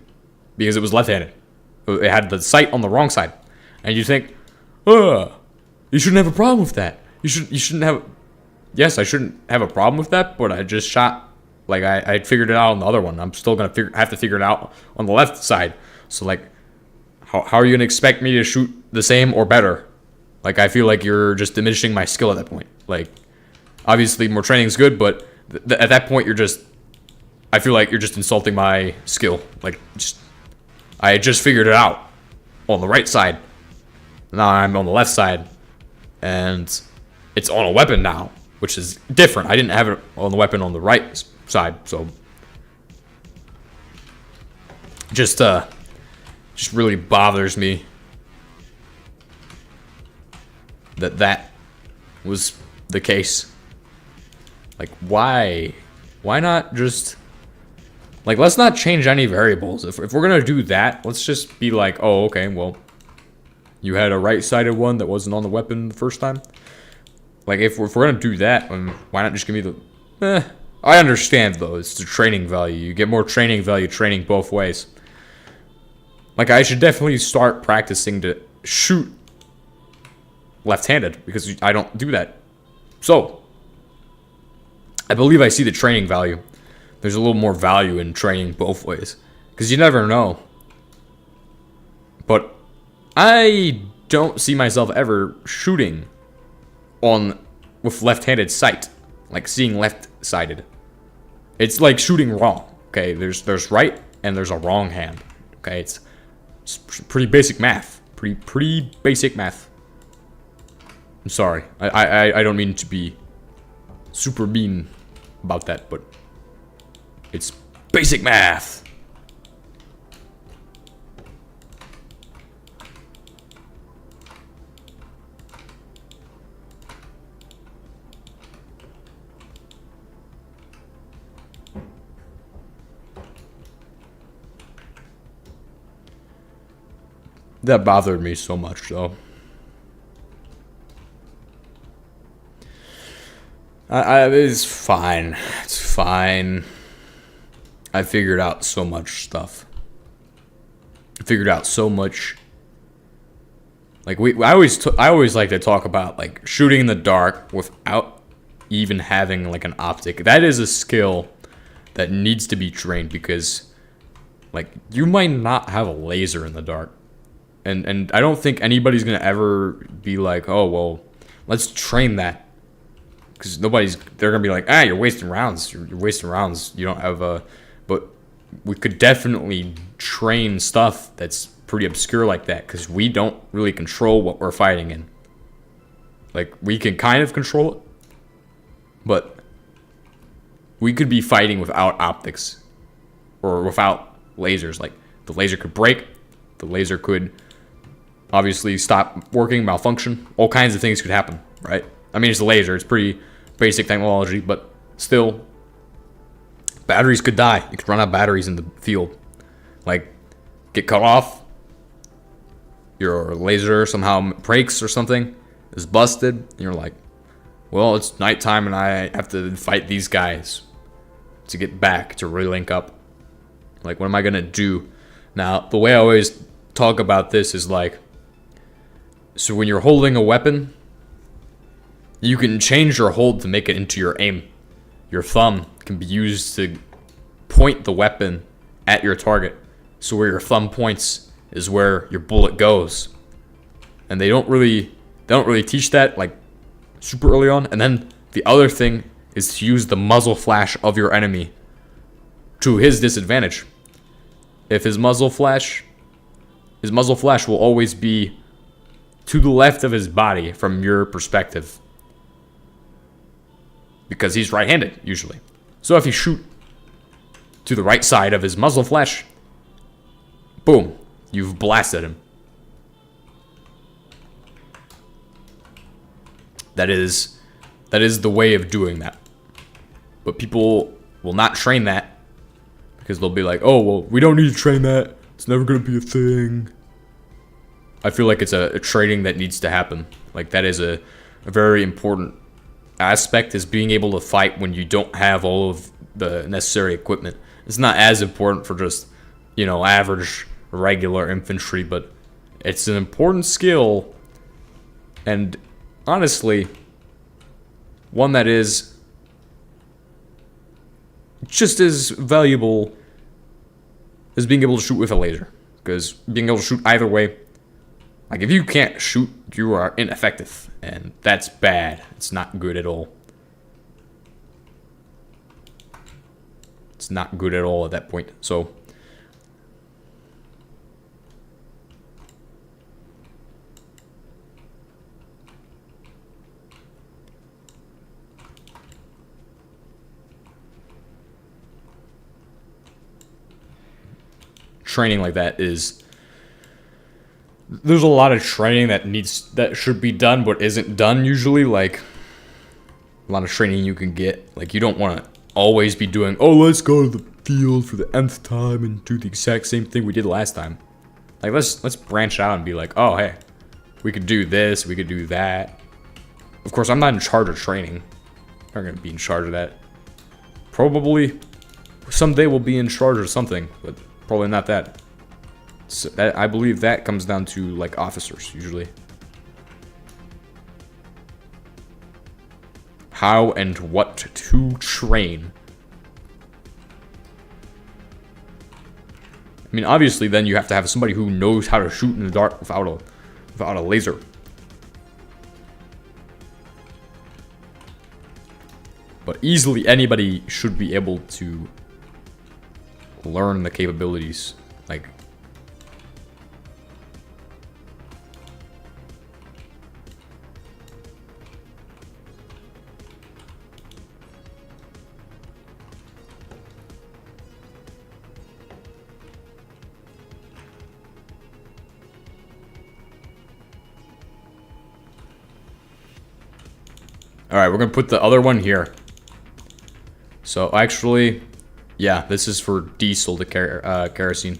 because it was left-handed. It had the sight on the wrong side. And you think, you shouldn't have a problem with that. You shouldn't have. Yes, I shouldn't have a problem with that, but I just shot. Like, I figured it out on the other one. I'm still going to have to figure it out on the left side. So, like, how are you going to expect me to shoot the same or better? Like, I feel like you're just diminishing my skill at that point. Like, obviously, more training is good, but at that point, I feel like you're just insulting my skill. Like, I just figured it out on the right side. Now I'm on the left side. And it's on a weapon now, which is different. I didn't have it on the weapon on the right side, so just really bothers me that was the case. Like, why not just, like, let's not change any variables. If we're gonna do that, let's just be like, oh, okay, well, you had a right-sided one that wasn't on the weapon the first time. Like, if we're gonna do that, why not just give me the... I understand, though. It's the training value. You get more training value training both ways. Like, I should definitely start practicing to shoot left-handed, because I don't do that. So, I believe I see the training value. There's a little more value in training both ways. Because you never know. But I don't see myself ever shooting with left-handed sight, like seeing left-sided. It's like shooting wrong. Okay, there's right and there's a wrong hand. Okay, it's pretty basic math. Pretty basic math. I'm sorry. I don't mean to be super mean about that, but it's basic math. That bothered me so much, though. It's fine. It's fine. I figured out so much stuff. I figured out so much. Like, I always like to talk about, like, shooting in the dark without even having, like, an optic. That is a skill that needs to be trained, because, like, you might not have a laser in the dark. And I don't think anybody's going to ever be like, oh, well, let's train that. Because they're going to be like, you're wasting rounds. You're wasting rounds. You don't have a... But we could definitely train stuff that's pretty obscure like that because we don't really control what we're fighting in. Like, we can kind of control it, but we could be fighting without optics or without lasers. Like, the laser could break, the laser could obviously stop working, malfunction, all kinds of things could happen, right? I mean, it's a laser, it's pretty basic technology, but still, batteries could die. You could run out of batteries in the field. Like, get cut off, your laser somehow breaks or something, is busted, and you're like, well, it's nighttime and I have to fight these guys to get back, to relink up. Like, what am I gonna do? Now, the way I always talk about this is like, so when you're holding a weapon, you can change your hold to make it into your aim. Your thumb can be used to point the weapon at your target. So where your thumb points is where your bullet goes. And they don't really teach that like super early on. And then the other thing is to use the muzzle flash of your enemy to his disadvantage. If his muzzle flash will always be to the left of his body from your perspective, because he's right-handed usually. So if you shoot to the right side of his muzzle flash, boom, you've blasted him. That is the way of doing that. But people will not train that because they'll be like, oh, well, we don't need to train that. It's never going to be a thing. I feel like it's a training that needs to happen. Like, that is a very important aspect, is being able to fight when you don't have all of the necessary equipment. It's not as important for just, you know, average, regular infantry, but it's an important skill, and honestly, one that is just as valuable as being able to shoot with a laser. Because being able to shoot either way, like, if you can't shoot, you are ineffective, and that's bad. It's not good at all. It's not good at all at that point. So, training like that is, there's a lot of training that should be done but isn't done usually. Like, a lot of training you can get, like, you don't want to always be doing, oh, let's go to the field for the nth time and do the exact same thing we did last time. Like, let's branch out and be like, oh, hey, we could do this, we could do that. Of course, I'm not in charge of training. I'm not gonna be in charge of that. Probably someday we'll be in charge of something, but probably not that. So that, I believe that comes down to, like, officers, usually. How and what to train. I mean, obviously, then you have to have somebody who knows how to shoot in the dark without a laser. But easily anybody should be able to learn the capabilities. Like, alright, we're gonna put the other one here. So, actually, yeah, this is for diesel to kerosene.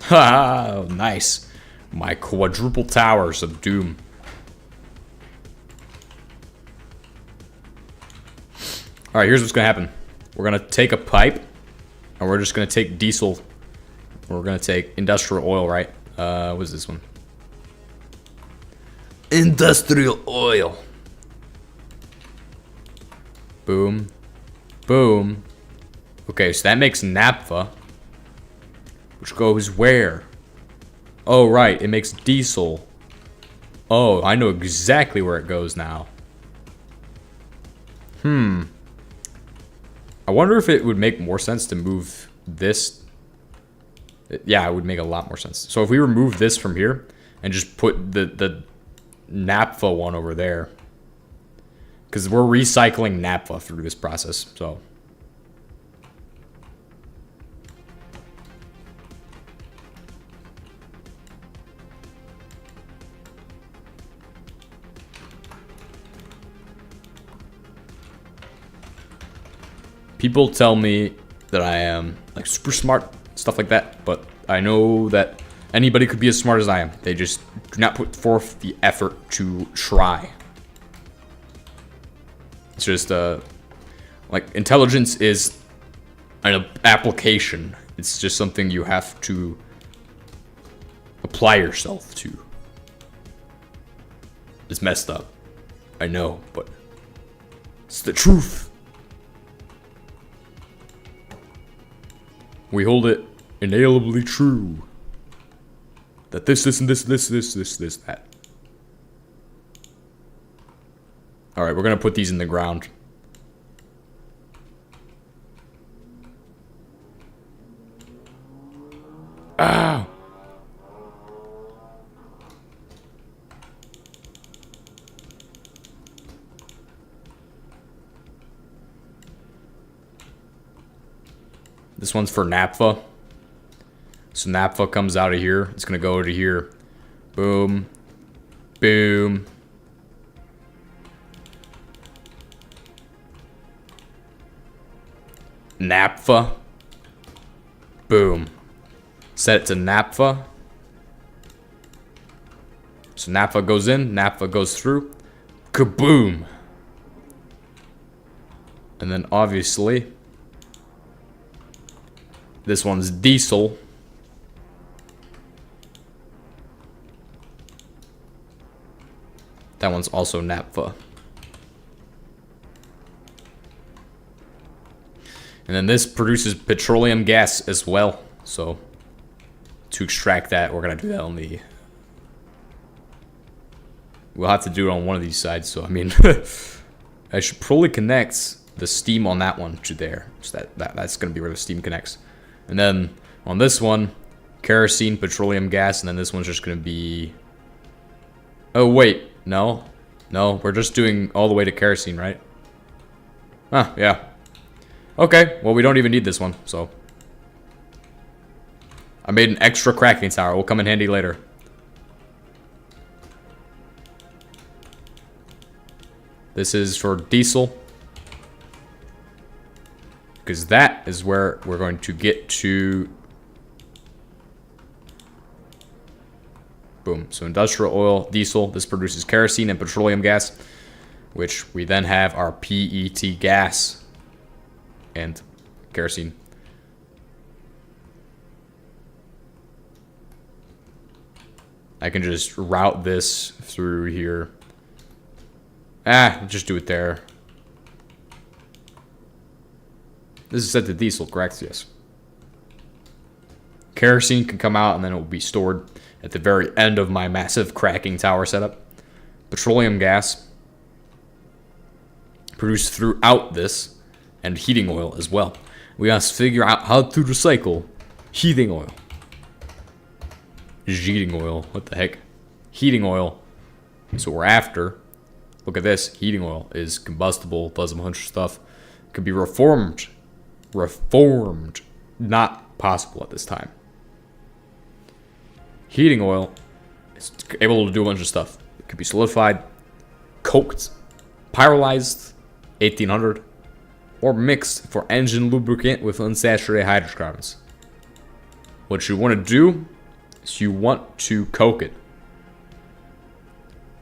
Haha, nice. My quadruple towers of doom. Alright, here's what's gonna happen. We're gonna take a pipe, and we're just gonna take diesel. We're gonna take industrial oil, right? What is this one? Industrial oil. Boom. Boom. Okay, so that makes naphtha. Which goes where? Oh, right, it makes diesel. Oh, I know exactly where it goes now. I wonder if it would make more sense to move this. Yeah, it would make a lot more sense. So if we remove this from here and just put the naphtha one over there, because we're recycling naphtha through this process, so. People tell me that I am like super smart, stuff like that, but I know that anybody could be as smart as I am. They just do not put forth the effort to try. It's just like intelligence is an application. It's just something you have to apply yourself to. It's messed up, I know, but it's the truth. We hold it inalienably true that this, and this, that. Alright, we're gonna put these in the ground. Ah! This one's for naphtha. So naphtha comes out of here. It's gonna go to here. Boom. Boom. Naphtha. Boom. Set it to naphtha. So naphtha goes in, naphtha goes through. Kaboom. And then obviously this one's diesel. That one's also naphtha. And then this produces petroleum gas as well. So to extract that, we're gonna do that on the... We'll have to do it on one of these sides. So I mean, I should probably connect the steam on that one to there. So that's gonna be where the steam connects. And then on this one, kerosene, petroleum gas, and then this one's just gonna be... Oh wait, no, we're just doing all the way to kerosene, right? Huh, yeah. Okay, well we don't even need this one, so. I made an extra cracking tower, will come in handy later. This is for diesel. Because that is where we're going to get to. Boom. So industrial oil, diesel. This produces kerosene and petroleum gas, which we then have our PET gas and kerosene. I can just route this through here. Just do it there. This is set to diesel, correct? Yes. Kerosene can come out and then it will be stored at the very end of my massive cracking tower setup. Petroleum gas produced throughout this, and heating oil as well. We must figure out how to recycle heating oil. Heating oil, what the heck? Heating oil is what we're after. Look at this, heating oil is combustible, does a bunch of stuff. It could be reformed. Reformed. Not possible at this time. Heating oil is able to do a bunch of stuff. It could be solidified, coked, pyrolyzed, 1800, or mixed for engine lubricant with unsaturated hydrocarbons. What you want to do is you want to coke it.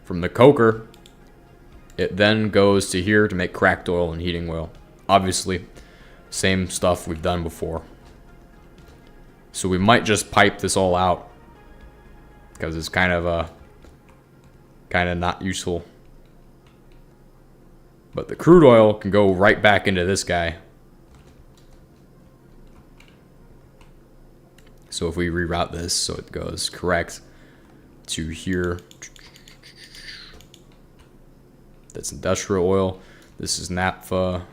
From the coker, it then goes to here to make cracked oil and heating oil. Obviously, same stuff we've done before. So we might just pipe this all out because it's kind of not useful. But the crude oil can go right back into this guy. So if we reroute this so it goes correct to here. That's industrial oil. This is naphtha.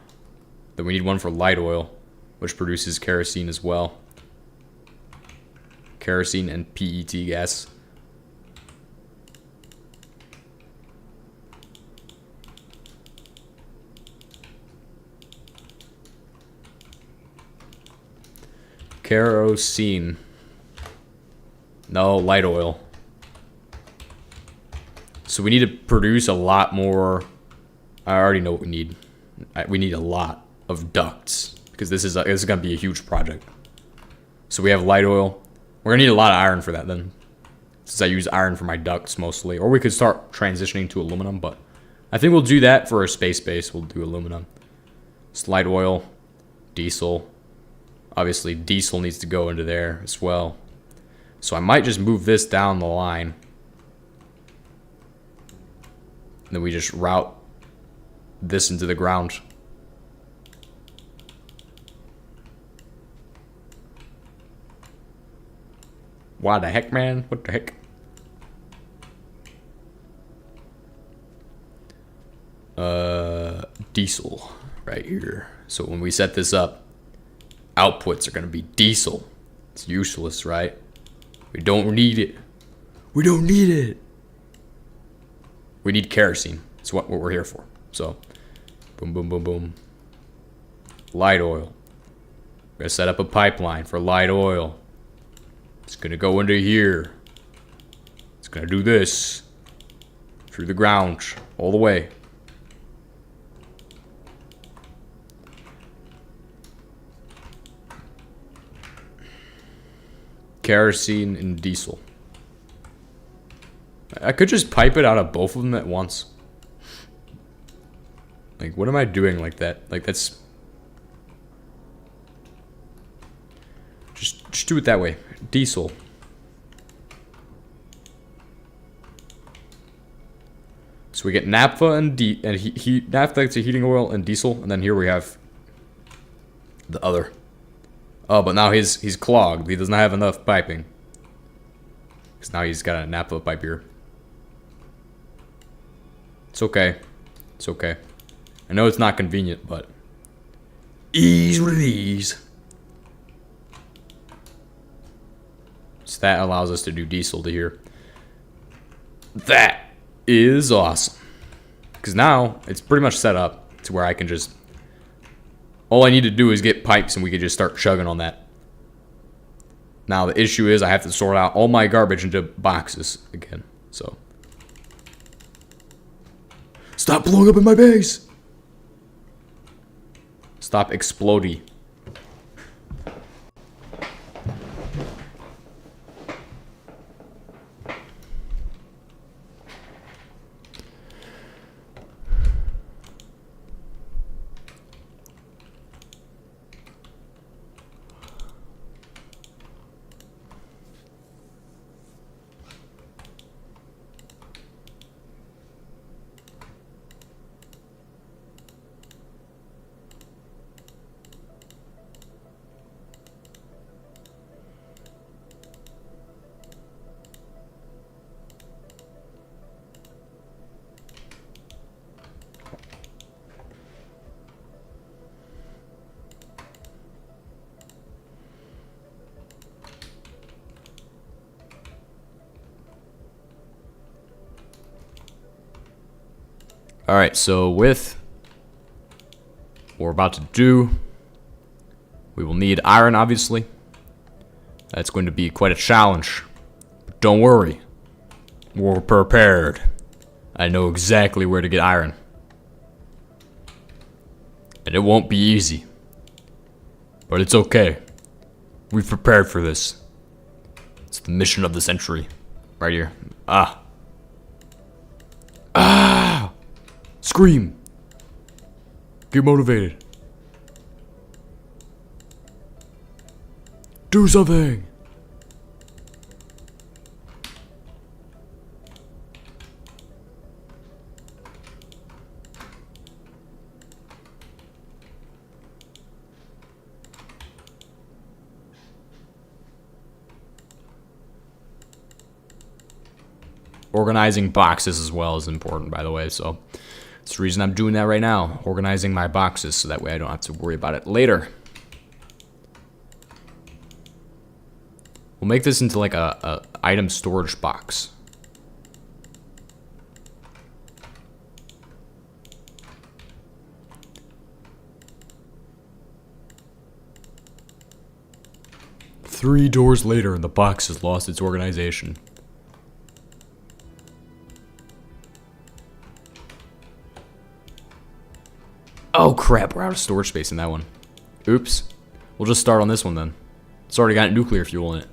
Then we need one for light oil, which produces kerosene as well. Kerosene and PET gas. Kerosene. No, light oil. So we need to produce a lot more. I already know what we need. We need a lot of ducts because this is going to be a huge project. So we have light oil. We're going to need a lot of iron for that then, since I use iron for my ducts mostly. Or we could start transitioning to aluminum, but I think we'll do that for a space base. We'll do aluminum. It's light oil, diesel. Obviously, diesel needs to go into there as well. So I might just move this down the line. And then we just route this into the ground. Why the heck, man? What the heck? Diesel right here. So when we set this up, outputs are going to be diesel. It's useless, right? We don't need it. We don't need it. We need kerosene. That's what we're here for. So, boom, boom, boom, boom. Light oil. We're going to set up a pipeline for light oil. It's going to go into here. It's going to do this. Through the ground. All the way. Kerosene and diesel. I could just pipe it out of both of them at once. Like, what am I doing like that? Like, that's... Just do it that way. Diesel. So we get naphtha and naphtha to heating oil and diesel, and then here we have the other. Oh, but now he's clogged. He does not have enough piping. Because now he's got a naphtha pipe here. It's okay. It's okay. I know it's not convenient, but ease with ease. So that allows us to do diesel to here. That is awesome. Because now it's pretty much set up to where I can just... All I need to do is get pipes and we can just start chugging on that. Now the issue is I have to sort out all my garbage into boxes again. So... Stop blowing up in my base! Stop exploding. Alright, so with what we're about to do, we will need iron, obviously. That's going to be quite a challenge. But don't worry. We're prepared. I know exactly where to get iron. And it won't be easy. But it's okay. We've prepared for this. It's the mission of the century. Right here. Ah. Ah! Scream! Get motivated. Do something! Organizing boxes as well is important, by the way, so That's the reason I'm doing that right now. Organizing my boxes so that way I don't have to worry about it later. We'll make this into like a item storage box. Three doors later and the box has lost its organization. Oh crap, we're out of storage space in that one. Oops. We'll just start on this one then. It's already got nuclear fuel in it.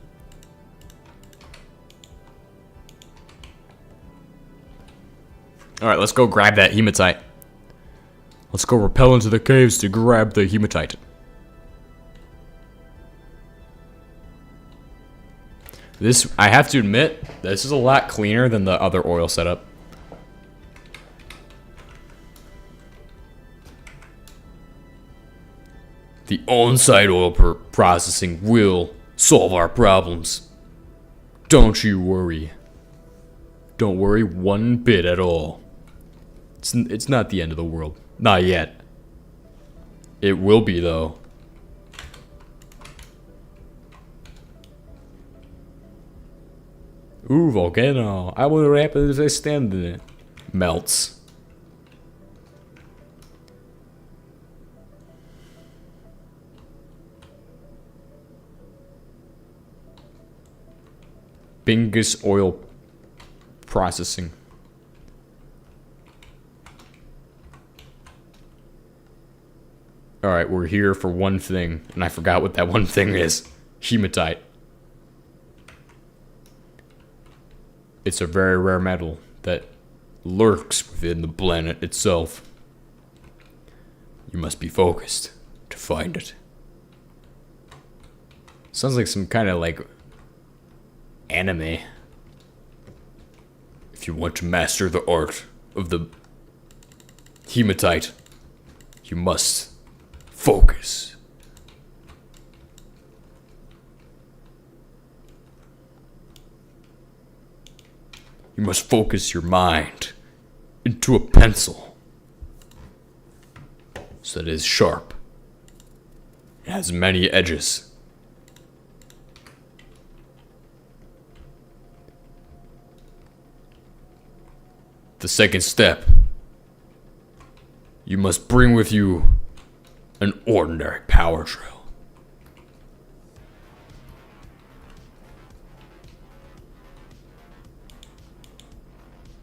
Alright, let's go grab that hematite. Let's go rappel into the caves to grab the hematite. This, I have to admit, this is a lot cleaner than the other oil setup. The on-site oil processing will solve our problems. Don't you worry. Don't worry one bit at all. It's not the end of the world. Not yet. It will be, though. Ooh, volcano. I will wrap it as I stand in it. Melts. Bingus oil processing. Alright, we're here for one thing, and I forgot what that one thing is. Hematite. It's a very rare metal that lurks within the planet itself. You must be focused to find it. Sounds like some kind of like anime. If you want to master the art of the hematite, you must focus. You must focus your mind into a pencil so that it is sharp. It has many edges. The second step, you must bring with you an ordinary power drill.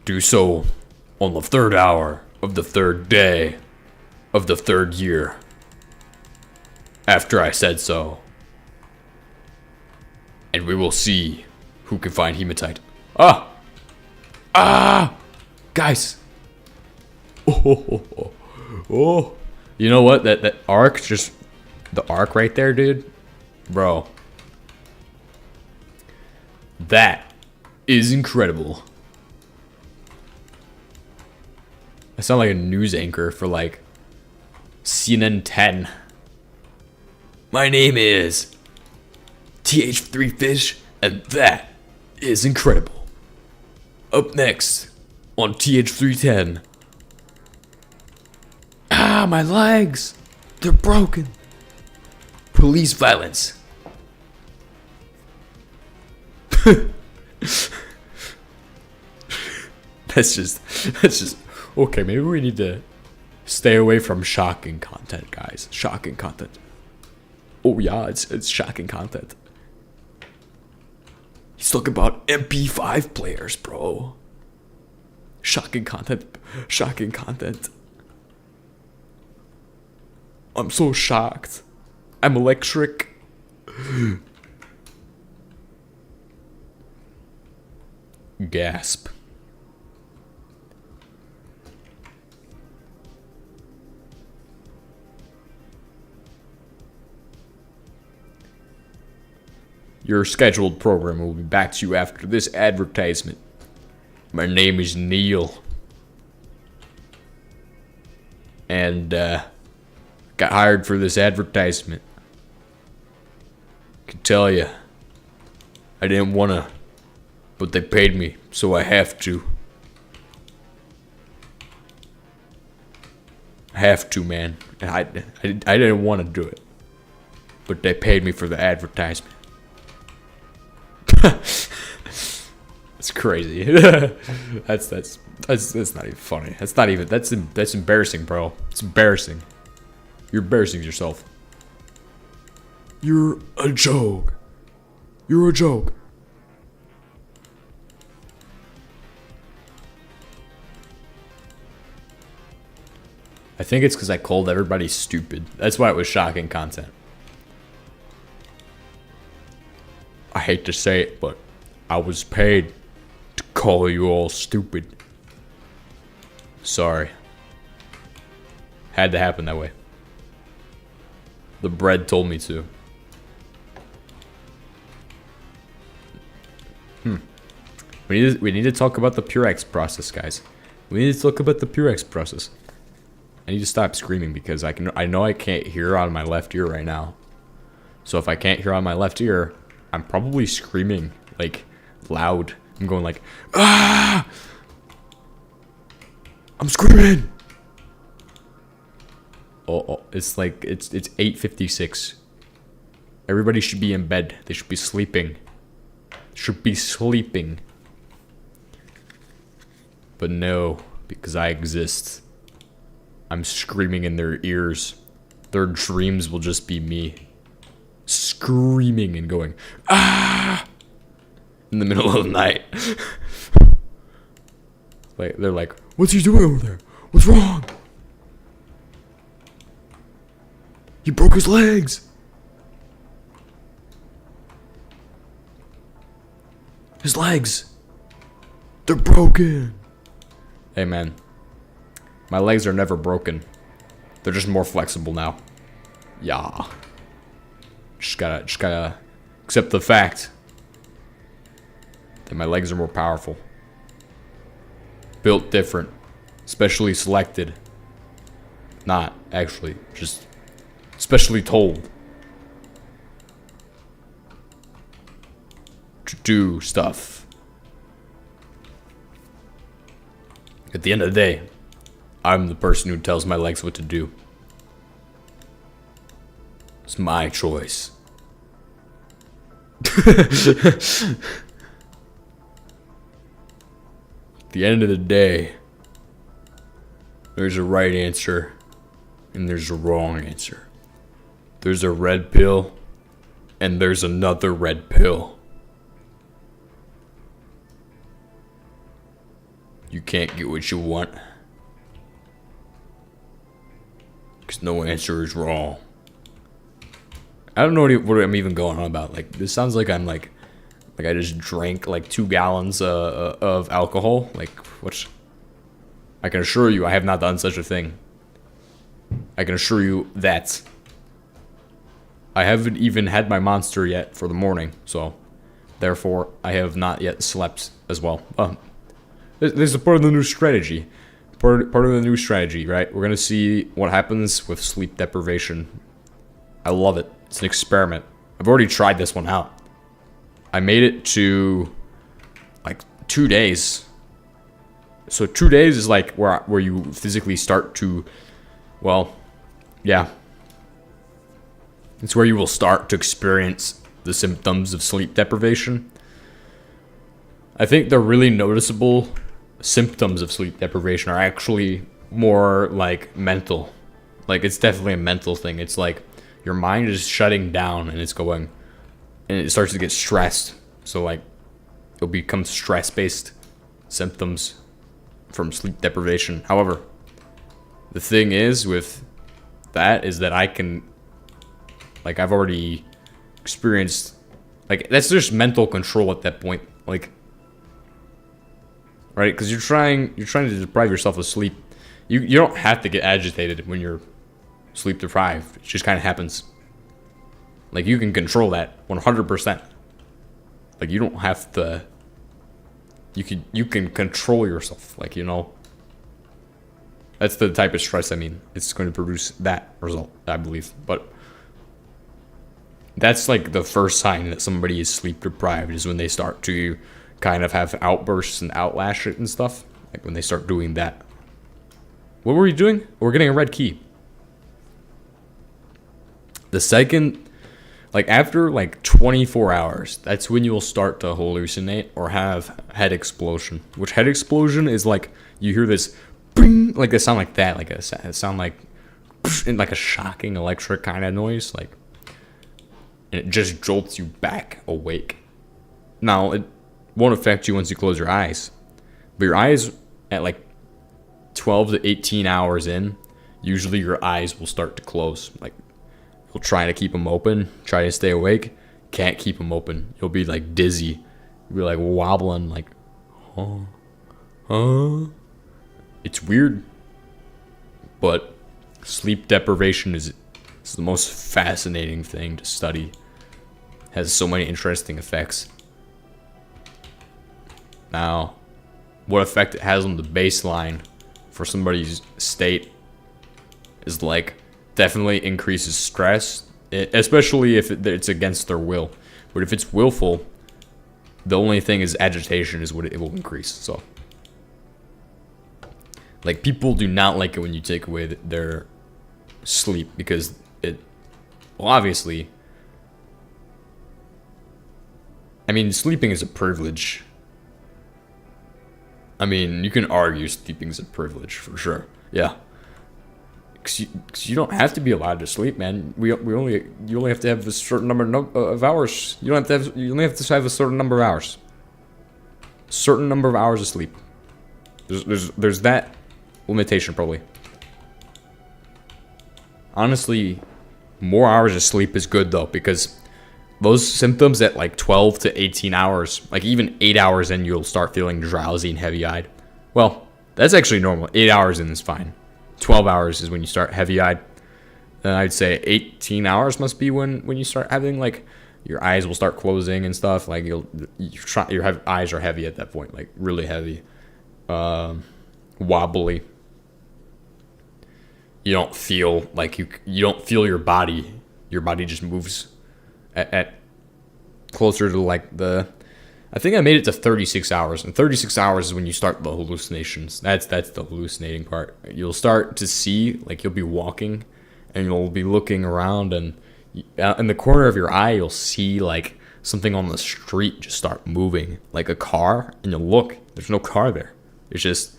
Do so on the third hour of the third day of the third year. After I said so. And we will see who can find hematite. Ah! Ah! Guys! Oh. You know what? That arc, just the arc right there, dude. Bro. That is incredible. I sound like a news anchor for like CNN 10. My name is TH3 Fish, and that is incredible. Up next on TH310. Ah, my legs! They're broken. Police violence. That's just okay, maybe we need to stay away from shocking content, guys. Shocking content. Oh yeah, it's shocking content. He's talking about MP5 players, bro. Shocking content. Shocking content. I'm so shocked. I'm electric. Gasp. Your scheduled program will be back to you after this advertisement. My name is Neil. And, got hired for this advertisement. Can tell you, I didn't wanna, but they paid me, so I have to. have to, man. I didn't want to do it, but they paid me for the advertisement. It's crazy. that's not even funny. That's embarrassing, bro. It's embarrassing. You're embarrassing yourself. You're a joke. You're a joke. I think it's because I called everybody stupid. That's why it was shocking content. I hate to say it, but I was paid to call you all stupid. Sorry. Had to happen that way. The bread told me to. We need to talk about the Purex process, guys. We need to talk about the Purex process. I need to stop screaming because I know I can't hear out of my left ear right now. So if I can't hear out of my left ear, I'm probably screaming like loud. I'm going like, ah! I'm screaming. Oh, it's like it's 8:56. Everybody should be in bed. They should be sleeping. Should be sleeping. But no, because I exist. I'm screaming in their ears. Their dreams will just be me screaming and going, ah! In the middle of the night. Like they're like, what's he doing over there? What's wrong? He broke his legs. His legs. They're broken. Hey man. My legs are never broken. They're just more flexible now. Yeah. Just gotta accept the fact that my legs are more powerful. Built different. Specially selected. Not actually, just specially told to do stuff. At the end of the day, I'm the person who tells my legs what to do. It's my choice. At the end of the day, there's a right answer and there's a wrong answer. There's a red pill and there's another red pill. You can't get what you want. Because no answer is wrong. I don't know what I'm even going on about. Like, this sounds like I'm like I just drank like 2 gallons of alcohol. Like, which I can assure you I have not done such a thing. I can assure you that I haven't even had my monster yet for the morning. So, therefore, I have not yet slept as well. This is a part of the new strategy. Part of the new strategy, right? We're gonna see what happens with sleep deprivation. I love it. It's an experiment. I've already tried this one out. I made it to like 2 days. So 2 days is like where you physically start to, well, yeah. It's where you will start to experience the symptoms of sleep deprivation. I think the really noticeable symptoms of sleep deprivation are actually more like mental. Like, it's definitely a mental thing. It's like your mind is shutting down and it's going, and it starts to get stressed. So like it'll become stress-based symptoms from sleep deprivation. However, the thing is with that is that I can, like, I've already experienced, like, that's just mental control at that point. Like, right? Because you're trying to deprive yourself of sleep. You don't have to get agitated when you're sleep deprived. It just kind of happens. Like, you can control that 100%. Like, you don't have to. You can control yourself. Like, you know. That's the type of stress. I mean, it's going to produce that result, I believe. But that's like the first sign that somebody is sleep deprived, is when they start to kind of have outbursts and outlash it and stuff. Like when they start doing that. What were we doing? We're getting a red key. The second, like after like 24 hours, that's when you'll start to hallucinate or have head explosion. Which head explosion is like you hear this, bing, like a sound like that, like a sound like a shocking electric kind of noise, like, and it just jolts you back awake. Now it won't affect you once you close your eyes, but your eyes at like 12 to 18 hours in, usually your eyes will start to close. Like you'll try to keep them open, try to stay awake, can't keep them open. You'll be like dizzy, you'll be like wobbling, like, huh. It's weird, but sleep deprivation is the most fascinating thing to study. Has so many interesting effects. Now, what effect it has on the baseline for somebody's state is like definitely increases stress, especially if it's against their will. But if it's willful, the only thing is agitation is what it will increase. So, like, people do not like it when you take away their sleep because well, obviously, I mean, sleeping is a privilege. I mean, you can argue sleeping is a privilege for sure. Yeah. Cause you don't have to be allowed to sleep, man. You only have to have a certain number of hours. You only have to have a certain number of hours. Certain number of hours of sleep. There's that limitation probably. Honestly, more hours of sleep is good though, because those symptoms at like 12 to 18 hours, like even 8 hours in, you'll start feeling drowsy and heavy-eyed. Well, that's actually normal. 8 hours in is fine. 12 hours is when you start heavy-eyed. Then I'd say 18 hours must be when you start having, like, your eyes will start closing and stuff. Like your eyes are heavy at that point, like really heavy, wobbly. You don't feel like you don't feel your body. Your body just moves at closer to like I think I made it to 36 hours, and 36 hours is when you start the hallucinations. That's the hallucinating part. You'll start to see, like, you'll be walking and you'll be looking around, and in the corner of your eye you'll see like something on the street just start moving, like a car, and you'll look, there's no car there. It's just,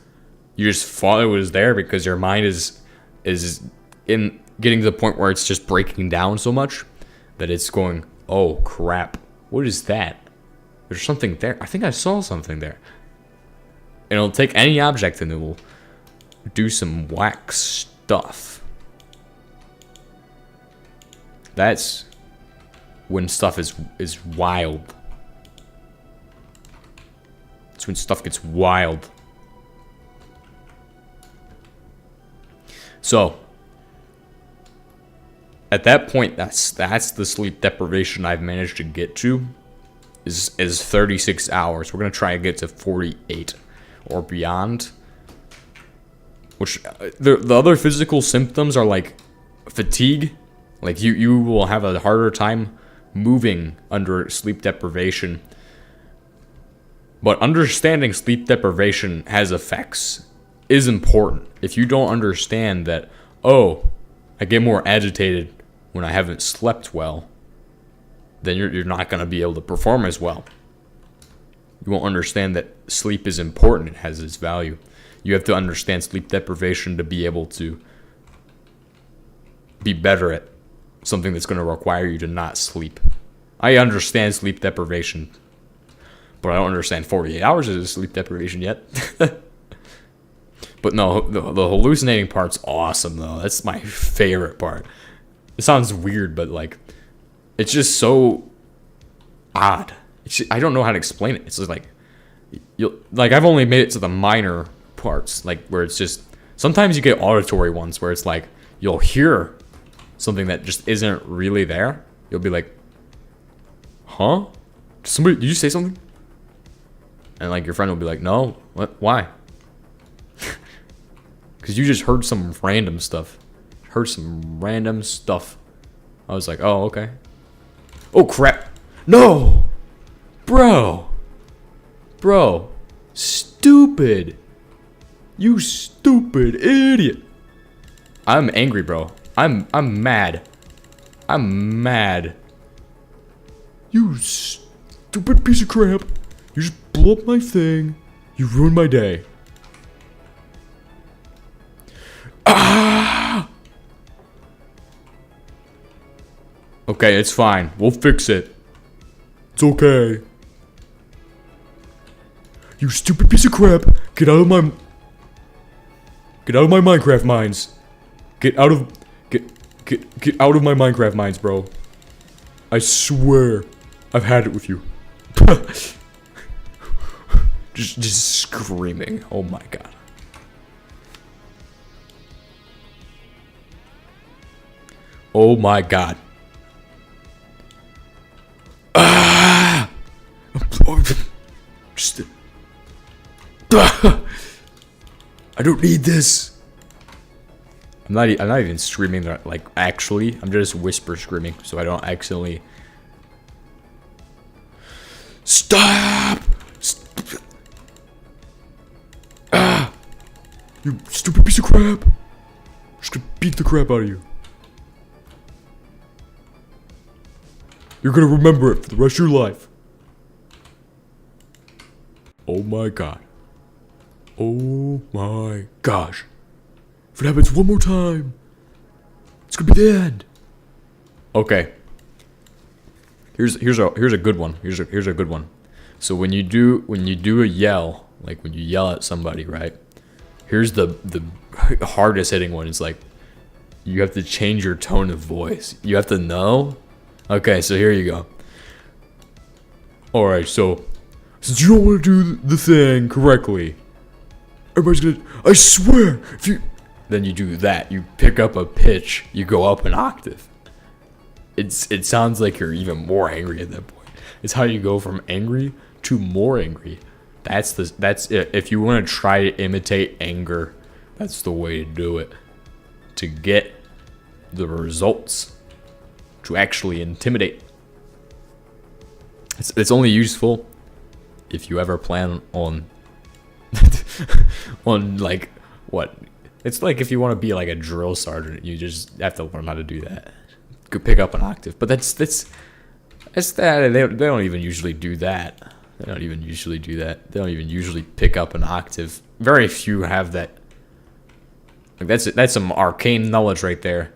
you just thought it was there because your mind is in getting to the point where it's just breaking down so much that it's going, oh crap, what is that? There's something there. I think I saw something there. And it'll take any object and it will do some whack stuff. That's when stuff is wild. That's when stuff gets wild. So, at that point, that's the sleep deprivation I've managed to get to. Is 36 hours. We're gonna try and get to 48 or beyond. Which the other physical symptoms are like fatigue. Like you will have a harder time moving under sleep deprivation. But understanding sleep deprivation has effects is important. If you don't understand that, oh, I get more agitated when I haven't slept well, then you're not going to be able to perform as well. You won't understand that sleep is important. It has its value. You have to understand sleep deprivation to be able to be better at something that's going to require you to not sleep. I understand sleep deprivation, but I don't understand 48 hours of sleep deprivation yet. But no, the hallucinating part's awesome, though. That's my favorite part. It sounds weird, but like, it's just so odd. I don't know how to explain it. It's just like, I've only made it to the minor parts, like where it's just, sometimes you get auditory ones where it's like, you'll hear something that just isn't really there. You'll be like, huh? Did you say something? And like your friend will be like, no, what? Why? Because you just heard some random stuff. I was like, oh, okay. Oh, crap. No! Bro. Stupid. You stupid idiot. I'm angry, bro. I'm mad. I'm mad. You stupid piece of crap. You just blew up my thing. You ruined my day. Ah! Okay, it's fine. We'll fix it. It's okay. You stupid piece of crap. Get out of my Minecraft mines. Get out of my Minecraft mines, bro. I swear I've had it with you. just screaming. Oh my god. Oh my god. Ah! Just I don't need this. I'm not even screaming like actually. I'm just whisper screaming so I don't accidentally. Stop! Ah! You stupid piece of crap! I'm just gonna beat the crap out of you. You're gonna remember it for the rest of your life. Oh my god. Oh my gosh. If it happens one more time, it's gonna be the end. Okay. Here's a good one. Here's a good one. So when you do a yell, like when you yell at somebody, right? Here's the hardest hitting one. It's like you have to change your tone of voice. You have to know. Okay, so here you go. All right, so since you don't want to do the thing correctly, everybody's gonna. I swear, if you. Then you do that. You pick up a pitch. You go up an octave. It sounds like you're even more angry at that point. It's how you go from angry to more angry. That's it. If you want to try to imitate anger, that's the way to do it. To get the results. To actually intimidate. It's only useful if you ever plan on on like what. It's like if you want to be like a drill sergeant, you just have to learn how to do that. Could pick up an octave, but that's that. They don't even usually do that. They don't even usually do that. They don't even usually pick up an octave. Very few have that. Like that's some arcane knowledge right there.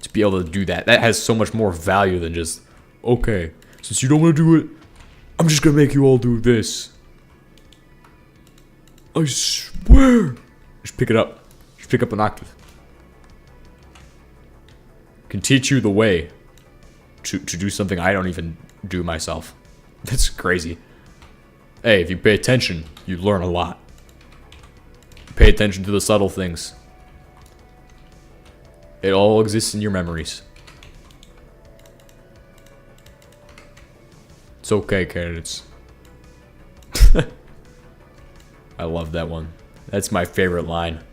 To be able to do that, that has so much more value than just okay. Since you don't want to do it, I'm just gonna make you all do this. I swear. Just pick it up. Just pick up an octave. Can teach you the way to do something I don't even do myself. That's crazy. Hey, if you pay attention, you learn a lot. Pay attention to the subtle things. It all exists in your memories. It's okay, candidates. I love that one. That's my favorite line.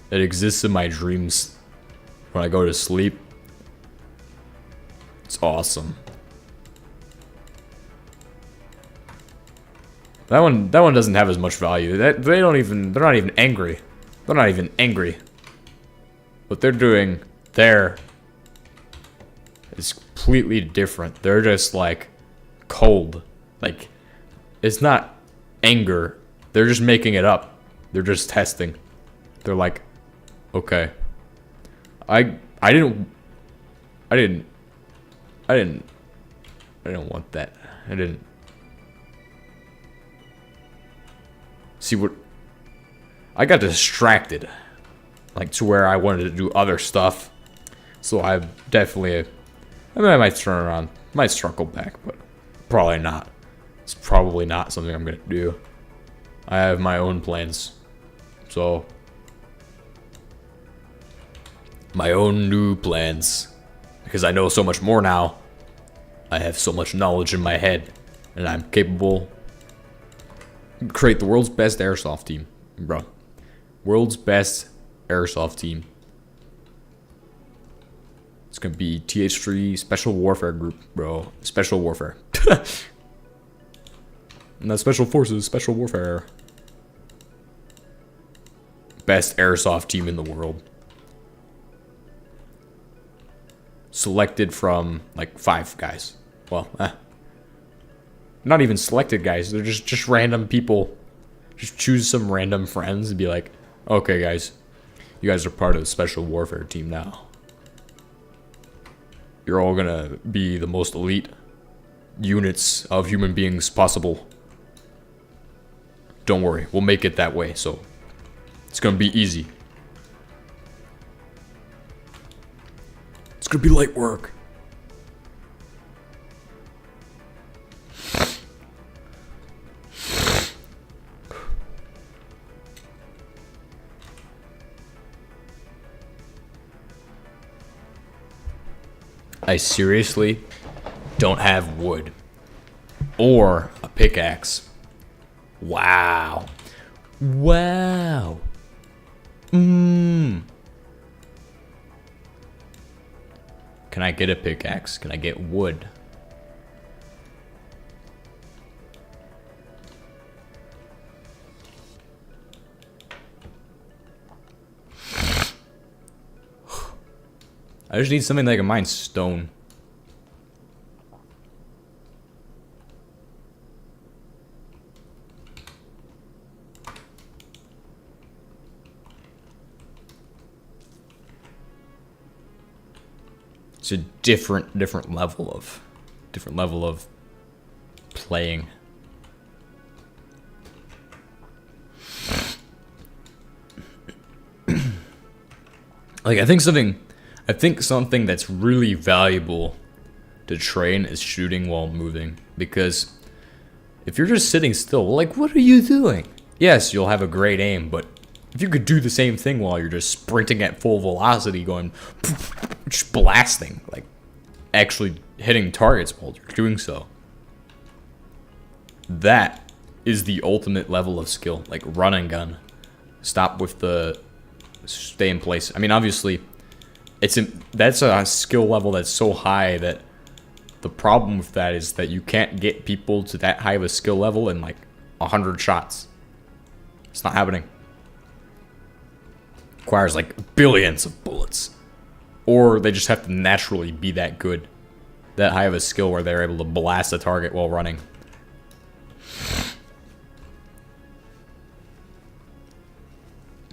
It exists in my dreams when I go to sleep. It's awesome. That one doesn't have as much value. They're not even angry. They're not even angry. What they're doing there is completely different. They're just like cold. Like it's not anger. They're just making it up. They're just testing. They're like, okay. I didn't want that. I didn't see what I got distracted. Like to where I wanted to do other stuff. So I definitely I might turn around. Might circle back, but probably not. It's probably not something I'm gonna do. I have my own plans. So my own new plans. Because I know so much more now. I have so much knowledge in my head. And I'm capable to create the world's best airsoft team. Bro. World's best airsoft team. It's gonna be TH3 Special Warfare Group, bro. Special Warfare. Not Special Forces, Special Warfare. best airsoft team in the world. Selected from like 5 guys. Well, not even selected guys. They're just random people. Just choose some random friends and be like, okay, guys, you guys are part of the special warfare team now. You're all gonna be the most elite units of human beings possible. Don't worry, we'll make it that way, so it's gonna be easy. It's gonna be light work. I seriously don't have wood or a pickaxe. Wow. Wow. Can I get a pickaxe? Can I get wood? I just need something that can mine stone. It's a different level of playing. Like I think something that's really valuable to train is shooting while moving, because if you're just sitting still, like what are you doing? Yes, you'll have a great aim, but if you could do the same thing while you're just sprinting at full velocity, going just blasting, like actually hitting targets while you're doing so, that is the ultimate level of skill. Like run and gun, stop with the stay in place. I mean, obviously that's a skill level that's so high that the problem with that is that you can't get people to that high of a skill level in like 100 shots. It's not happening. Requires like billions of bullets, or they just have to naturally be that good, that high of a skill where they're able to blast a target while running.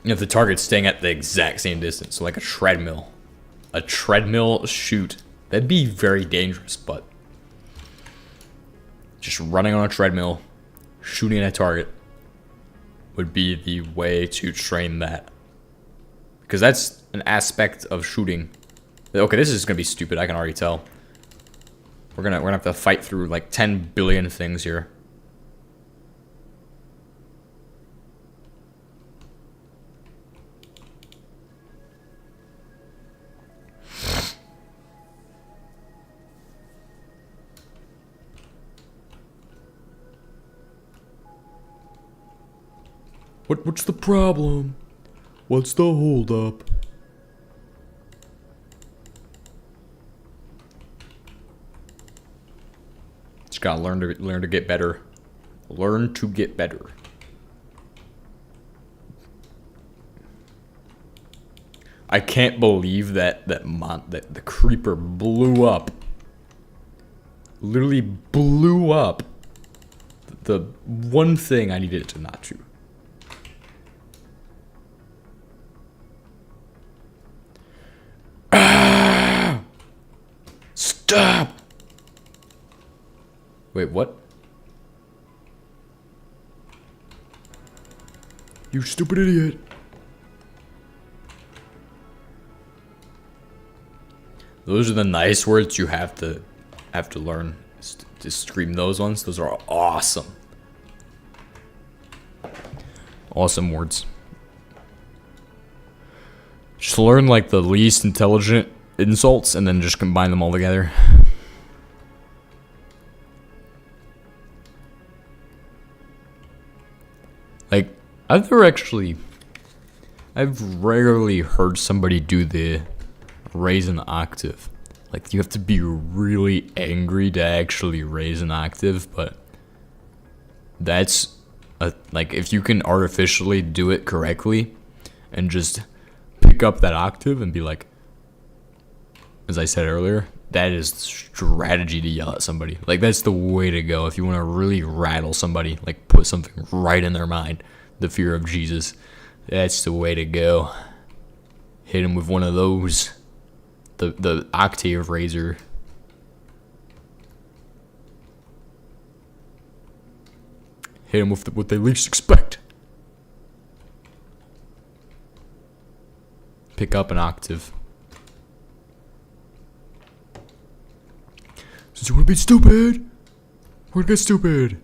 If the target's staying at the exact same distance, so like a treadmill shoot, that'd be very dangerous, but just running on a treadmill, shooting at a target would be the way to train that. Because that's an aspect of shooting. Okay, this is gonna be stupid, I can already tell. We're gonna have to fight through like 10 billion things here. What's the problem? What's the holdup? Just gotta learn to get better. Learn to get better. I can't believe that the creeper blew up. Literally blew up the one thing I needed it to not do. Stop! Wait, what? You stupid idiot. Those are the nice words you have to learn to scream those ones. Those are awesome. Awesome words. Just learn like the least intelligent insults and then just combine them all together. Like, I've rarely heard somebody do the raise an octave. Like, you have to be really angry to actually raise an octave, but that's like if you can artificially do it correctly, and just pick up that octave and be like, as I said earlier, that is strategy to yell at somebody. Like, that's the way to go if you want to really rattle somebody, like put something right in their mind, the fear of Jesus. That's the way to go. Hit him with one of those, the octave raiser. Hit him with what they least expect. Pick up an octave. Since you want to be stupid, we're gonna get stupid.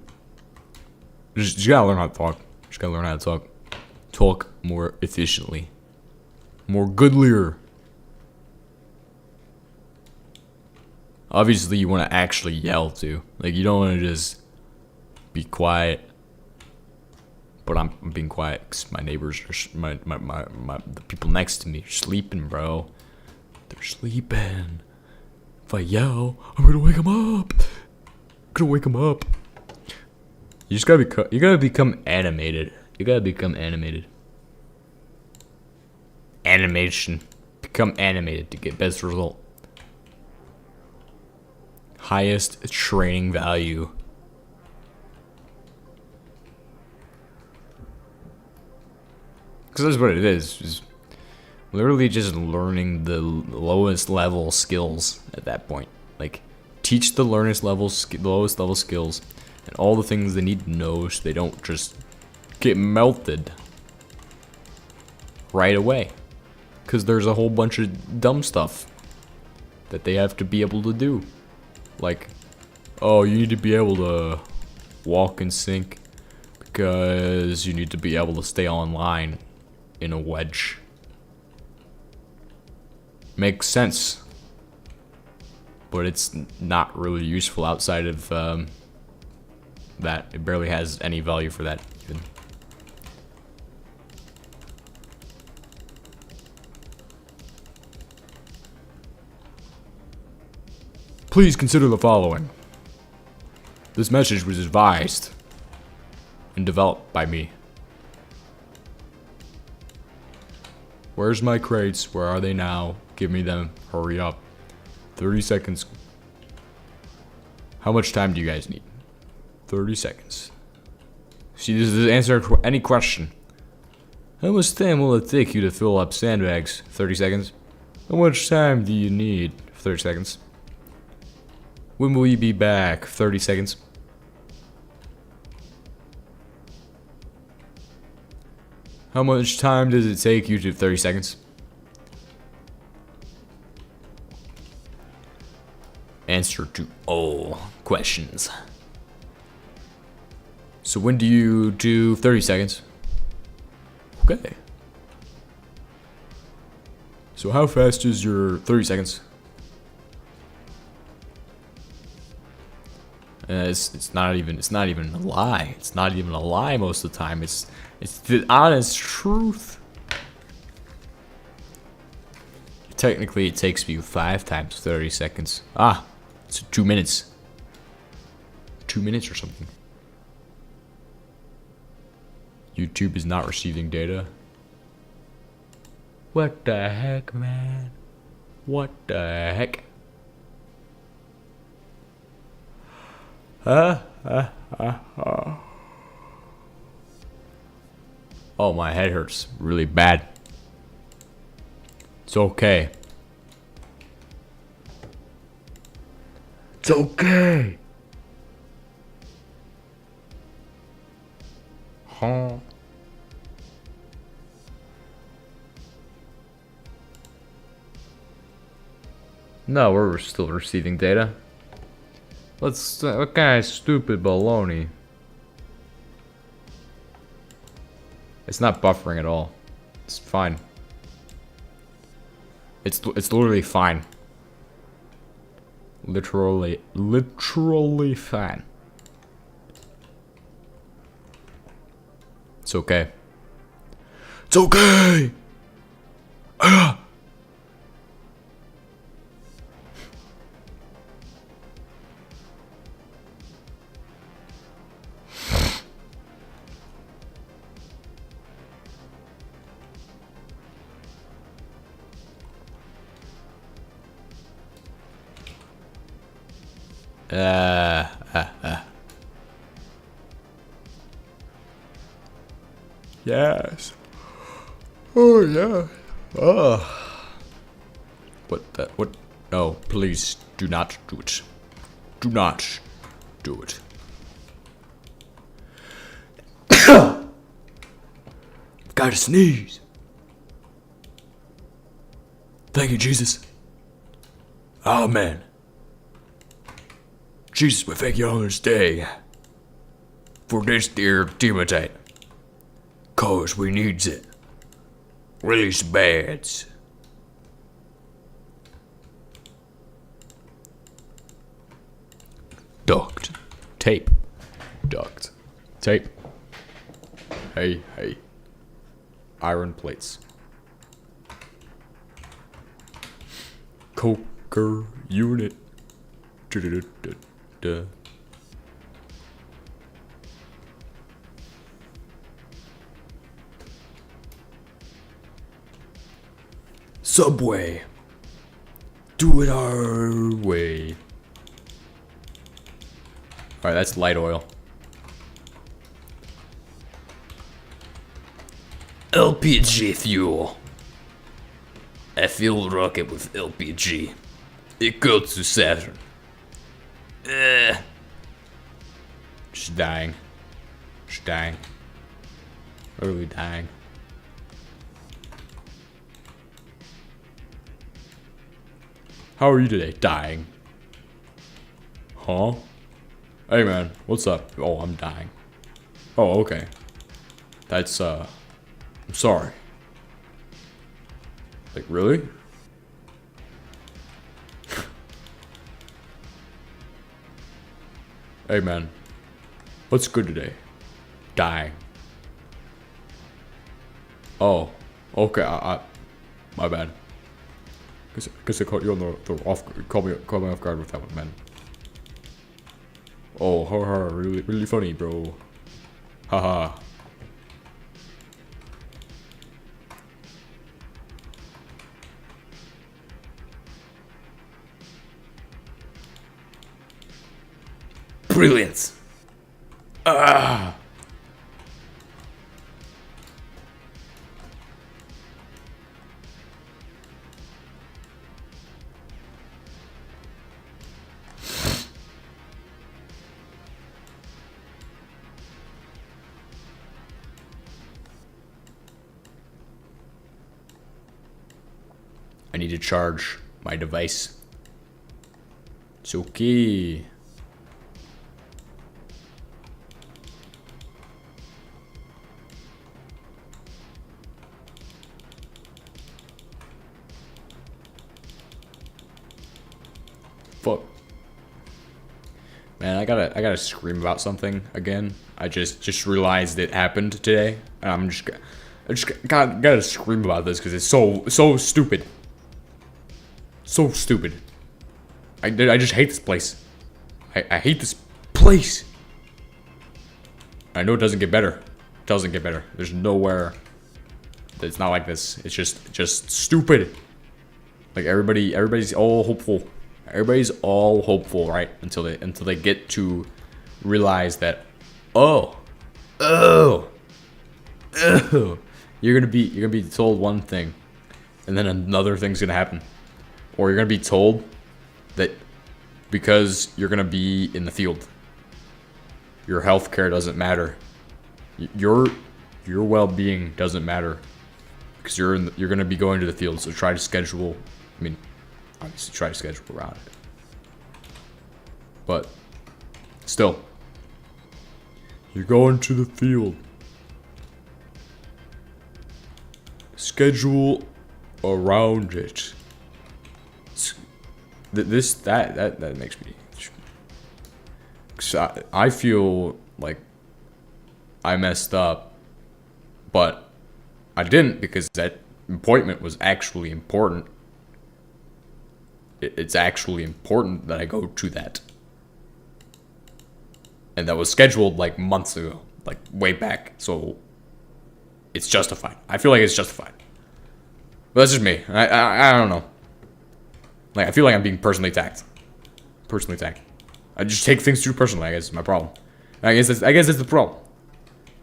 You gotta learn how to talk. Just gotta learn how to talk. Talk more efficiently. More goodlier. Obviously, you want to actually yell too. Like, you don't want to just be quiet. But I'm being quiet because my neighbors are the people next to me are sleeping, bro. They're sleeping. If I yell, I'm gonna wake them up. You just gotta become animated. You gotta become animated. Animation. Become animated to get best result. Highest training value. Because that's what it is. Just literally just learning the lowest level skills at that point. Like, teach the lowest level skills and all the things they need to know so they don't just get melted right away. Because there's a whole bunch of dumb stuff that they have to be able to do. Like, oh, you need to be able to walk in sync because you need to be able to stay online in a wedge. Makes sense, but it's not really useful outside of that. It barely has any value for that even. Please consider the following. This message was advised and developed by me. Where's my crates? Where are they now? Give me them. Hurry up. 30 seconds. How much time do you guys need? 30 seconds. See, this is the answer to any question. How much time will it take you to fill up sandbags? 30 seconds. How much time do you need? 30 seconds. When will you be back? 30 seconds. How much time does it take you to 30 seconds? Answer to all questions. So when do you do 30 seconds? Okay. So how fast is your 30 seconds? It's not even a lie. It's not even a lie most of the time. It's the honest truth. Technically, it takes me 5 times 30 seconds. Ah, it's 2 minutes. 2 minutes or something. YouTube is not receiving data. What the heck, man? What the heck? Oh, my head hurts really bad. It's okay. It's okay. Huh? No, we're still receiving data. What kind of stupid baloney? It's not buffering at all. It's fine. It's literally fine. Literally fine. It's okay. It's okay. Ah. Yes. Oh yeah. What? No, please do not do it. Do not do it. Gotta sneeze. Thank you, Jesus. Amen. Jesus, we thank you on this day for this dear Timothy. Cause we needs it. Release bads. Duct. Tape. Duct. Tape. Hey. Iron plates. Coker unit. Da-da-da-da-da. Subway. Do it our way. Alright, that's light oil. LPG fuel. I fuel the rocket with LPG. It goes to Saturn. She's dying. She's dying. Literally dying. How are you today? Dying. Huh? Hey man, what's up? Oh, I'm dying. Oh, okay. That's, I'm sorry. Like, really? Hey man, what's good today? Dying. Oh, okay, my bad. Guess I caught you on the off. Caught me off guard with that one, man. Oh, really funny, bro. Haha. Brilliant. Ah. I need to charge my device. It's okay. Fuck. Man, I gotta scream about something again. I just realized it happened today, and I just gotta scream about this because it's so stupid. So stupid. I just hate this place. I hate this place. I know it doesn't get better. It doesn't get better. There's nowhere that's not like this. It's just stupid. Like everybody's all hopeful. Everybody's all hopeful, right? Until they get to realize that, oh, you're gonna be told one thing, and then another thing's gonna happen, or you're gonna be told that because you're gonna be in the field, your health care doesn't matter, your well-being doesn't matter, because you're gonna be going to the field. So try to schedule. I mean, obviously try to schedule around it, but still, you're going to the field. Schedule around it. That makes me. I feel like I messed up, but I didn't, because that appointment was actually important. It's actually important that I go to that. And that was scheduled like months ago, like way back. So it's justified. I feel like it's justified. But that's just me. I don't know. Like, I feel like I'm being personally attacked. Personally attacked. I just take things too personally. I guess is my problem. I guess that's the problem.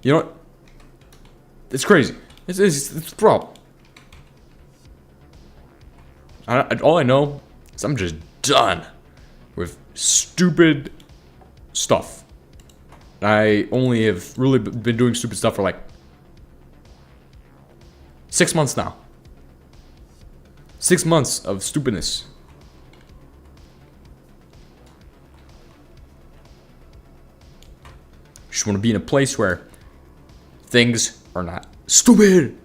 You know what? It's crazy. It's the problem. All I know is I'm just done with stupid stuff. I only have really been doing stupid stuff for like 6 months now. 6 months of stupidness. Just want to be in a place where things are not stupid.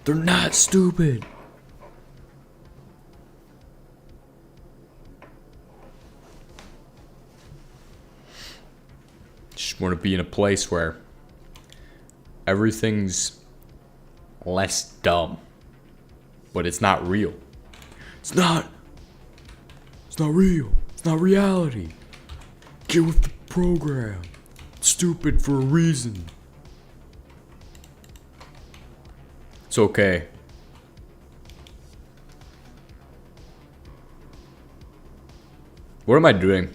They're not stupid. Just want to be in a place where everything's less dumb, but it's not real. It's not real. It's not reality. Get with the program. It's stupid for a reason. It's okay. What am I doing?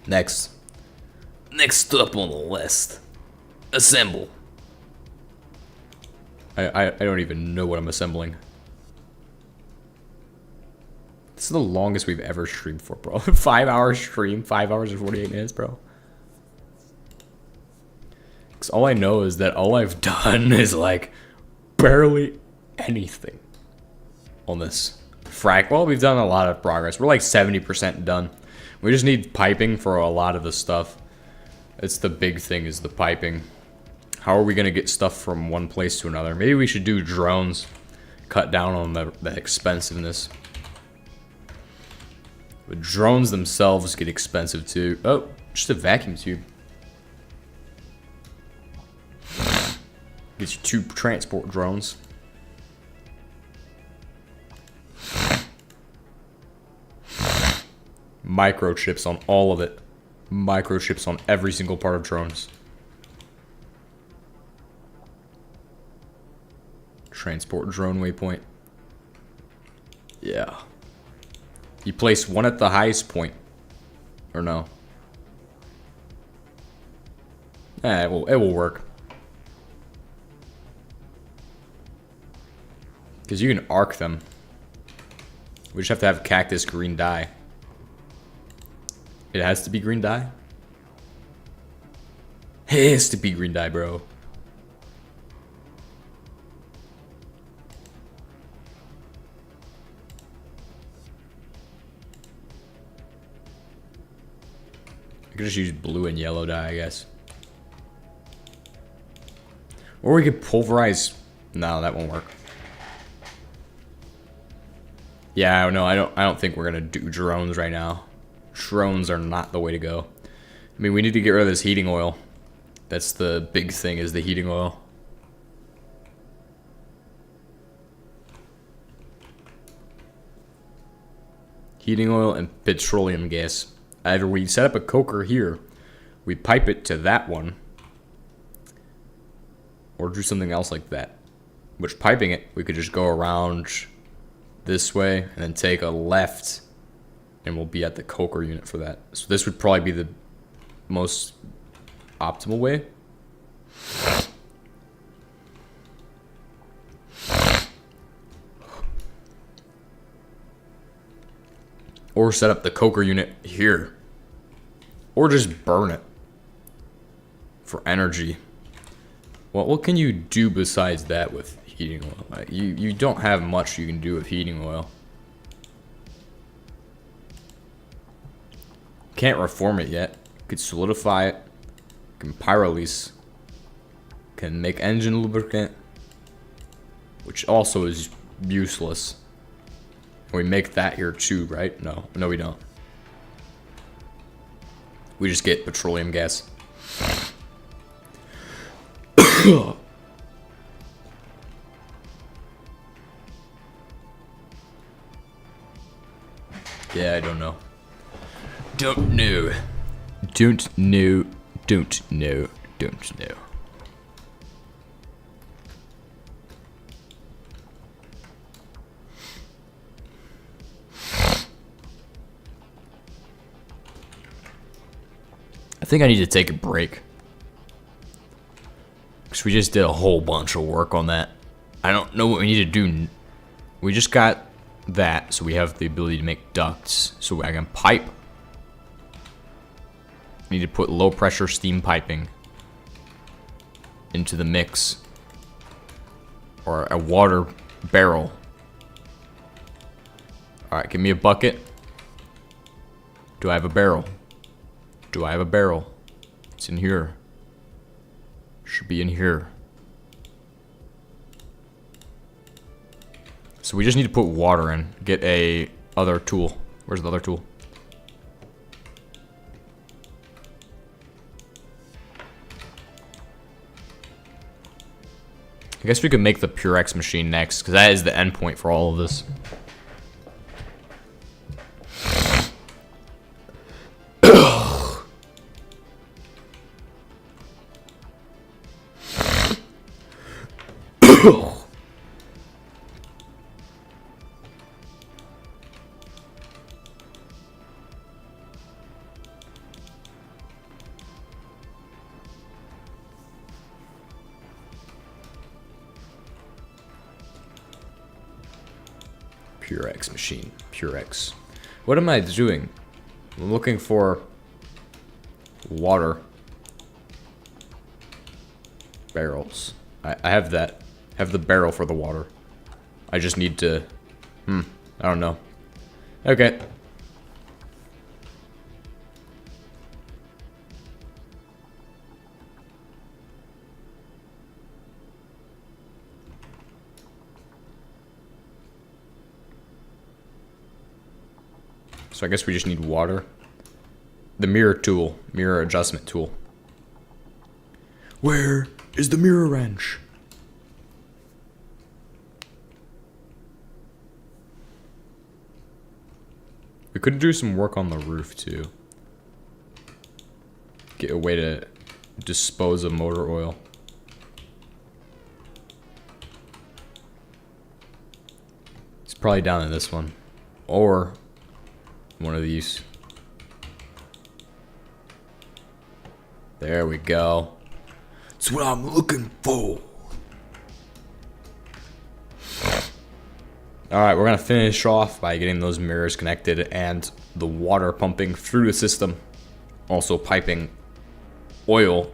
Next up on the list. Assemble. I don't even know what I'm assembling. This is the longest we've ever streamed for, bro. 5 hour stream, 5 hours and 48 minutes, bro. Because all I know is that all I've done is like barely anything on this frac. Well, we've done a lot of progress. We're like 70% done. We just need piping for a lot of the stuff. It's the big thing is the piping. How are we gonna get stuff from one place to another? Maybe we should do drones. Cut down on the expensiveness. But drones themselves get expensive too. Oh, just a vacuum tube. Get you 2 transport drones. Microchips on all of it. Microchips on every single part of drones. Transport drone waypoint. Yeah. You place one at the highest point. Or no? It will work. Because you can arc them. We just have to have cactus green dye. It has to be green dye? It has to be green dye, bro. I could just use blue and yellow dye, I guess. Or we could pulverize. No, that won't work. Yeah, no, I don't think we're gonna do drones right now. Drones are not the way to go. I mean, we need to get rid of this heating oil. That's the big thing, is the heating oil. Heating oil and petroleum gas. Either we set up a coker here, we pipe it to that one, or do something else like that. Which, piping it, we could just go around this way and then take a left, and we'll be at the coker unit for that. So this would probably be the most optimal way. Or set up the coker unit here. Or just burn it for energy. Well, what can you do besides that with heating oil? Like, you don't have much you can do with heating oil. Can't reform it yet. Could solidify it. Can pyrolyse. Can make engine lubricant. Which also is useless. We make that here too, right? No, we don't. We just get petroleum gas. Yeah, I don't know. Don't know. Don't know. Don't know. Don't know. think I need to take a break. Because we just did a whole bunch of work on that. I don't know what we need to do. We just got that, so we have the ability to make ducts. So I can pipe. Need to put low pressure steam piping into the mix. Or a water barrel. Alright, give me a bucket. Do I have a barrel? Do I have a barrel? It's in here. Should be in here. So we just need to put water in. Get a other tool. Where's the other tool? I guess we could make the Purex machine next, because that is the endpoint for all of this. Purex machine. Purex. What am I doing? I'm looking for water barrels. I have that. I have the barrel for the water. I just need to... I don't know. Okay. So I guess we just need water. The mirror tool. Mirror adjustment tool. Where is the mirror wrench? We could do some work on the roof too. Get a way to dispose of motor oil. It's probably down in this one. Or one of these. There we go. That's what I'm looking for. Alright, we're going to finish off by getting those mirrors connected and the water pumping through the system. Also piping oil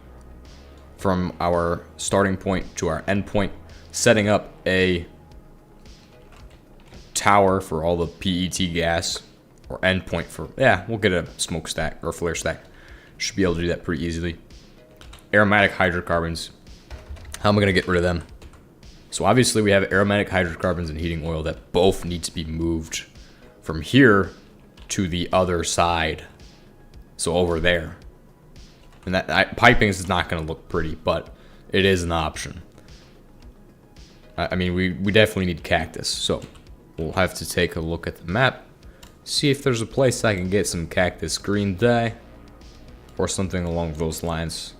from our starting point to our end point. Setting up a tower for all the PET gas. Or end point for... Yeah, we'll get a smokestack or flare stack. Should be able to do that pretty easily. Aromatic hydrocarbons. How am I going to get rid of them? So obviously we have aromatic hydrocarbons and heating oil that both need to be moved from here to the other side. So over there. And that piping is not going to look pretty, but it is an option. I mean, we definitely need cactus. So we'll have to take a look at the map. See if there's a place I can get some cactus green dye. Or something along those lines.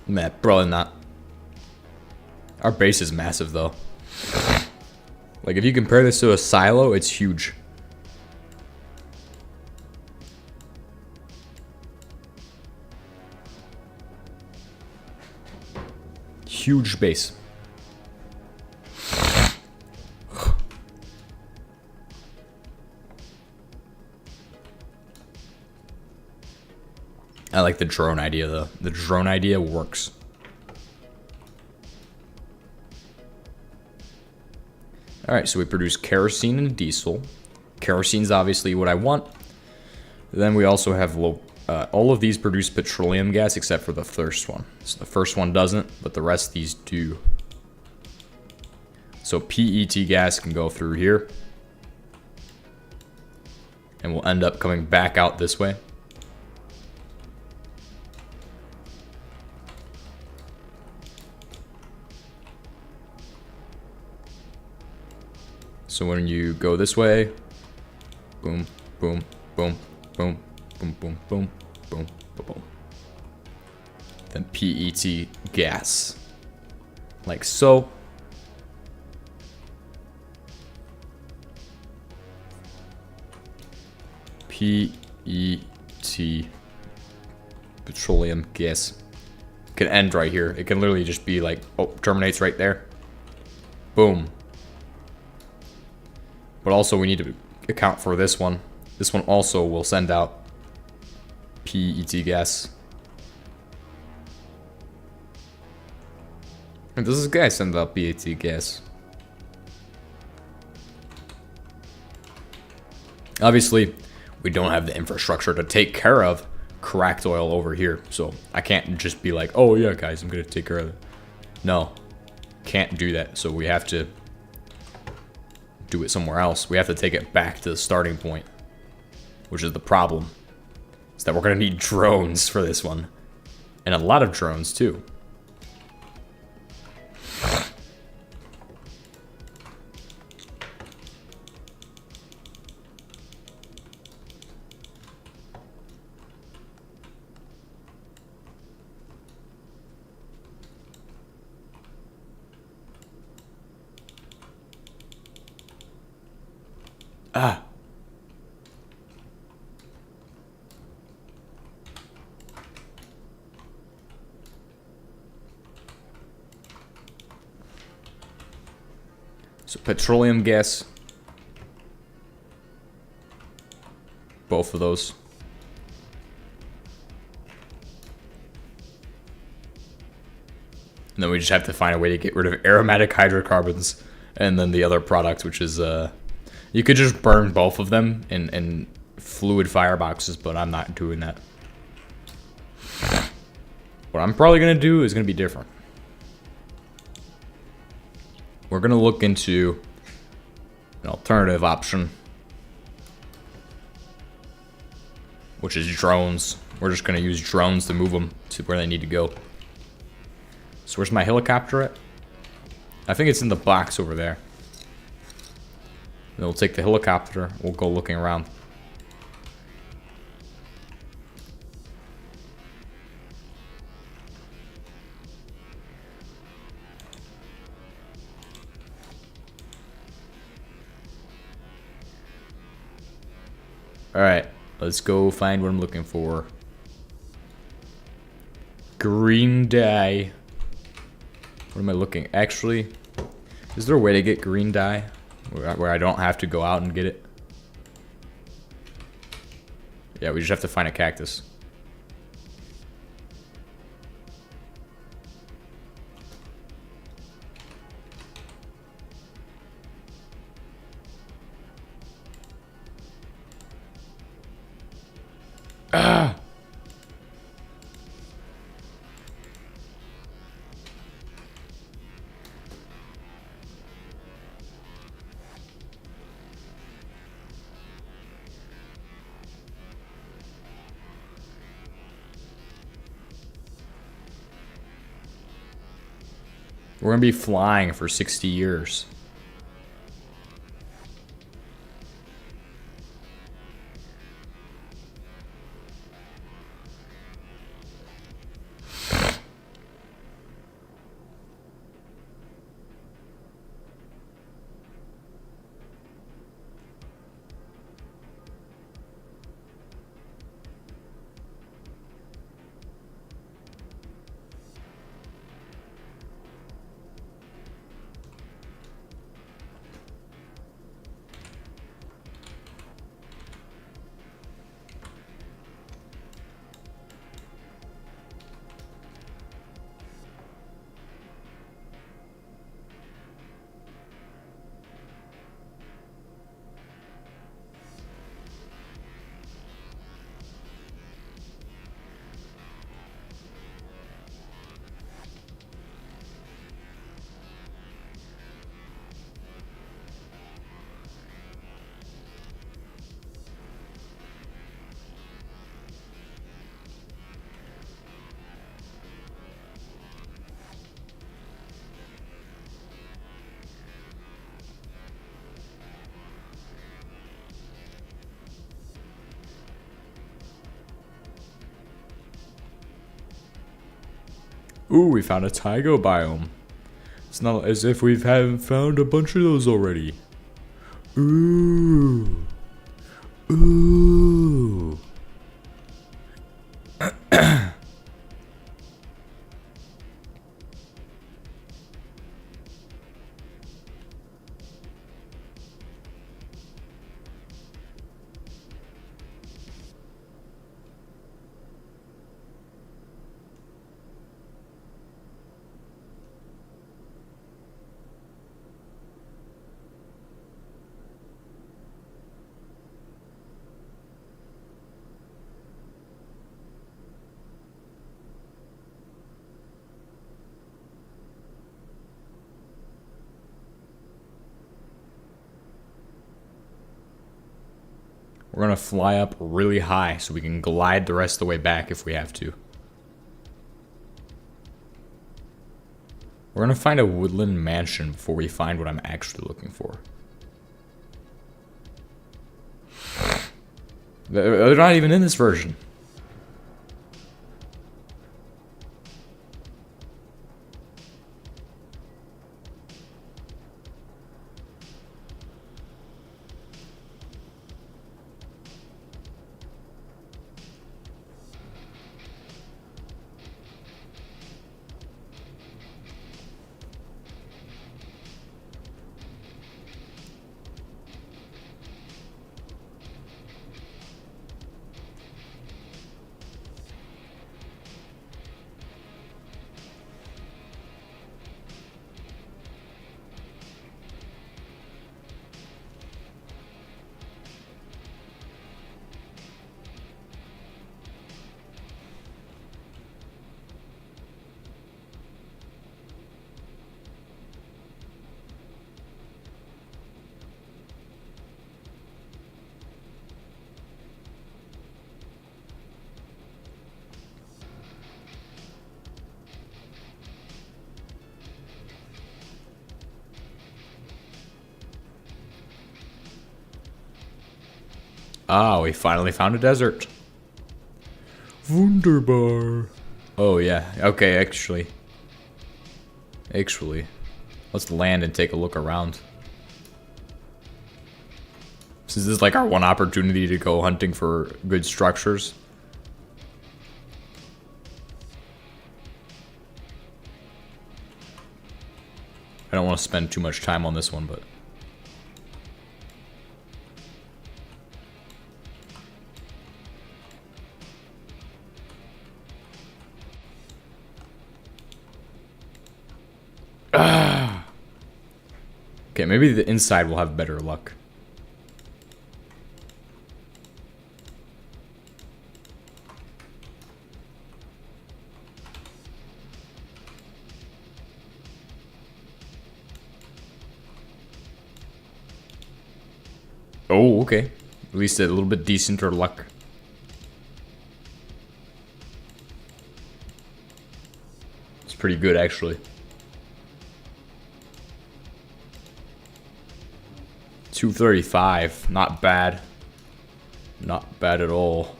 Man, probably not. Our base is massive, though. Like, if you compare this to a silo, it's huge. Huge base. I like the drone idea, though. The drone idea works. Alright, so we produce kerosene and diesel. Kerosene's obviously what I want. Then we also have all of these produce petroleum gas except for the first one. So the first one doesn't, but the rest of these do. So PET gas can go through here. And we'll end up coming back out this way. So when you go this way, boom, boom, boom, boom, boom, boom, boom, boom, boom, boom. Then PET gas, like so. PET, petroleum gas. Can end right here. It can literally just be like, oh, terminates right there. Boom. But also we need to account for this one. This one also will send out PET gas. And does this guy send out PET gas? Obviously, we don't have the infrastructure to take care of cracked oil over here. So I can't just be like, oh yeah, guys, I'm going to take care of it. No, can't do that. So we have to do it somewhere else. We have to take it back to the starting point, which is the problem. Is that we're going to need drones for this one. And a lot of drones too. Ah. So petroleum gas. Both of those. And then we just have to find a way to get rid of aromatic hydrocarbons. And then the other product, which is you could just burn both of them in fluid fireboxes, but I'm not doing that. What I'm probably going to do is going to be different. We're going to look into an alternative option, which is drones. We're just going to use drones to move them to where they need to go. So where's my helicopter at? I think it's in the box over there. Then we'll take the helicopter. We'll go looking around. Alright, let's go find what I'm looking for. Green dye. What am I looking? Actually, is there a way to get green dye where I don't have to go out and get it? Yeah, we just have to find a cactus. Ah! We're gonna be flying for 60 years. Ooh, we found a taiga biome. It's not as if we haven't found a bunch of those already. Ooh. Ooh. We're gonna fly up really high so we can glide the rest of the way back if we have to. We're gonna find a woodland mansion before we find what I'm actually looking for. They're not even in this version. Ah, we finally found a desert. Wunderbar. Oh, yeah. Okay, actually. Let's land and take a look around. Since this is like our one opportunity to go hunting for good structures. I don't want to spend too much time on this one, but... Okay, maybe the inside will have better luck. Oh, okay. At least a little bit decenter luck. It's pretty good, actually. 235, not bad. Not bad at all.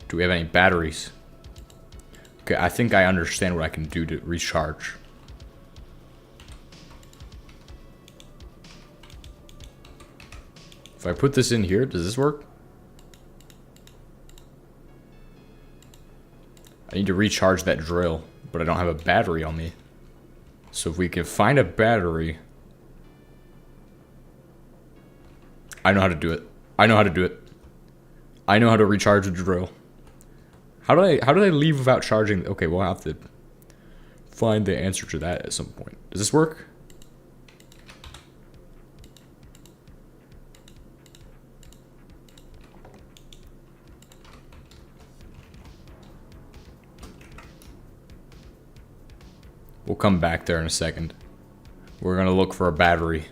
Do we have any batteries? Okay, I think I understand what I can do to recharge. If I put this in here, does this work? I need to recharge that drill, but I don't have a battery on me. So if we can find a battery... I know how to do it. I know how to do it. I know how to recharge the drill. How did I leave without charging? Okay, we'll have to find the answer to that at some point. Does this work? We'll come back there in a second. We're gonna look for a battery.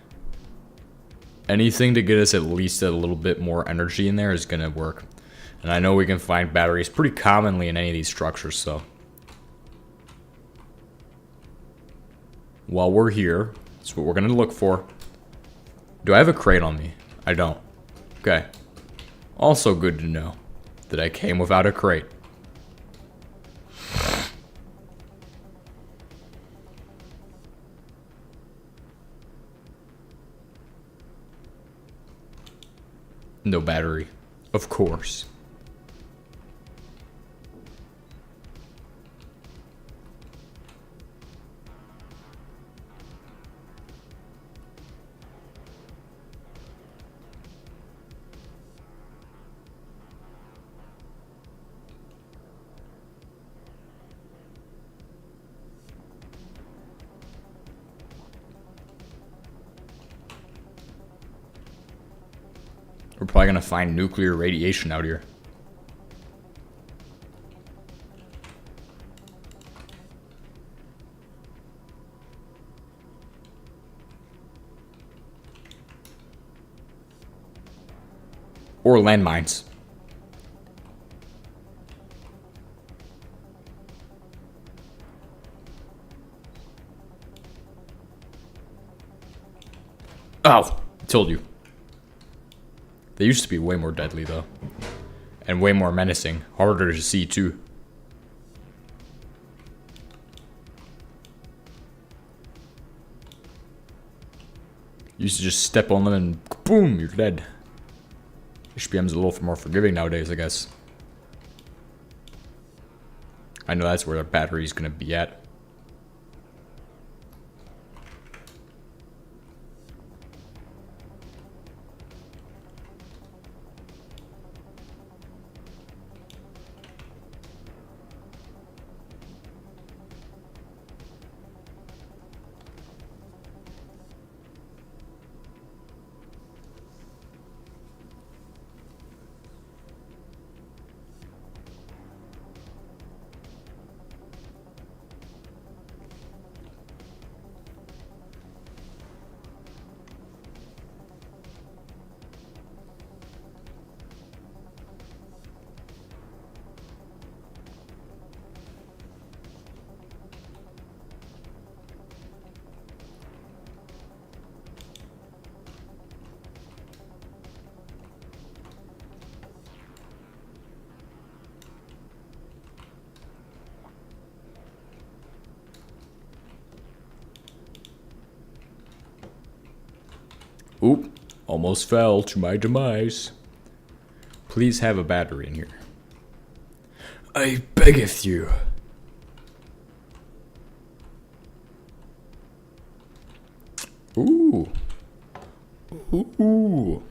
Anything to get us at least a little bit more energy in there is gonna work. And I know we can find batteries pretty commonly in any of these structures, so. While we're here, that's what we're gonna look for. Do I have a crate on me? I don't. Okay. Also good to know that I came without a crate. No battery. Of course. We're probably gonna find nuclear radiation out here. Or landmines. Oh, I told you. They used to be way more deadly, though. And way more menacing. Harder to see, too. You used to just step on them and boom, you're dead. HBM's a little more forgiving nowadays, I guess. I know that's where the battery's gonna be at. Oop, almost fell to my demise. Please have a battery in here. I beggeth you. Ooh. Ooh. Ooh.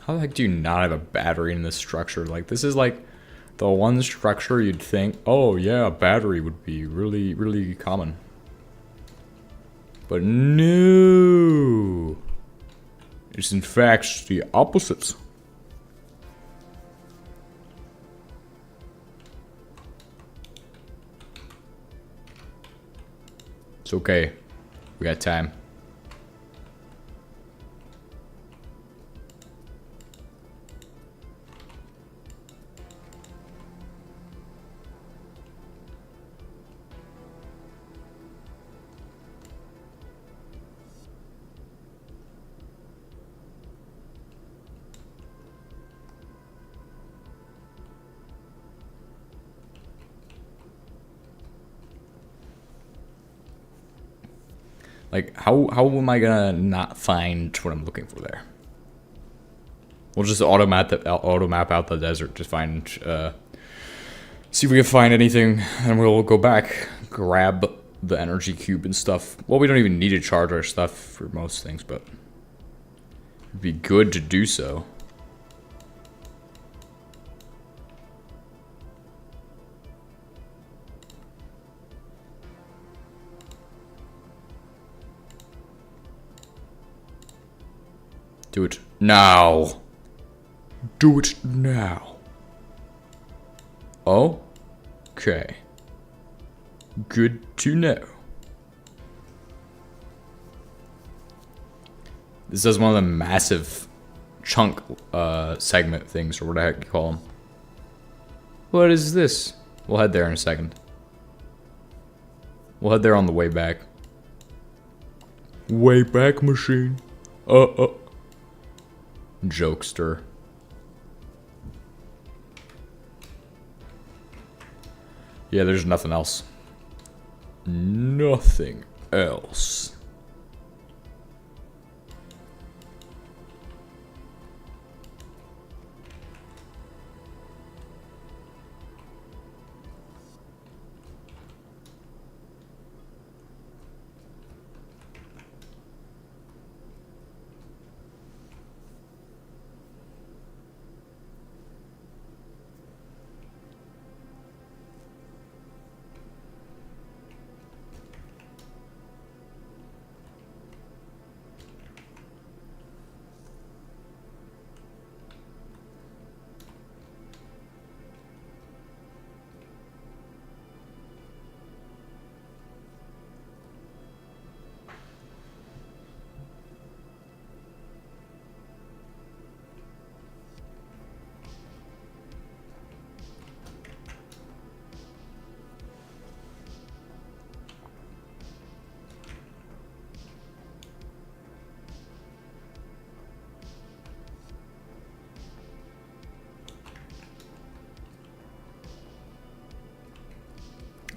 How the heck do you not have a battery in this structure? Like, this is like the one structure you'd think, oh yeah, a battery would be really, really common. But no. It's in fact the opposite. It's okay. We got time. Like, how am I gonna not find what I'm looking for there? We'll just auto map out the desert to find, see if we can find anything, and we'll go back, grab the energy cube and stuff. Well, we don't even need to charge our stuff for most things, but it'd be good to do so. Do it now. Do it now. Okay. Good to know. This is one of the massive chunk segment things, or what the heck you call them. What is this? We'll head there in a second. We'll head there on the way back. Way back machine. Jokester. Yeah, there's nothing else. Nothing else.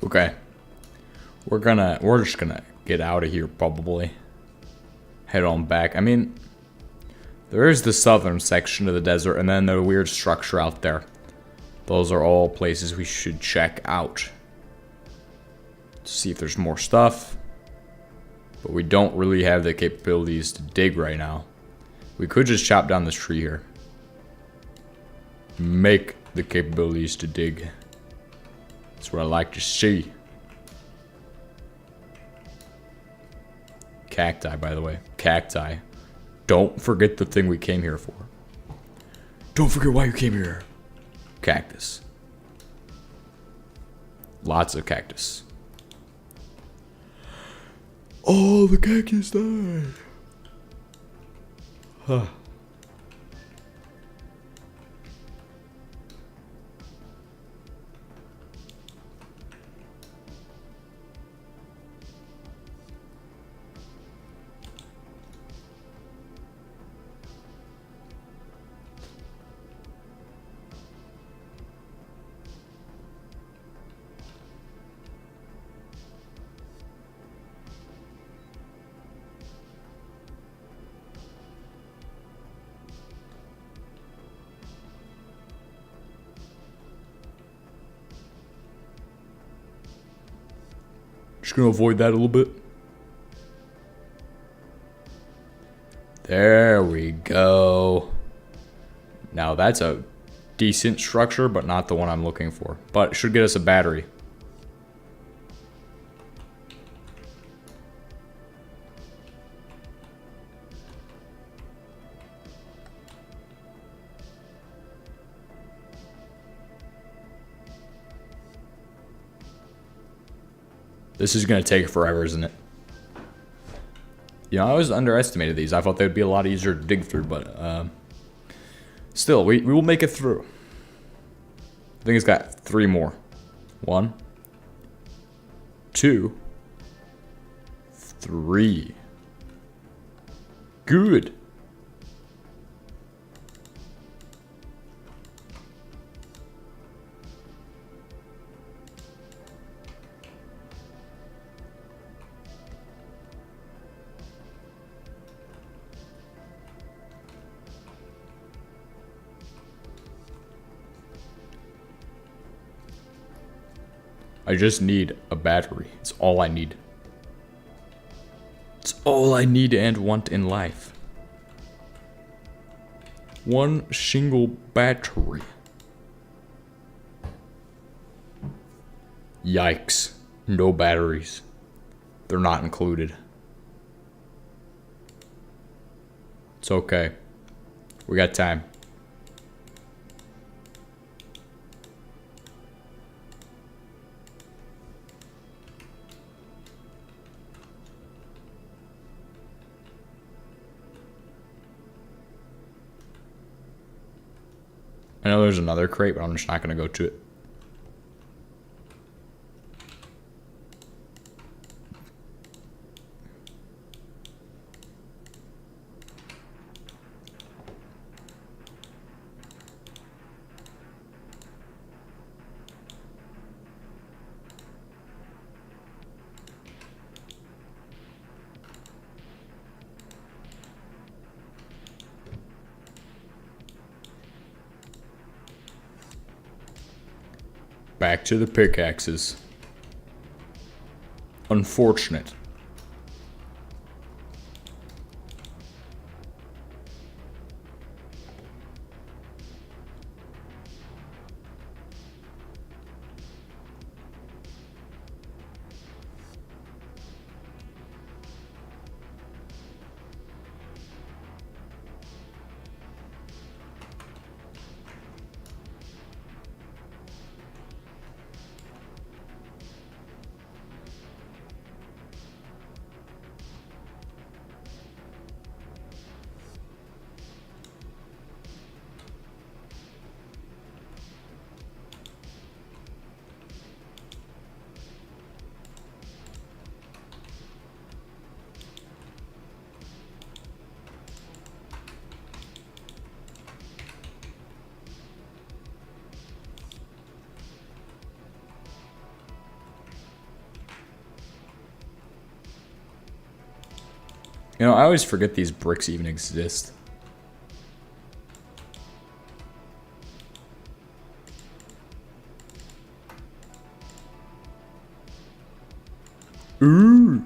Okay. We're just gonna get out of here probably. Head on back. I mean, there is the southern section of the desert and then the weird structure out there. Those are all places we should check out. See if there's more stuff. But we don't really have the capabilities to dig right now. We could just chop down this tree here. Make the capabilities to dig. That's what I like to see. Cacti, by the way. Cacti. Don't forget the thing we came here for. Don't forget why you came here. Cactus. Lots of cactus. Oh, the cactus died. Huh. Just gonna avoid that a little bit. There we go. Now that's a decent structure, but not the one I'm looking for. But it should get us a battery. This is going to take forever, isn't it? You know, I always underestimated these. I thought they'd be a lot easier to dig through, but still, we will make it through. I think it's got 3 more. 1, 2, 3. Good. I just need a battery. It's all I need. It's all I need and want in life. One single battery. Yikes. No batteries. They're not included. It's okay. We got time. I know there's another crate, but I'm just not going to go to it. Back to the pickaxes. Unfortunate. You know, I always forget these bricks even exist. Ooh.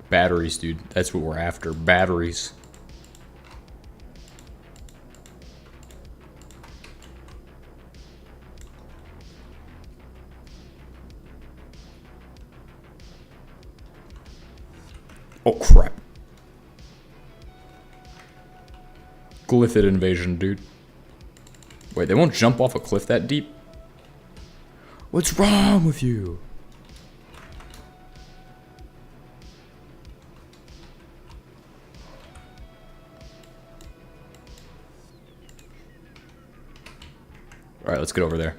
Batteries, dude. That's what we're after. Batteries. Oh, crap. Glyphid invasion, dude. Wait, they won't jump off a cliff that deep? What's wrong with you? Alright, let's get over there.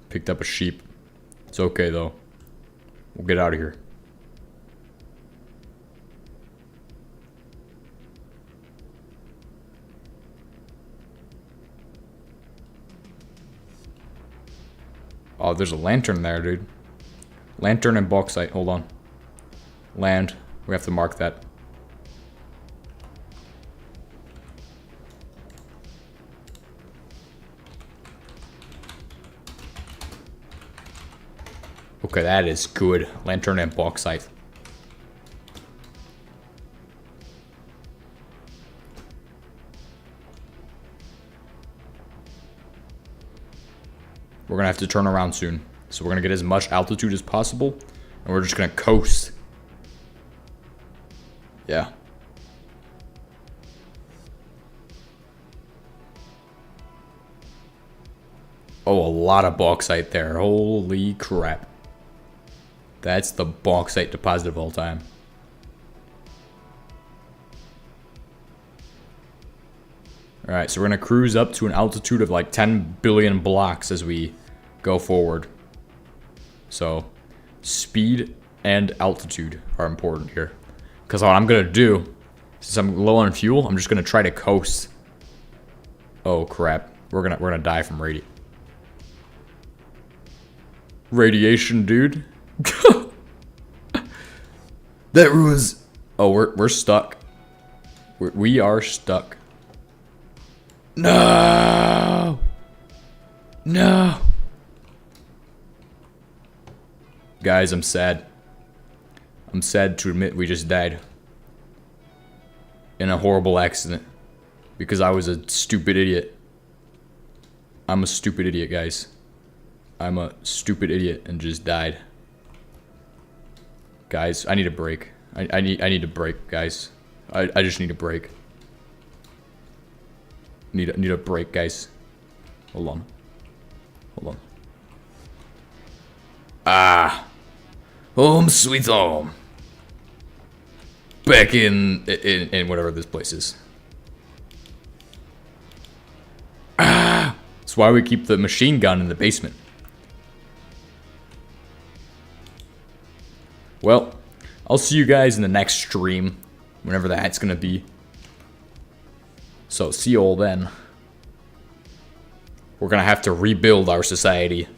Picked up a sheep. It's okay, though. We'll get out of here. Oh, there's a lantern there, dude. Lantern and bauxite. Hold on. Land. We have to mark that. Okay, that is good. Lantern and bauxite. We're gonna have to turn around soon. So we're gonna get as much altitude as possible. And we're just gonna coast. Yeah. Oh, a lot of bauxite there. Holy crap. That's the bauxite deposit of all time. Alright, so we're going to cruise up to an altitude of like 10 billion blocks as we go forward. So, speed and altitude are important here. Because what I'm going to do, since I'm low on fuel, I'm just going to try to coast. Oh crap. We're gonna die from radiation, dude. That ruins. Oh, we're stuck. We are stuck. No. No. Guys, I'm sad. I'm sad to admit we just died in a horrible accident because I was a stupid idiot. I'm a stupid idiot, guys. I'm a stupid idiot and just died. Guys, I need a break. I need a break, guys. I just need a break. Need a break, guys. Hold on. Hold on. Ah. Home sweet home. Back in whatever this place is. Ah. That's why we keep the machine gun in the basement. Well, I'll see you guys in the next stream, whenever that's gonna be. So, see you all then. We're gonna have to rebuild our society.